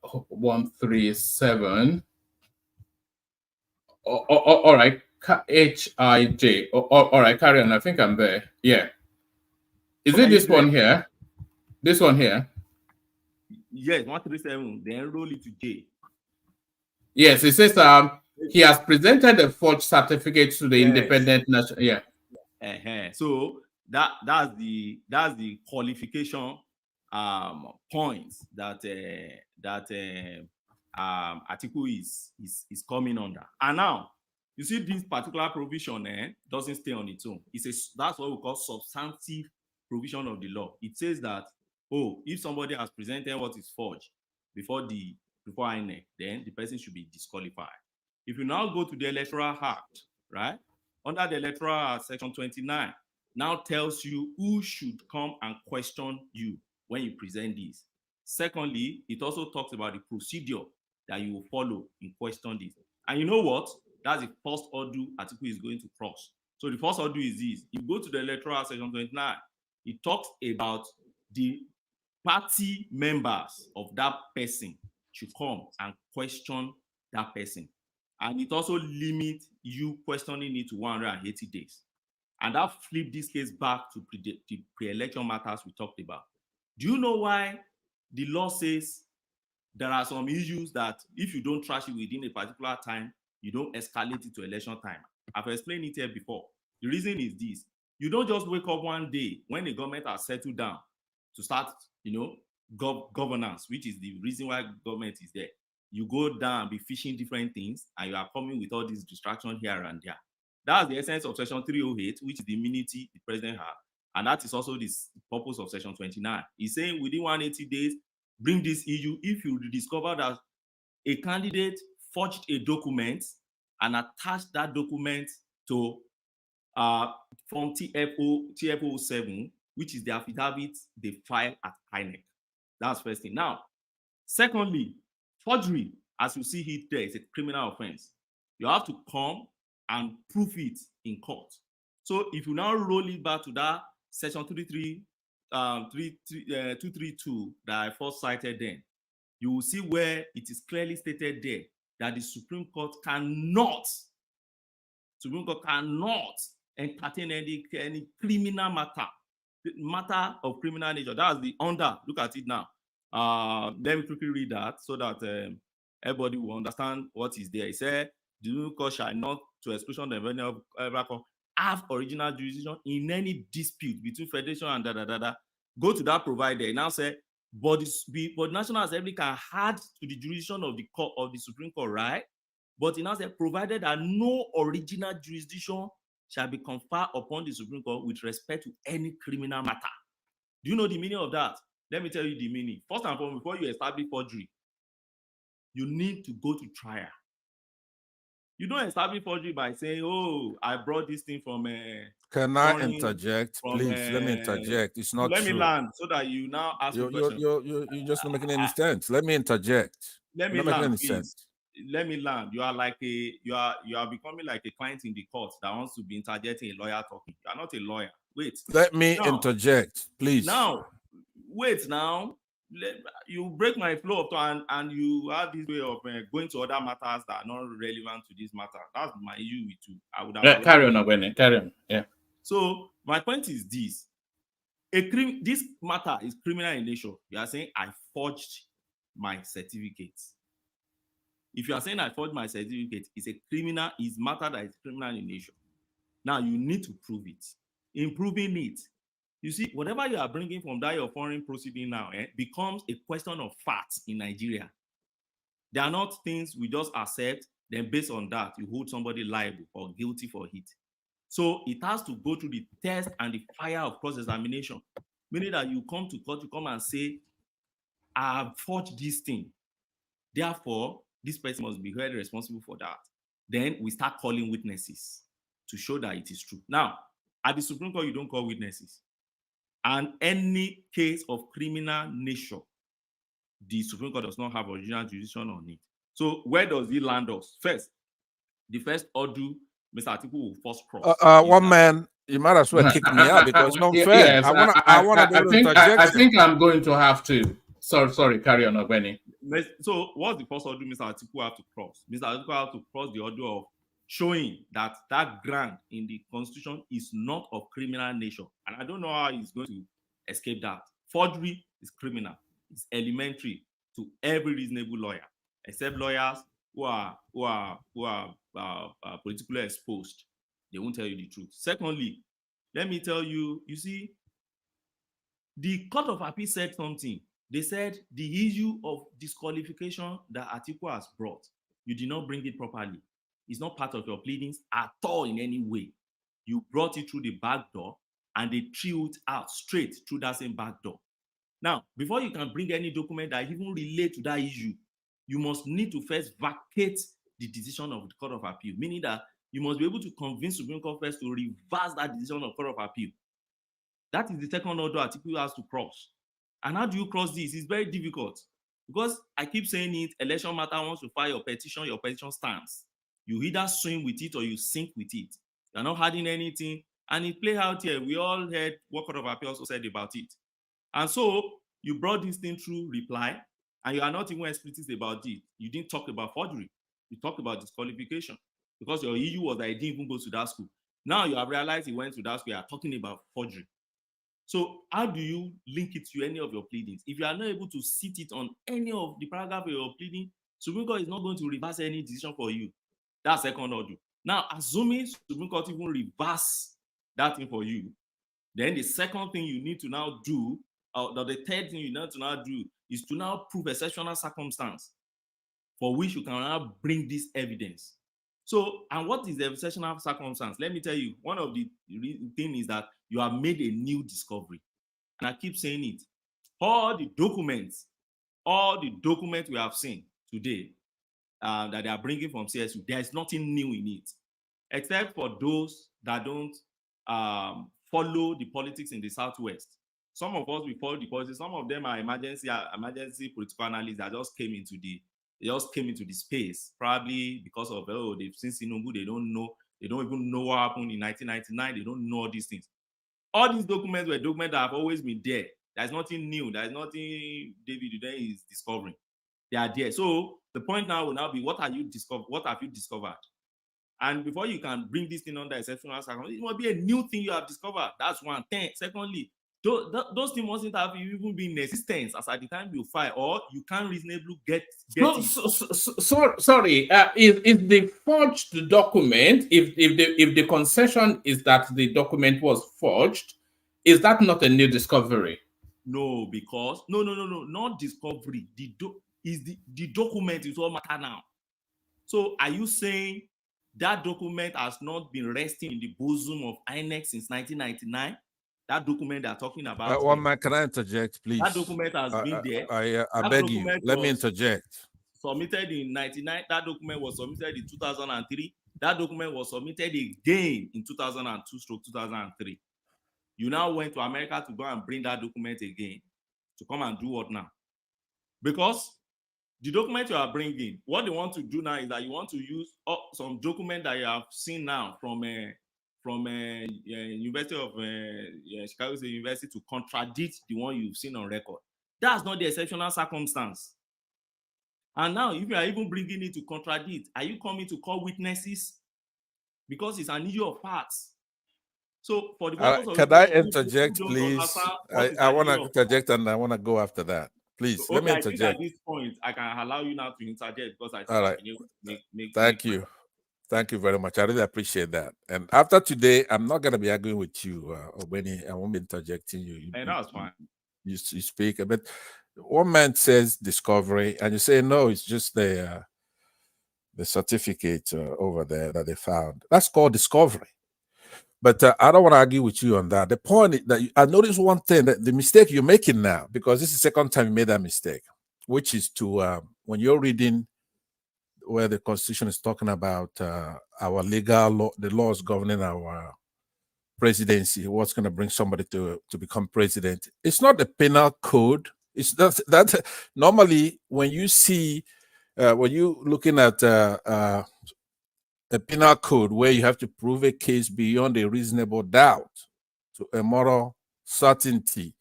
137. All right. HIJ. All right. Carry on. I think I'm there. Yeah. Is it this one here? This one here? Yes, 137. Then roll it to J. Yes, it says he has presented a forged certificate to the independent national. Yeah. So that's the qualification points that Atiku is coming under. And now you see this particular provision doesn't stay on its own. That's what we call substantive provision of the law. It says that if somebody has presented what is forged before INEC, then the person should be disqualified. If you now go to the Electoral Act, right, under the Electoral Act, Section 29 now tells you who should come and question you when you present this. Secondly, it also talks about the procedure that you will follow in question this. And you know what? That's the first hurdle Atiku is going to cross. So the first hurdle is this. You go to the Electoral Act, Section 29, it talks about the party members of that person should come and question that person. And it also limits you questioning it to 180 days. And that flipped this case back to the pre-election matters we talked about. Do you know why the law says there are some issues that if you don't trash it within a particular time, you don't escalate it to election time? I've explained it here before. The reason is this. You don't just wake up one day when the government has settled down to start, governance, which is the reason why government is there. You go down and be fishing different things, and you are coming with all these distractions here and there. That's the essence of Section 308, which is the immunity the president has. And that is also the purpose of Section 29. He's saying within 180 days, bring this issue if you discover that a candidate forged a document and attached that document to from TFO 7, which is the affidavit they file at INEC. That's first thing. Now, secondly, forgery, as you see it there, is a criminal offense. You have to come and prove it in court. So if you now roll it back to that Section 232 that I first cited then, you will see where it is clearly stated there that the Supreme Court cannot entertain any criminal matter of criminal nature. That's the under. Look at it now. Let me quickly read that so that everybody will understand what is there. It said, the Supreme Court shall not, to exclusion of any other court, have original jurisdiction in any dispute between federation and Go to that provider. It now say, but the National Assembly can add to the jurisdiction of the court of the Supreme Court, right? But it now says, provided that no original jurisdiction shall be conferred upon the Supreme Court with respect to any criminal matter. Do you know the meaning of that? Let me tell you the meaning. First and foremost, before you establish forgery, you need to go to trial. You don't establish forgery by saying, "Oh, I brought this thing from Can I foreign, interject, from please? Let me interject. It's not let me true. land so that you now ask me questions. You're just not making any sense. Let me interject. Let me You're not making land, any please. sense. Let me land. You are like you are becoming like a client in the court that wants to be interjecting a lawyer talking. You are not a lawyer. Wait. Let me Now, interject, please. Now, wait. Now, you break my flow of thought, and you have this way of going to other matters that are not relevant to this matter. That's my issue with you. I would have carry on, Ogwene. Carry on. Yeah. So my point is this: this matter is criminal in nature. You are saying I forged my certificates. If you are saying I forged my certificate, it's a matter that is criminal in nature. Now you need to prove it. In proving it, you see, whatever you are bringing from that your foreign proceeding now becomes a question of facts in Nigeria. They are not things we just accept, then based on that, you hold somebody liable or guilty for it. So it has to go through the test and the fire of cross-examination, meaning that you come to court, you come and say, I have forged this thing. Therefore, this person must be held responsible for that. Then we start calling witnesses to show that it is true. Now, at the Supreme Court, you don't call witnesses. And any case of criminal nature, the Supreme Court does not have original jurisdiction on it. So where does it land us? First, the first order, Mr. Atiku will first cross. One man, you might as well kick me out because it's not fair. Yes, I want to be able to interject. I think I'm going to have to. Sorry, carry on, Ogwene. So what's the first order Mr. Atiku have to cross? Mr. Atiku have to cross the order of showing that grant in the Constitution is not of criminal nature. And I don't know how he's going to escape that. Forgery is criminal. It's elementary to every reasonable lawyer, except lawyers who are politically exposed. They won't tell you the truth. Secondly, let me tell you, you see, the Court of Appeal said something. They said the issue of disqualification that Atiku has brought, you did not bring it properly. It's not part of your pleadings at all in any way. You brought it through the back door and they threw it out straight through that same back door. Now, before you can bring any document that even relate to that issue, you must need to first vacate the decision of the Court of Appeal, meaning that you must be able to convince Supreme Court first to reverse that decision of Court of Appeal. That is the second order Atiku has to cross. And how do you cross this? It's very difficult because I keep saying it, election matter wants to file your petition stands. You either swim with it or you sink with it. You're not hiding anything. And it play out here. We all heard what Court of Appeal also said about it. And so you brought this thing through reply, and you are not even explicit about it. You didn't talk about forgery. You talked about disqualification because your issue was that he didn't even go to that school. Now you have realized he went to that school. You are talking about forgery. So how do you link it to any of your pleadings? If you are not able to sit it on any of the paragraph of your pleading, Supreme Court is not going to reverse any decision for you. That's second order. Now, assuming Supreme Court even reverse that thing for you, then the second thing you need to now do, or the third thing you need to now do, is to now prove exceptional circumstance for which you can now bring this evidence. So, and what is the exceptional circumstance? Let me tell you, one of the things is that you have made a new discovery. And I keep saying it. All the documents we have seen today that they are bringing from CSU, there is nothing new in it, except for those that don't follow the politics in the Southwest. Some of us, we follow the politics. Some of them are emergency political analysts that just came into the space, probably because of, they've seen Tinubu, they don't even know what happened in 1999, they don't know all these things. All these documents were documents that have always been there. There's nothing new. There's nothing David today is discovering. They are there. So the point now will now be, what have you discovered? And before you can bring this thing under exceptional circumstances, it must be a new thing you have discovered. That's one thing. Secondly, those things mustn't have even been in existence as at the time you file, or you can't reasonably get it. Sorry, is the forged document, if the concession is that the document was forged, is that not a new discovery? No, because not discovery. The document is all matter now. So are you saying that document has not been resting in the bosom of INEC since 1999? That document they're talking about. One man, can I interject, please? That document has been there. I beg you, let me interject. submitted in 99. That document was submitted in 2003. That document was submitted again in 2002/2003. You now went to America to go and bring that document again to come and do what now? Because the document you are bringing, what they want to do now is that you want to use some document that you have seen now from University of Chicago State University to contradict the one you've seen on record. That's not the exceptional circumstance. And now, if you are even bringing it to contradict, are you coming to call witnesses? Because it's an issue of facts. So, for the purpose of can I interject, please? I want to interject, and I want to go after that. Please, okay, let me interject. interject. At this point, I can allow you now to interject because I think all right. Thank you. Thank you very much. I really appreciate that. And after today, I'm not going to be arguing with you, Obeni. I won't be interjecting you. And that's fine. You speak, but one man says discovery, and you say, no, it's just the certificate over there that they found. That's called discovery. But I don't want to argue with you on that. The point is that I noticed one thing, that the mistake you're making now, because this is the second time you made that mistake, which is to, when you're reading where the Constitution is talking about our legal law, the laws governing our presidency, what's going to bring somebody to become president. It's not the penal code. It's that normally when you see, when you're looking at a penal code where you have to prove a case beyond a reasonable doubt to a moral certainty,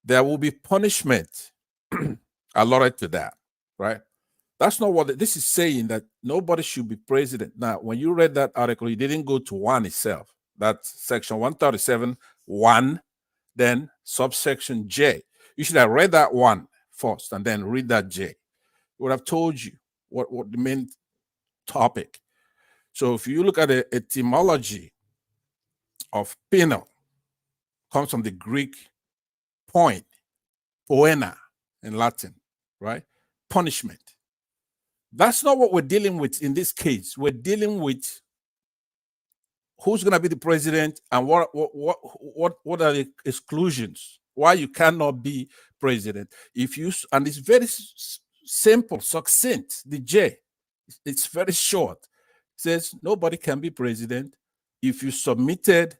there will be punishment allotted to that, right? That's not what this is saying, that nobody should be president. Now, when you read that article, you didn't go to 1 itself. That's section 137(1), then subsection J. You should have read that 1 first and then read that J. It would have told you what the main topic. So if you look at the etymology of penal, comes from the Greek point, poena in Latin, right? Punishment. That's not what we're dealing with in this case. We're dealing with who's going to be the president and what are the exclusions, why you cannot be president. If you, and it's very simple, succinct, the J, it's very short. Says nobody can be president if you submitted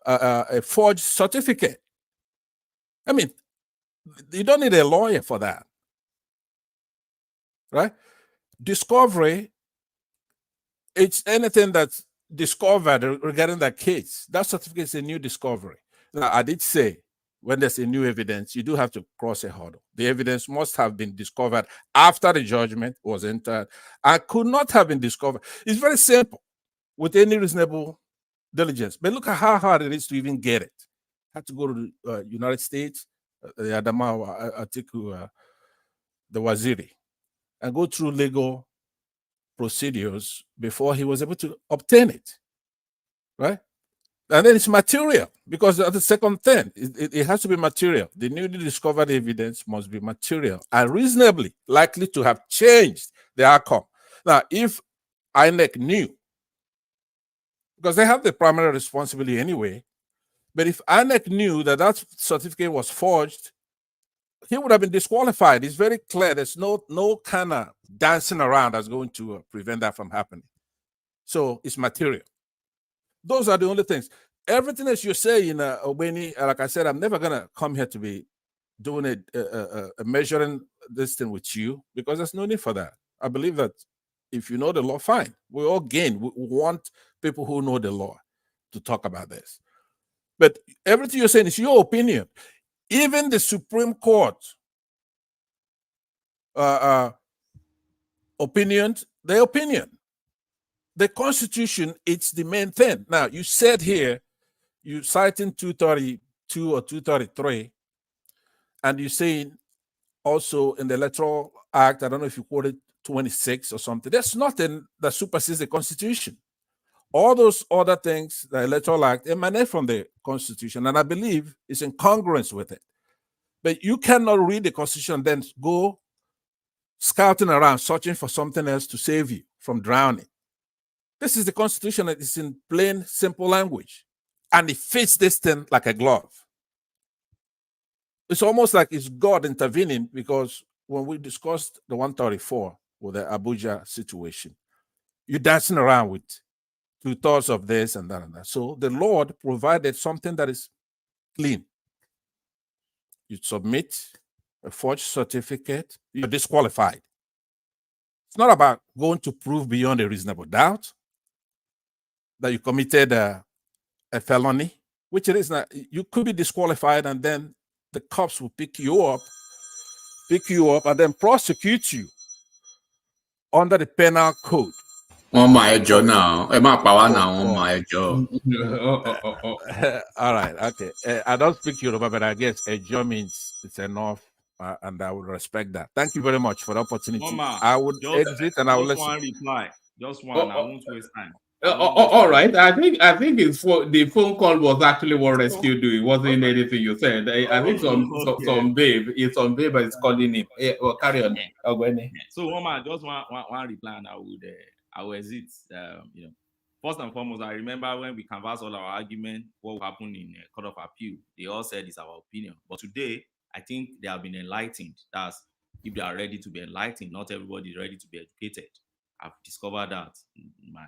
a forged certificate. I mean, you don't need a lawyer for that, right? Discovery, it's anything that's discovered regarding that case. That certificate is a new discovery. Now, I did say when there's a new evidence, you do have to cross a hurdle. The evidence must have been discovered after the judgment was entered and could not have been discovered. It's very simple with any reasonable diligence. But look at how hard it is to even get it. Had to go to the United States, the Adama, Atiku, the Waziri, and go through legal procedures before he was able to obtain it, right? And then it's material, because that's the second thing. It has to be material. The newly discovered evidence must be material and reasonably likely to have changed the outcome. Now, if INEC knew, because they have the primary responsibility anyway, but if INEC knew that that certificate was forged, he would have been disqualified. It's very clear. There's no kind of dancing around that's going to prevent that from happening. So it's material. Those are the only things. Everything that you're saying, Obeni, like I said, I'm never going to come here to be doing a measuring this thing with you, because there's no need for that. I believe that if you know the law, fine. We all gain. We want people who know the law to talk about this. But everything you're saying is your opinion. Even the Supreme Court opinions, their opinion. The Constitution, it's the main thing. Now, you said here, you citing 232 or 233, and you're saying also in the Electoral Act, I don't know if you quoted 26 or something, there's nothing that supersedes the Constitution. All those other things, the Electoral Act, emanate from the Constitution, and I believe it's in congruence with it. But you cannot read the Constitution and then go scouting around, searching for something else to save you from drowning. This is the Constitution that is in plain, simple language. And it fits this thing like a glove. It's almost like it's God intervening, because when we discussed the 134 with the Abuja situation, you're dancing around with 2/3 of this and that and that. So the Lord provided something that is clean. You submit a forged certificate, you're disqualified. It's not about going to prove beyond a reasonable doubt that you committed a felony, which it is not. You could be disqualified, and then the cops will pick you up, and then prosecute you under the penal code. On my job now. My power now on my job. All right, okay. I don't speak Yoruba, but I guess a job means it's enough, and I would respect that. Thank you very much for the opportunity. Mama, I would exit and I will listen. One reply. Just one. I won't waste time. All right. I think the phone call was actually what rescued you. It wasn't anything you said. I think some babe is calling him. Well, carry on. So Mama, just one reply, and I will exit. First and foremost, I remember when we canvassed all our argument, what happened in Court of Appeal. They all said it's our opinion. But today, I think they have been enlightened. That's if they are ready to be enlightened. Not everybody is ready to be educated. I've discovered that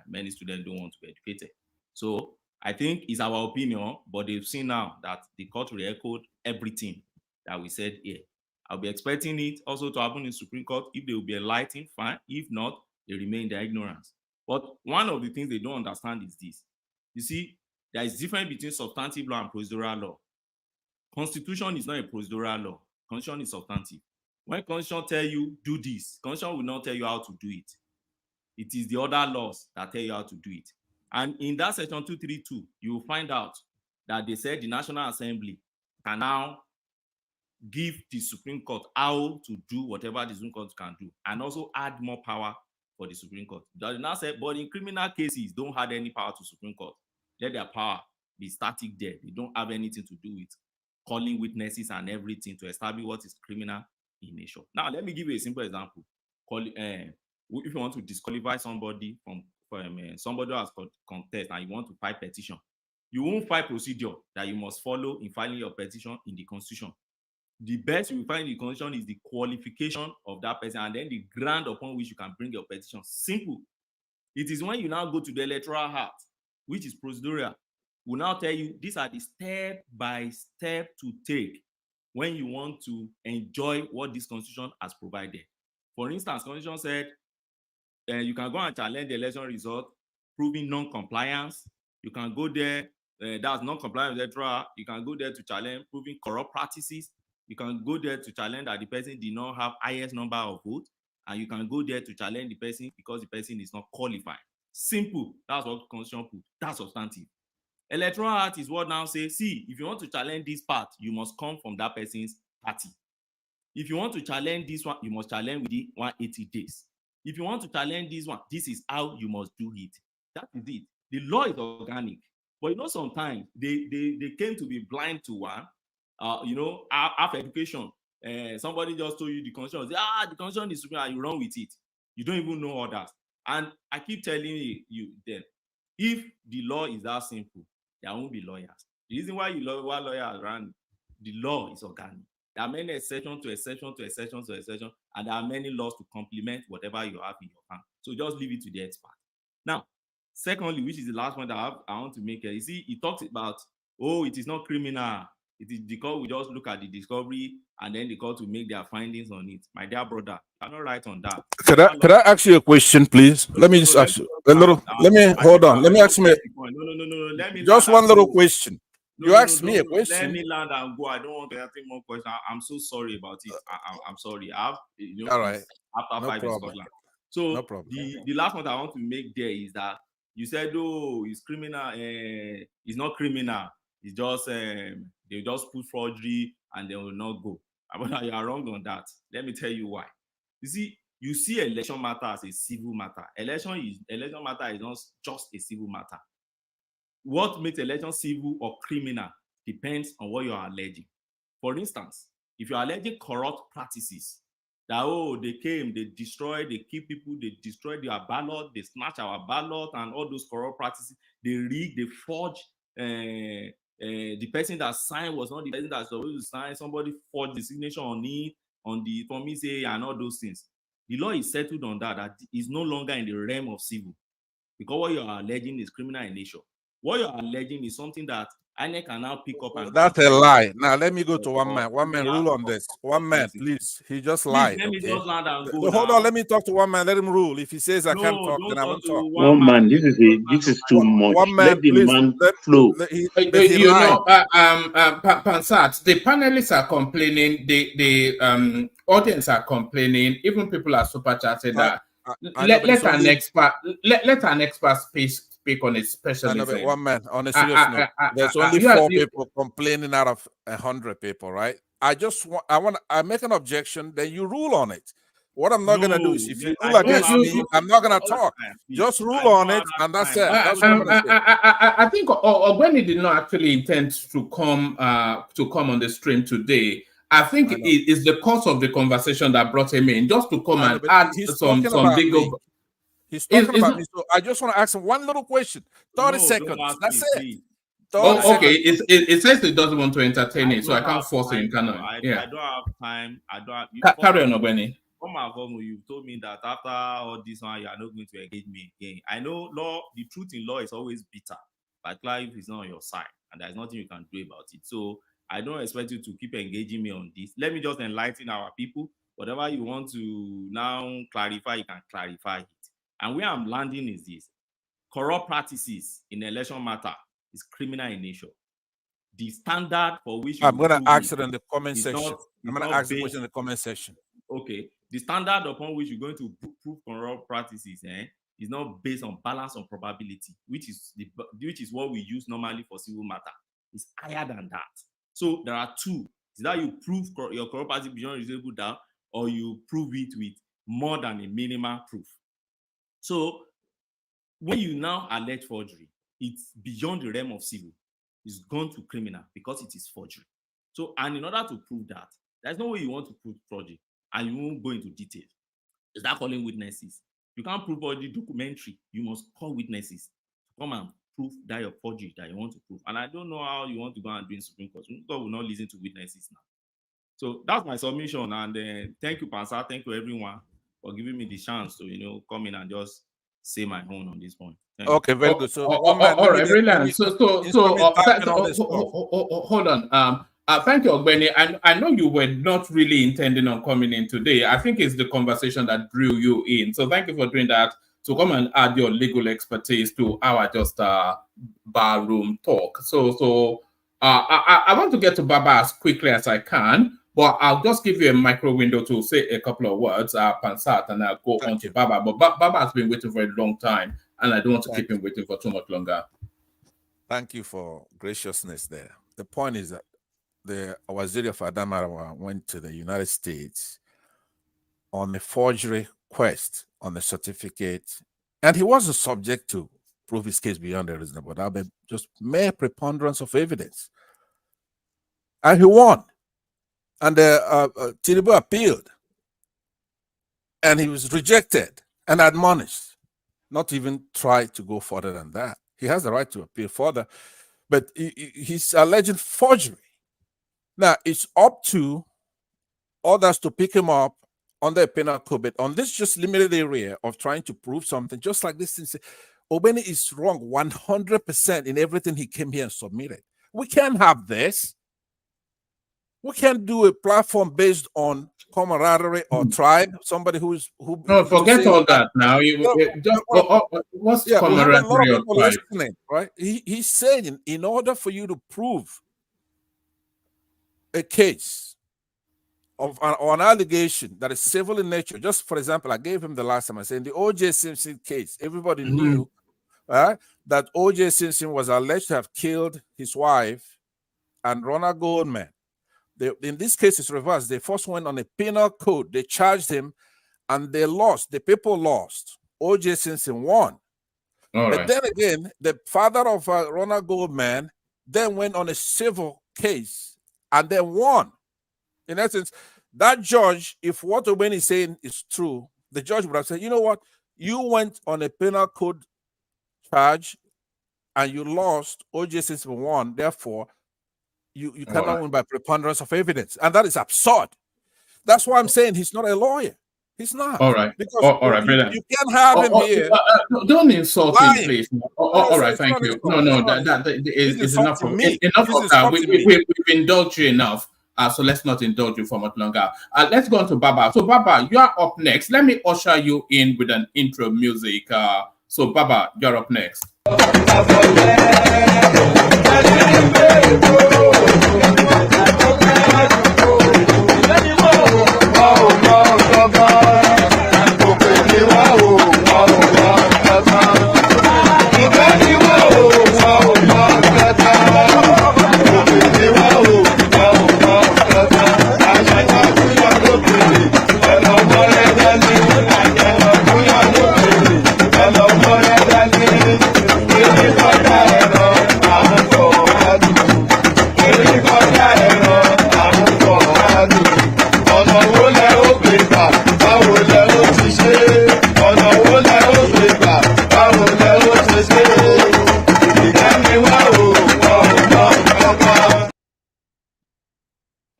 many students don't want to be educated. So I think it's our opinion, but they've seen now that the court re-echoed everything that we said here. I'll be expecting it also to happen in Supreme Court. If they will be enlightened, fine. If not, they remain in their ignorance. But one of the things they don't understand is this. You see, there is difference between substantive law and procedural law. Constitution is not a procedural law. Constitution is substantive. When Constitution tell you do this, Constitution will not tell you how to do it. It is the other laws that tell you how to do it. And in that section 232, you will find out that they said the National Assembly can now give the Supreme Court how to do whatever the Supreme Court can do, and also add more power for the Supreme Court. They now said, but in criminal cases, don't add any power to Supreme Court. Let their power be static there. They don't have anything to do with calling witnesses and everything to establish what is criminal in nature. Now, let me give you a simple example. If you want to disqualify somebody from somebody who has contest and you want to file petition, you won't file procedure that you must follow in filing your petition in the Constitution. The best you will find in the Constitution is the qualification of that person and then the ground upon which you can bring your petition. Simple. It is when you now go to the Electoral Act, which is procedural, will now tell you these are the step by step to take when you want to enjoy what this Constitution has provided. For instance, Constitution said you can go and challenge the election result, proving non-compliance. You can go there, that's non-compliance with electoral. You can go there to challenge proving corrupt practices. You can go there to challenge that the person did not have highest number of votes, and you can go there to challenge the person because the person is not qualified. Simple. That's what Constitution put. That's substantive. Electoral Act is what now says, see, if you want to challenge this part, you must come from that person's party. If you want to challenge this one, you must challenge within 180 days. If you want to challenge this one, this is how you must do it. That is it. The law is organic. But sometimes they came to be blind to one. After education, somebody just told you the Constitution. Say, the Constitution is supreme, and you run with it. You don't even know others. And I keep telling you then, if the law is that simple, there won't be lawyers. The reason why lawyers run, the law is organic. There are many exceptions to exceptions to exceptions to exceptions, and there are many laws to complement whatever you have in your hand. So just leave it to the expert. Now, secondly, which is the last point I want to make here, you see, he talks about, it is not criminal. It is the court will just look at the discovery and then the court will make their findings on it. My dear brother, I'm not right on that. Could I ask you a question, please? Let me just ask you a little. Hold on. Let me ask me. No. Let me just one little question. You asked me a question. Let me land and go. I don't want to ask more questions. I'm so sorry about it. I'm sorry. I have, all right. After 5 in Scotland. So no problem. The last point I want to make there is that you said, it's criminal. It's not criminal. It's just they just put forgery and they will not go. But you are wrong on that. Let me tell you why. You see election matter as a civil matter. Election matter is not just a civil matter. What makes election civil or criminal depends on what you are alleging. For instance, if you are alleging corrupt practices, that they came, they destroyed, they kill people, they destroyed their ballot, they snatch our ballot, and all those corrupt practices, they rig, they forge. The person that signed was not the person that's supposed to sign. Somebody forged the signature on it, for me say and all those things. The law is settled on that is no longer in the realm of civil, because what you are alleging is criminal in nature. What you are alleging is something that INEC can now pick up and that's a lie. Now let me go to one man. One man rule on this. One man, please. He just lied. Let me Okay. just land and go Hold now. on. Let me talk to one man. Let him rule. If he says I can't No, talk, don't then I talk won't to talk. one man. This is too much. One man, Let the please. man flow. But he You lied. know, Pansat, the panelists are complaining, the audience are complaining, even people are super chatting that I know, but it's let an only expert speak on its I know, but specialism. one man. On a serious note, there's only you are- 4 you- people complaining out of 100 people, right? I make an objection, then you rule on it. What I'm not gonna do is, if you rule against me, I'm not gonna talk. Just rule on it, and that's it. That's what I'm gonna say. I think Ogweni did not actually intend to come on the stream today. I think it's the course of the conversation that brought him in, just to come I know, and but add he's some talking about legal. me. He's talking about me, so I just want to ask him one little question. 30 seconds. That's it. Please. 30 Okay. seconds. It says it doesn't want to entertain it, so I can't force it. I don't have time. I don't have. Carry on, Ogweni. You told me that after all this one, you are not going to engage me again. I know the truth in law is always bitter, but life is not on your side, and there's nothing you can do about it. So I don't expect you to keep engaging me on this. Let me just enlighten our people. Whatever you want to now clarify, you can clarify it. And where I'm landing is this: corrupt practices in election matter is criminal in nature. The standard for which I'm going to ask it in the comment section. I'm going to ask the question in the comment section. Okay. The standard upon which you're going to prove corrupt practices is not based on balance on probability, which is what we use normally for civil matter. It's higher than that. So there are two. Is that you prove your corrupt practice beyond reasonable doubt, or you prove it with more than a minimal proof. So when you now allege forgery, it's beyond the realm of civil. It's gone to criminal because it is forgery. So, and in order to prove that, there's no way you want to prove forgery and you won't go into detail. Is that calling witnesses? You can't prove forgery documentary. You must call witnesses to come and prove that your forgery that you want to prove. And I don't know how you want to go and do in Supreme Court. Supreme Court will not listen to witnesses now. So that's my submission. And thank you, Pansa. Thank you, everyone, for giving me the chance to come in and just say my own on this point. Okay, very good. So, all right, brilliant. Hold on. Thank you, Ogweni. I know you were not really intending on coming in today. I think it's the conversation that drew you in. So thank you for doing that, to come and add your legal expertise to our just barroom talk. So I want to get to Baba as quickly as I can, but I'll just give you a micro window to say a couple of words, Pansat, and I'll go on to Baba. But Baba has been waiting for a long time, and I don't want to keep him waiting for too much longer. Thank you for graciousness there. The point is that the Waziri of Adamawa went to the United States on a forgery quest on a certificate, and he wasn't subject to prove his case beyond a reasonable doubt, but just mere preponderance of evidence. And he won. And Tinubu appealed, and he was rejected and admonished not to even try to go further than that. He has the right to appeal further, but he's alleging forgery. Now, it's up to others to pick him up under a penal code, but on this just limited area of trying to prove something, just like this thing, Obeni is wrong 100% in everything he came here and submitted. We can't have this. We can't do a platform based on camaraderie or tribe. Somebody who no, forget all that now. What's camaraderie? We have a lot of people listening, right? He's saying in order for you to prove a case or an allegation that is civil in nature, just for example, I gave him the last time, I said in the O.J. Simpson case, everybody knew that O.J. Simpson was alleged to have killed his wife and Ronald Goldman. In this case, it's reversed. They first went on a penal code. They charged him, and they lost. The people lost. O.J. Simpson won. But then again, the father of Ronald Goldman then went on a civil case and then won. In essence, that judge, if what Obeni is saying is true, the judge would have said, you know what? You went on a penal code charge and you lost. O.J. Simpson won. Therefore, you cannot win by preponderance of evidence. And that is absurd. That's why I'm saying he's not a lawyer. He's not. All right. Because All right, brilliant. you can't have him here. Don't insult him, lying. please. No, Right, it's thank not you. insult. No, It's not that He's is enough of insulting me. enough He's of that. insulting me. We've indulged you enough. So let's not indulge you for much longer. Let's go on to Baba. So Baba, you are up next. Let me usher you in with an intro music. So Baba, you're up next.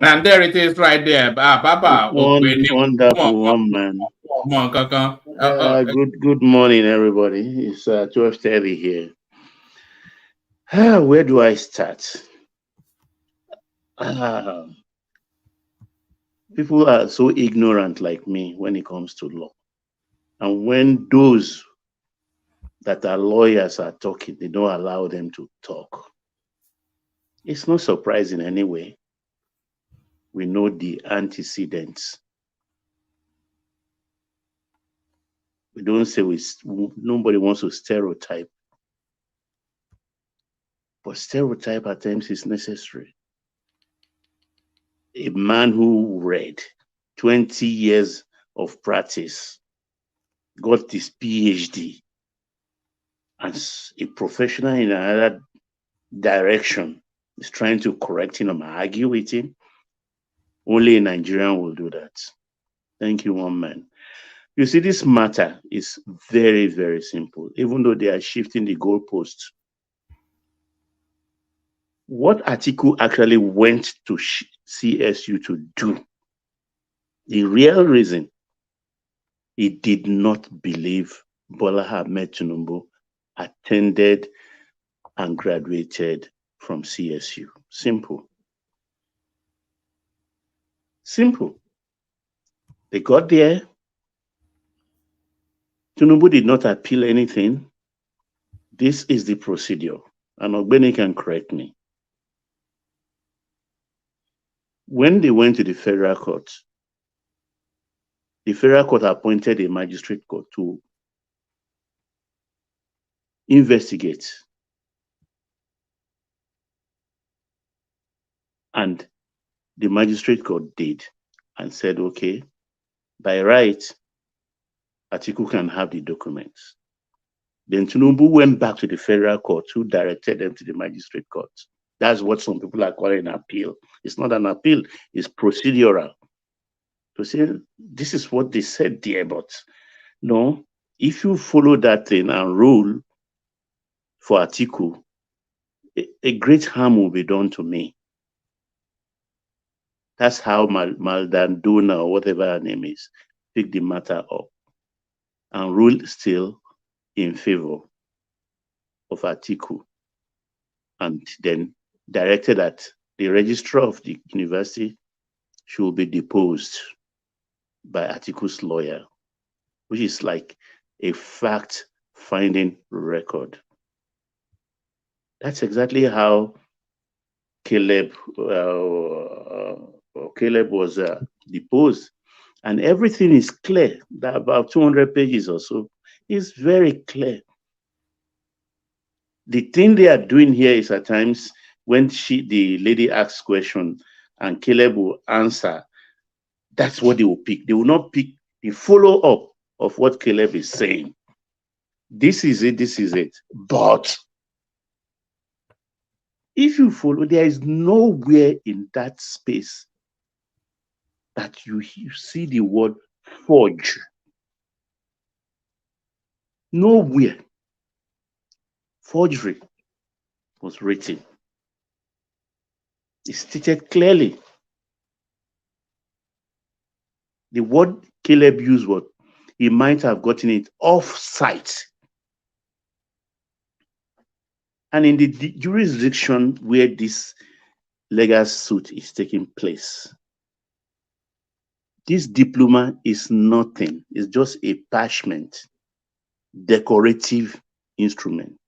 And there it is right there. Baba. Wonderful one, man. Good morning, everybody. It's 12:30 here. Where do I start? People are so ignorant like me when it comes to law. And when those that are lawyers are talking, they don't allow them to talk. It's not surprising anyway. We know the antecedents. We don't say nobody wants to stereotype. But stereotype at times is necessary. A man who read 20 years of practice, got his PhD, as a professional in another direction is trying to correct him or argue with him. Only a Nigerian will do that. Thank you, one man. You see, this matter is very, very simple, even though they are shifting the goalposts. What Atiku actually went to CSU to do, the real reason he did not believe Bola Ahmed Tinubu attended and graduated from CSU. Simple. Simple. They got there. Tinubu did not appeal anything. This is the procedure. And Ogbeni can correct me. When they went to the federal court appointed a magistrate court to investigate. And the magistrate court did and said, okay, by right, Atiku can have the documents. Then Tinubu went back to the federal court who directed them to the magistrate court. That's what some people are calling an appeal. It's not an appeal, it's procedural. To say, this is what they said there, but no, if you follow that thing and rule for Atiku, a great harm will be done to me. That's how Maldandona, or whatever her name is, picked the matter up and ruled still in favor of Atiku, and then directed that the registrar of the university should be deposed by Atiku's lawyer, which is like a fact-finding record. That's exactly how Caleb was deposed, and everything is clear. That about 200 pages or so is very clear. The thing they are doing here is at times when the lady asks question and Caleb will answer, that's what they will pick. They will not pick the follow-up of what Caleb is saying. This is it, this is it. But if you follow, there is nowhere in that space that you see the word forge. Nowhere. Forgery was written. It's stated clearly. The word Caleb used was he might have gotten it off site. And in the jurisdiction where this legal suit is taking place, this diploma is nothing. It's just a parchment, decorative instrument.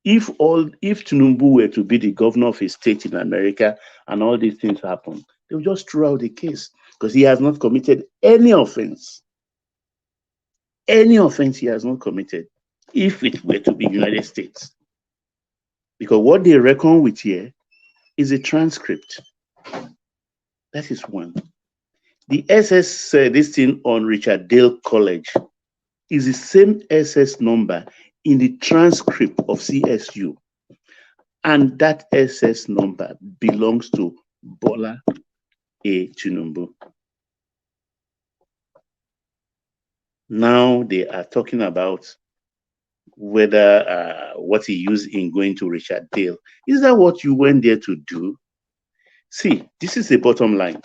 If Tinubu were to be the governor of a state in America and all these things happen, they'll just throw out the case because he has not committed any offense. Any offense he has not committed if it were to be United States. Because what they reckon with here is a transcript. That is one. The SS, this thing on Richard Dale College is the same SS number in the transcript of CSU. And that SS number belongs to Bola A. Tinubu. Now they are talking about whether what he used in going to Richard Dale. Is that what you went there to do? See, this is the bottom line.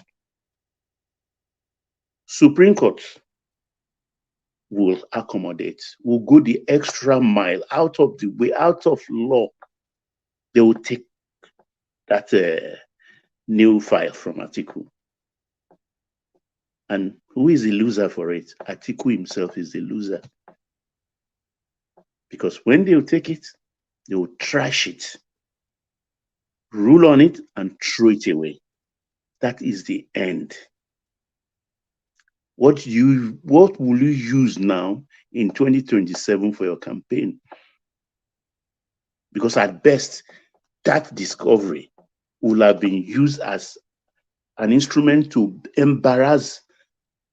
Supreme Court will accommodate, will go the extra mile out of the way, out of law. They will take that new file from Atiku. And who is the loser for it? Atiku himself is the loser. Because when they will take it, they will trash it, rule on it, and throw it away. That is the end. What will you use now in 2027 for your campaign? Because at best, that discovery will have been used as an instrument to embarrass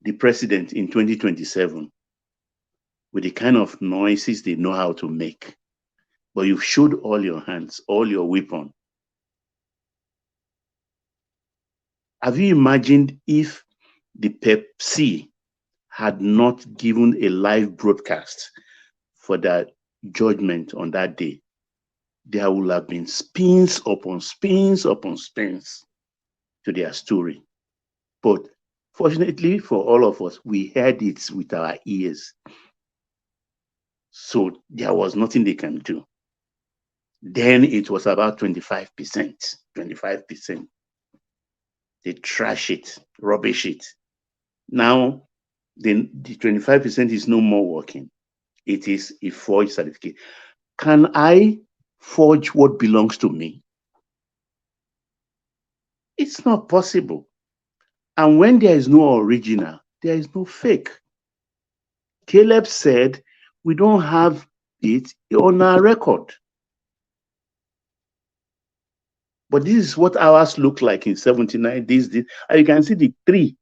the president in 2027 with the kind of noises they know how to make. But you've showed all your hands, all your weapons. Have you imagined if the Pepsi had not given a live broadcast for that judgment on that day? There would have been spins upon spins upon spins to their story. But fortunately for all of us, we heard it with our ears. So there was nothing they can do. Then it was about 25%. 25%. They trash it, rubbish it. Now, then the 25% is no more working. It is a forged certificate. Can I forge what belongs to me? It's not possible. And when there is no original, there is no fake. Caleb said, we don't have it on our record. But this is what ours looked like in 79 days. And you can see the three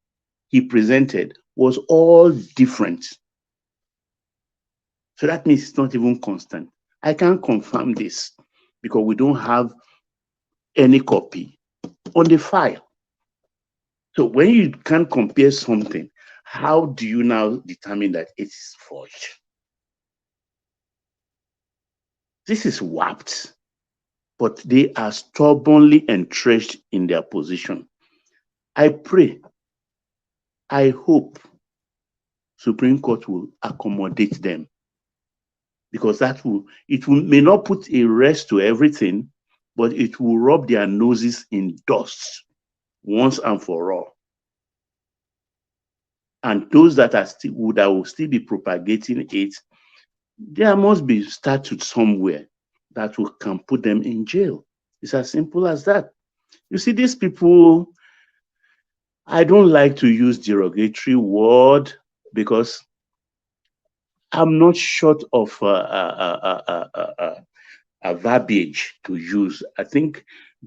he presented was all different. So that means it's not even constant. I can't confirm this because we don't have any copy on the file. So when you can't compare something, how do you now determine that it's forged? This is warped, but they are stubbornly entrenched in their position. I pray, I hope Supreme Court will accommodate them, because may not put a rest to everything, but it will rub their noses in dust once and for all. And those that will still be propagating it, there must be statute somewhere that can put them in jail. It's as simple as that. You see, these people, I don't like to use derogatory word because I'm not short of a verbiage to use. I think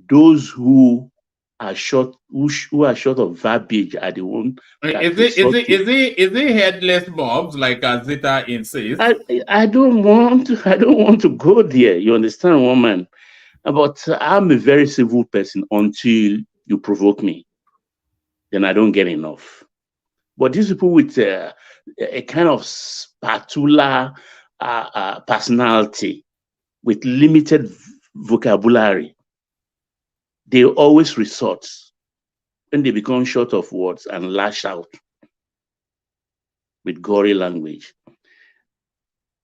those who are short of verbiage are the one that is it headless mobs like Zeta insists? I don't want to go there. You understand, woman? But I'm a very civil person until you provoke me. Then I don't get enough. But these people with a kind of spatula personality with limited vocabulary, they always resort when they become short of words and lash out with gory language.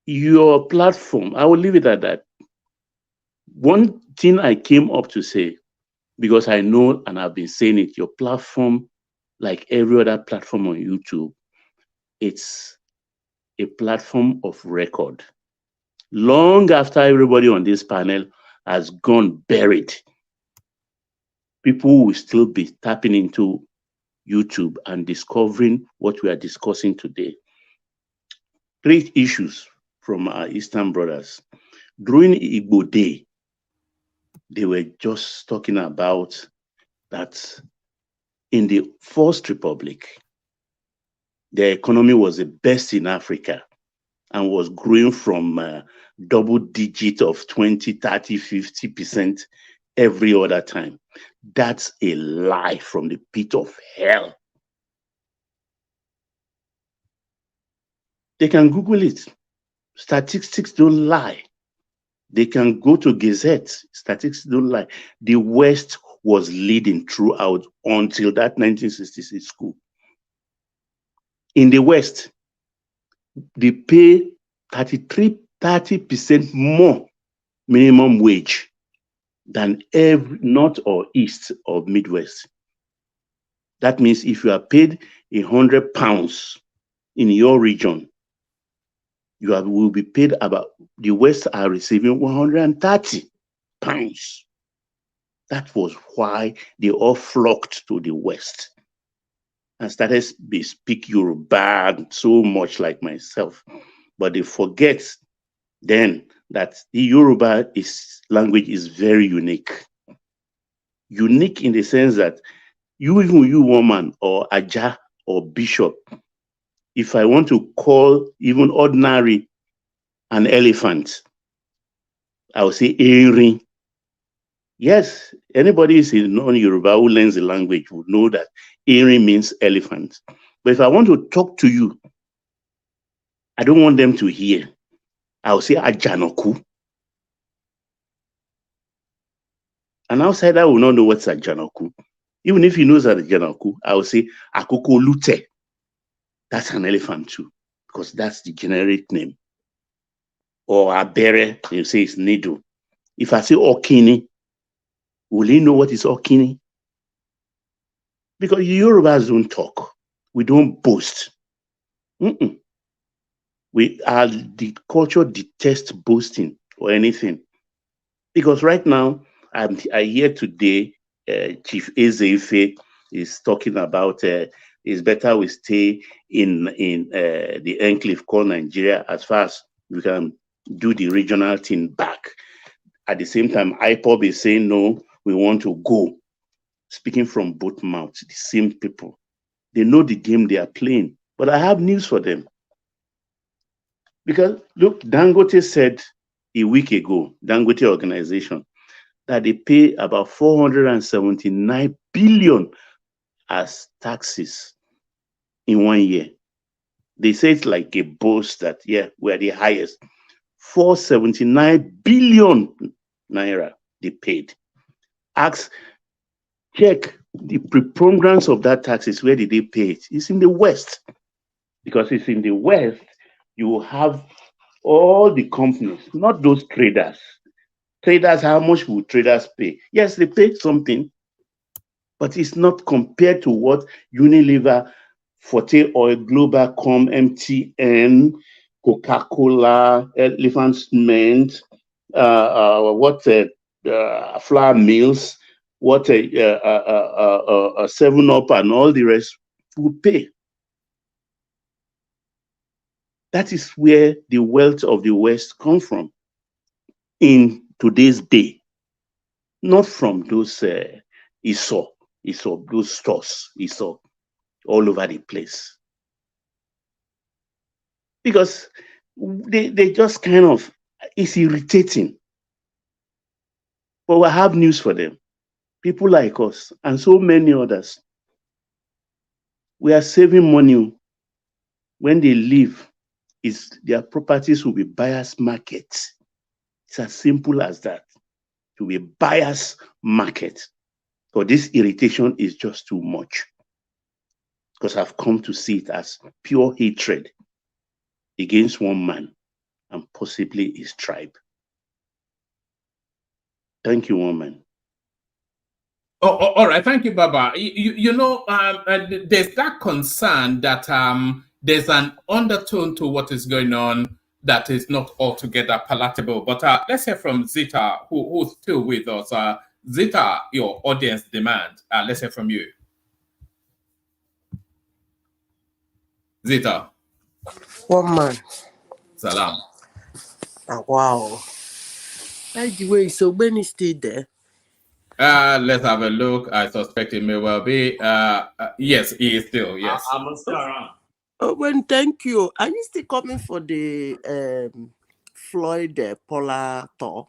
Your platform, I will leave it at that. One thing I came up to say, because I know and I've been saying it, your platform, like every other platform on YouTube, it's a platform of record. Long after everybody on this panel has gone buried, people will still be tapping into YouTube and discovering what we are discussing today. 3 issues from our Eastern brothers. During Igbo Day, they were just talking about that in the First Republic, their economy was the best in Africa and was growing from double digit of 20, 30, 50% every other time. That's a lie from the pit of hell. They can Google it. Statistics don't lie. They can go to Gazette. Statistics don't lie. The West was leading throughout until that 1966 coup. In the West, they pay 30% more minimum wage than every north or east of Midwest. That means if you are paid £100 in your region, you will be paid about, the West are receiving £130. That was why they all flocked to the West and started to speak Yoruba so much like myself. But they forget then that the Yoruba language is very unique. Unique in the sense that even you woman or Aja or Bishop, if I want to call even ordinary an elephant, I will say Erin. Yes, anybody is in non-Yoruba who learns the language would know that Erin means elephant. But if I want to talk to you, I don't want them to hear. I'll say Ajanoku. An outsider will not know what's Ajanoku. Even if he knows that Ajanoku, I will say Akoko Lute. That's an elephant too, because that's the generic name. Or Abere, you say it's needle. If I say Okini, will he know what is Okini? Because Yorubas don't talk. We don't boast. The culture detests boasting or anything. Because right now, I hear today, Chief Ezeife is talking about it's better we stay in the enclave called Nigeria as far as we can do the regional thing back. At the same time, IPOB is saying, no, we want to go. Speaking from both mouths, the same people. They know the game they are playing. But I have news for them. Because, look, Dangote said a week ago, Dangote organization, that they pay about 479 billion as taxes in 1 year. They say it's like a boast that, yeah, we're the highest. 479 billion naira they paid. Check the preponderance of that taxes. Where did they pay it? It's in the West. Because it's in the West, you will have all the companies, not those traders. Traders, how much will traders pay? Yes, they pay something, but it's not compared to what Unilever, Forte Oil, Globalcom, MTN, Coca-Cola, Elephant Cement, Flour Mills, 7-Up and all the rest will pay. That is where the wealth of the West comes from in today's day. Not from those those stores, all over the place. Because they just kind of, it's irritating. But we have news for them. People like us and so many others, we are saving money. When they leave, their properties will be buyer's markets. It's as simple as that. To be buyer's market. But this irritation is just too much. because I've come to see it as pure hatred against one man and possibly his tribe. Thank you, woman. Oh, all right. Thank you, Baba. There's that concern that there's an undertone to what is going on that is not altogether palatable. But let's hear from Zita, who's still with us. Zita, your audience demand. Let's hear from you. Zita. One man. Salam. Wow. By the way, so Benny stayed there. Let's have a look. I suspect it may well be. Yes, he is still. Yes. I'm still around. Oh, well, thank you. Are you still coming for the Floyd Polar tour?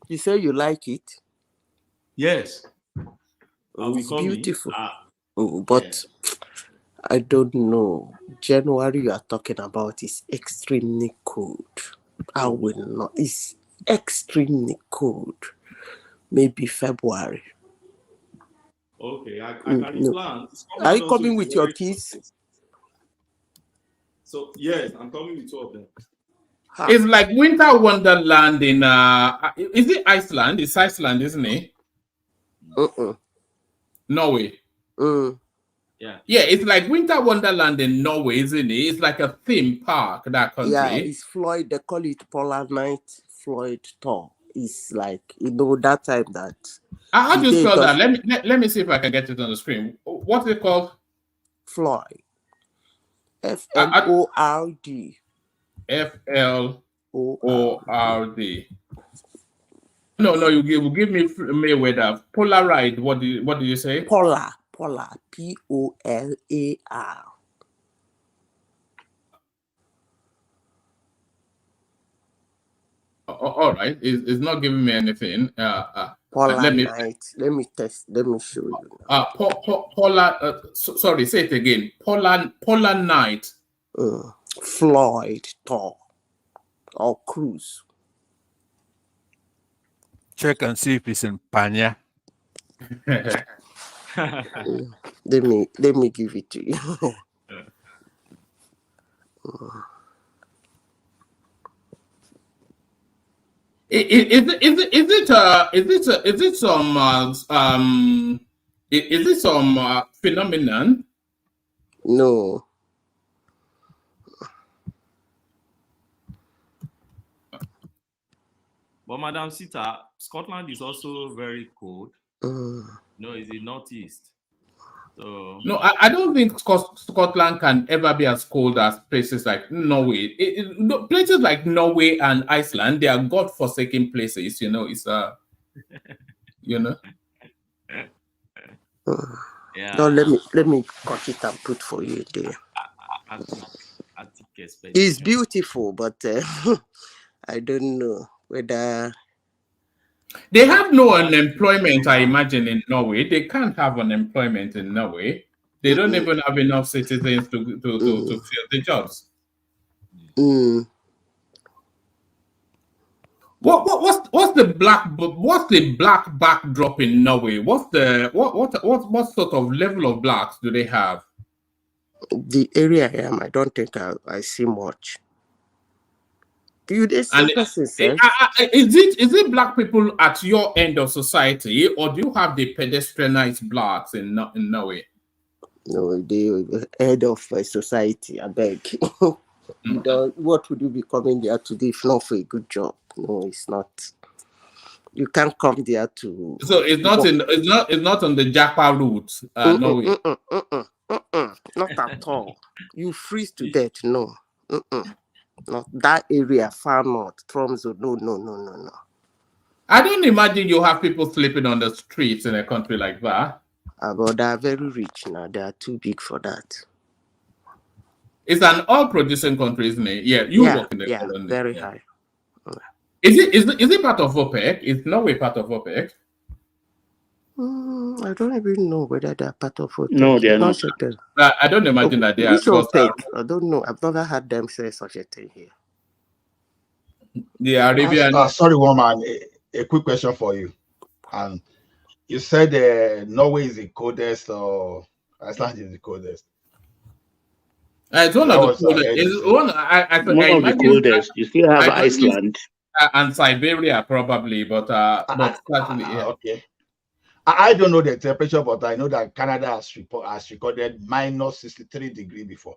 You say you like it? Yes. Oh, it's beautiful. But I don't know. January you are talking about is extremely cold. I will not. It's extremely cold. Maybe February. Okay, I can plan. Are you coming with your kids? So yes, I'm coming with 2 of them. It's like Winter Wonderland in is it Iceland? It's Iceland, isn't it? Norway. Yeah. Yeah, it's like Winter Wonderland in Norway, isn't it? It's like a theme park, that country. Yeah, it's Floyd. They call it Polar Night Floyd Tour. It's like, that time that. How do you spell that? Let me see if I can get it on the screen. What's it called? Floyd. F-L-O-R-D. F-L-O-R-D. No, you give me Mayweather. Polaroid. What do you say? Polar. P-O-L-A-R. All right. It's not giving me anything. Polar Night. Let me show you. Polar. Sorry, say it again. Polar Night. Floyd Tour or cruise. Check and see if it's in Panya. Let me give it to you. Is it some phenomenon? No. But Madam Sita, Scotland is also very cold. No, it's the northeast. So no, I don't think Scotland can ever be as cold as places like Norway. Places like Norway and Iceland, they are God-forsaken places. It's Yeah. No, let me cut it and put for you there. It's beautiful, but I don't know whether they have no unemployment. I imagine in Norway, they can't have unemployment in Norway. They don't even have enough citizens to fill the jobs. What's the black backdrop in Norway? What sort of level of blacks do they have? The area I am, I don't think I see much. Do they see is it black people at your end of society, or do you have the pedestrianized blacks in Norway? No, the head of society, I beg. What would you be coming there to do if not for a good job? No, it's not. You can't come there to. So it's not on the Japa route, Norway. Not at all. You freeze to death. No. Not that area, far north, Tromso. No. I don't imagine you have people sleeping on the streets in a country like that. But they are very rich now. They are too big for that. It's an oil-producing country, isn't it? Yeah, work in the colony. Very high. Is it part of OPEC? Is Norway part of OPEC? I don't even know whether they are part of OPEC. No, they are not. I don't imagine that they are. OPEC? I don't know. I've never heard them say such a thing here. The Arabian. Sorry, woman. A quick question for you. You said Norway is the coldest, or Iceland is the coldest. It's one That of the was coldest. heard you It's say. one. One I of the imagine. coldest. You still have I imagine Iceland. and Siberia probably, but certainly, yeah. Okay. I don't know the temperature, but I know that Canada has recorded minus 63 degrees before.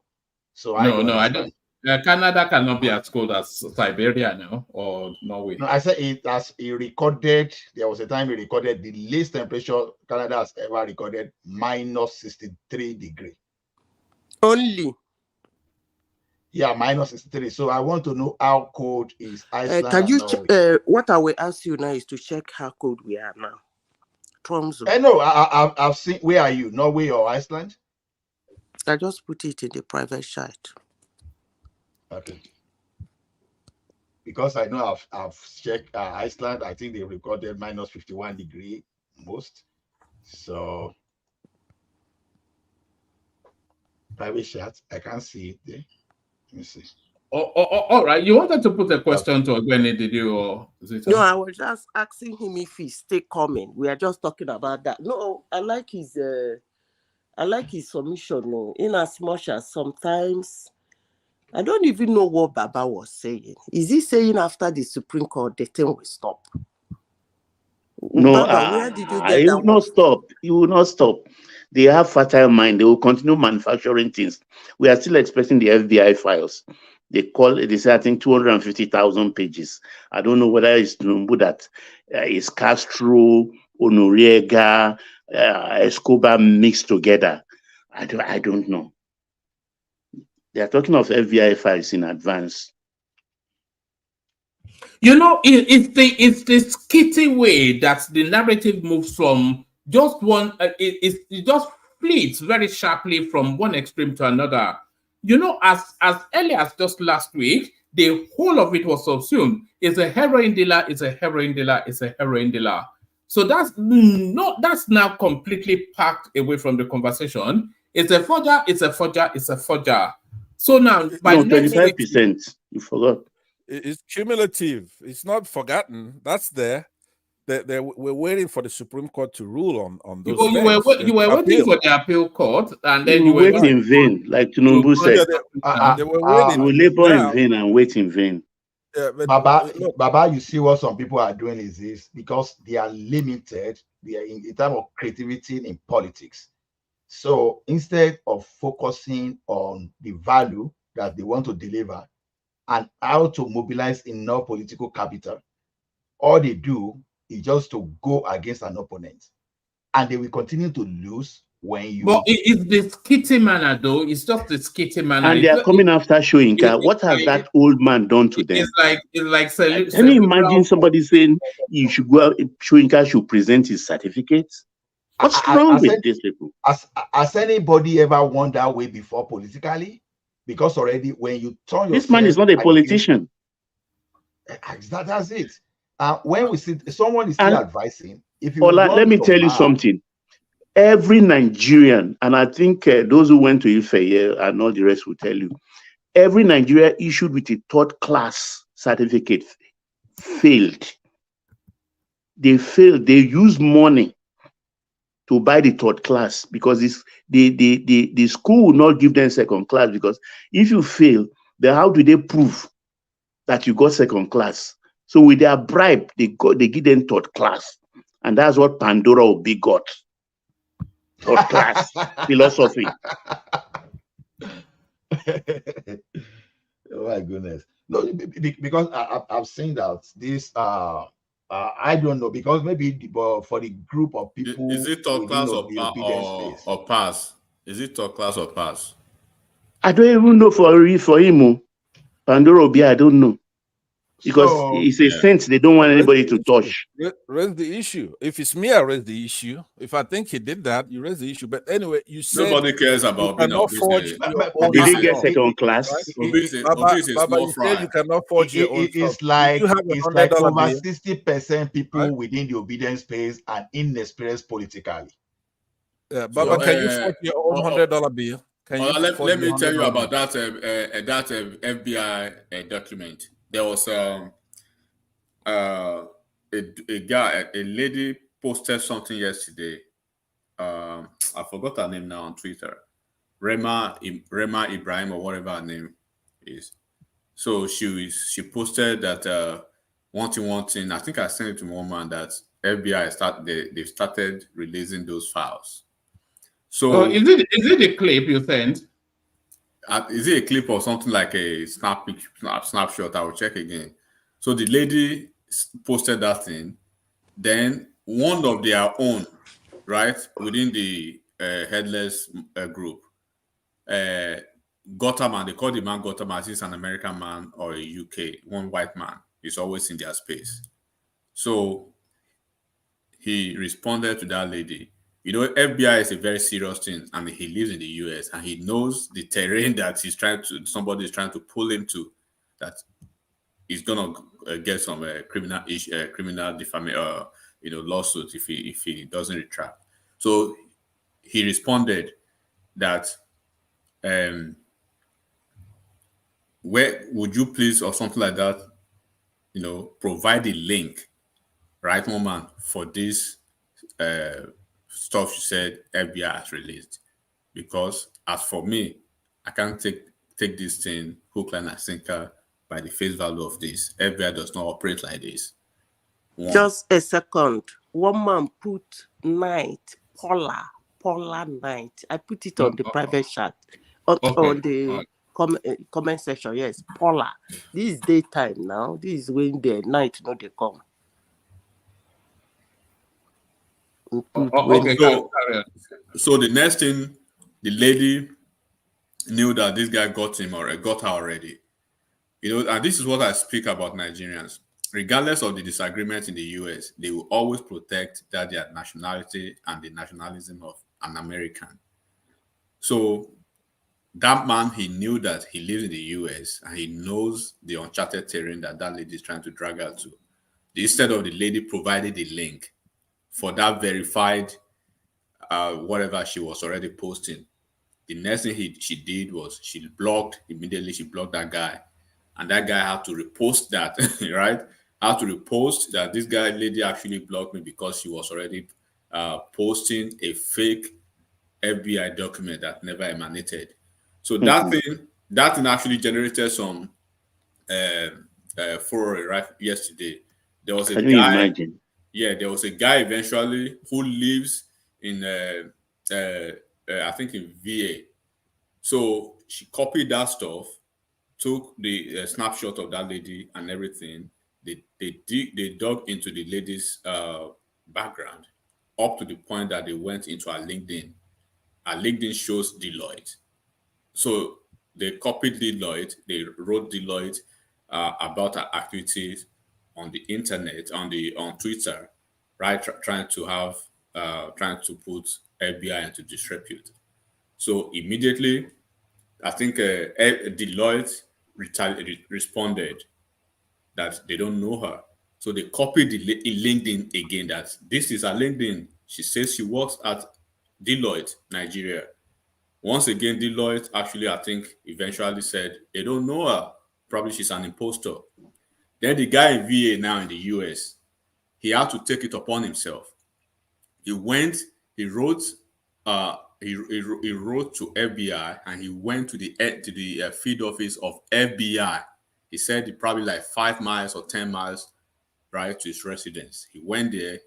So I No, don't I understand. don't. Canada cannot be as cold as Siberia now or Norway. No, I said he recorded. There was a time he recorded the least temperature Canada has ever recorded, minus 63 degrees. Only. Yeah, minus 63. So I want to know how cold is Iceland Can and you Norway. what I will ask you now is to check how cold we are now. Tromso. I know. I've seen. Where are you? Norway or Iceland? I just put it in the private chat. Okay. Because I know I've checked Iceland. I think they recorded minus 51 degree most. So private chat, I can't see it there. Let me see. All right. You wanted to put a question to Ogbeni, did you? Or No, I was just asking him if he's still coming. We are just talking about that. No, I like his submission. No, in as much as sometimes I don't even know what Baba was saying. Is he saying after the Supreme Court the thing will stop? No, Baba, where did you get it that will not one? stop. It will not stop. They have fertile mind. They will continue manufacturing things. We are still expecting the FBI files. They say, I think 250,000 pages. I don't know whether it's Tinubu that is Castro, Onoriega, Escobar mixed together. I don't know. They are talking of FBI files in advance. You know, it's the skitty way that the narrative moves from just one. It just flips very sharply from one extreme to another. You know, as early as just last week, the whole of it was subsumed. It's a heroin dealer. It's a heroin dealer. It's a heroin dealer. So that's now completely packed away from the conversation. It's a forger. It's a forger. It's a forger. So now, by 25%. You forgot. It's cumulative. It's not forgotten. That's there. We're waiting for the Supreme Court to rule on those things. You were waiting for the appeal court, and then you were wait in vain, like Tinubu said. They were waiting. You will labor in vain and wait in vain. Yeah, but Baba, you see what some people are doing is this because they are limited. They are in terms of creativity in politics. So instead of focusing on the value that they want to deliver and how to mobilize enough political capital, all they do is just to go against an opponent, and they will continue to lose when you. But it's the skitty manner, though. It's just the skitty manner. And they are coming after Soyinka. What has that old man done to them? It's like. Can you imagine somebody saying you should go out, Soyinka should present his certificates? What's wrong with these people? Has anybody ever won that way before politically? Because already when you turn this man is not a politician. That's it. When we see someone is still advising, if you let me tell you something. Every Nigerian, and I think those who went to Ife and all the rest will tell you, every Nigerian issued with a third class certificate failed. They failed. They use money to buy the third class because the school will not give them second class, because if you fail, then how do they prove that you got second class? So with their bribe, they give them third class. And that's what Pandora Obi got. Third class philosophy. Oh my goodness. No, because I've seen that this I don't know, because maybe for the group of people, is it third class or pass? Is it third class or pass? I don't even know for him. Pandora Obi, I don't know. Because it's a sense they don't want anybody to touch. Raise the issue. If it's me, I raise the issue. If I think he did that, you raise the issue. But anyway, you said nobody cares about being a forge. Did he get second class? Obi is a small fry. You cannot forge your own. It's like over 60% people within the obedience space and inexperienced politically. Yeah, Baba, can you forge your own $100 bill? Let me tell you about that FBI document. There was a lady posted something yesterday. I forgot her name now on Twitter. Rema Ibrahim or whatever her name is. So she posted that one thing. I think I sent it to one man that FBI they've started releasing those files. So is it a clip you sent? Is it a clip or something like a snapshot? I will check again. So the lady posted that thing. Then one of their own, right, within the headless group, Gotham, they call the man Gotham as he's an American man or a UK, one white man. He's always in their space. So he responded to that lady. You know, FBI is a very serious thing, and he lives in the US, and he knows the terrain that somebody is trying to pull him to, that he's gonna get some criminal defamation, lawsuit if he doesn't retract. So he responded that, where would you please, or something like that, provide the link, right, woman, for this stuff you said FBI has released, because as for me, I can't take this thing hook, line, and sinker by the face value of this. FBI does not operate like this. Just a second. One man put night, Paula night. I put it on the private chat, on the comment section. Yes, Paula. This is daytime now. This is when the night they come. So the next thing, the lady knew that this guy got him or got her already. And this is what I speak about Nigerians. Regardless of the disagreement in the US, they will always protect their nationality and the nationalism of an American. So that man, he knew that he lives in the US and he knows the uncharted terrain that lady is trying to drag her to. Instead of the lady provided the link for that verified whatever she was already posting, the next thing she did was she blocked that guy, and that guy had to repost that, right? Had to repost that this lady actually blocked me because she was already posting a fake FBI document that never emanated. So that thing actually generated some furore, right? Yesterday, there was a Can you imagine? Yeah, there was a guy eventually who lives in I think in VA. So she copied that stuff, took the snapshot of that lady and everything. They dug into the lady's background up to the point that they went into her LinkedIn. Her LinkedIn shows Deloitte. So they copied Deloitte. They wrote Deloitte about her activities on the internet, on Twitter, right? Trying to put FBI into disrepute. So immediately, I think Deloitte responded that they don't know her. So they copied the LinkedIn again, that this is her LinkedIn. She says she works at Deloitte, Nigeria. Once again, Deloitte actually, I think, eventually said they don't know her. Probably she's an imposter. Then the guy in VA now in the US, he had to take it upon himself. He wrote to FBI, and he went to the field office of FBI. He said it probably like 5 miles or 10 miles, right, to his residence. He went there.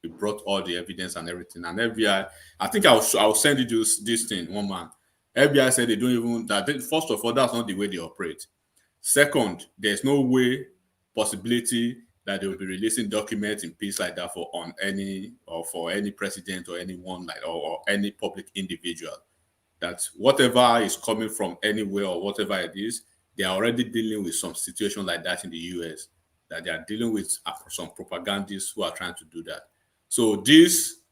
He brought all the evidence and everything. And FBI, I think I'll send you this thing, one man. FBI said they don't even first of all, that's not the way they operate. Second, there's no possibility that they will be releasing documents in peace like that for any president or anyone or any public individual. That whatever is coming from anywhere or whatever it is, they are already dealing with some situation like that in the US. That they are dealing with some propagandists who are trying to do that. So these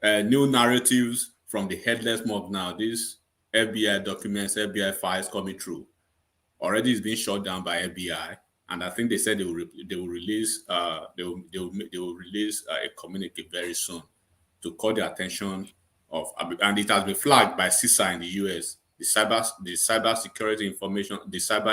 new narratives from the headless mob now, these FBI documents, FBI files coming through, already is being shut down by FBI. And I think they said they will release a communique very soon to call the attention of, and it has been flagged by CISA in the US, the Cyber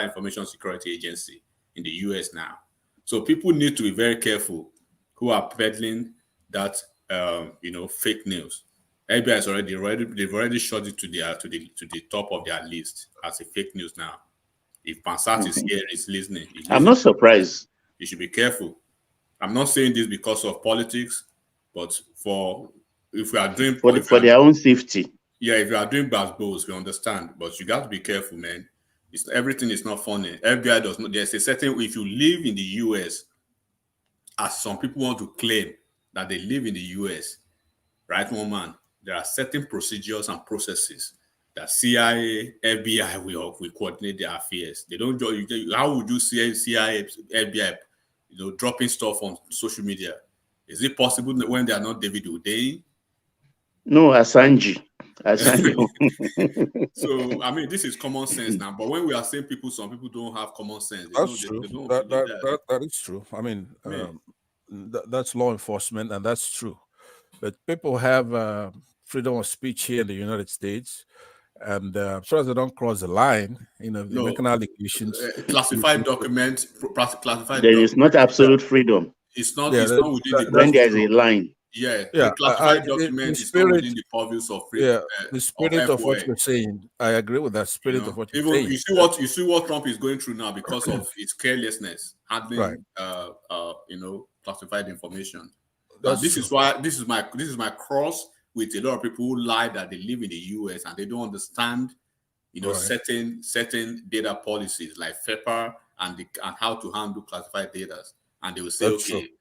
Information Security Agency in the US now. So people need to be very careful who are peddling that fake news. FBI is they've already shot it to the top of their list as a fake news now. If Pansat is here, is listening. I'm not surprised. You should be careful. I'm not saying this because of politics, but if we are doing for their own safety. Yeah, if you are doing basketballs, we understand, but you got to be careful, man. Everything is not funny. FBI does not. There's a certain, if you live in the US, as some people want to claim that they live in the US, right, woman, there are certain procedures and processes that CIA, FBI will coordinate their affairs. They don't. How would you see CIA, FBI, dropping stuff on social media? Is it possible that when they are not David Uday? No, Assange. So I mean, this is common sense now. But when we are saying some people don't have common sense. That's true. That is true. I mean, that's law enforcement, and that's true. But people have freedom of speech here in the United States, and as far as they don't cross the line, making allegations. Classified documents. There is not absolute freedom. It's not. It's not within the. When there is a line. Yeah, the classified document is not within the purviews of freedom. The spirit of what you're saying, I agree with that spirit of what you're saying. You see what Trump is going through now because of his carelessness handling, classified information. This is my cross with a lot of people who lie that they live in the US and they don't understand, certain data policies like FEPA and how to handle classified data. And they will say,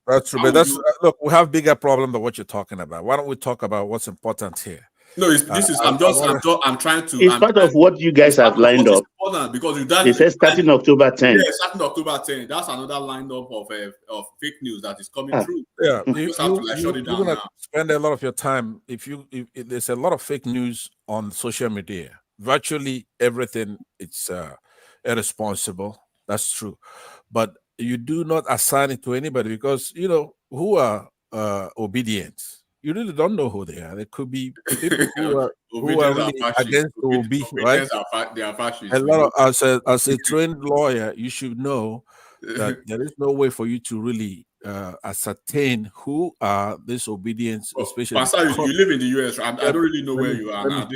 that's true. But look, we have bigger problem than what you're talking about. Why don't we talk about what's important here? No, I'm trying to. It's part of what you guys have lined up. Because they said starting October 10. Yeah, starting October 10. That's another lineup of fake news that is coming through. Yeah, you just have to shut it down now. Spend a lot of your time. If there's a lot of fake news on social media, virtually everything it's irresponsible. That's true, but you do not assign it to anybody because who are obedient. You really don't know who they are. They could be people who are really against Obi, right? They are fascists. A lot of, as a trained lawyer, you should know that there is no way for you to really ascertain who are these obedience, especially. Pastor, you live in the US. I don't really know where you are now.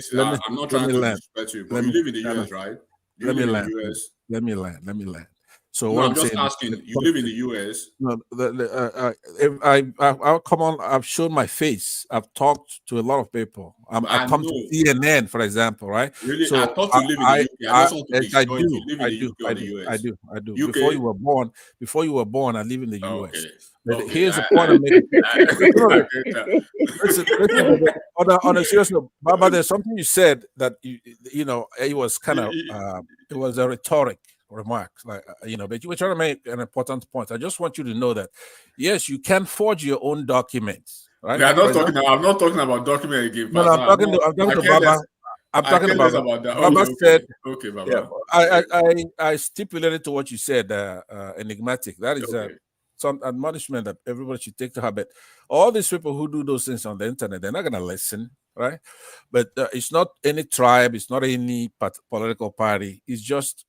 I'm not trying to disrespect you, but you live in the US, right? Let me land. So no, I'm just asking. You live in the US. No, I'll come on. I've shown my face. I've talked to a lot of people. I come to CNN, for example, right? Really, so I thought you live in the UK. I do. UK. Before you were born, I live in the US. But here's the point I'm making. Listen, on a serious note, Baba, there's something you said that it was kind of it was a rhetoric remarks, but you were trying to make an important point. I just want you to know that yes, you can forge your own documents, right? I'm not talking about document again. No, I'm talking to Baba. I'm talking about that. Baba said, okay, Baba. Yeah, I stipulated to what you said, enigmatic. That is some admonishment that everybody should take to heart. But all these people who do those things on the internet, they're not going to listen, right? But it's not any tribe, it's not any political party. It's just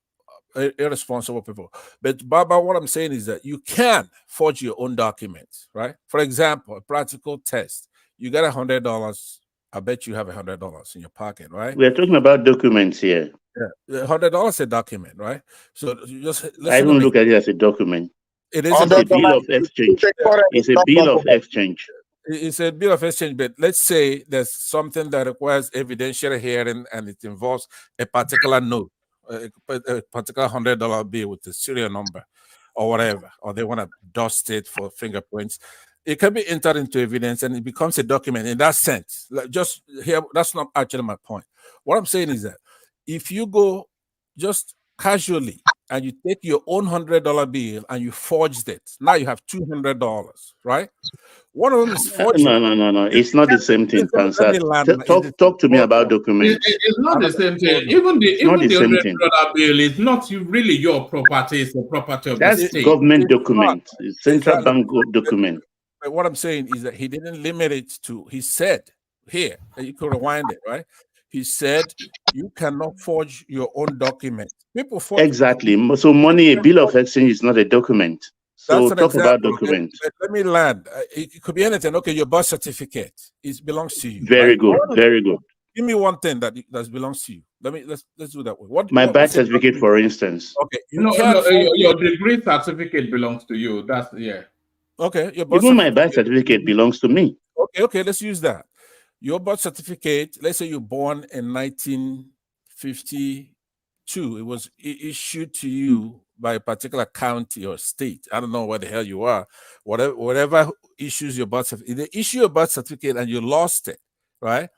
irresponsible people. But Baba, what I'm saying is that you can forge your own documents, right? For example, a practical test. You got $100. I bet you have $100 in your pocket, right? We're talking about documents here. Yeah, $100 a document, right? So you just I don't look at it as a document. It is a bill of exchange. It's a bill of exchange. It's a bill of exchange, but let's say there's something that requires evidentiary hearing and it involves a particular note, a particular $100 bill with the serial number or whatever, or they want to dust it for fingerprints. It can be entered into evidence and it becomes a document in that sense. Like just here, that's not actually my point. What I'm saying is that if you go just casually and you take your own $100 bill and you forged it, now you have $200, right? One of them is forged. No. It's not the same thing. Talk to me about documents. It's not the same thing. Even the $100 bill is not really your property. It's the property of the state. That's government document. It's central bank document. But what I'm saying is that he didn't limit it to. He said here, you could rewind it, right? He said you cannot forge your own document. People forge exactly. So money, a bill of exchange is not a document. So an talk about example. Okay? documents. Let me land. It could be anything. Okay, your birth certificate. It belongs to you. Very right? good. Very good. Give me one thing that belongs to you. Let's do that way. My birth What's it certificate, for instance. Okay, you No, can't your degree certificate belongs to you. That's Okay, your birth Even my certificate. birth certificate belongs to me. Okay, let's use that. Your birth certificate, let's say you're born in 1952. It was issued to you by a particular county or state. I don't know where the hell you are. Whatever issues your birth certificate, they issue your birth certificate and you lost it, right?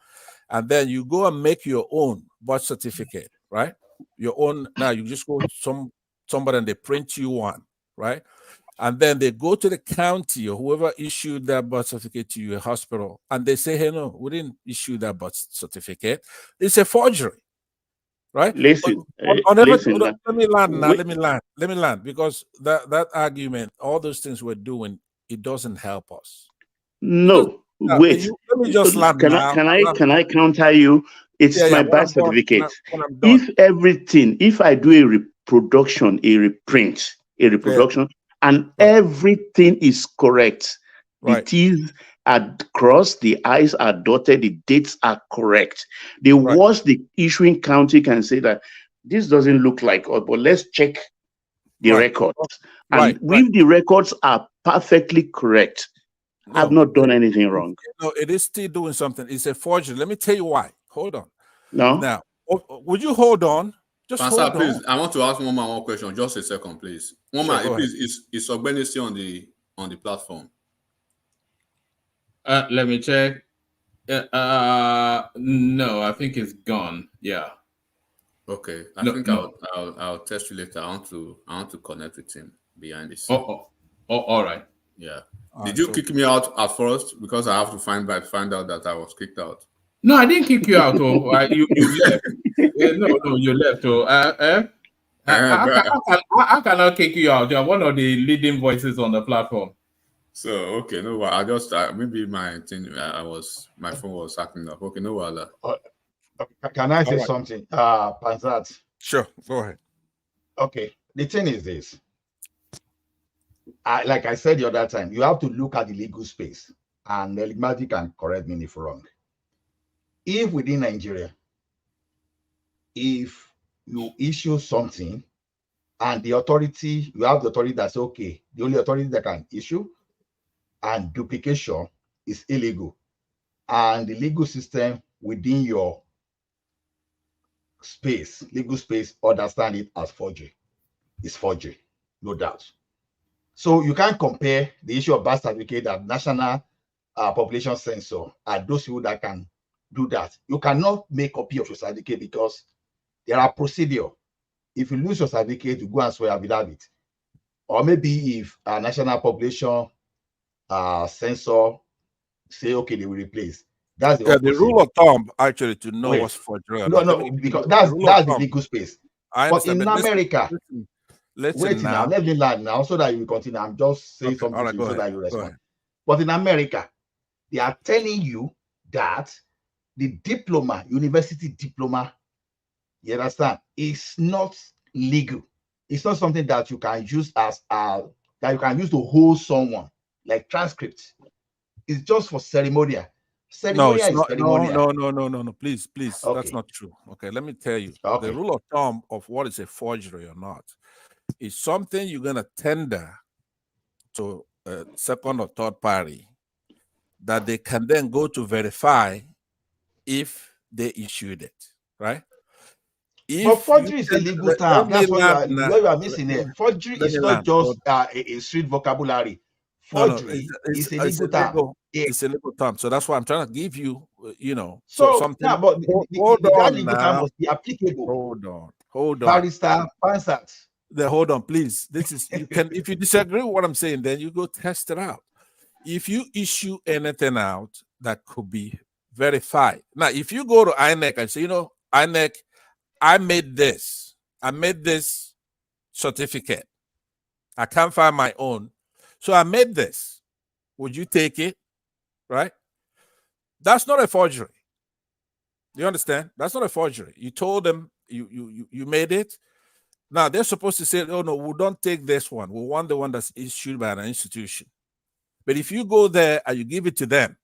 And then you go and make your own birth certificate, right? Your own. Now you just go to somebody and they print you one, right? And then they go to the county or whoever issued that birth certificate to you, a hospital, and they say, hey, no, we didn't issue that birth certificate. It's a forgery, right? Listen, Let me land now. wait. Let me land because that argument, all those things we're doing, it doesn't help us. No, wait. Let me just land now. Can I counter you? It's my birth certificate. If I do a reproduction, a reproduction, and everything is correct, the T's are crossed, the I's are dotted, the dates are correct. The worst the issuing county can say that this doesn't look like us, but let's check the records. And if the records are perfectly correct, I've not done anything wrong. No, it is still doing something. It's a forgery. Let me tell you why. Hold on. No. Now, would you hold on? Just Pastor, hold please. on. I want to ask one more question. Just a second, please. Please. Is Ogbeni still on the platform? Let me check. No, I think it's gone. Yeah. Okay. I think I'll test you later. I want to connect with him behind the scene. Oh, all right. Yeah. Did you kick me out at first because I have to find out that I was kicked out? No, I didn't kick you out. You left. No, you left. I cannot kick you out. You're one of the leading voices on the platform. So okay, no, I just maybe my thing. My phone was acting up. Okay, no, Can I say something, Panzat? Sure, go ahead. Okay, the thing is this. Like I said the other time, you have to look at the legal space, and Eligmati can correct me if wrong. If within Nigeria, if you issue something and you have the authority that's okay, the only authority that can issue, and duplication is illegal, and the legal system within your legal space, understand it as forgery. It's forgery, no doubt. So you can't compare the issue of birth certificate and national population census and those people that can do that. You cannot make a copy of your certificate because there are procedures. If you lose your certificate, you go and swear affidavit. Or maybe if a national population census say, okay, they will replace. That's the rule of thumb, actually, to know what's forgery. No, because that's the legal space. But in America, listen now, let me land now so that you will continue. I'm just saying something to you so that you respond. But in America, they are telling you that the university diploma, you understand, is not legal. It's not something that you can use that you can use to hold someone like transcripts. It's just for ceremonial. Ceremonial is ceremonial. No. Please. Okay. That's not true. Okay, let me tell you. Okay. The rule of thumb of what is a forgery or not is something you're gonna tender to a second or third party that they can then go to verify if they issued it, right? But forgery is a legal term. That's what you are missing here. Forgery is not just a street vocabulary. Forgery is a legal term. It's a legal term. So that's why I'm trying to give you, something. Yeah, but that legal term must be applicable. Hold on. Barrister Pansat. Hold on, please. This is if you disagree with what I'm saying, then you go test it out. If you issue anything out that could be verified. Now, if you go to INEC and say, INEC, I made this certificate. I can't find my own. So I made this. Would you take it? Right? That's not a forgery. You understand? That's not a forgery. You told them you made it. Now they're supposed to say, oh no, we don't take this one. We want the one that's issued by an institution. But if you go there and you give it to them,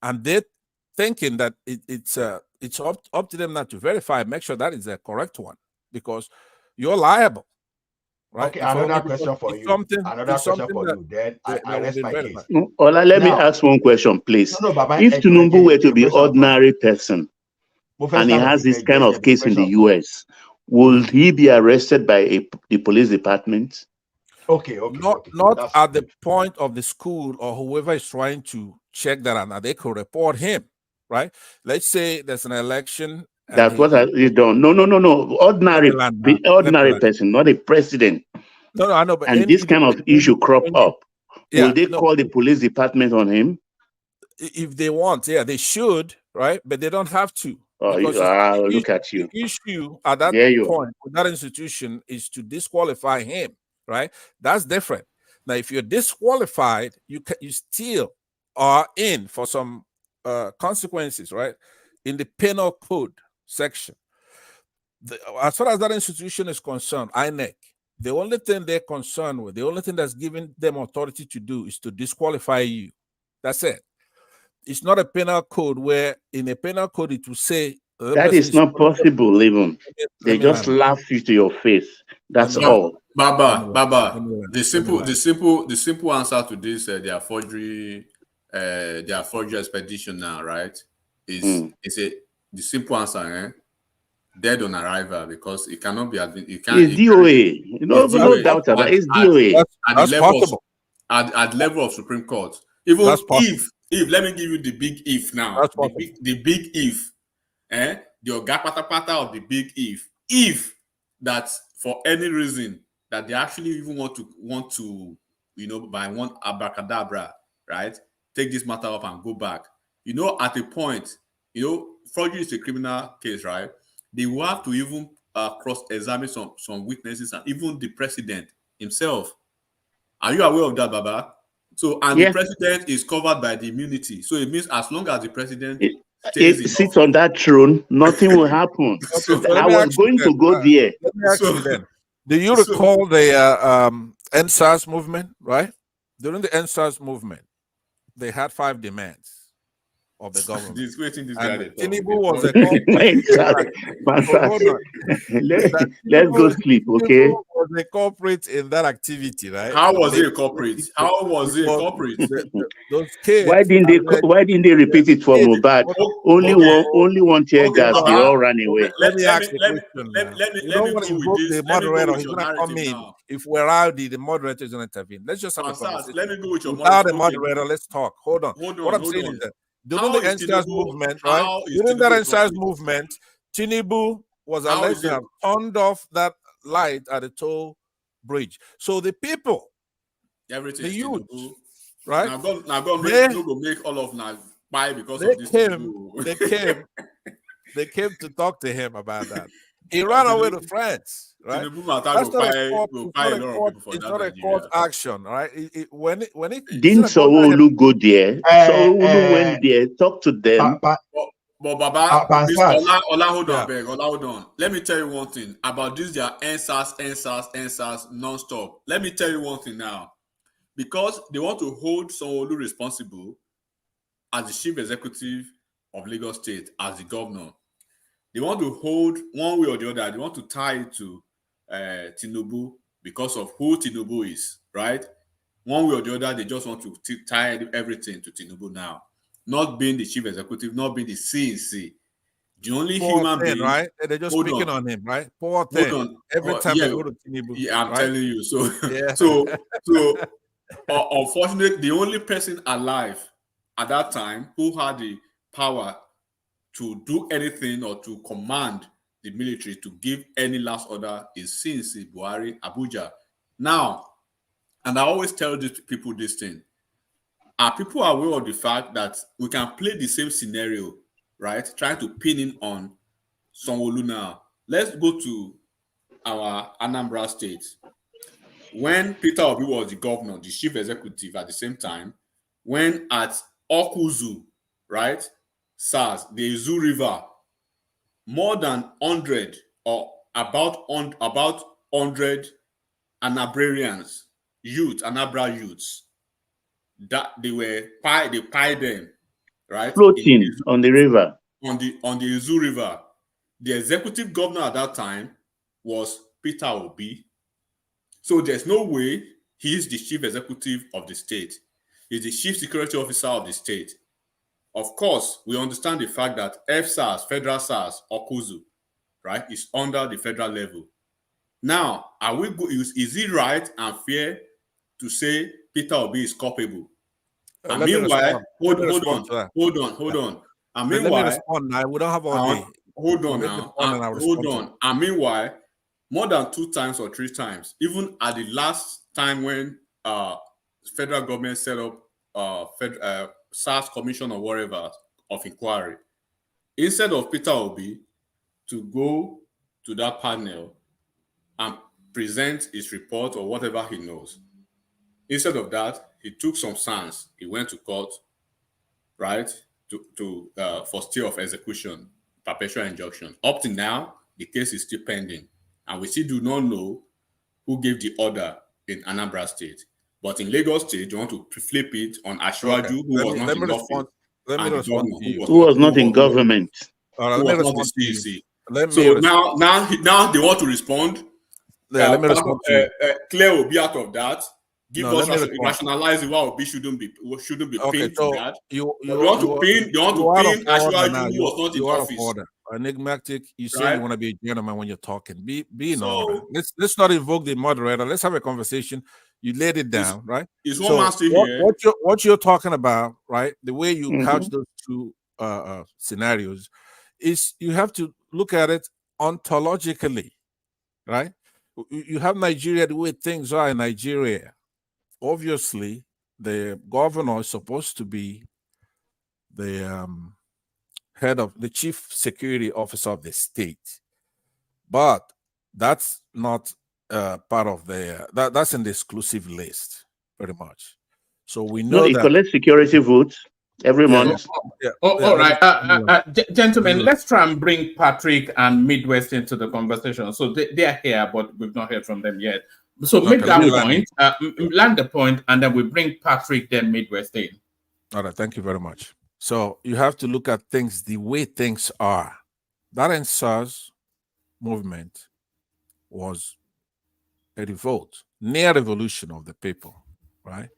and they're thinking that it's up to them now to verify, make sure that is the correct one, because you're liable. Right? Okay, another question for you. Another question for you. Then I rest my case. Ola, let me ask one question, please. No, Baba, if Tinubu were to be ordinary person and he has this kind of case in the US, will he be arrested by the police department? Okay. Not at the point of the school or whoever is trying to check that out. Now they could report him, right? Let's say there's an election. That's what he's done. No. Ordinary person, not a president. No, I know. But and this kind of issue crop up. Will they call the police department on him? If they want, yeah, they should, right? But they don't have to. Look at you. The issue at that point with that institution is to disqualify him, right? That's different. Now, if you're disqualified, you still are in for some consequences, right? In the penal code section. As far as that institution is concerned, INEC, the only thing they're concerned with, the only thing that's giving them authority to do is to disqualify you. That's it. It's not a penal code where in a penal code it will say that is not possible, even. They just laugh you to your face. That's all. Baba. The simple answer to this, their forgery expedition now, right? Is the simple answer, dead on arrival, because it cannot be. It can't. It's DOA. No doubt about it. It's DOA. At level of Supreme Court. Even if let me give you the big if now. The big if, the Oga Patapata of the big if that for any reason that they actually even want to by one abracadabra, right, take this matter up and go back. At a point, forgery is a criminal case, right? They will have to even cross-examine some witnesses and even the president himself. Are you aware of that, Baba? So, the president is covered by the immunity. So it means as long as the president sits on that throne, nothing will happen. I was going to go there. Let me ask you then. Do you recall the NSAS movement, right? During the NSAS movement, they had 5 demands of the government. Tinubu was a Let's go sleep, okay? Tinubu was a corporate in that activity, right? How was he a corporate? Those kids. Why didn't they repeat it for Mohbad? Only one tear gas. They all ran away. Let me ask you a question. You don't want to invoke the moderator. He's going to come in. If we're rowdy, the moderator is going to intervene. Let's just have a conversation. Let me go with your without the moderator. Let's talk. Hold on. What I'm saying is that during the NSAS movement, right? During that NSAS movement, Tinubu was alleged to have turned off that light at the toll bridge. So the people, everything, the youth, right? Now go make all of now buy because of this. They came to talk to him about that. He ran away to France, right? That's not a court action, right? When it didn't Sanwo-Olu go there? Sanwo-Olu went there, talked to them. But Baba, hold on. Let me tell you one thing about this. They are NSAS non-stop. Let me tell you one thing now, because they want to hold Sanwo-Olu responsible as the chief executive of Lagos State, as the governor. They want to hold one way or the other. They want to tie it to Tinubu because of who Tinubu is, right? One way or the other, they just want to tie everything to Tinubu now. Not being the chief executive, not being the CNC. The only human being, right? They're just picking on him, right? Poor thing. Every time they go to Tinubu. Yeah, I'm telling you. So, unfortunately, the only person alive at that time who had the power to do anything or to command the military to give any last order is CNC Buhari, Abuja. Now, and I always tell these people this thing. Are people aware of the fact that we can play the same scenario, right? Trying to pin in on Sanwo-Olu now. Let's go to our Anambra State. When Peter Obi was the governor, the chief executive at the same time, when at Okuzu, right, SARS, the Izu River, more than 100 or about 100 Anabrarians, Anambra youths, that they pied them, right? Floating on the river. On the Izu River. The executive governor at that time was Peter Obi. So there's no way he is the chief executive of the state. He's the chief security officer of the state. Of course, we understand the fact that FSARS, Federal SARS, or KUZU, right, is under the federal level. Now, is it right and fair to say Peter Obi is culpable? And meanwhile, hold on. And meanwhile, let me respond now. We don't have all day. Hold on. And meanwhile, more than 2 times or 3 times, even at the last time when federal government set up SARS commission or whatever of inquiry, instead of Peter Obi to go to that panel and present his report or whatever he knows, instead of that, he took some stance. He went to court, right, for stay of execution, perpetual injunction. Up to now, the case is still pending, and we still do not know who gave the order in Anambra State. But in Lagos State, you want to flip it on Ashwaju, who was not in office. Who was not in government. Who was not the CEC. So now they want to respond. Let me respond. Claire will be out of that. Rationalize why Obi shouldn't be pinned to that. You want to pin Ashwaju, who was not in office. Enigmatic, you say you want to be a gentleman when you're talking. Be in order. Let's not invoke the moderator. Let's have a conversation. You laid it down, right? Is one man still here? What you're talking about, right? The way you couch those 2 scenarios is you have to look at it ontologically, right? You have Nigeria the way things are in Nigeria. Obviously, the governor is supposed to be the head of the chief security officer of the state, but that's not part of that's in the exclusive list, pretty much. So we know he collects security votes every month. All right, gentlemen, let's try and bring Patrick and Midwest into the conversation. So they are here, but we've not heard from them yet. So make that point, land the point, and then we bring Patrick, then Midwest in. All right, thank you very much. So you have to look at things the way things are. That NSAS movement was a revolt, near revolution of the people, right?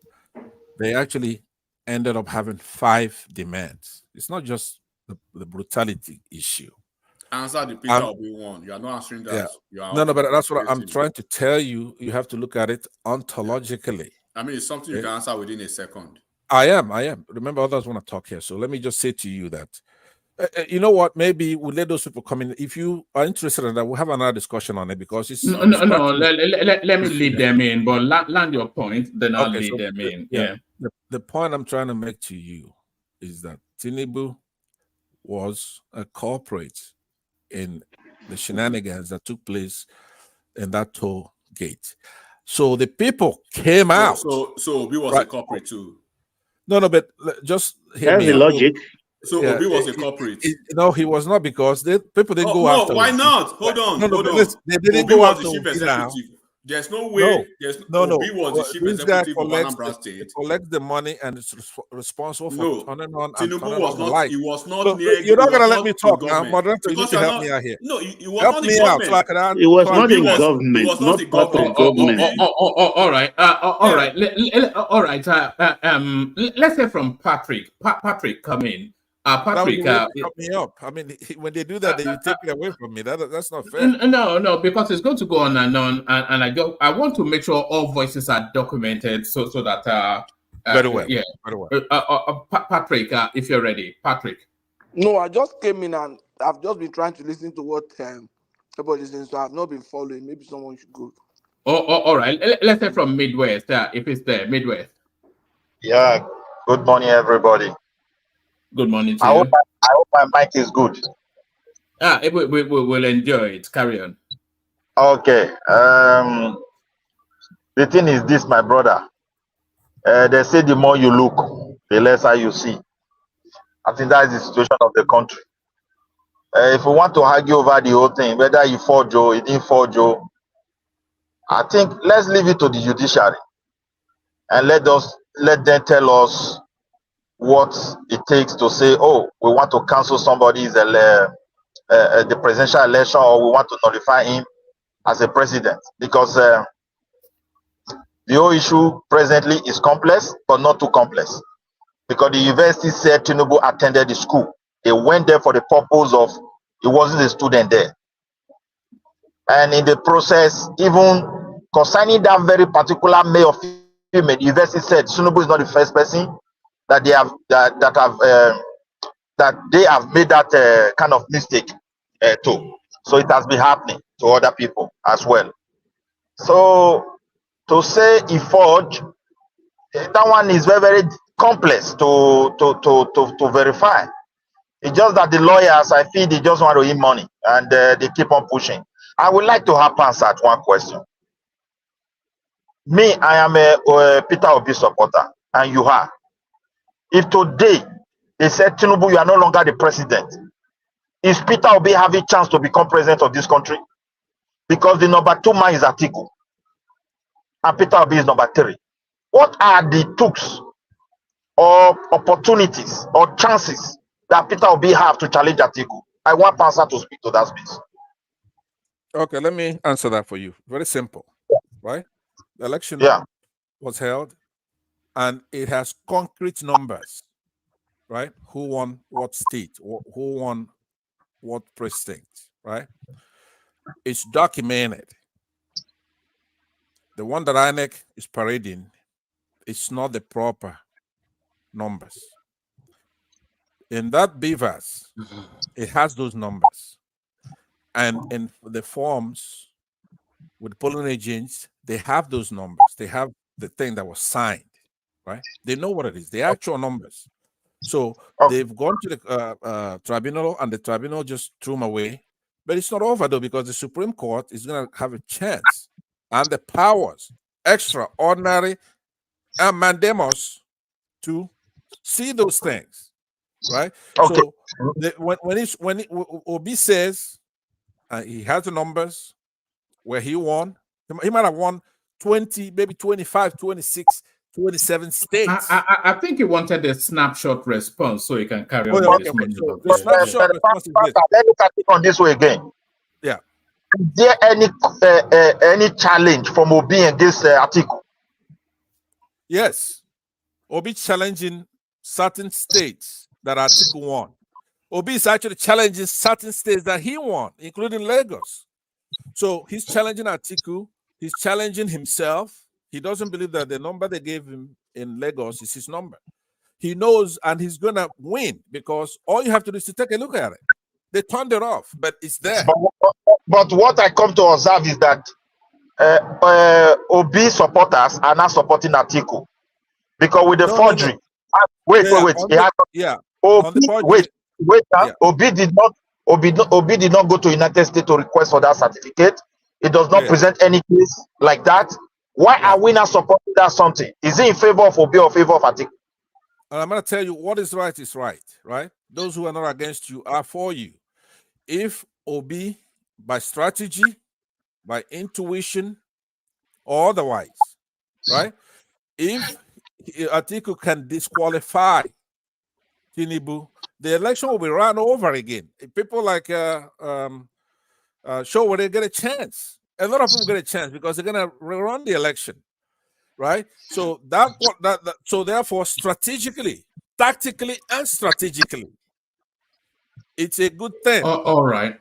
They actually ended up having 5 demands. It's not just the brutality issue. Answer the Peter Obi one. You are not answering that. Yeah. No, but that's what I'm trying to tell you. You have to look at it ontologically. I mean, it's something you can answer within a second. I am. Remember, others want to talk here. So let me just say to you that, you know what, maybe we'll let those people come in. If you are interested in that, we'll have another discussion on it because it's... No, let me lead them in, but land your point, then I'll lead them in. Yeah. The point I'm trying to make to you is that Tinubu was a culprit in the shenanigans that took place in that toll gate. So the people came out. So Obi was a culprit too. No, but just hear me. That's the logic. So Obi was a culprit. No, he was not, because people didn't go after him. Why not? Hold on. They didn't Obi go was after the chief him. executive. There's no way. Obi was the chief executive of Anambra State. He collects the money and is responsible for turning on. Tinubu was not. He was not near. You're not gonna let me talk now, moderator. You need to help me out here. No, he was help not me in out. government. It was not in government. Not part of government. All right. All right. Let's hear from Patrick. Patrick, come in. Patrick, cut me up. I mean, when they do that, they take it away from me. That's not fair. No, because it's going to go on and on, and I want to make sure all voices are documented, so that very well. Yeah, very well. Patrick, if you're ready, Patrick. No, I just came in and I've just been trying to listen to what everybody's saying, so I've not been following. Maybe someone should go. All right. Let's hear from Midwest. If it's there, Midwest. Yeah. Good morning, everybody. Good morning to you. I hope my mic is good. We will enjoy it. Carry on. Okay. The thing is this, my brother. They say the more you look, the lesser you see. I think that is the situation of the country. If we want to argue over the whole thing, whether you forge or you didn't forge, I think let's leave it to the judiciary and let them tell us what it takes to say, oh, we want to cancel somebody's the presidential election, or we want to notify him as a president, because the whole issue presently is complex, but not too complex, because the university said Tinubu attended the school. They went there for the purpose of, he wasn't a student there. And in the process, even concerning that very particular male or female, the university said Tinubu is not the first person that they have that they have made that kind of mistake too. So it has been happening to other people as well. So to say he forged, that one is very, very complex to verify. It's just that the lawyers, I feel, they just want to eat money, and they keep on pushing. I would like to have answered one question. Me, I am a Peter Obi supporter, and you are. If today they said, Tinubu, you are no longer the president, is Peter Obi having a chance to become president of this country? Because the number 2 man is Atiku, and Peter Obi is number 3. What are the tools or opportunities or chances that Peter Obi have to challenge Atiku? I want Pansa to speak to that space. Okay, let me answer that for you. Very simple, right? The election was held, and it has concrete numbers, right? Who won what state, who won what precinct, right? It's documented. The one that INEC is parading, it's not the proper numbers. In that BVAS, it has those numbers. And in the forms with polling agents, they have those numbers. They have the thing that was signed, right? They know what it is, the actual numbers. So they've gone to the tribunal, and the tribunal just threw them away. But it's not over, though, because the Supreme Court is going to have a chance and the powers, extraordinary and mandamus, to see those things, right? Okay. So when Obi says he has the numbers where he won, he might have won 20, maybe 25, 26, 27 states. I think he wanted a snapshot response so he can carry on with his money. So the snapshot response is this. Let me cut it on this way again. Yeah. Is there any challenge from Obi against Atiku? Yes. Obi challenging certain states that Atiku won. Obi is actually challenging certain states that he won, including Lagos. So he's challenging Atiku. He's challenging himself. He doesn't believe that the number they gave him in Lagos is his number. He knows, and he's going to win, because all you have to do is to take a look at it. They turned it off, but it's there. But what I come to observe is that Obi supporters are not supporting Atiku, because with the forgery. No. Wait. Obi did not go to United States to request for that certificate. It does not present any case like that. Why are we not supporting that something? Is it in favor of Obi or favor of Atiku? And I'm going to tell you what is right, right? Those who are not against you are for you. If Obi, by strategy, by intuition, or otherwise, right? If Atiku can disqualify Tinubu, the election will be run over again. People like Show where they get a chance. A lot of people get a chance because they're gonna run the election, right? So so therefore, strategically, tactically, and strategically, it's a good thing. All right.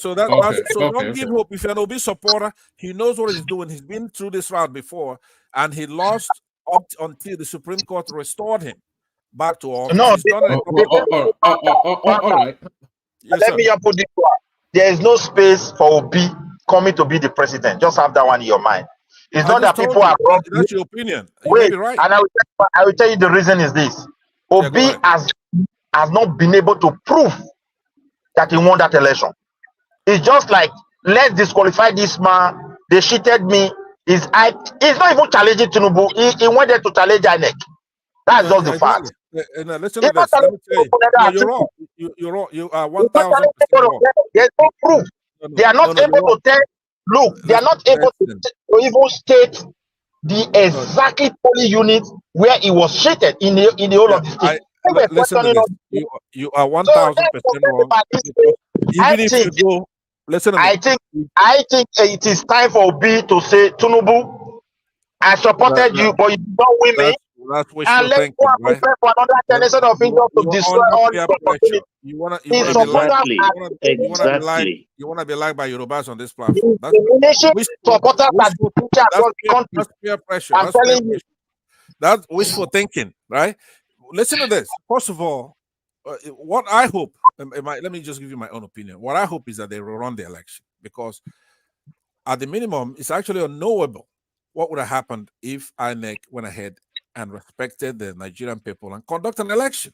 So don't give hope. If you're an Obi supporter, he knows what he's doing. He's been through this route before, and he lost up until the Supreme Court restored him back to office. No, all right. Yes, let me put this one. There is no space for Obi coming to be the president. Just have that one in your mind. It's not that people are wrong. That's your opinion. Wait, right. And I will tell you the reason is this. Obi has not been able to prove that he won that election. It's just like, let's disqualify this man. They cheated me. He's not even challenging Tinubu. He went there to challenge INEC. That's just the fact. Listen to this. Let me tell you. No, you're wrong. You're wrong. You are 1,000% wrong. There's no proof. They are not able to tell. Look, they are not able to. to even state the exactly polling unit where it was shaded in the whole of the state. Listen to this. You are 1000% wrong. Even if you go, listen to me. I think it is time for B to say, Tinubu, I supported you, but you don't win me. That's wishful And let's thinking, go and right? prepare for another generation of India to You destroy are all under the peer pressure. opportunities. You wanna His be liked. Exactly. You wanna be liked by Yorubas on this platform. That's Supporters that's peer pressure. I'm That's peer telling you. pressure. That's wishful thinking, right? Listen to this. First of all, what I hope, let me just give you my own opinion. What I hope is that they will run the election, because at the minimum, it's actually unknowable what would have happened if INEC went ahead and respected the Nigerian people and conduct an election.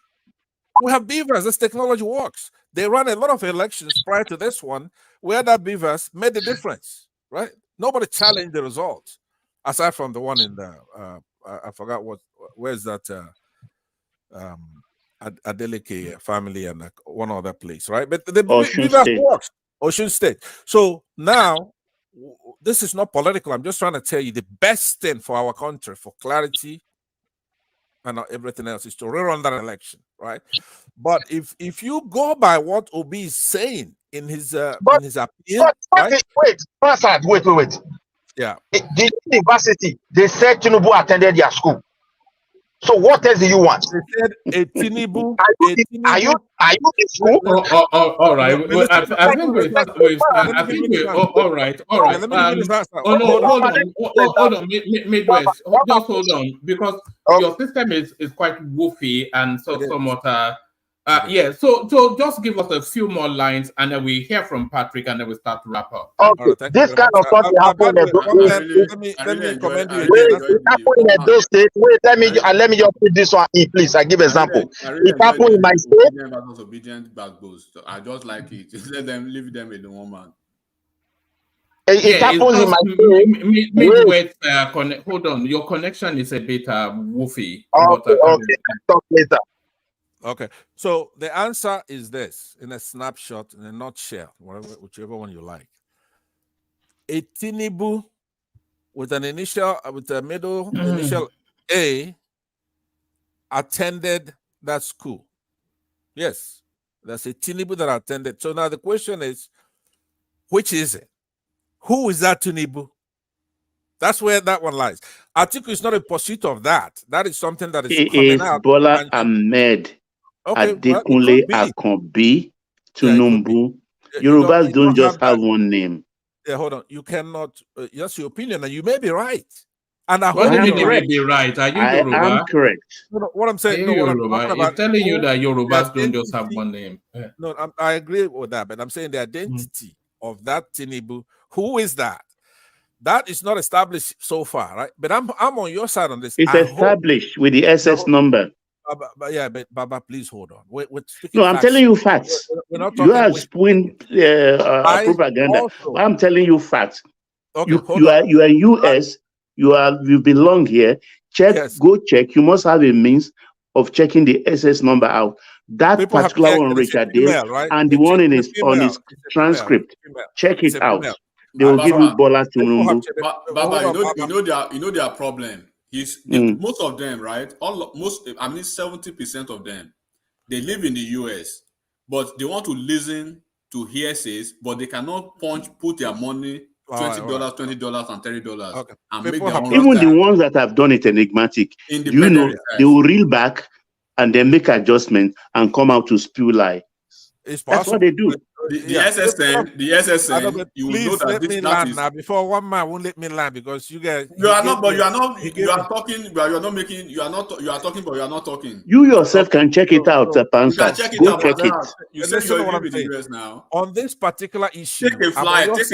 We have beavers. This technology works. They ran a lot of elections prior to this one where that beavers made the difference, right? Nobody challenged the results, aside from the one in the I forgot where's that Adeleke family and one other place, right? But the beavers works. Ocean State. So now this is not political. I'm just trying to tell you the best thing for our country, for clarity and everything else, is to rerun that election, right? But if you go by what Obi is saying in his appeal, right? Wait. Yeah. The university, they said Tinubu attended their school. So what else do you want? They said a Tinubu. Are you in school? All right. I think we all right. Let me give you this answer. Hold on. Midwest, just hold on, because your system is quite woofy and somewhat. Yeah. So just give us a few more lines, and then we hear from Patrick, and then we start to wrap up. Okay. This kind of stuff happen. Let me commend you. It happened in Edo State. Wait, let me just put this one in, please. I give example. It happened in my state. Obedient backbones. I just like it. Let them leave them with the woman. It happens in my state. Midwest, hold on. Your connection is a bit woofy. Okay. Talk later. Okay, so the answer is this, in a snapshot, in a nutshell, whichever one you like. A Tinubu with a middle initial A attended that school. Yes, that's a Tinubu that attended. So now the question is, which is it? Who is that Tinubu? That's where that one lies. Atiku is not a pursuit of that. That is something that is coming out. Bola Ahmed. Adekunle Akanbi, Tinubu. Yorubas don't just have one name. Yeah, hold on. You cannot. That's your opinion, and you may be right. And I hope you may be right. Are you Yoruba? I am correct. No, what I'm saying, what I'm talking about, it's telling you that Yorubas don't just have one name. No, I agree with that, but I'm saying the identity of that Tinubu. Who is that? That is not established so far, right? But I'm on your side on this. It's established with the SS number. But Baba, please hold on. No, I'm telling you facts. You are spewing propaganda. I'm telling you facts. Okay, you are US. You belong here. Go check. You must have a means of checking the SS number out. That particular one, Richard Dale, right? And the one on his transcript. Check it out. They will give you Bola Tinubu. Baba, you know their problem. Most of them, right? 70% of them, they live in the US, but they want to listen to hearsays, but they cannot put their money $20, $20, and $30 and make their own. Even the ones that have done it enigmatic, they will reel back and then make adjustments and come out to spew lie. That's what they do. The SSN, you please know that let this me land now. Before one man won't let me land because you guys. You are talking, but you are talking, but you are not talking. You yourself can check it out, Pansa. Go check it. You said you are in the US now. On this particular issue, take a flight to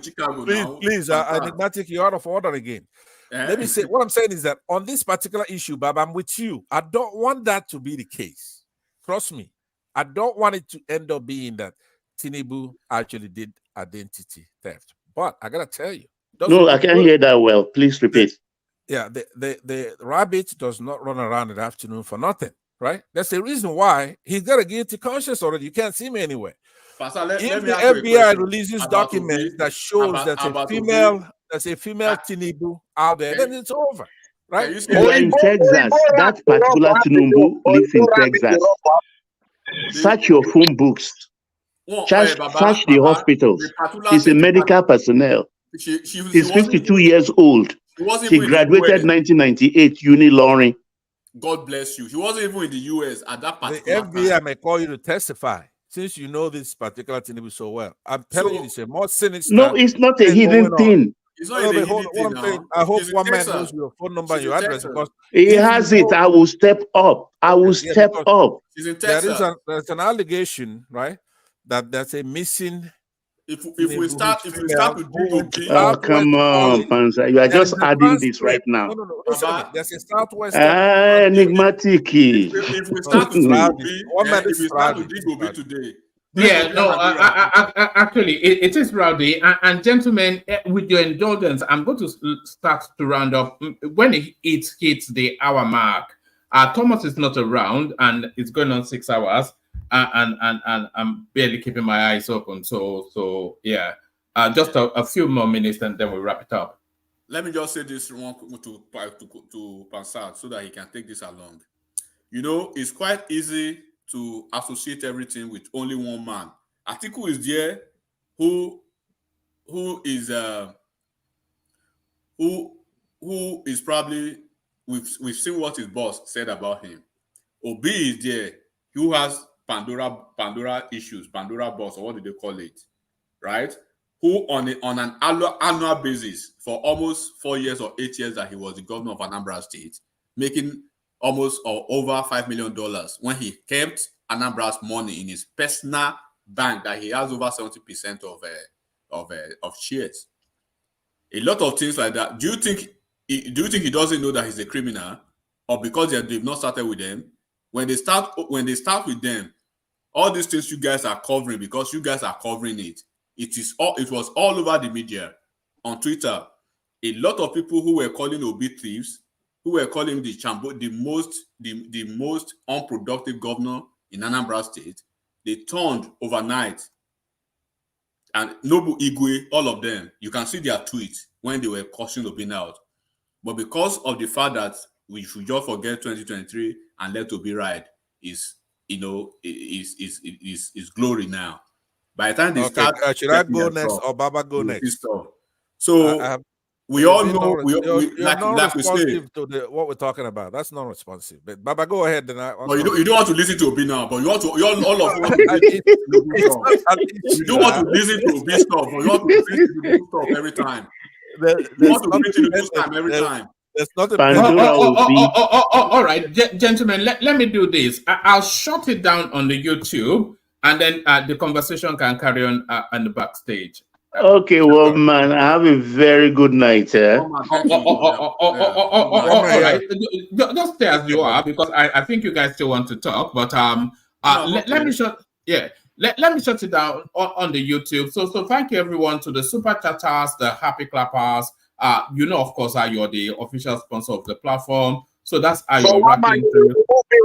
Chicago now. Please, enigmatic, you're out of order again. Let me say, what I'm saying is that on this particular issue, Baba, I'm with you. I don't want that to be the case. Trust me. I don't want it to end up being that Tinubu actually did identity theft. But I gotta tell you. No, I can't hear that well. Please repeat. The rabbit does not run around in the afternoon for nothing, right? That's the reason why he's got a guilty conscience already. You can't see me anywhere. Pastor, if the FBI releases documents that shows that a female there's a female Tinubu out there, then it's over, right? You are in Texas. That particular Tinubu lives in Texas. Search your phone books. Search the hospitals. She's a medical personnel. She's 52 years old. She graduated 1998 Uni Loring. God bless you. He wasn't even in the US at that The particular FBI time. may call you to testify, since you know this particular Tinubu so well. I'm telling you, it's a more sinister. No, it's not a hidden thing. It's not a hidden thing now. I hope She's in one man Texas. knows your phone number and She's your in address, Texas. because He has it. I will step up. I will step up. She's in Texas. There's an allegation, right, that there's a missing. If we start to dig OB, Oh, come on, Panza. You are just adding this right now. No, there's a Southwest. Enigmatic. If we start to dig OB, if we start to dig OB today. Yeah, no, actually, it is rowdy. And gentlemen, with your indulgence, I'm going to start to round up. When it hits the hour mark, Thomas is not around, and it's going on 6 hours, and I'm barely keeping my eyes open. So yeah, just a few more minutes, and then we'll wrap it up. Let me just say this one to Pansat so that he can take this along. You know, it's quite easy to associate everything with only one man. Atiku is there, who is probably, we've seen what his boss said about him. Obi is there, who has Pandora issues, Pandora boss, or what do they call it, right? Who on an annual basis for almost 4 years or 8 years that he was the governor of Anambra State, making almost or over $5 million when he kept Anambra's money in his personal bank that he has over 70% of shares. A lot of things like that. Do you think he doesn't know that he's a criminal, or because they've not started with them? When they start with them, all these things you guys are covering, because you guys are covering it. It was all over the media, on Twitter. A lot of people who were calling Obi thieves, who were calling the most unproductive governor in Anambra State, they turned overnight. And Nobu Igwe, all of them, you can see their tweets when they were cursing Obi out. But because of the fact that we should just forget 2023 and let Obi ride is glory now. By the time they start, should I go next or Baba go next? So we all know like we say to what we're talking about. That's not responsive. But Baba, go ahead. Then you don't want to listen to Obi now, but you all of you don't want to listen to Obi stuff, but you want to listen to Obi stuff every time. You want to listen to Obi stuff every time. There's nothing. All right, gentlemen, let me do this. I'll shut it down on the YouTube, and then the conversation can carry on the backstage. Okay, well, man, have a very good night. All right, just stay as you are, because I think you guys still want to talk. But let me shut. Yeah. Let me shut it down on the YouTube. So thank you everyone, to the super chatters, the happy clappers. Of course, you're the official sponsor of the platform. So that's how you're wrapping through.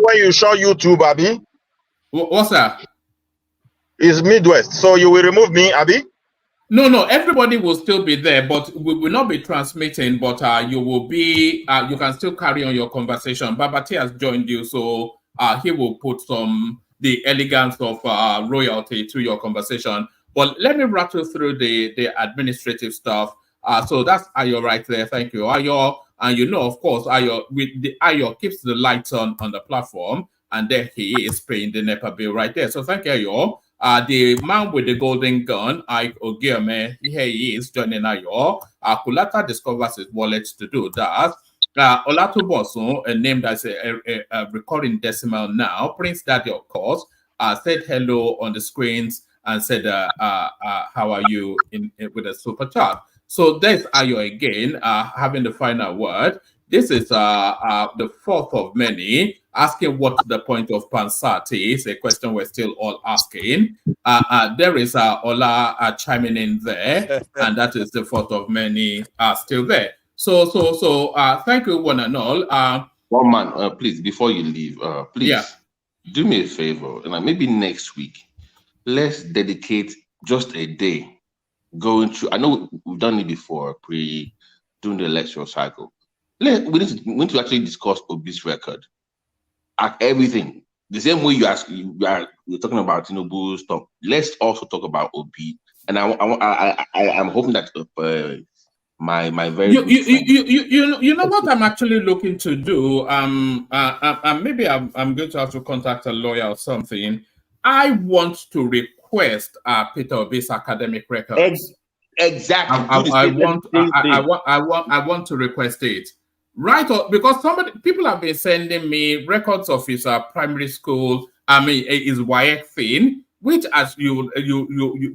When you show YouTube, Abby? What's that? It's Midwest. So you will remove me, Abby? No, everybody will still be there, but we will not be transmitting, but you will be, you can still carry on your conversation. Babati has joined you, so he will put the elegance of royalty to your conversation. But let me rattle through the administrative stuff. So that's Ayo right there. Thank you, Ayo. And of course, Ayo keeps the lights on the platform, and there he is paying the NEPA bill right there. So thank you, Ayo. The man with the golden gun, Ike Ogiome, here he is joining Ayo. Kulata discovers his wallet to do that. Olatubosun, a name that's a recurring decimal now, Prince Daddy, of course, said hello on the screens and said, how are you with a super chat. So there's Ayo again, having the final word. This is the fourth of many, asking what the point of Pansat is, a question we're still all asking. There is Ola chiming in there, and that is the fourth of many still there. So thank you one and all. One man, please, before you leave, please do me a favor, and maybe next week, let's dedicate just a day going through. I know we've done it before, during the electoral cycle. We need to actually discuss Obi's record at everything. The same way you're talking about Tinubu stuff. Let's also talk about Obi. And I'm hoping that my very good friend. You know what I'm actually looking to do. Maybe I'm going to have to contact a lawyer or something. I want to request Peter Obi's academic records. Exactly. I want to request it. Right, because people have been sending me records of his primary school. I mean, his WAEC thing, which, as you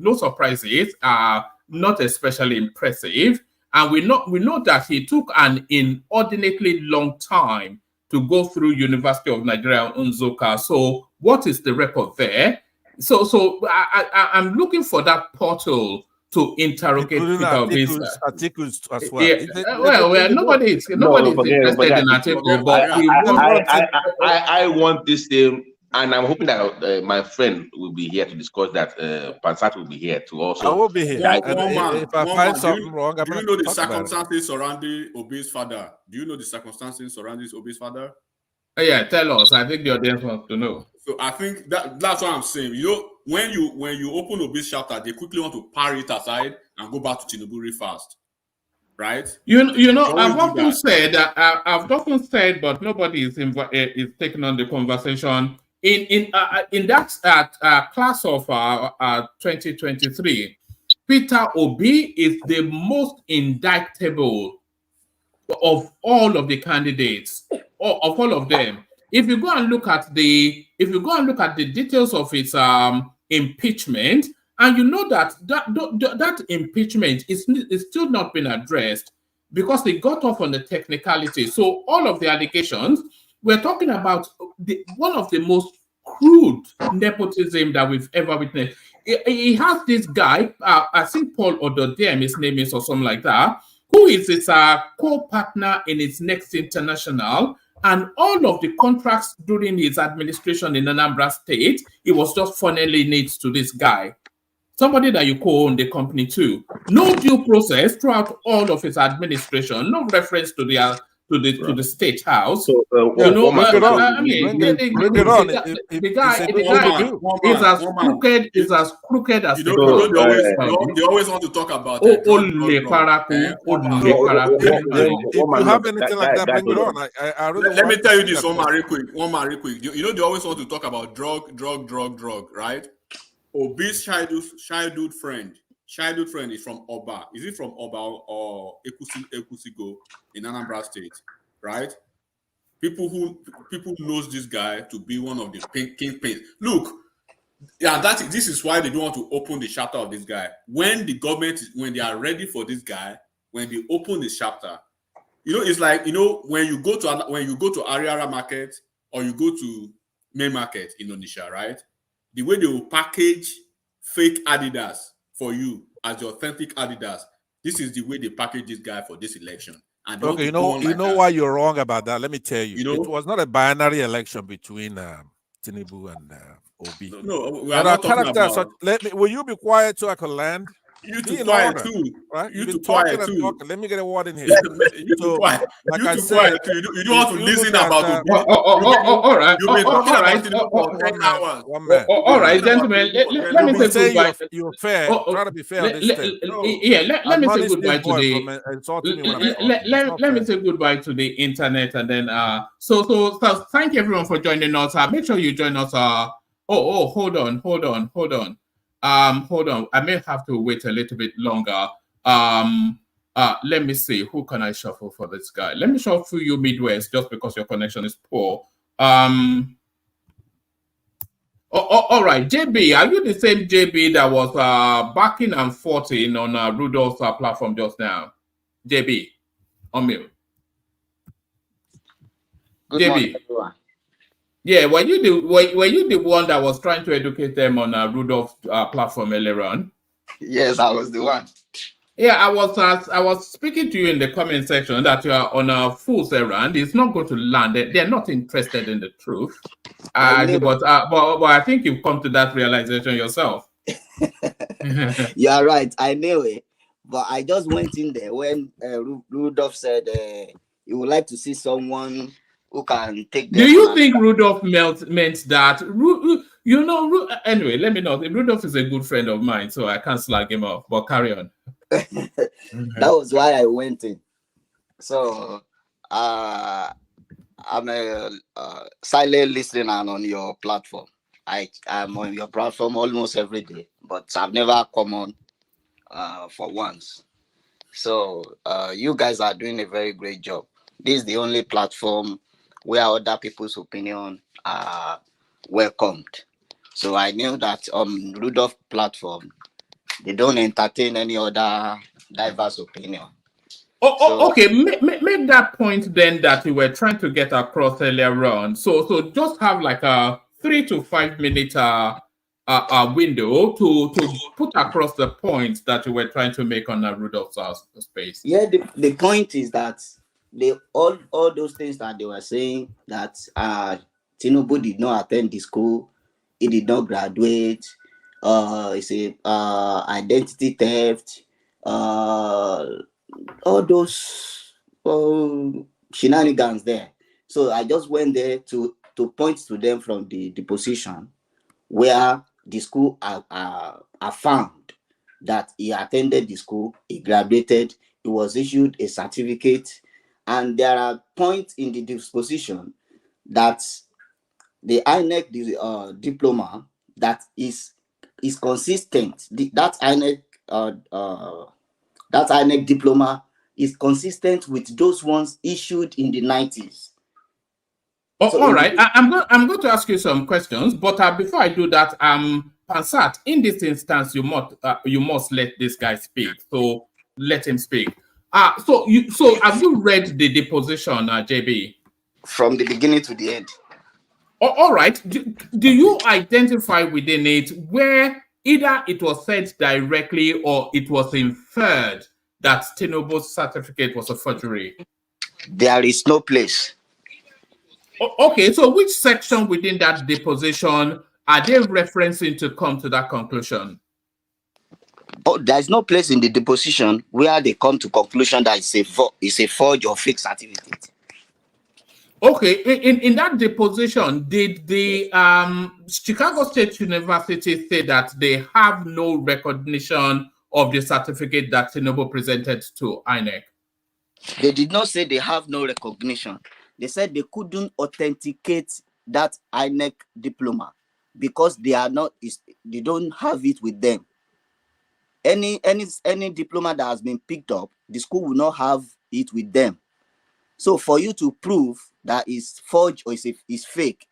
no surprises, are not especially impressive. And we know that he took an inordinately long time to go through University of Nigeria Nsukka. So, what is the record there? So I'm looking for that portal to interrogate Peter Obi's articles as well. Well, nobody is interested in Atiku, but I want this thing, and I'm hoping that my friend will be here to discuss that. Pansat will be here to also. I will be here. If I find something wrong, do you know the circumstances surrounding Obi's father? Do you know the circumstances surrounding Obi's father? Yeah, tell us. I think the audience wants to know. So I think that's what I'm saying. You know, when you open Obi's chapter, they quickly want to parry it aside and go back to Tinubu real fast, right? You know, I've often said, but nobody is taking on the conversation. In that class of 2023, Peter Obi is the most indictable of all of the candidates, of all of them. If you go and look at the details of his impeachment, and you know that impeachment is still not been addressed because they got off on the technicality. So all of the allegations, we're talking about one of the most crude nepotism that we've ever witnessed. He has this guy, I think Paul Ododiem, his name is, or something like that, who is his co-partner in his next international, and all of the contracts during his administration in Anambra State, it was just funneling it to this guy, somebody that you co-own the company to. No due process throughout all of his administration, no reference to the state house. So, the guy is as crooked as they always want to talk about if you have anything like that, bring it on. I really let me tell you this one man real quick. You know, they always want to talk about drug, right? Obi's childhood friend is from Oba. Is it from Oba or Ekusigo in Anambra State, right? People knows this guy to be one of the kingpins. Look, yeah, this is why they don't want to open the chapter of this guy. When the government, when they are ready for this guy, when they open this chapter, you know, it's like, you know, when you go to Ariara Market or you go to Main Market in Onitsha, right? The way they will package fake Adidas for you as the authentic Adidas, this is the way they package this guy for this election. And okay, you know why you're wrong about that. Let me tell you. It was not a binary election between Tinubu and Obi. No, we are not talking about. Will you be quiet so I can land? You too quiet too, right? You too quiet too. Let me get a word in here. You too quiet. Like you too quiet too. You don't want to listen about. All right. You've been talking about Tinubu for 10 hours. All right, gentlemen. Let me say goodbye. You're fair. Try to be fair on this thing. Yeah, let me say goodbye to let me say goodbye to the internet, and then so thank you everyone for joining us. Make sure you join us. Hold on. I may have to wait a little bit longer. Let me see. Who can I shuffle for this guy? Let me shuffle you Midwest just because your connection is poor. All right, JB, are you the same JB that was backing and forthing on Rudolph's platform just now? JB, on mute. Good JB. morning, everyone. Yeah, were you the one that was trying to educate them on Rudolph's platform earlier on? Yes, I was the one. Yeah, I was speaking to you in the comment section that you are on a fool's errand. It's not going to land. They're not interested in the truth. But I think you've come to that realization yourself. You are right. I knew it. But I just went in there when Rudolph said he would like to see someone who can take them Do you on think Rudolph meant that? Anyway, let me know. Rudolph is a good friend of mine, so I can't slag him off. But carry on. That was why I went in. So I'm a silent listener on your platform. I'm on your platform almost every day, but I've never come on for once. So you guys are doing a very great job. This is the only platform where other people's opinion are welcomed. So I knew that on Rudolph platform, they don't entertain any other diverse opinion. Okay. Make that point then that you were trying to get across earlier on. So just have like a 3 to 5 minute window to put across the points that you were trying to make on the Rudolph's space. Yeah, the point is that all those things that they were saying that Tinubu did not attend the school, he did not graduate, it's a identity theft, all those shenanigans there. So I just went there to point to them from the position where the school are found that he attended the school, he graduated, he was issued a certificate, and there are points in the disposition that the INEC diploma that is consistent. That INEC diploma is consistent with those ones issued in the 90s. So all right, I'm going to ask you some questions, but before I do that, Pansat, in this instance, you must let this guy speak. So let him speak. So have you read the deposition, JB? From the beginning to the end. All right. Do you identify within it where either it was said directly or it was inferred that Tinubu's certificate was a forgery? There is no place. Okay, so which section within that deposition are they referencing to come to that conclusion? Oh, there's no place in the deposition where they come to conclusion that it's a forged or fake certificate. Okay, in that deposition, did the Chicago State University say that they have no recognition of the certificate that Tinubu presented to INEC? They did not say they have no recognition. They said they couldn't authenticate that INEC diploma because they don't have it with them. Any diploma that has been picked up, the school will not have it with them. So for you to prove that it's forged or it's fake,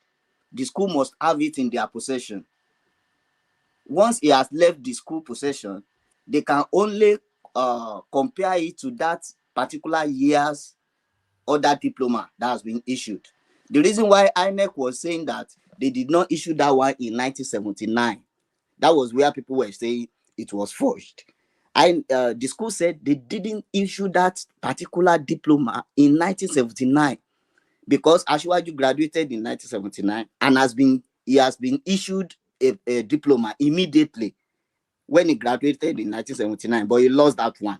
the school must have it in their possession. Once it has left the school possession, they can only compare it to that particular year's other diploma that has been issued. The reason why INEC was saying that they did not issue that one in 1979, that was where people were saying it was forged. The school said they didn't issue that particular diploma in 1979 because Asiwaju graduated in 1979 and he has been issued a diploma immediately when he graduated in 1979, but he lost that one.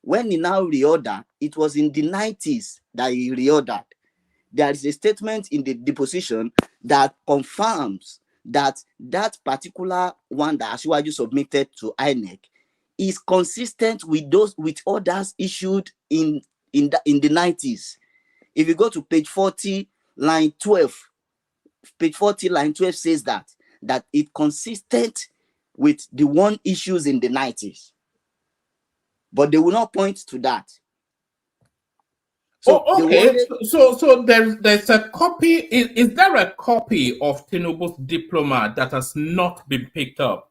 When he now reordered, it was in the 90s that he reordered. There is a statement in the deposition that confirms that that particular one that Asiwaju submitted to INEC is consistent with others issued in the 90s. If you go to page 40, line 12, page 40, line 12 says that it consistent with the one issues in the 90s. But they will not point to that. So okay. So there's a copy. Is there a copy of Tinubu's diploma that has not been picked up?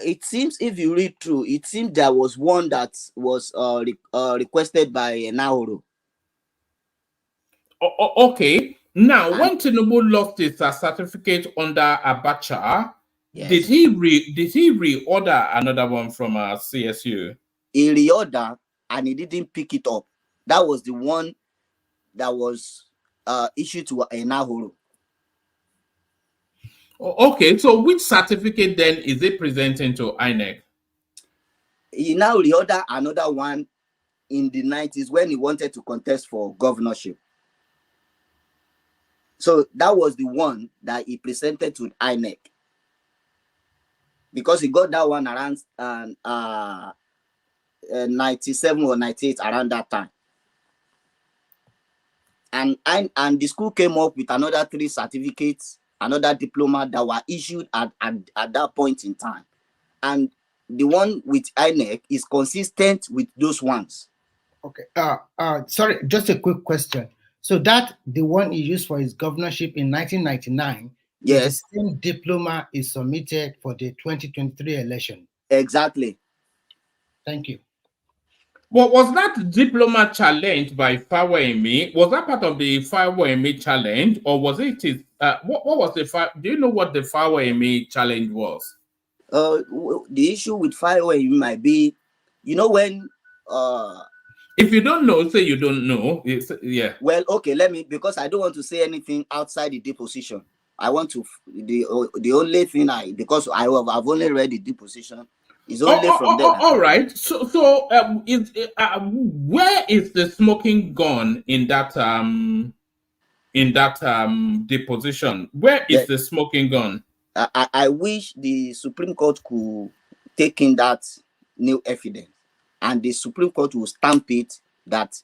It seems if you read through, it seems there was one that was requested by Nauru. Okay. Now, when Tinubu lost his certificate under Abacha, yes, did he reorder another one from CSU? He reordered and he didn't pick it up. That was the one that was issued to Nauru. Okay, so which certificate then is it presenting to INEC? He now reordered another one in the 90s when he wanted to contest for governorship. So that was the one that he presented to INEC, because he got that one around 97 or 98, around that time. And the school came up with another 3 certificates, another diploma that were issued at that point in time. And the one with INEC is consistent with those ones. Okay. Sorry, just a quick question. So that the one he used for his governorship in 1999, yes, is the same diploma is submitted for the 2023 election. Exactly. Thank you. Well, was that diploma challenged by Fawemi? Was that part of the Fawemi challenge, or was it? What was the? Do you know what the Fawemi challenge was? The issue with Fawemi might be, when. If you don't know, say you don't know. Yeah. Well, okay, because I don't want to say anything outside the deposition. I want to the only thing because I've only read the deposition. Is only from there. All right. So where is the smoking gun in that deposition? Where is the smoking gun? I wish the Supreme Court could take in that new evidence, and the Supreme Court will stamp it that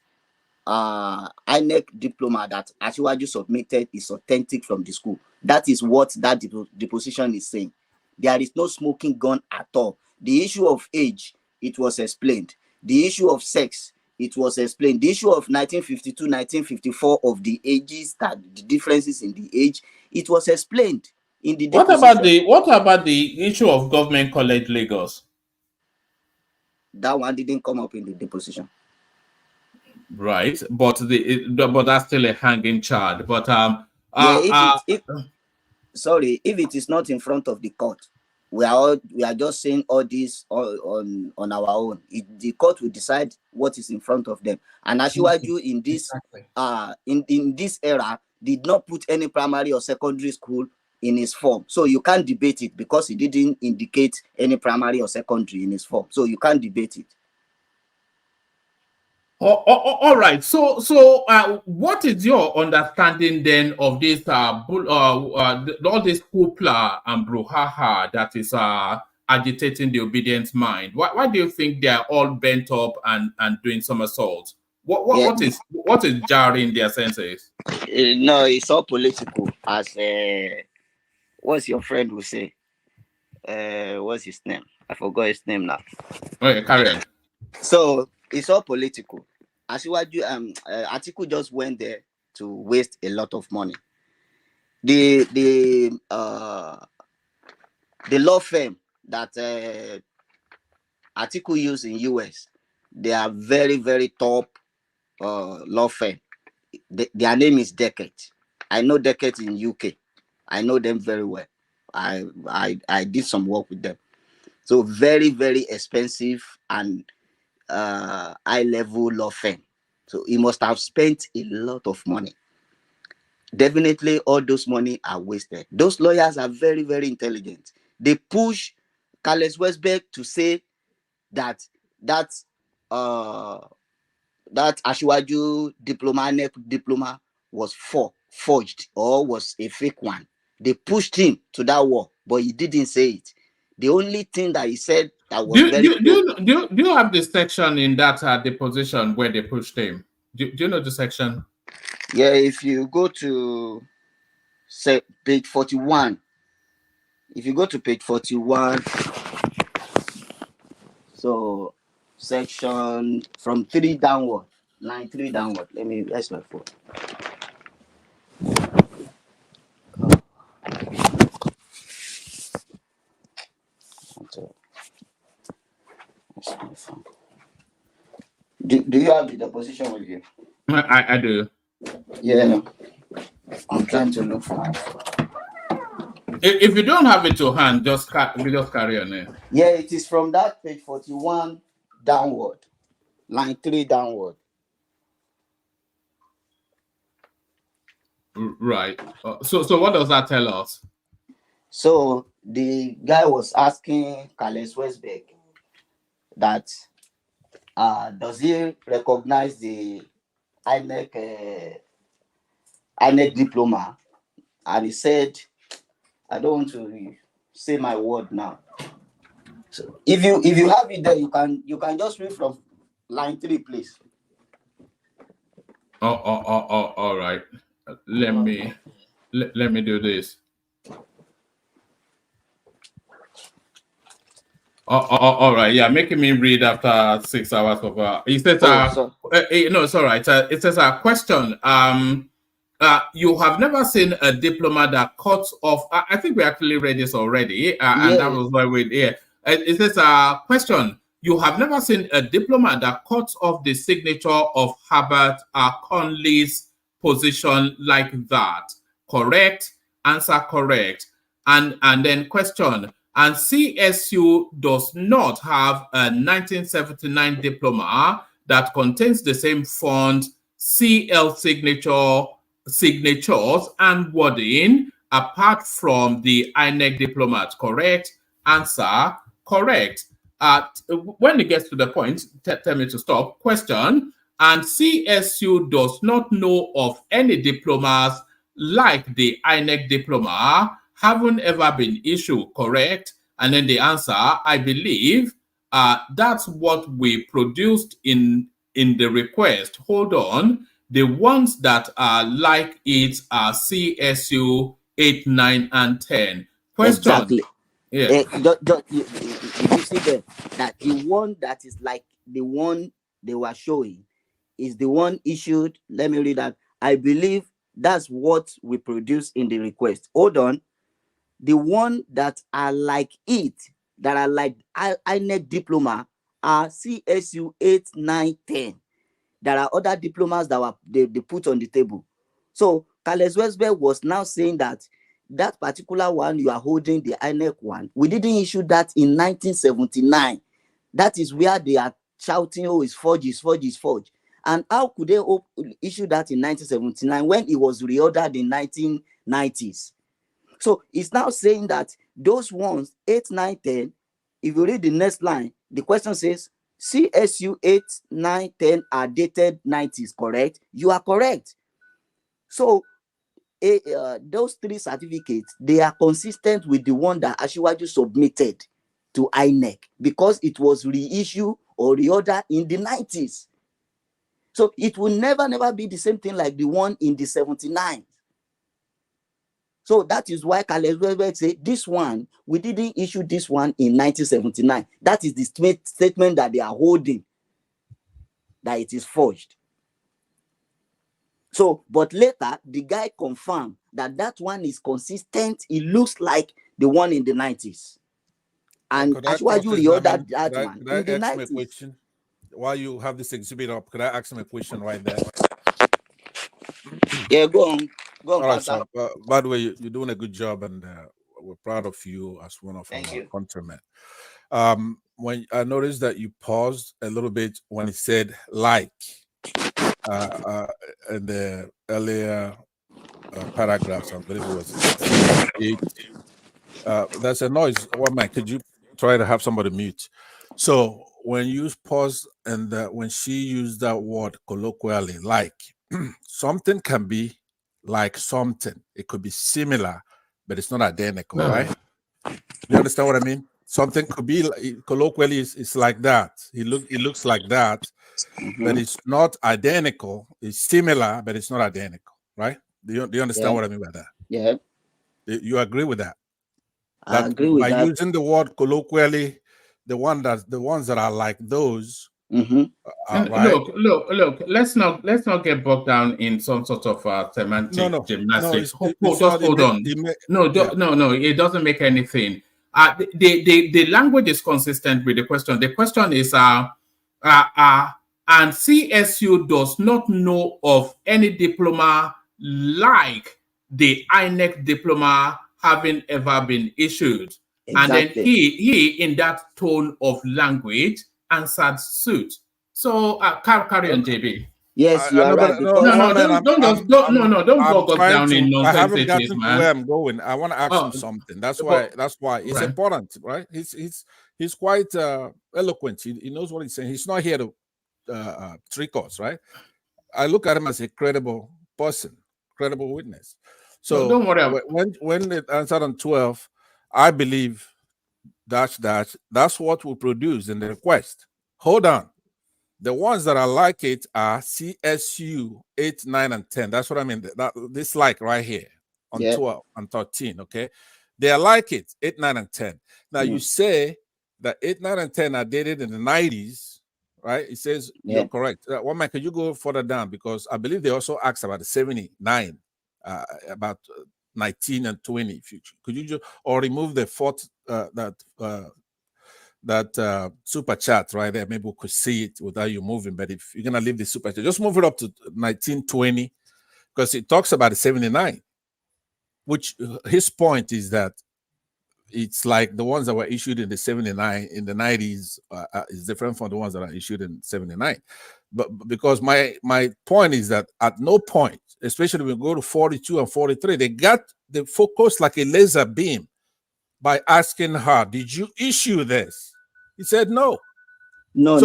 INEC diploma that Asiwaju submitted is authentic from the school. That is what that deposition is saying. There is no smoking gun at all. The issue of age, it was explained. The issue of sex, it was explained. The issue of 1952, 1954 of the ages, that the differences in the age, it was explained in the deposition. What about the issue of Government College Lagos? That one didn't come up in the deposition. Right, but that's still a hanging charge. But if it is not in front of the court, we are just saying all this on our own. The court will decide what is in front of them. And Asiwaju in this in this era did not put any primary or secondary school in his form, so you can't debate it because he didn't indicate any primary or secondary in his form, so you can't debate it. All right. So, what is your understanding then of this all this hoopla and brouhaha that is agitating the obedient mind? Why do you think they are all bent up and doing somersaults? What is jarring their senses? No, it's all political. As what's your friend will say? What's his name? I forgot his name now. Okay, carry on. So it's all political. Atiku just went there to waste a lot of money. The law firm that Atiku used in US, they are very, very top law firm. Their name is Decade. I know Decade in UK. I know them very well. I did some work with them. So very, very expensive and high-level law firm. So he must have spent a lot of money. Definitely all those money are wasted. Those lawyers are very, very intelligent. They push Carlos Westberg to say that Asiwaju diploma was forged or was a fake one. They pushed him to that wall, but he didn't say it. The only thing that he said that was do you have the section in that deposition where they pushed him? Do you know the section? Yeah, if you go to page 41, if you go to page 41, so section from 3 downward, line 3 downward. That's my phone. Do you have the deposition with you? I do. Yeah, I'm trying to look for it. If you don't have it to hand, just carry on it. Yeah, it is from that page 41 downward, line 3 downward. Right. So what does that tell us? So the guy was asking Carles Westbeck that does he recognize the INEC diploma, and he said, I don't want to say my word now. So if you have it there, you can just read from line 3, please. All right. Let me do this. All right. Yeah, making me read after 6 hours of. It says, no, it's all right. It says a question. You have never seen a diploma that cuts off. I think we actually read this already, and that was why we're here. It says a question. You have never seen a diploma that cuts off the signature of Herbert Conley's position like that. Correct? Answer correct. And then question. And CSU does not have a 1979 diploma that contains the same font, CL signatures and wording apart from the INEC diplomat. Correct? Answer correct. When it gets to the point, tell me to stop. Question. And CSU does not know of any diplomas like the INEC diploma haven't ever been issued. Correct? And then the answer, I believe that's what we produced in the request. Hold on. The ones that are like it are CSU 8, 9, and 10. Question. Exactly. Yeah. You see there that the one that is like the one they were showing is the one issued. Let me read that. I believe that's what we produce in the request. Hold on. The one that are like it, that are like INEC diploma, are CSU 8, 9, 10. There are other diplomas that they put on the table. So Carles Westbeck was now saying that particular one you are holding, the INEC one, we didn't issue that in 1979. That is where they are shouting, oh, it's forged, it's forged, it's forged. And how could they issue that in 1979 when it was reordered in 1990s? So it's now saying that those ones, 8, 9, 10, if you read the next line, the question says, CSU 8, 9, 10 are dated 90s, correct? You are correct. So those 3 certificates, they are consistent with the one that Asiwaju submitted to INEC because it was reissued or reordered in the 90s. So it will never be the same thing like the one in the 79. So that is why Carles Westbeck said this one, we didn't issue this one in 1979. That is the statement that they are holding, that it is forged. So, but later, the guy confirmed that one is consistent. It looks like the one in the 90s. And Asiwaju reordered that one in the 90s. While you have this exhibit up, could I ask him a question right there? Yeah, go on. Go on, all right, so, by the way, you're doing a good job, and we're proud of you as one of our countrymen. When I noticed that you paused a little bit when it said like in the earlier paragraphs, I believe it was 8. There's a noise. What man? Could you try to have somebody mute? So when you pause and when she used that word colloquially, like something can be like something. It could be similar, but it's not identical, right? You understand what I mean? Something could be colloquially it's like that. It looks like that, but it's not identical. It's similar, but it's not identical, right? Do you understand what I mean by that? Yeah. You agree with that? I agree with that. By using the word colloquially, the ones that are like those. Right? Look. Let's not get bogged down in some sort of semantic gymnastics. Hold on. No. It doesn't make anything. The language is consistent with the question. The question is, and CSU does not know of any diploma like the INEC diploma having ever been issued. Exactly. And then he in that tone of language answered suit. So carry on, JB. Yes, you I are know, right. but Because Don't I'm bog us trying down in to. I haven't nonsensities, gotten to man. where I'm going. I want to ask him something. That's why it's right. important, right? He's quite eloquent. He knows what he's saying. He's not here to trick us, right? I look at him as a credible person, credible witness. So don't worry. When it answered on 12, I believe that's what we produce in the request. Hold on. The ones that I like it are CSU 8, 9, and 10. That's what I mean. This like right here on 12 and 13. Okay. They are like it, 8, 9, and 10. Now you say that 8, 9, and 10 are dated in the 90s, right? It says you're correct. One man, could you go further down? Because I believe they also asked about the 79, about 19 and 20. Could you just or remove the fourth that super chat right there? Maybe we could see it without you moving. But if you're gonna leave the super chat, just move it up to 1920 because it talks about the 79. Which his point is that it's like the ones that were issued in the 79 in the 90s is different from the ones that are issued in 79. But because my point is that at no point, especially when we go to 42 and 43, they got the focus like a laser beam by asking her, "Did you issue this?" He said no. No.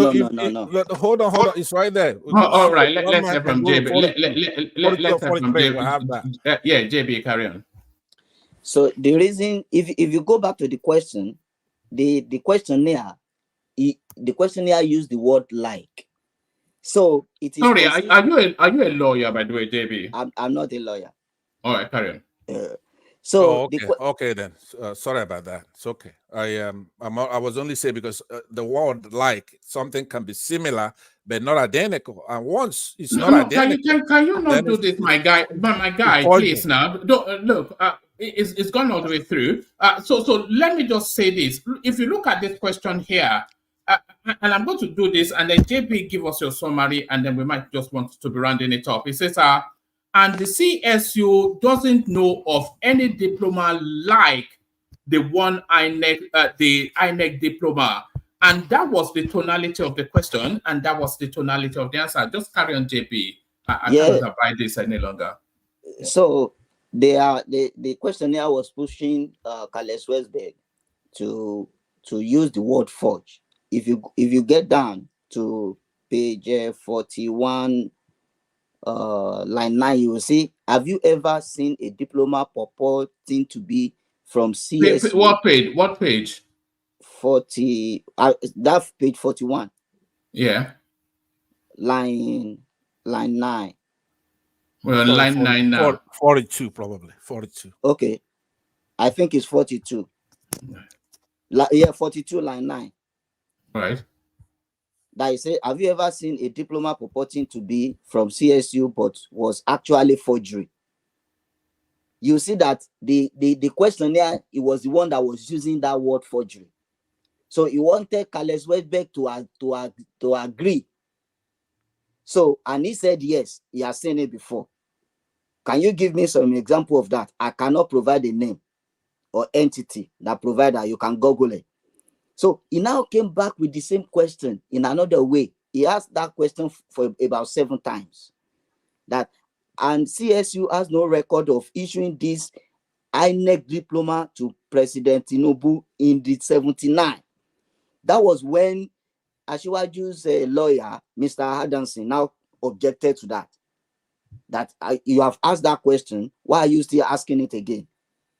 Hold on. It's right there. All right. Let's hear from JB. Let's hear from JB. We'll have that. Yeah, JB, carry on. So the reason, if you go back to the question, the questionnaire used the word like. So it is. Sorry, are you a lawyer, by the way, JB? I'm not a lawyer. All right, carry on. Okay then. Sorry about that. It's okay. I was only saying because the word like something can be similar but not identical. And once it's not identical, can you not do this, my guy? My guy, please now. Don't, look, it's gone all the way through. So let me just say this. If you look at this question here, and I'm going to do this, and then JP give us your summary, and then we might just want to be rounding it up. It says, and the CSU doesn't know of any diploma like the one the INEC diploma. And that was the tonality of the question, and that was the tonality of the answer. Just carry on, JP. I cannot abide this any longer. So the questionnaire was pushing Carlos Westberg to use the word forge. If you get down to page 41, line 9, you will see, have you ever seen a diploma purporting to be from CSU? What page? 40, that page 41. Yeah. Line 9. Well, line 9 now. 42 probably. 42. Okay. I think it's 42. Yeah, 42, line 9. Right. That you say, have you ever seen a diploma purporting to be from CSU but was actually forgery? You see that the questionnaire, it was the one that was using that word forgery. So he wanted Carlos Westberg to agree. So, and he said yes, he has seen it before. Can you give me some example of that? I cannot provide a name or entity that provider. You can Google it. So he now came back with the same question in another way. He asked that question for about 7 times. And CSU has no record of issuing this INEC diploma to President Tinubu in the 79. That was when Asiwaju's lawyer, Mr. Adamson, now objected to that. That you have asked that question. Why are you still asking it again?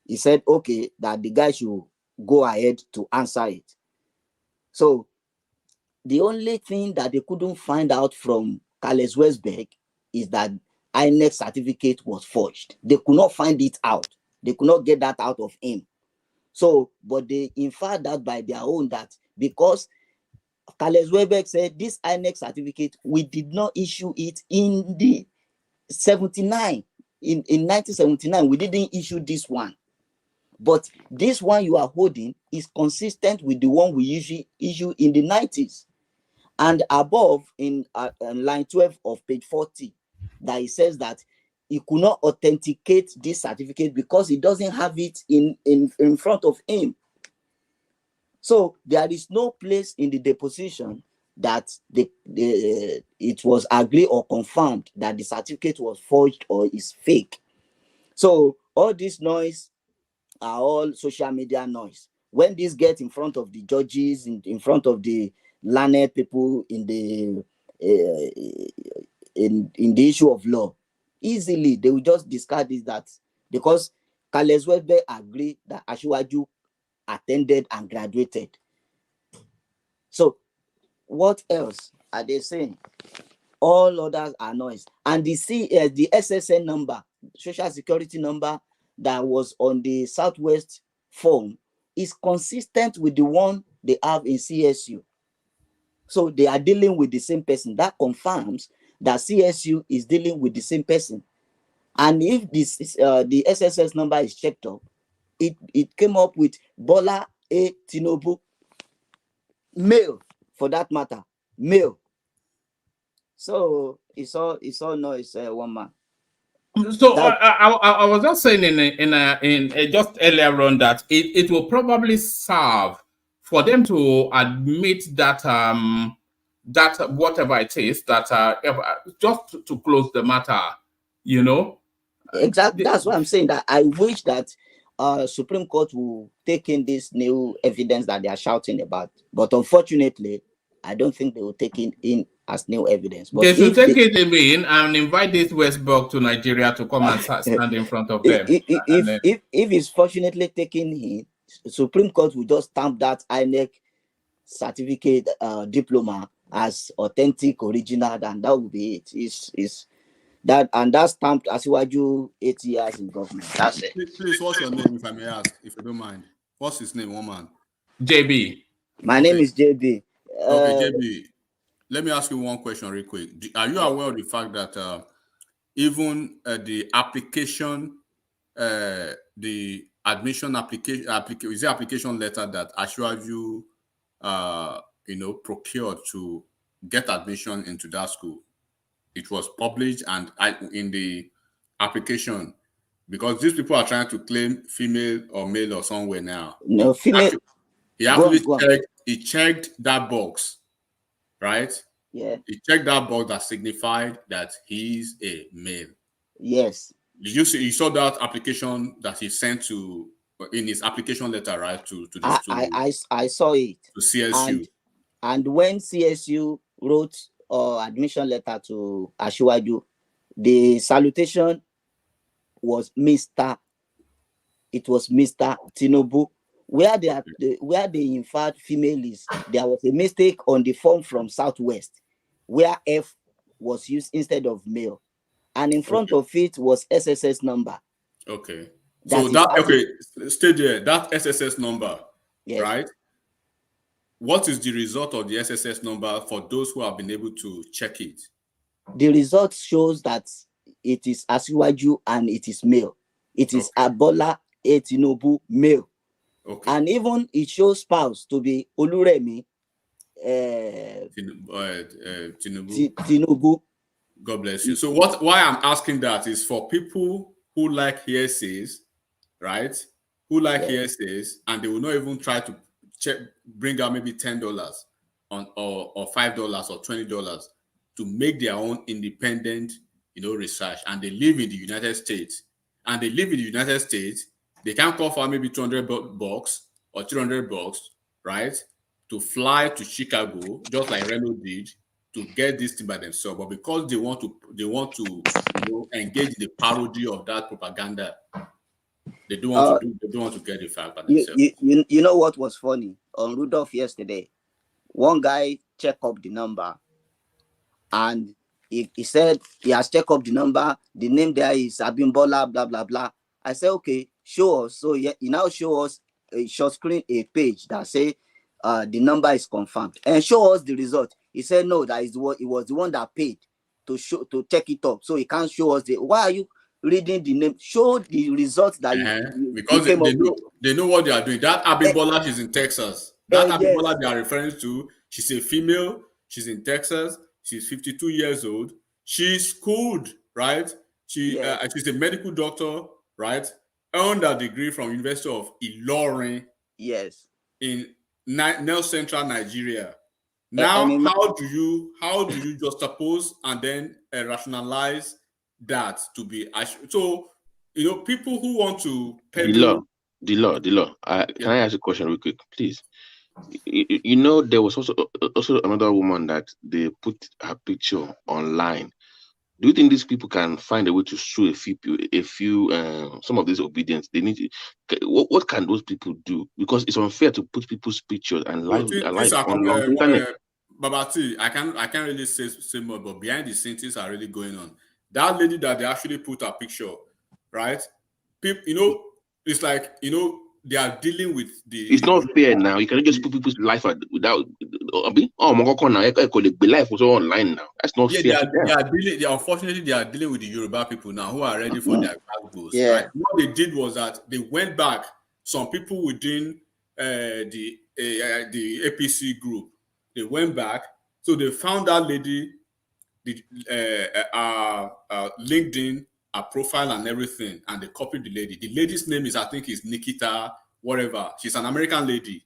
He said, okay, that the guy should go ahead to answer it. So the only thing that they couldn't find out from Carlos Westberg is that INEC certificate was forged. They could not find it out. They could not get that out of him. So, but they inferred that by their own, that because Carlos Westberg said this INEC certificate, we did not issue it in the 79. In 1979, we didn't issue this one. But this one you are holding is consistent with the one we usually issue in the 90s. And above in line 12 of page 40, that it says that he could not authenticate this certificate because he doesn't have it in front of him. So there is no place in the deposition that it was agreed or confirmed that the certificate was forged or is fake. So all this noise are all social media noise. When this gets in front of the judges, in front of the learned people in the in the issue of law, easily they will just discard this, that because Carlos Webber agreed that Asiwaju attended and graduated. So what else are they saying? All others are noise. And the SSN number, social security number, that was on the Southwest form is consistent with the one they have in CSU. So they are dealing with the same person. That confirms that CSU is dealing with the same person. And if this the SSS number is checked up, it came up with Bola A. Tinubu, male, for that matter, male. So it's all noise, one man. So I was just saying in just earlier on that it will probably serve for them to admit that that whatever it is that just to close the matter, you know. Exactly. That's what I'm saying. That I wish that Supreme Court will take in this new evidence that they are shouting about. But unfortunately, I don't think they will take it in as new evidence. But they should take it in and invite this Westbrook to Nigeria to come and stand in front of them. If it's fortunately taken in, Supreme Court will just stamp that INEC certificate diploma as authentic, original, and that will be it. Is that, and that's stamped Asiwaju 8 years in government. That's it. Please, what's your name, if I may ask, if you don't mind? What's his name, woman? JB. My name is JB. Okay, JB. Let me ask you one question real quick. Are you aware of the fact that even the application, the admission application letter that Asiwaju procured to get admission into that school, it was published and in the application, because these people are trying to claim female or male or somewhere now. No, female. He actually checked that box, right? Yeah. He checked that box that signified that he's a male. Yes. Did you see? You saw that application that he sent in his application letter, right? I saw it. To CSU. And when CSU wrote admission letter to Asiwaju, the salutation was Mr. It was Mr. Tinubu. Where they inferred female is, there was a mistake on the form from Southwest, where F was used instead of male, and in front of it was SSS number. Okay. So stay there. That SSS number, yes. Right? What is the result of the SSS number for those who have been able to check it? The result shows that it is Asiwaju and it is male. It is Bola A. Tinubu, male. Okay. And even it shows spouse to be Oluremi Tinubu. God bless you. So why I'm asking that is for people who like hearsays, right? Who like hearsays, and they will not even try to bring out maybe $10 or $5 or $20 to make their own independent, research. And they live in the United States. They can call for maybe $200 or $300, right? To fly to Chicago, just like Reno did, to get this thing by themselves. But because they want to engage in the parody of that propaganda, they don't want to get the fact by themselves. You know what was funny? On Rudolph yesterday, one guy checked up the number, and he said he has checked up the number. The name there is Abimbola, blah blah blah. I said, okay, show us. So he now show us a short screen, a page that say the number is confirmed, and show us the result. He said no, that is what it was the one that paid to check it up. So he can't show us why are you reading the name? Show the results that because they know what they are doing. That Abimbola, she's in Texas. That Abimbola they are referring to, she's a female. She's in Texas. She's 52 years old. She's schooled, right? She's a medical doctor, right? Earned a degree from University of Ilorin. Yes. In North Central Nigeria. Now, how do you juxtapose and then rationalize that to be so? People who want to peddle The law. Can I ask a question real quick, please? There was also another woman that they put her picture online. Do you think these people can find a way to sue some of these obedience? They need to, what can those people do? Because it's unfair to put people's pictures and life on the internet. Babati, I can't really say more, but behind the scenes things are really going on. That lady that they actually put her picture, right? People, it's like they are dealing with the. It's not fair now. You cannot just put people's life without. Life was all online now. That's not fair. Unfortunately, they are dealing with the Yoruba people now who are ready for their goals. Yeah. Right? What they did was that they went back. Some people within the APC group, they went back. So they found that lady, LinkedIn, her profile and everything, and they copied the lady. The lady's name is Nikita, whatever. She's an American lady.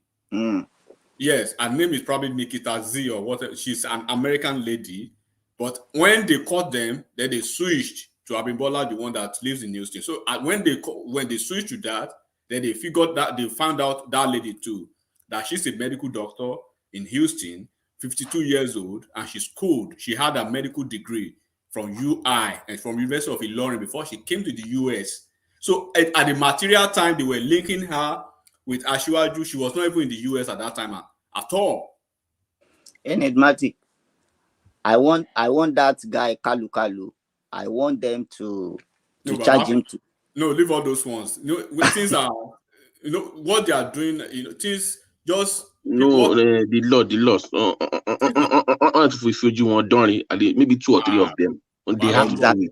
Yes, her name is probably Nikita Z or whatever. She's an American lady. But when they caught them, then they switched to Abimbola, the one that lives in Houston. So when they switched to that, then they found out that lady too, that she's a medical doctor in Houston, 52 years old, and she's schooled. She had a medical degree from UI and from University of Ilorin before she came to the US. So at the material time, they were linking her with Asiwaju. She was not even in the US at that time at all. Enigmatic. I want that guy Kalu. I want them to charge him to. No, leave all those ones. Things are, what they are doing. Things just. No, the law. If you want done, maybe 2 or 3 of them, they have to do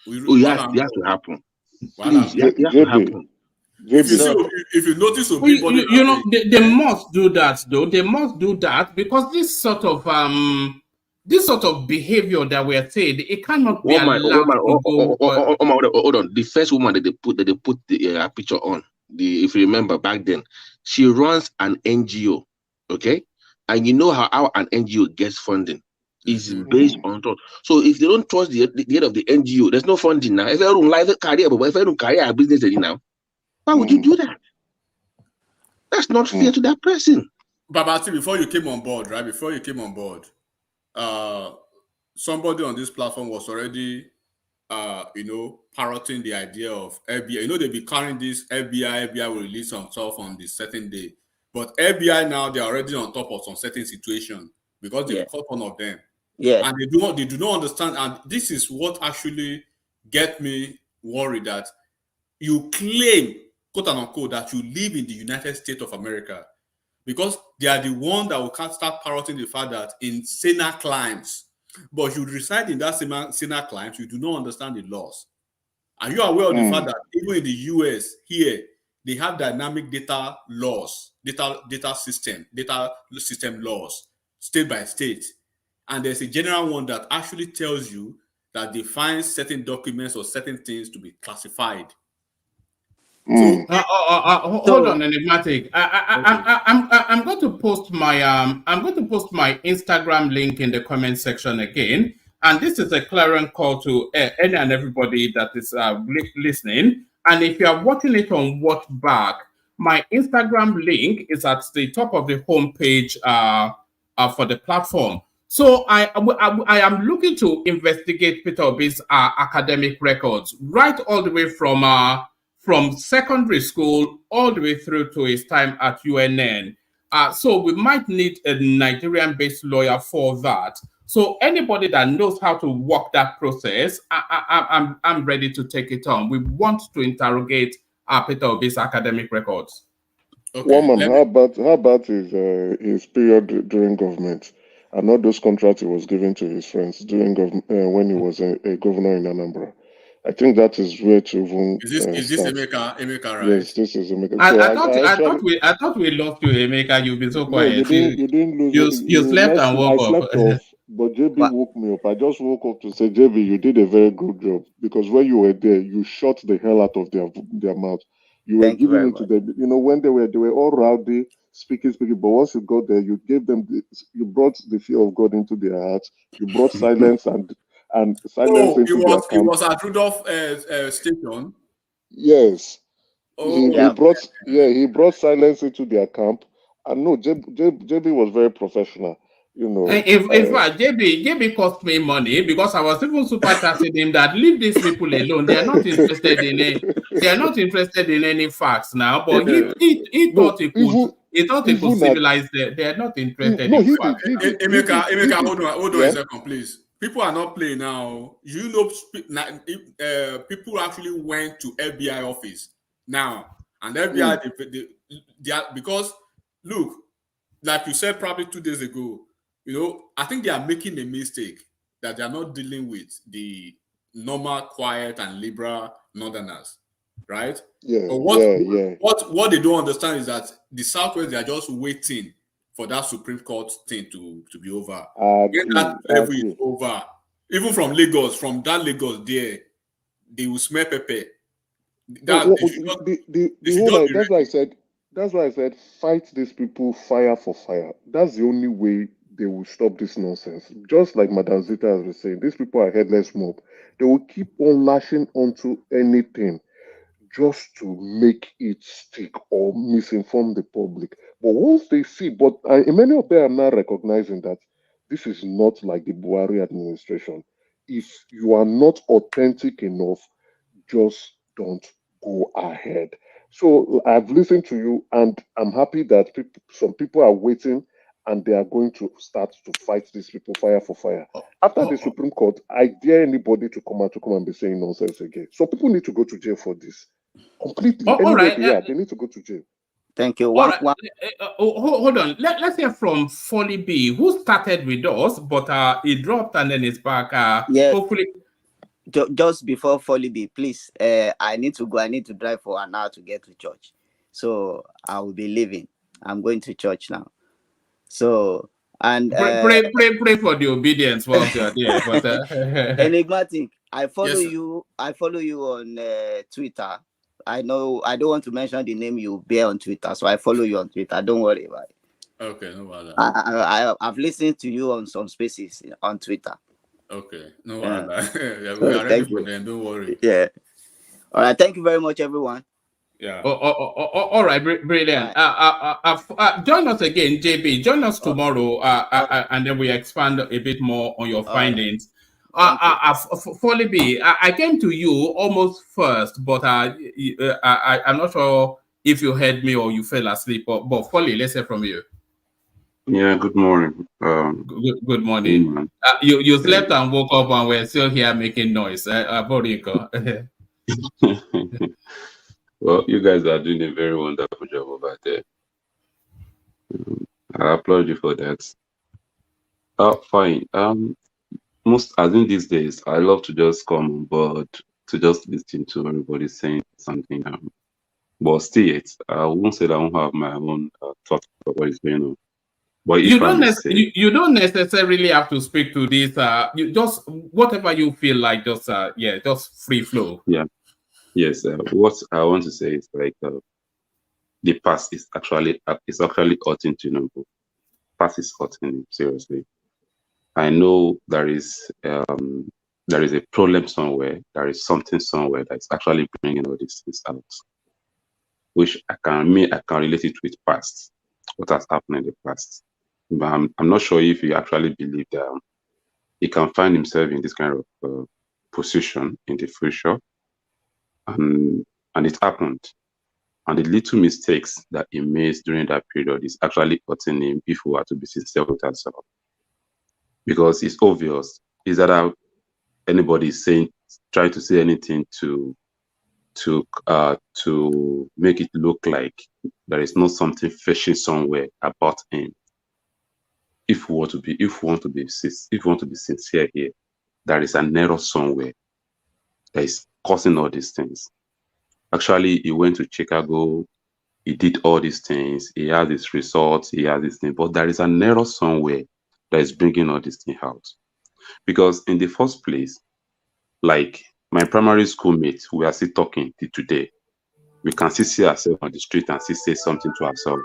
it. They have to happen. Please, it has to happen. If you notice, they must do that though. They must do that because this sort of behavior that we are saying, it cannot be allowed to go. Hold on. The first woman that they put the picture on, if you remember back then, she runs an NGO, okay? And you know how an NGO gets funding is based on trust. So if they don't trust the head of the NGO, there's no funding now. If I don't like the career, but if I don't carry a business now, why would you do that? That's not fair to that person. Babati, before you came on board, somebody on this platform was already, parroting the idea of FBI. They'll be carrying this FBI will release some stuff on this certain day. But FBI now, they're already on top of some certain situation because they've caught one of them. Yeah. And they do not understand. And this is what actually get me worried, that you claim, quote unquote, that you live in the United States of America because they are the one that will start parroting the fact that in saner climes, but you reside in that saner climes, you do not understand the laws. Are you aware of the fact that even in the US here, they have dynamic data laws, data system laws, state by state. And there's a general one that actually tells you that they find certain documents or certain things to be classified. Hold on, Enigmatic. I'm going to post my Instagram link in the comment section again. And this is a clarion call to any and everybody that is listening. And if you are watching it on Watch Back, my Instagram link is at the top of the homepage for the platform. So I am looking to investigate Peter Obi's academic records, right all the way from secondary school all the way through to his time at UNN. So we might need a Nigerian-based lawyer for that. So anybody that knows how to walk that process, I'm ready to take it on. We want to interrogate Peter Obi's academic records. Okay. Woman, how about his period during government and all those contracts he was giving to his friends during when he was a governor in Anambra? I think that is where to even. Is this Emeka, right? Yes, this is Emeka. I thought we lost you, Emeka. You've been so quiet. No, you didn't lose. You slept and woke up. I slept off, but JB woke me up. I just woke up to say, JB, you did a very good job because when you were there, you shut the hell out of their mouth. You were giving it to them. When they were all rowdy, speaking. But once you got there, you gave them you brought the fear of God into their hearts. You brought silence and silence Oh, into their it camp. was at Rudolph Station. Yes. Oh, He brought silence into their camp. And no, JB was very professional. You know, In fact, JB cost me money because I was even super chatting him that leave these people alone. They are not interested in it. They are not interested in any facts now. But he thought he could civilize them. They are not interested in facts. Emeka, hold on a second, please. People are not playing now. You know, people actually went to FBI office now, and FBI they are, because look, like you said probably 2 days ago, you know, I think they are making a mistake that they are not dealing with the normal, quiet, and liberal northerners, right? Yeah, but what they don't understand is that the Southwest, they are just waiting for that Supreme Court thing to be over. When that level is over, even from Lagos there, they will smell pepper. That's why I said fight these people fire for fire. That's the only way they will stop this nonsense. Just like Madam Zita was saying, these people are headless mob. They will keep on lashing onto anything just to make it stick or misinform the public. But once they see, many of them are now recognizing that this is not like the Buhari administration. If you are not authentic enough, just don't go ahead. So I've listened to you, and I'm happy that some people are waiting and they are going to start to fight these people fire for fire. After the Supreme Court, I dare anybody to come and be saying nonsense again. So people need to go to jail for this. Completely. Anywhere they are, they need to go to jail. Thank you. Hold on. Let's hear from Folly B, who started with us, but he dropped and then it's back. Hopefully. Just before Folly B, please, I need to go. I need to drive for an hour to get to church. So I will be leaving. I'm going to church now. So, and pray for the obedience while you're there. But Enigmatic, I follow you. I follow you on Twitter. I know I don't want to mention the name you bear on Twitter, so I follow you on Twitter. Don't worry about it. Okay, no bother. I've listened to you on some spaces on Twitter. Okay, no bother. We are ready for them. Don't worry. Yeah. All right. Thank you very much, everyone. Yeah. All right. Brilliant. Join us again, JB. Join us tomorrow, and then we expand a bit more on your findings. Folly B, I came to you almost first, but I'm not sure if you heard me or you fell asleep. But Folly, let's hear from you. Yeah, good morning. Good morning. You slept and woke up and we're still here making noise. Boriko. Well, you guys are doing a very wonderful job over there. I applaud you for that. Fine. I think these days I love to just come on board to just listen to everybody saying something. But still, I won't say that I won't have my own thoughts about what is going on. But you don't necessarily have to speak to this. You just whatever you feel like. Just free flow. Yeah. Yes. What I want to say is like the past is actually hurting Tinubu. Past is hurting him, seriously. I know there is a problem somewhere. There is something somewhere that's actually bringing all these things out, which I can relate it with past, what has happened in the past. But I'm not sure if he actually believe that he can find himself in this kind of position in the future. And it happened. And the little mistakes that he made during that period is actually hurting him if we are to be sincere with ourselves. Because it's obvious. Is that anybody is trying to say anything to make it look like there is not something fishy somewhere about him. If we want to be sincere here, there is an error somewhere that is causing all these things. Actually, he went to Chicago, he did all these things, he has his results, he has this thing, but there is an error somewhere that is bringing all these things out. Because in the first place, like my primary school mates, we are still talking till today. We can still see ourselves on the street and still say something to ourselves.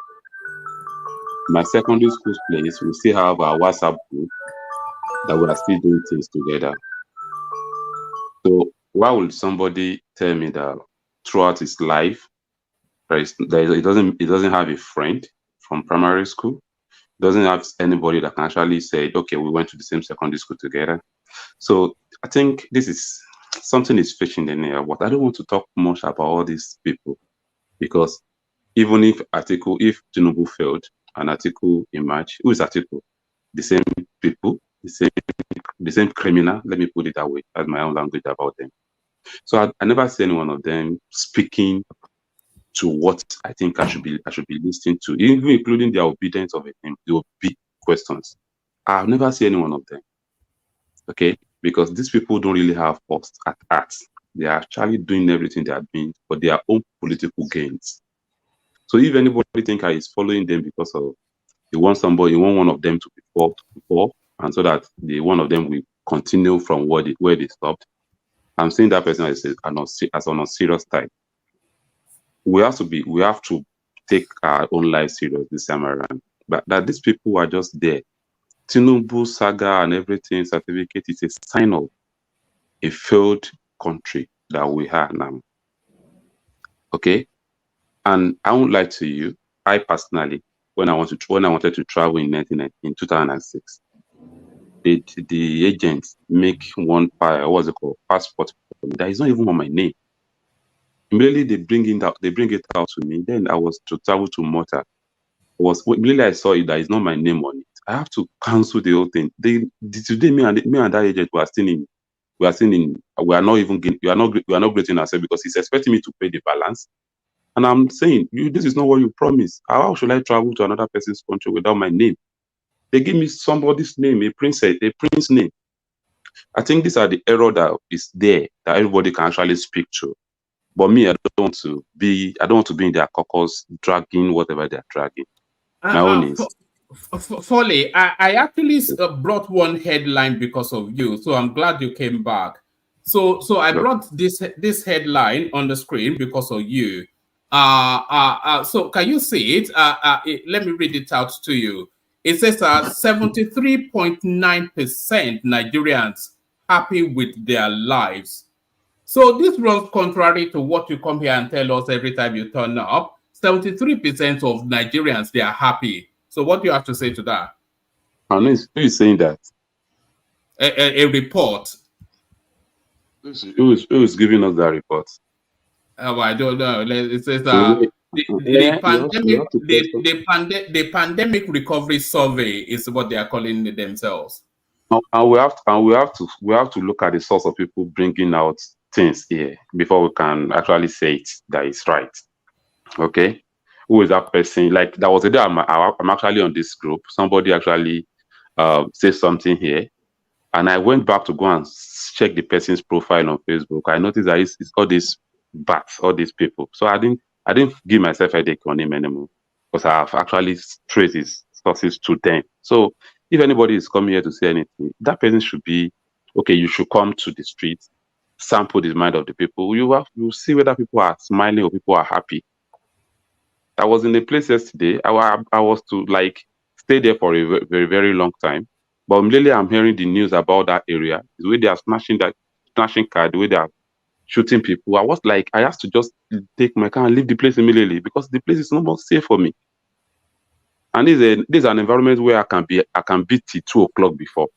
my secondary school place, we still have our WhatsApp group that we are still doing things together. So why would somebody tell me that throughout his life, he doesn't have a friend from primary school, doesn't have anybody that can actually say, okay, we went to the same secondary school together. So I think this is something is fishing in there. But I don't want to talk much about all these people, because even if Tinubu failed and Atiku emerged, who is Atiku? The same people, the same criminal. Let me put it that way. That's my own language about them. So I never see any one of them speaking to what I think I should be listening to, even including their obedience of it, the big questions. I've never seen any one of them. Okay, because these people don't really have post at heart. They are actually doing everything they are doing for their own political gains. So if anybody think is following them because of you want one of them to be fall, and so that the one of them will continue from where they stopped, I'm saying that person as on a serious type. We have to take our own life serious this time around. But that these people are just there. Tinubu saga and everything certificate is a sign of a failed country that we have now. Okay, and I won't lie to you. I personally, when I wanted to travel in 2006, the agents make one passport. That is not even on my name. Immediately they bring it out to me. Then I was to travel to Malta. Immediately I saw it that is not my name on it. I have to cancel the whole thing. Today me and that agent we are not greeting ourselves because he's expecting me to pay the balance. And I'm saying, this is not what you promised. How should I travel to another person's country without my name? They give me somebody's name, a prince name. I think these are the error that is there that everybody can actually speak to. But me, I don't want to be in their caucus dragging whatever they're dragging. My own is. Foley, I actually brought one headline because of you, so I'm glad you came back. So I brought this headline on the screen because of you. So can you see it? Let me read it out to you. It says 73.9% Nigerians happy with their lives. So this runs contrary to what you come here and tell us every time you turn up. 73% of Nigerians, they are happy. So what do you have to say to that? Who is saying that? A report. Who is giving us that report? Oh, I don't know. It says the pandemic recovery survey is what they are calling it themselves. And we have to look at the source of people bringing out things here before we can actually say it that is right. Okay, who is that person? Like that was the day I'm actually on this group. Somebody actually said something here, and I went back to go and check the person's profile on Facebook. I noticed that it's all these bats, all these people. So I didn't give myself a headache on him anymore because I have actually traced his sources to them. So if anybody is coming here to say anything, that person should be okay. You should come to the street, sample the mind of the people. You see whether people are smiling or people are happy. I was in a place yesterday. I was to stay there for a very, very long time. But immediately I'm hearing the news about that area, the way they are smashing car, the way they are shooting people. I have to just take my car and leave the place immediately because the place is no more safe for me. And this is an environment where I can be till 2 o'clock before,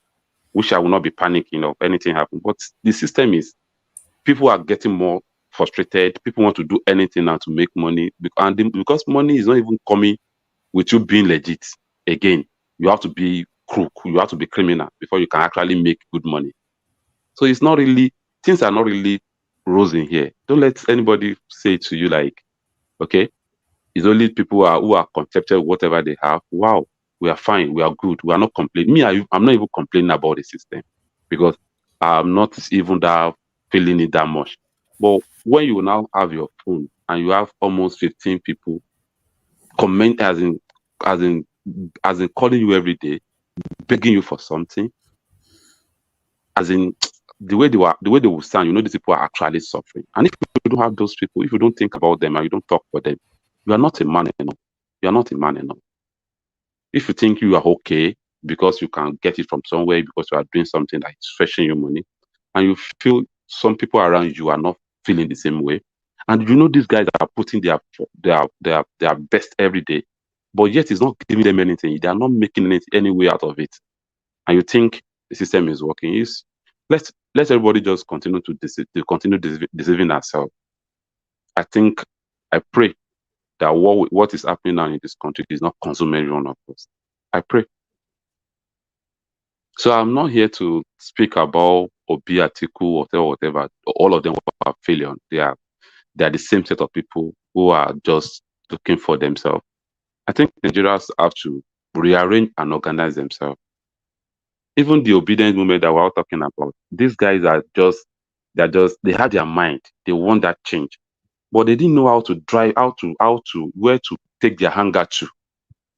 which I will not be panicking if anything happens. But the system is, people are getting more frustrated. People want to do anything now to make money, and because money is not even coming with you being legit. Again, you have to be crook, you have to be criminal before you can actually make good money. So it's not really, things are not really rosy here. Don't let anybody say to you okay, it's only people who are contented with whatever they have. Wow, we are fine, we are good, we are not complaining. Me, I'm not even complaining about the system because I'm not even feeling it that much. But when you now have your phone and you have almost 15 people comment as in calling you every day, begging you for something, as in the way they will sound, these people are actually suffering. And if you don't have those people, if you don't think about them and you don't talk for them, you are not a man enough. You are not a man enough. If you think you are okay because you can get it from somewhere, because you are doing something that is fetching you money, and you feel some people around you are not feeling the same way, and you know these guys are putting their best every day, but yet it's not giving them anything. They are not making any way out of it, and you think the system is working. Let everybody just continue to deceiving ourselves. I pray that what is happening now in this country is not consume every one of us. I pray. So I'm not here to speak about Obi, Atiku, whatever. All of them are failure. They are the same set of people who are just looking for themselves. I think Nigerians have to rearrange and organize themselves. Even the obedience movement that we're all talking about, these guys they have their mind. They want that change, but they didn't know how to drive, where to take their hunger to.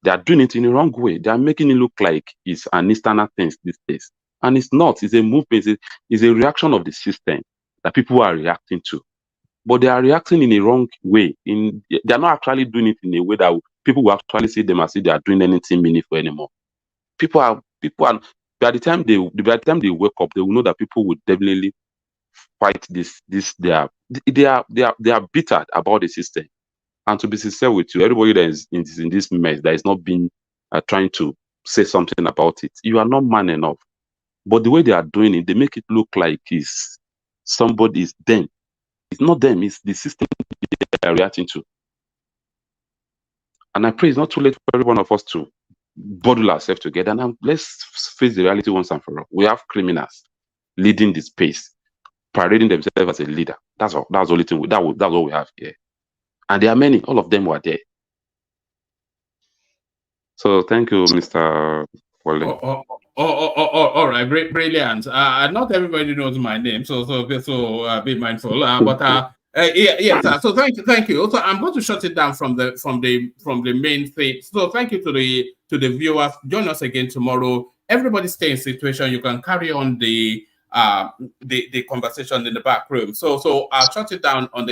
They are doing it in the wrong way. They are making it look like it's an external thing these days. And it's not. It's a movement. It's a reaction of the system that people are reacting to. But they are reacting in a wrong way. They are not actually doing it in a way that people will actually see them as if they are doing anything meaningful anymore. By the time they wake up, they will know that people will definitely fight this. They are bitter about the system. And to be sincere with you, everybody that is in this mess that is not being trying to say something about it, you are not man enough. But the way they are doing it, they make it look like somebody is them. It's not them, it's the system they are reacting to. And I pray it's not too late for every one of us to bottle ourselves together. And let's face the reality once and for all. We have criminals leading the space, parading themselves as a leader. That's all. That's the only thing. That's what we have here. And there are many. All of them were there. So thank you, Mr. Wole. All right, brilliant. Not everybody knows my name, so be mindful. Yes. So thank you. Also, I'm going to shut it down from the main thing. So thank you to the viewers. Join us again tomorrow. Everybody stay in situation. You can carry on the conversation in the back room. So I'll shut it down on the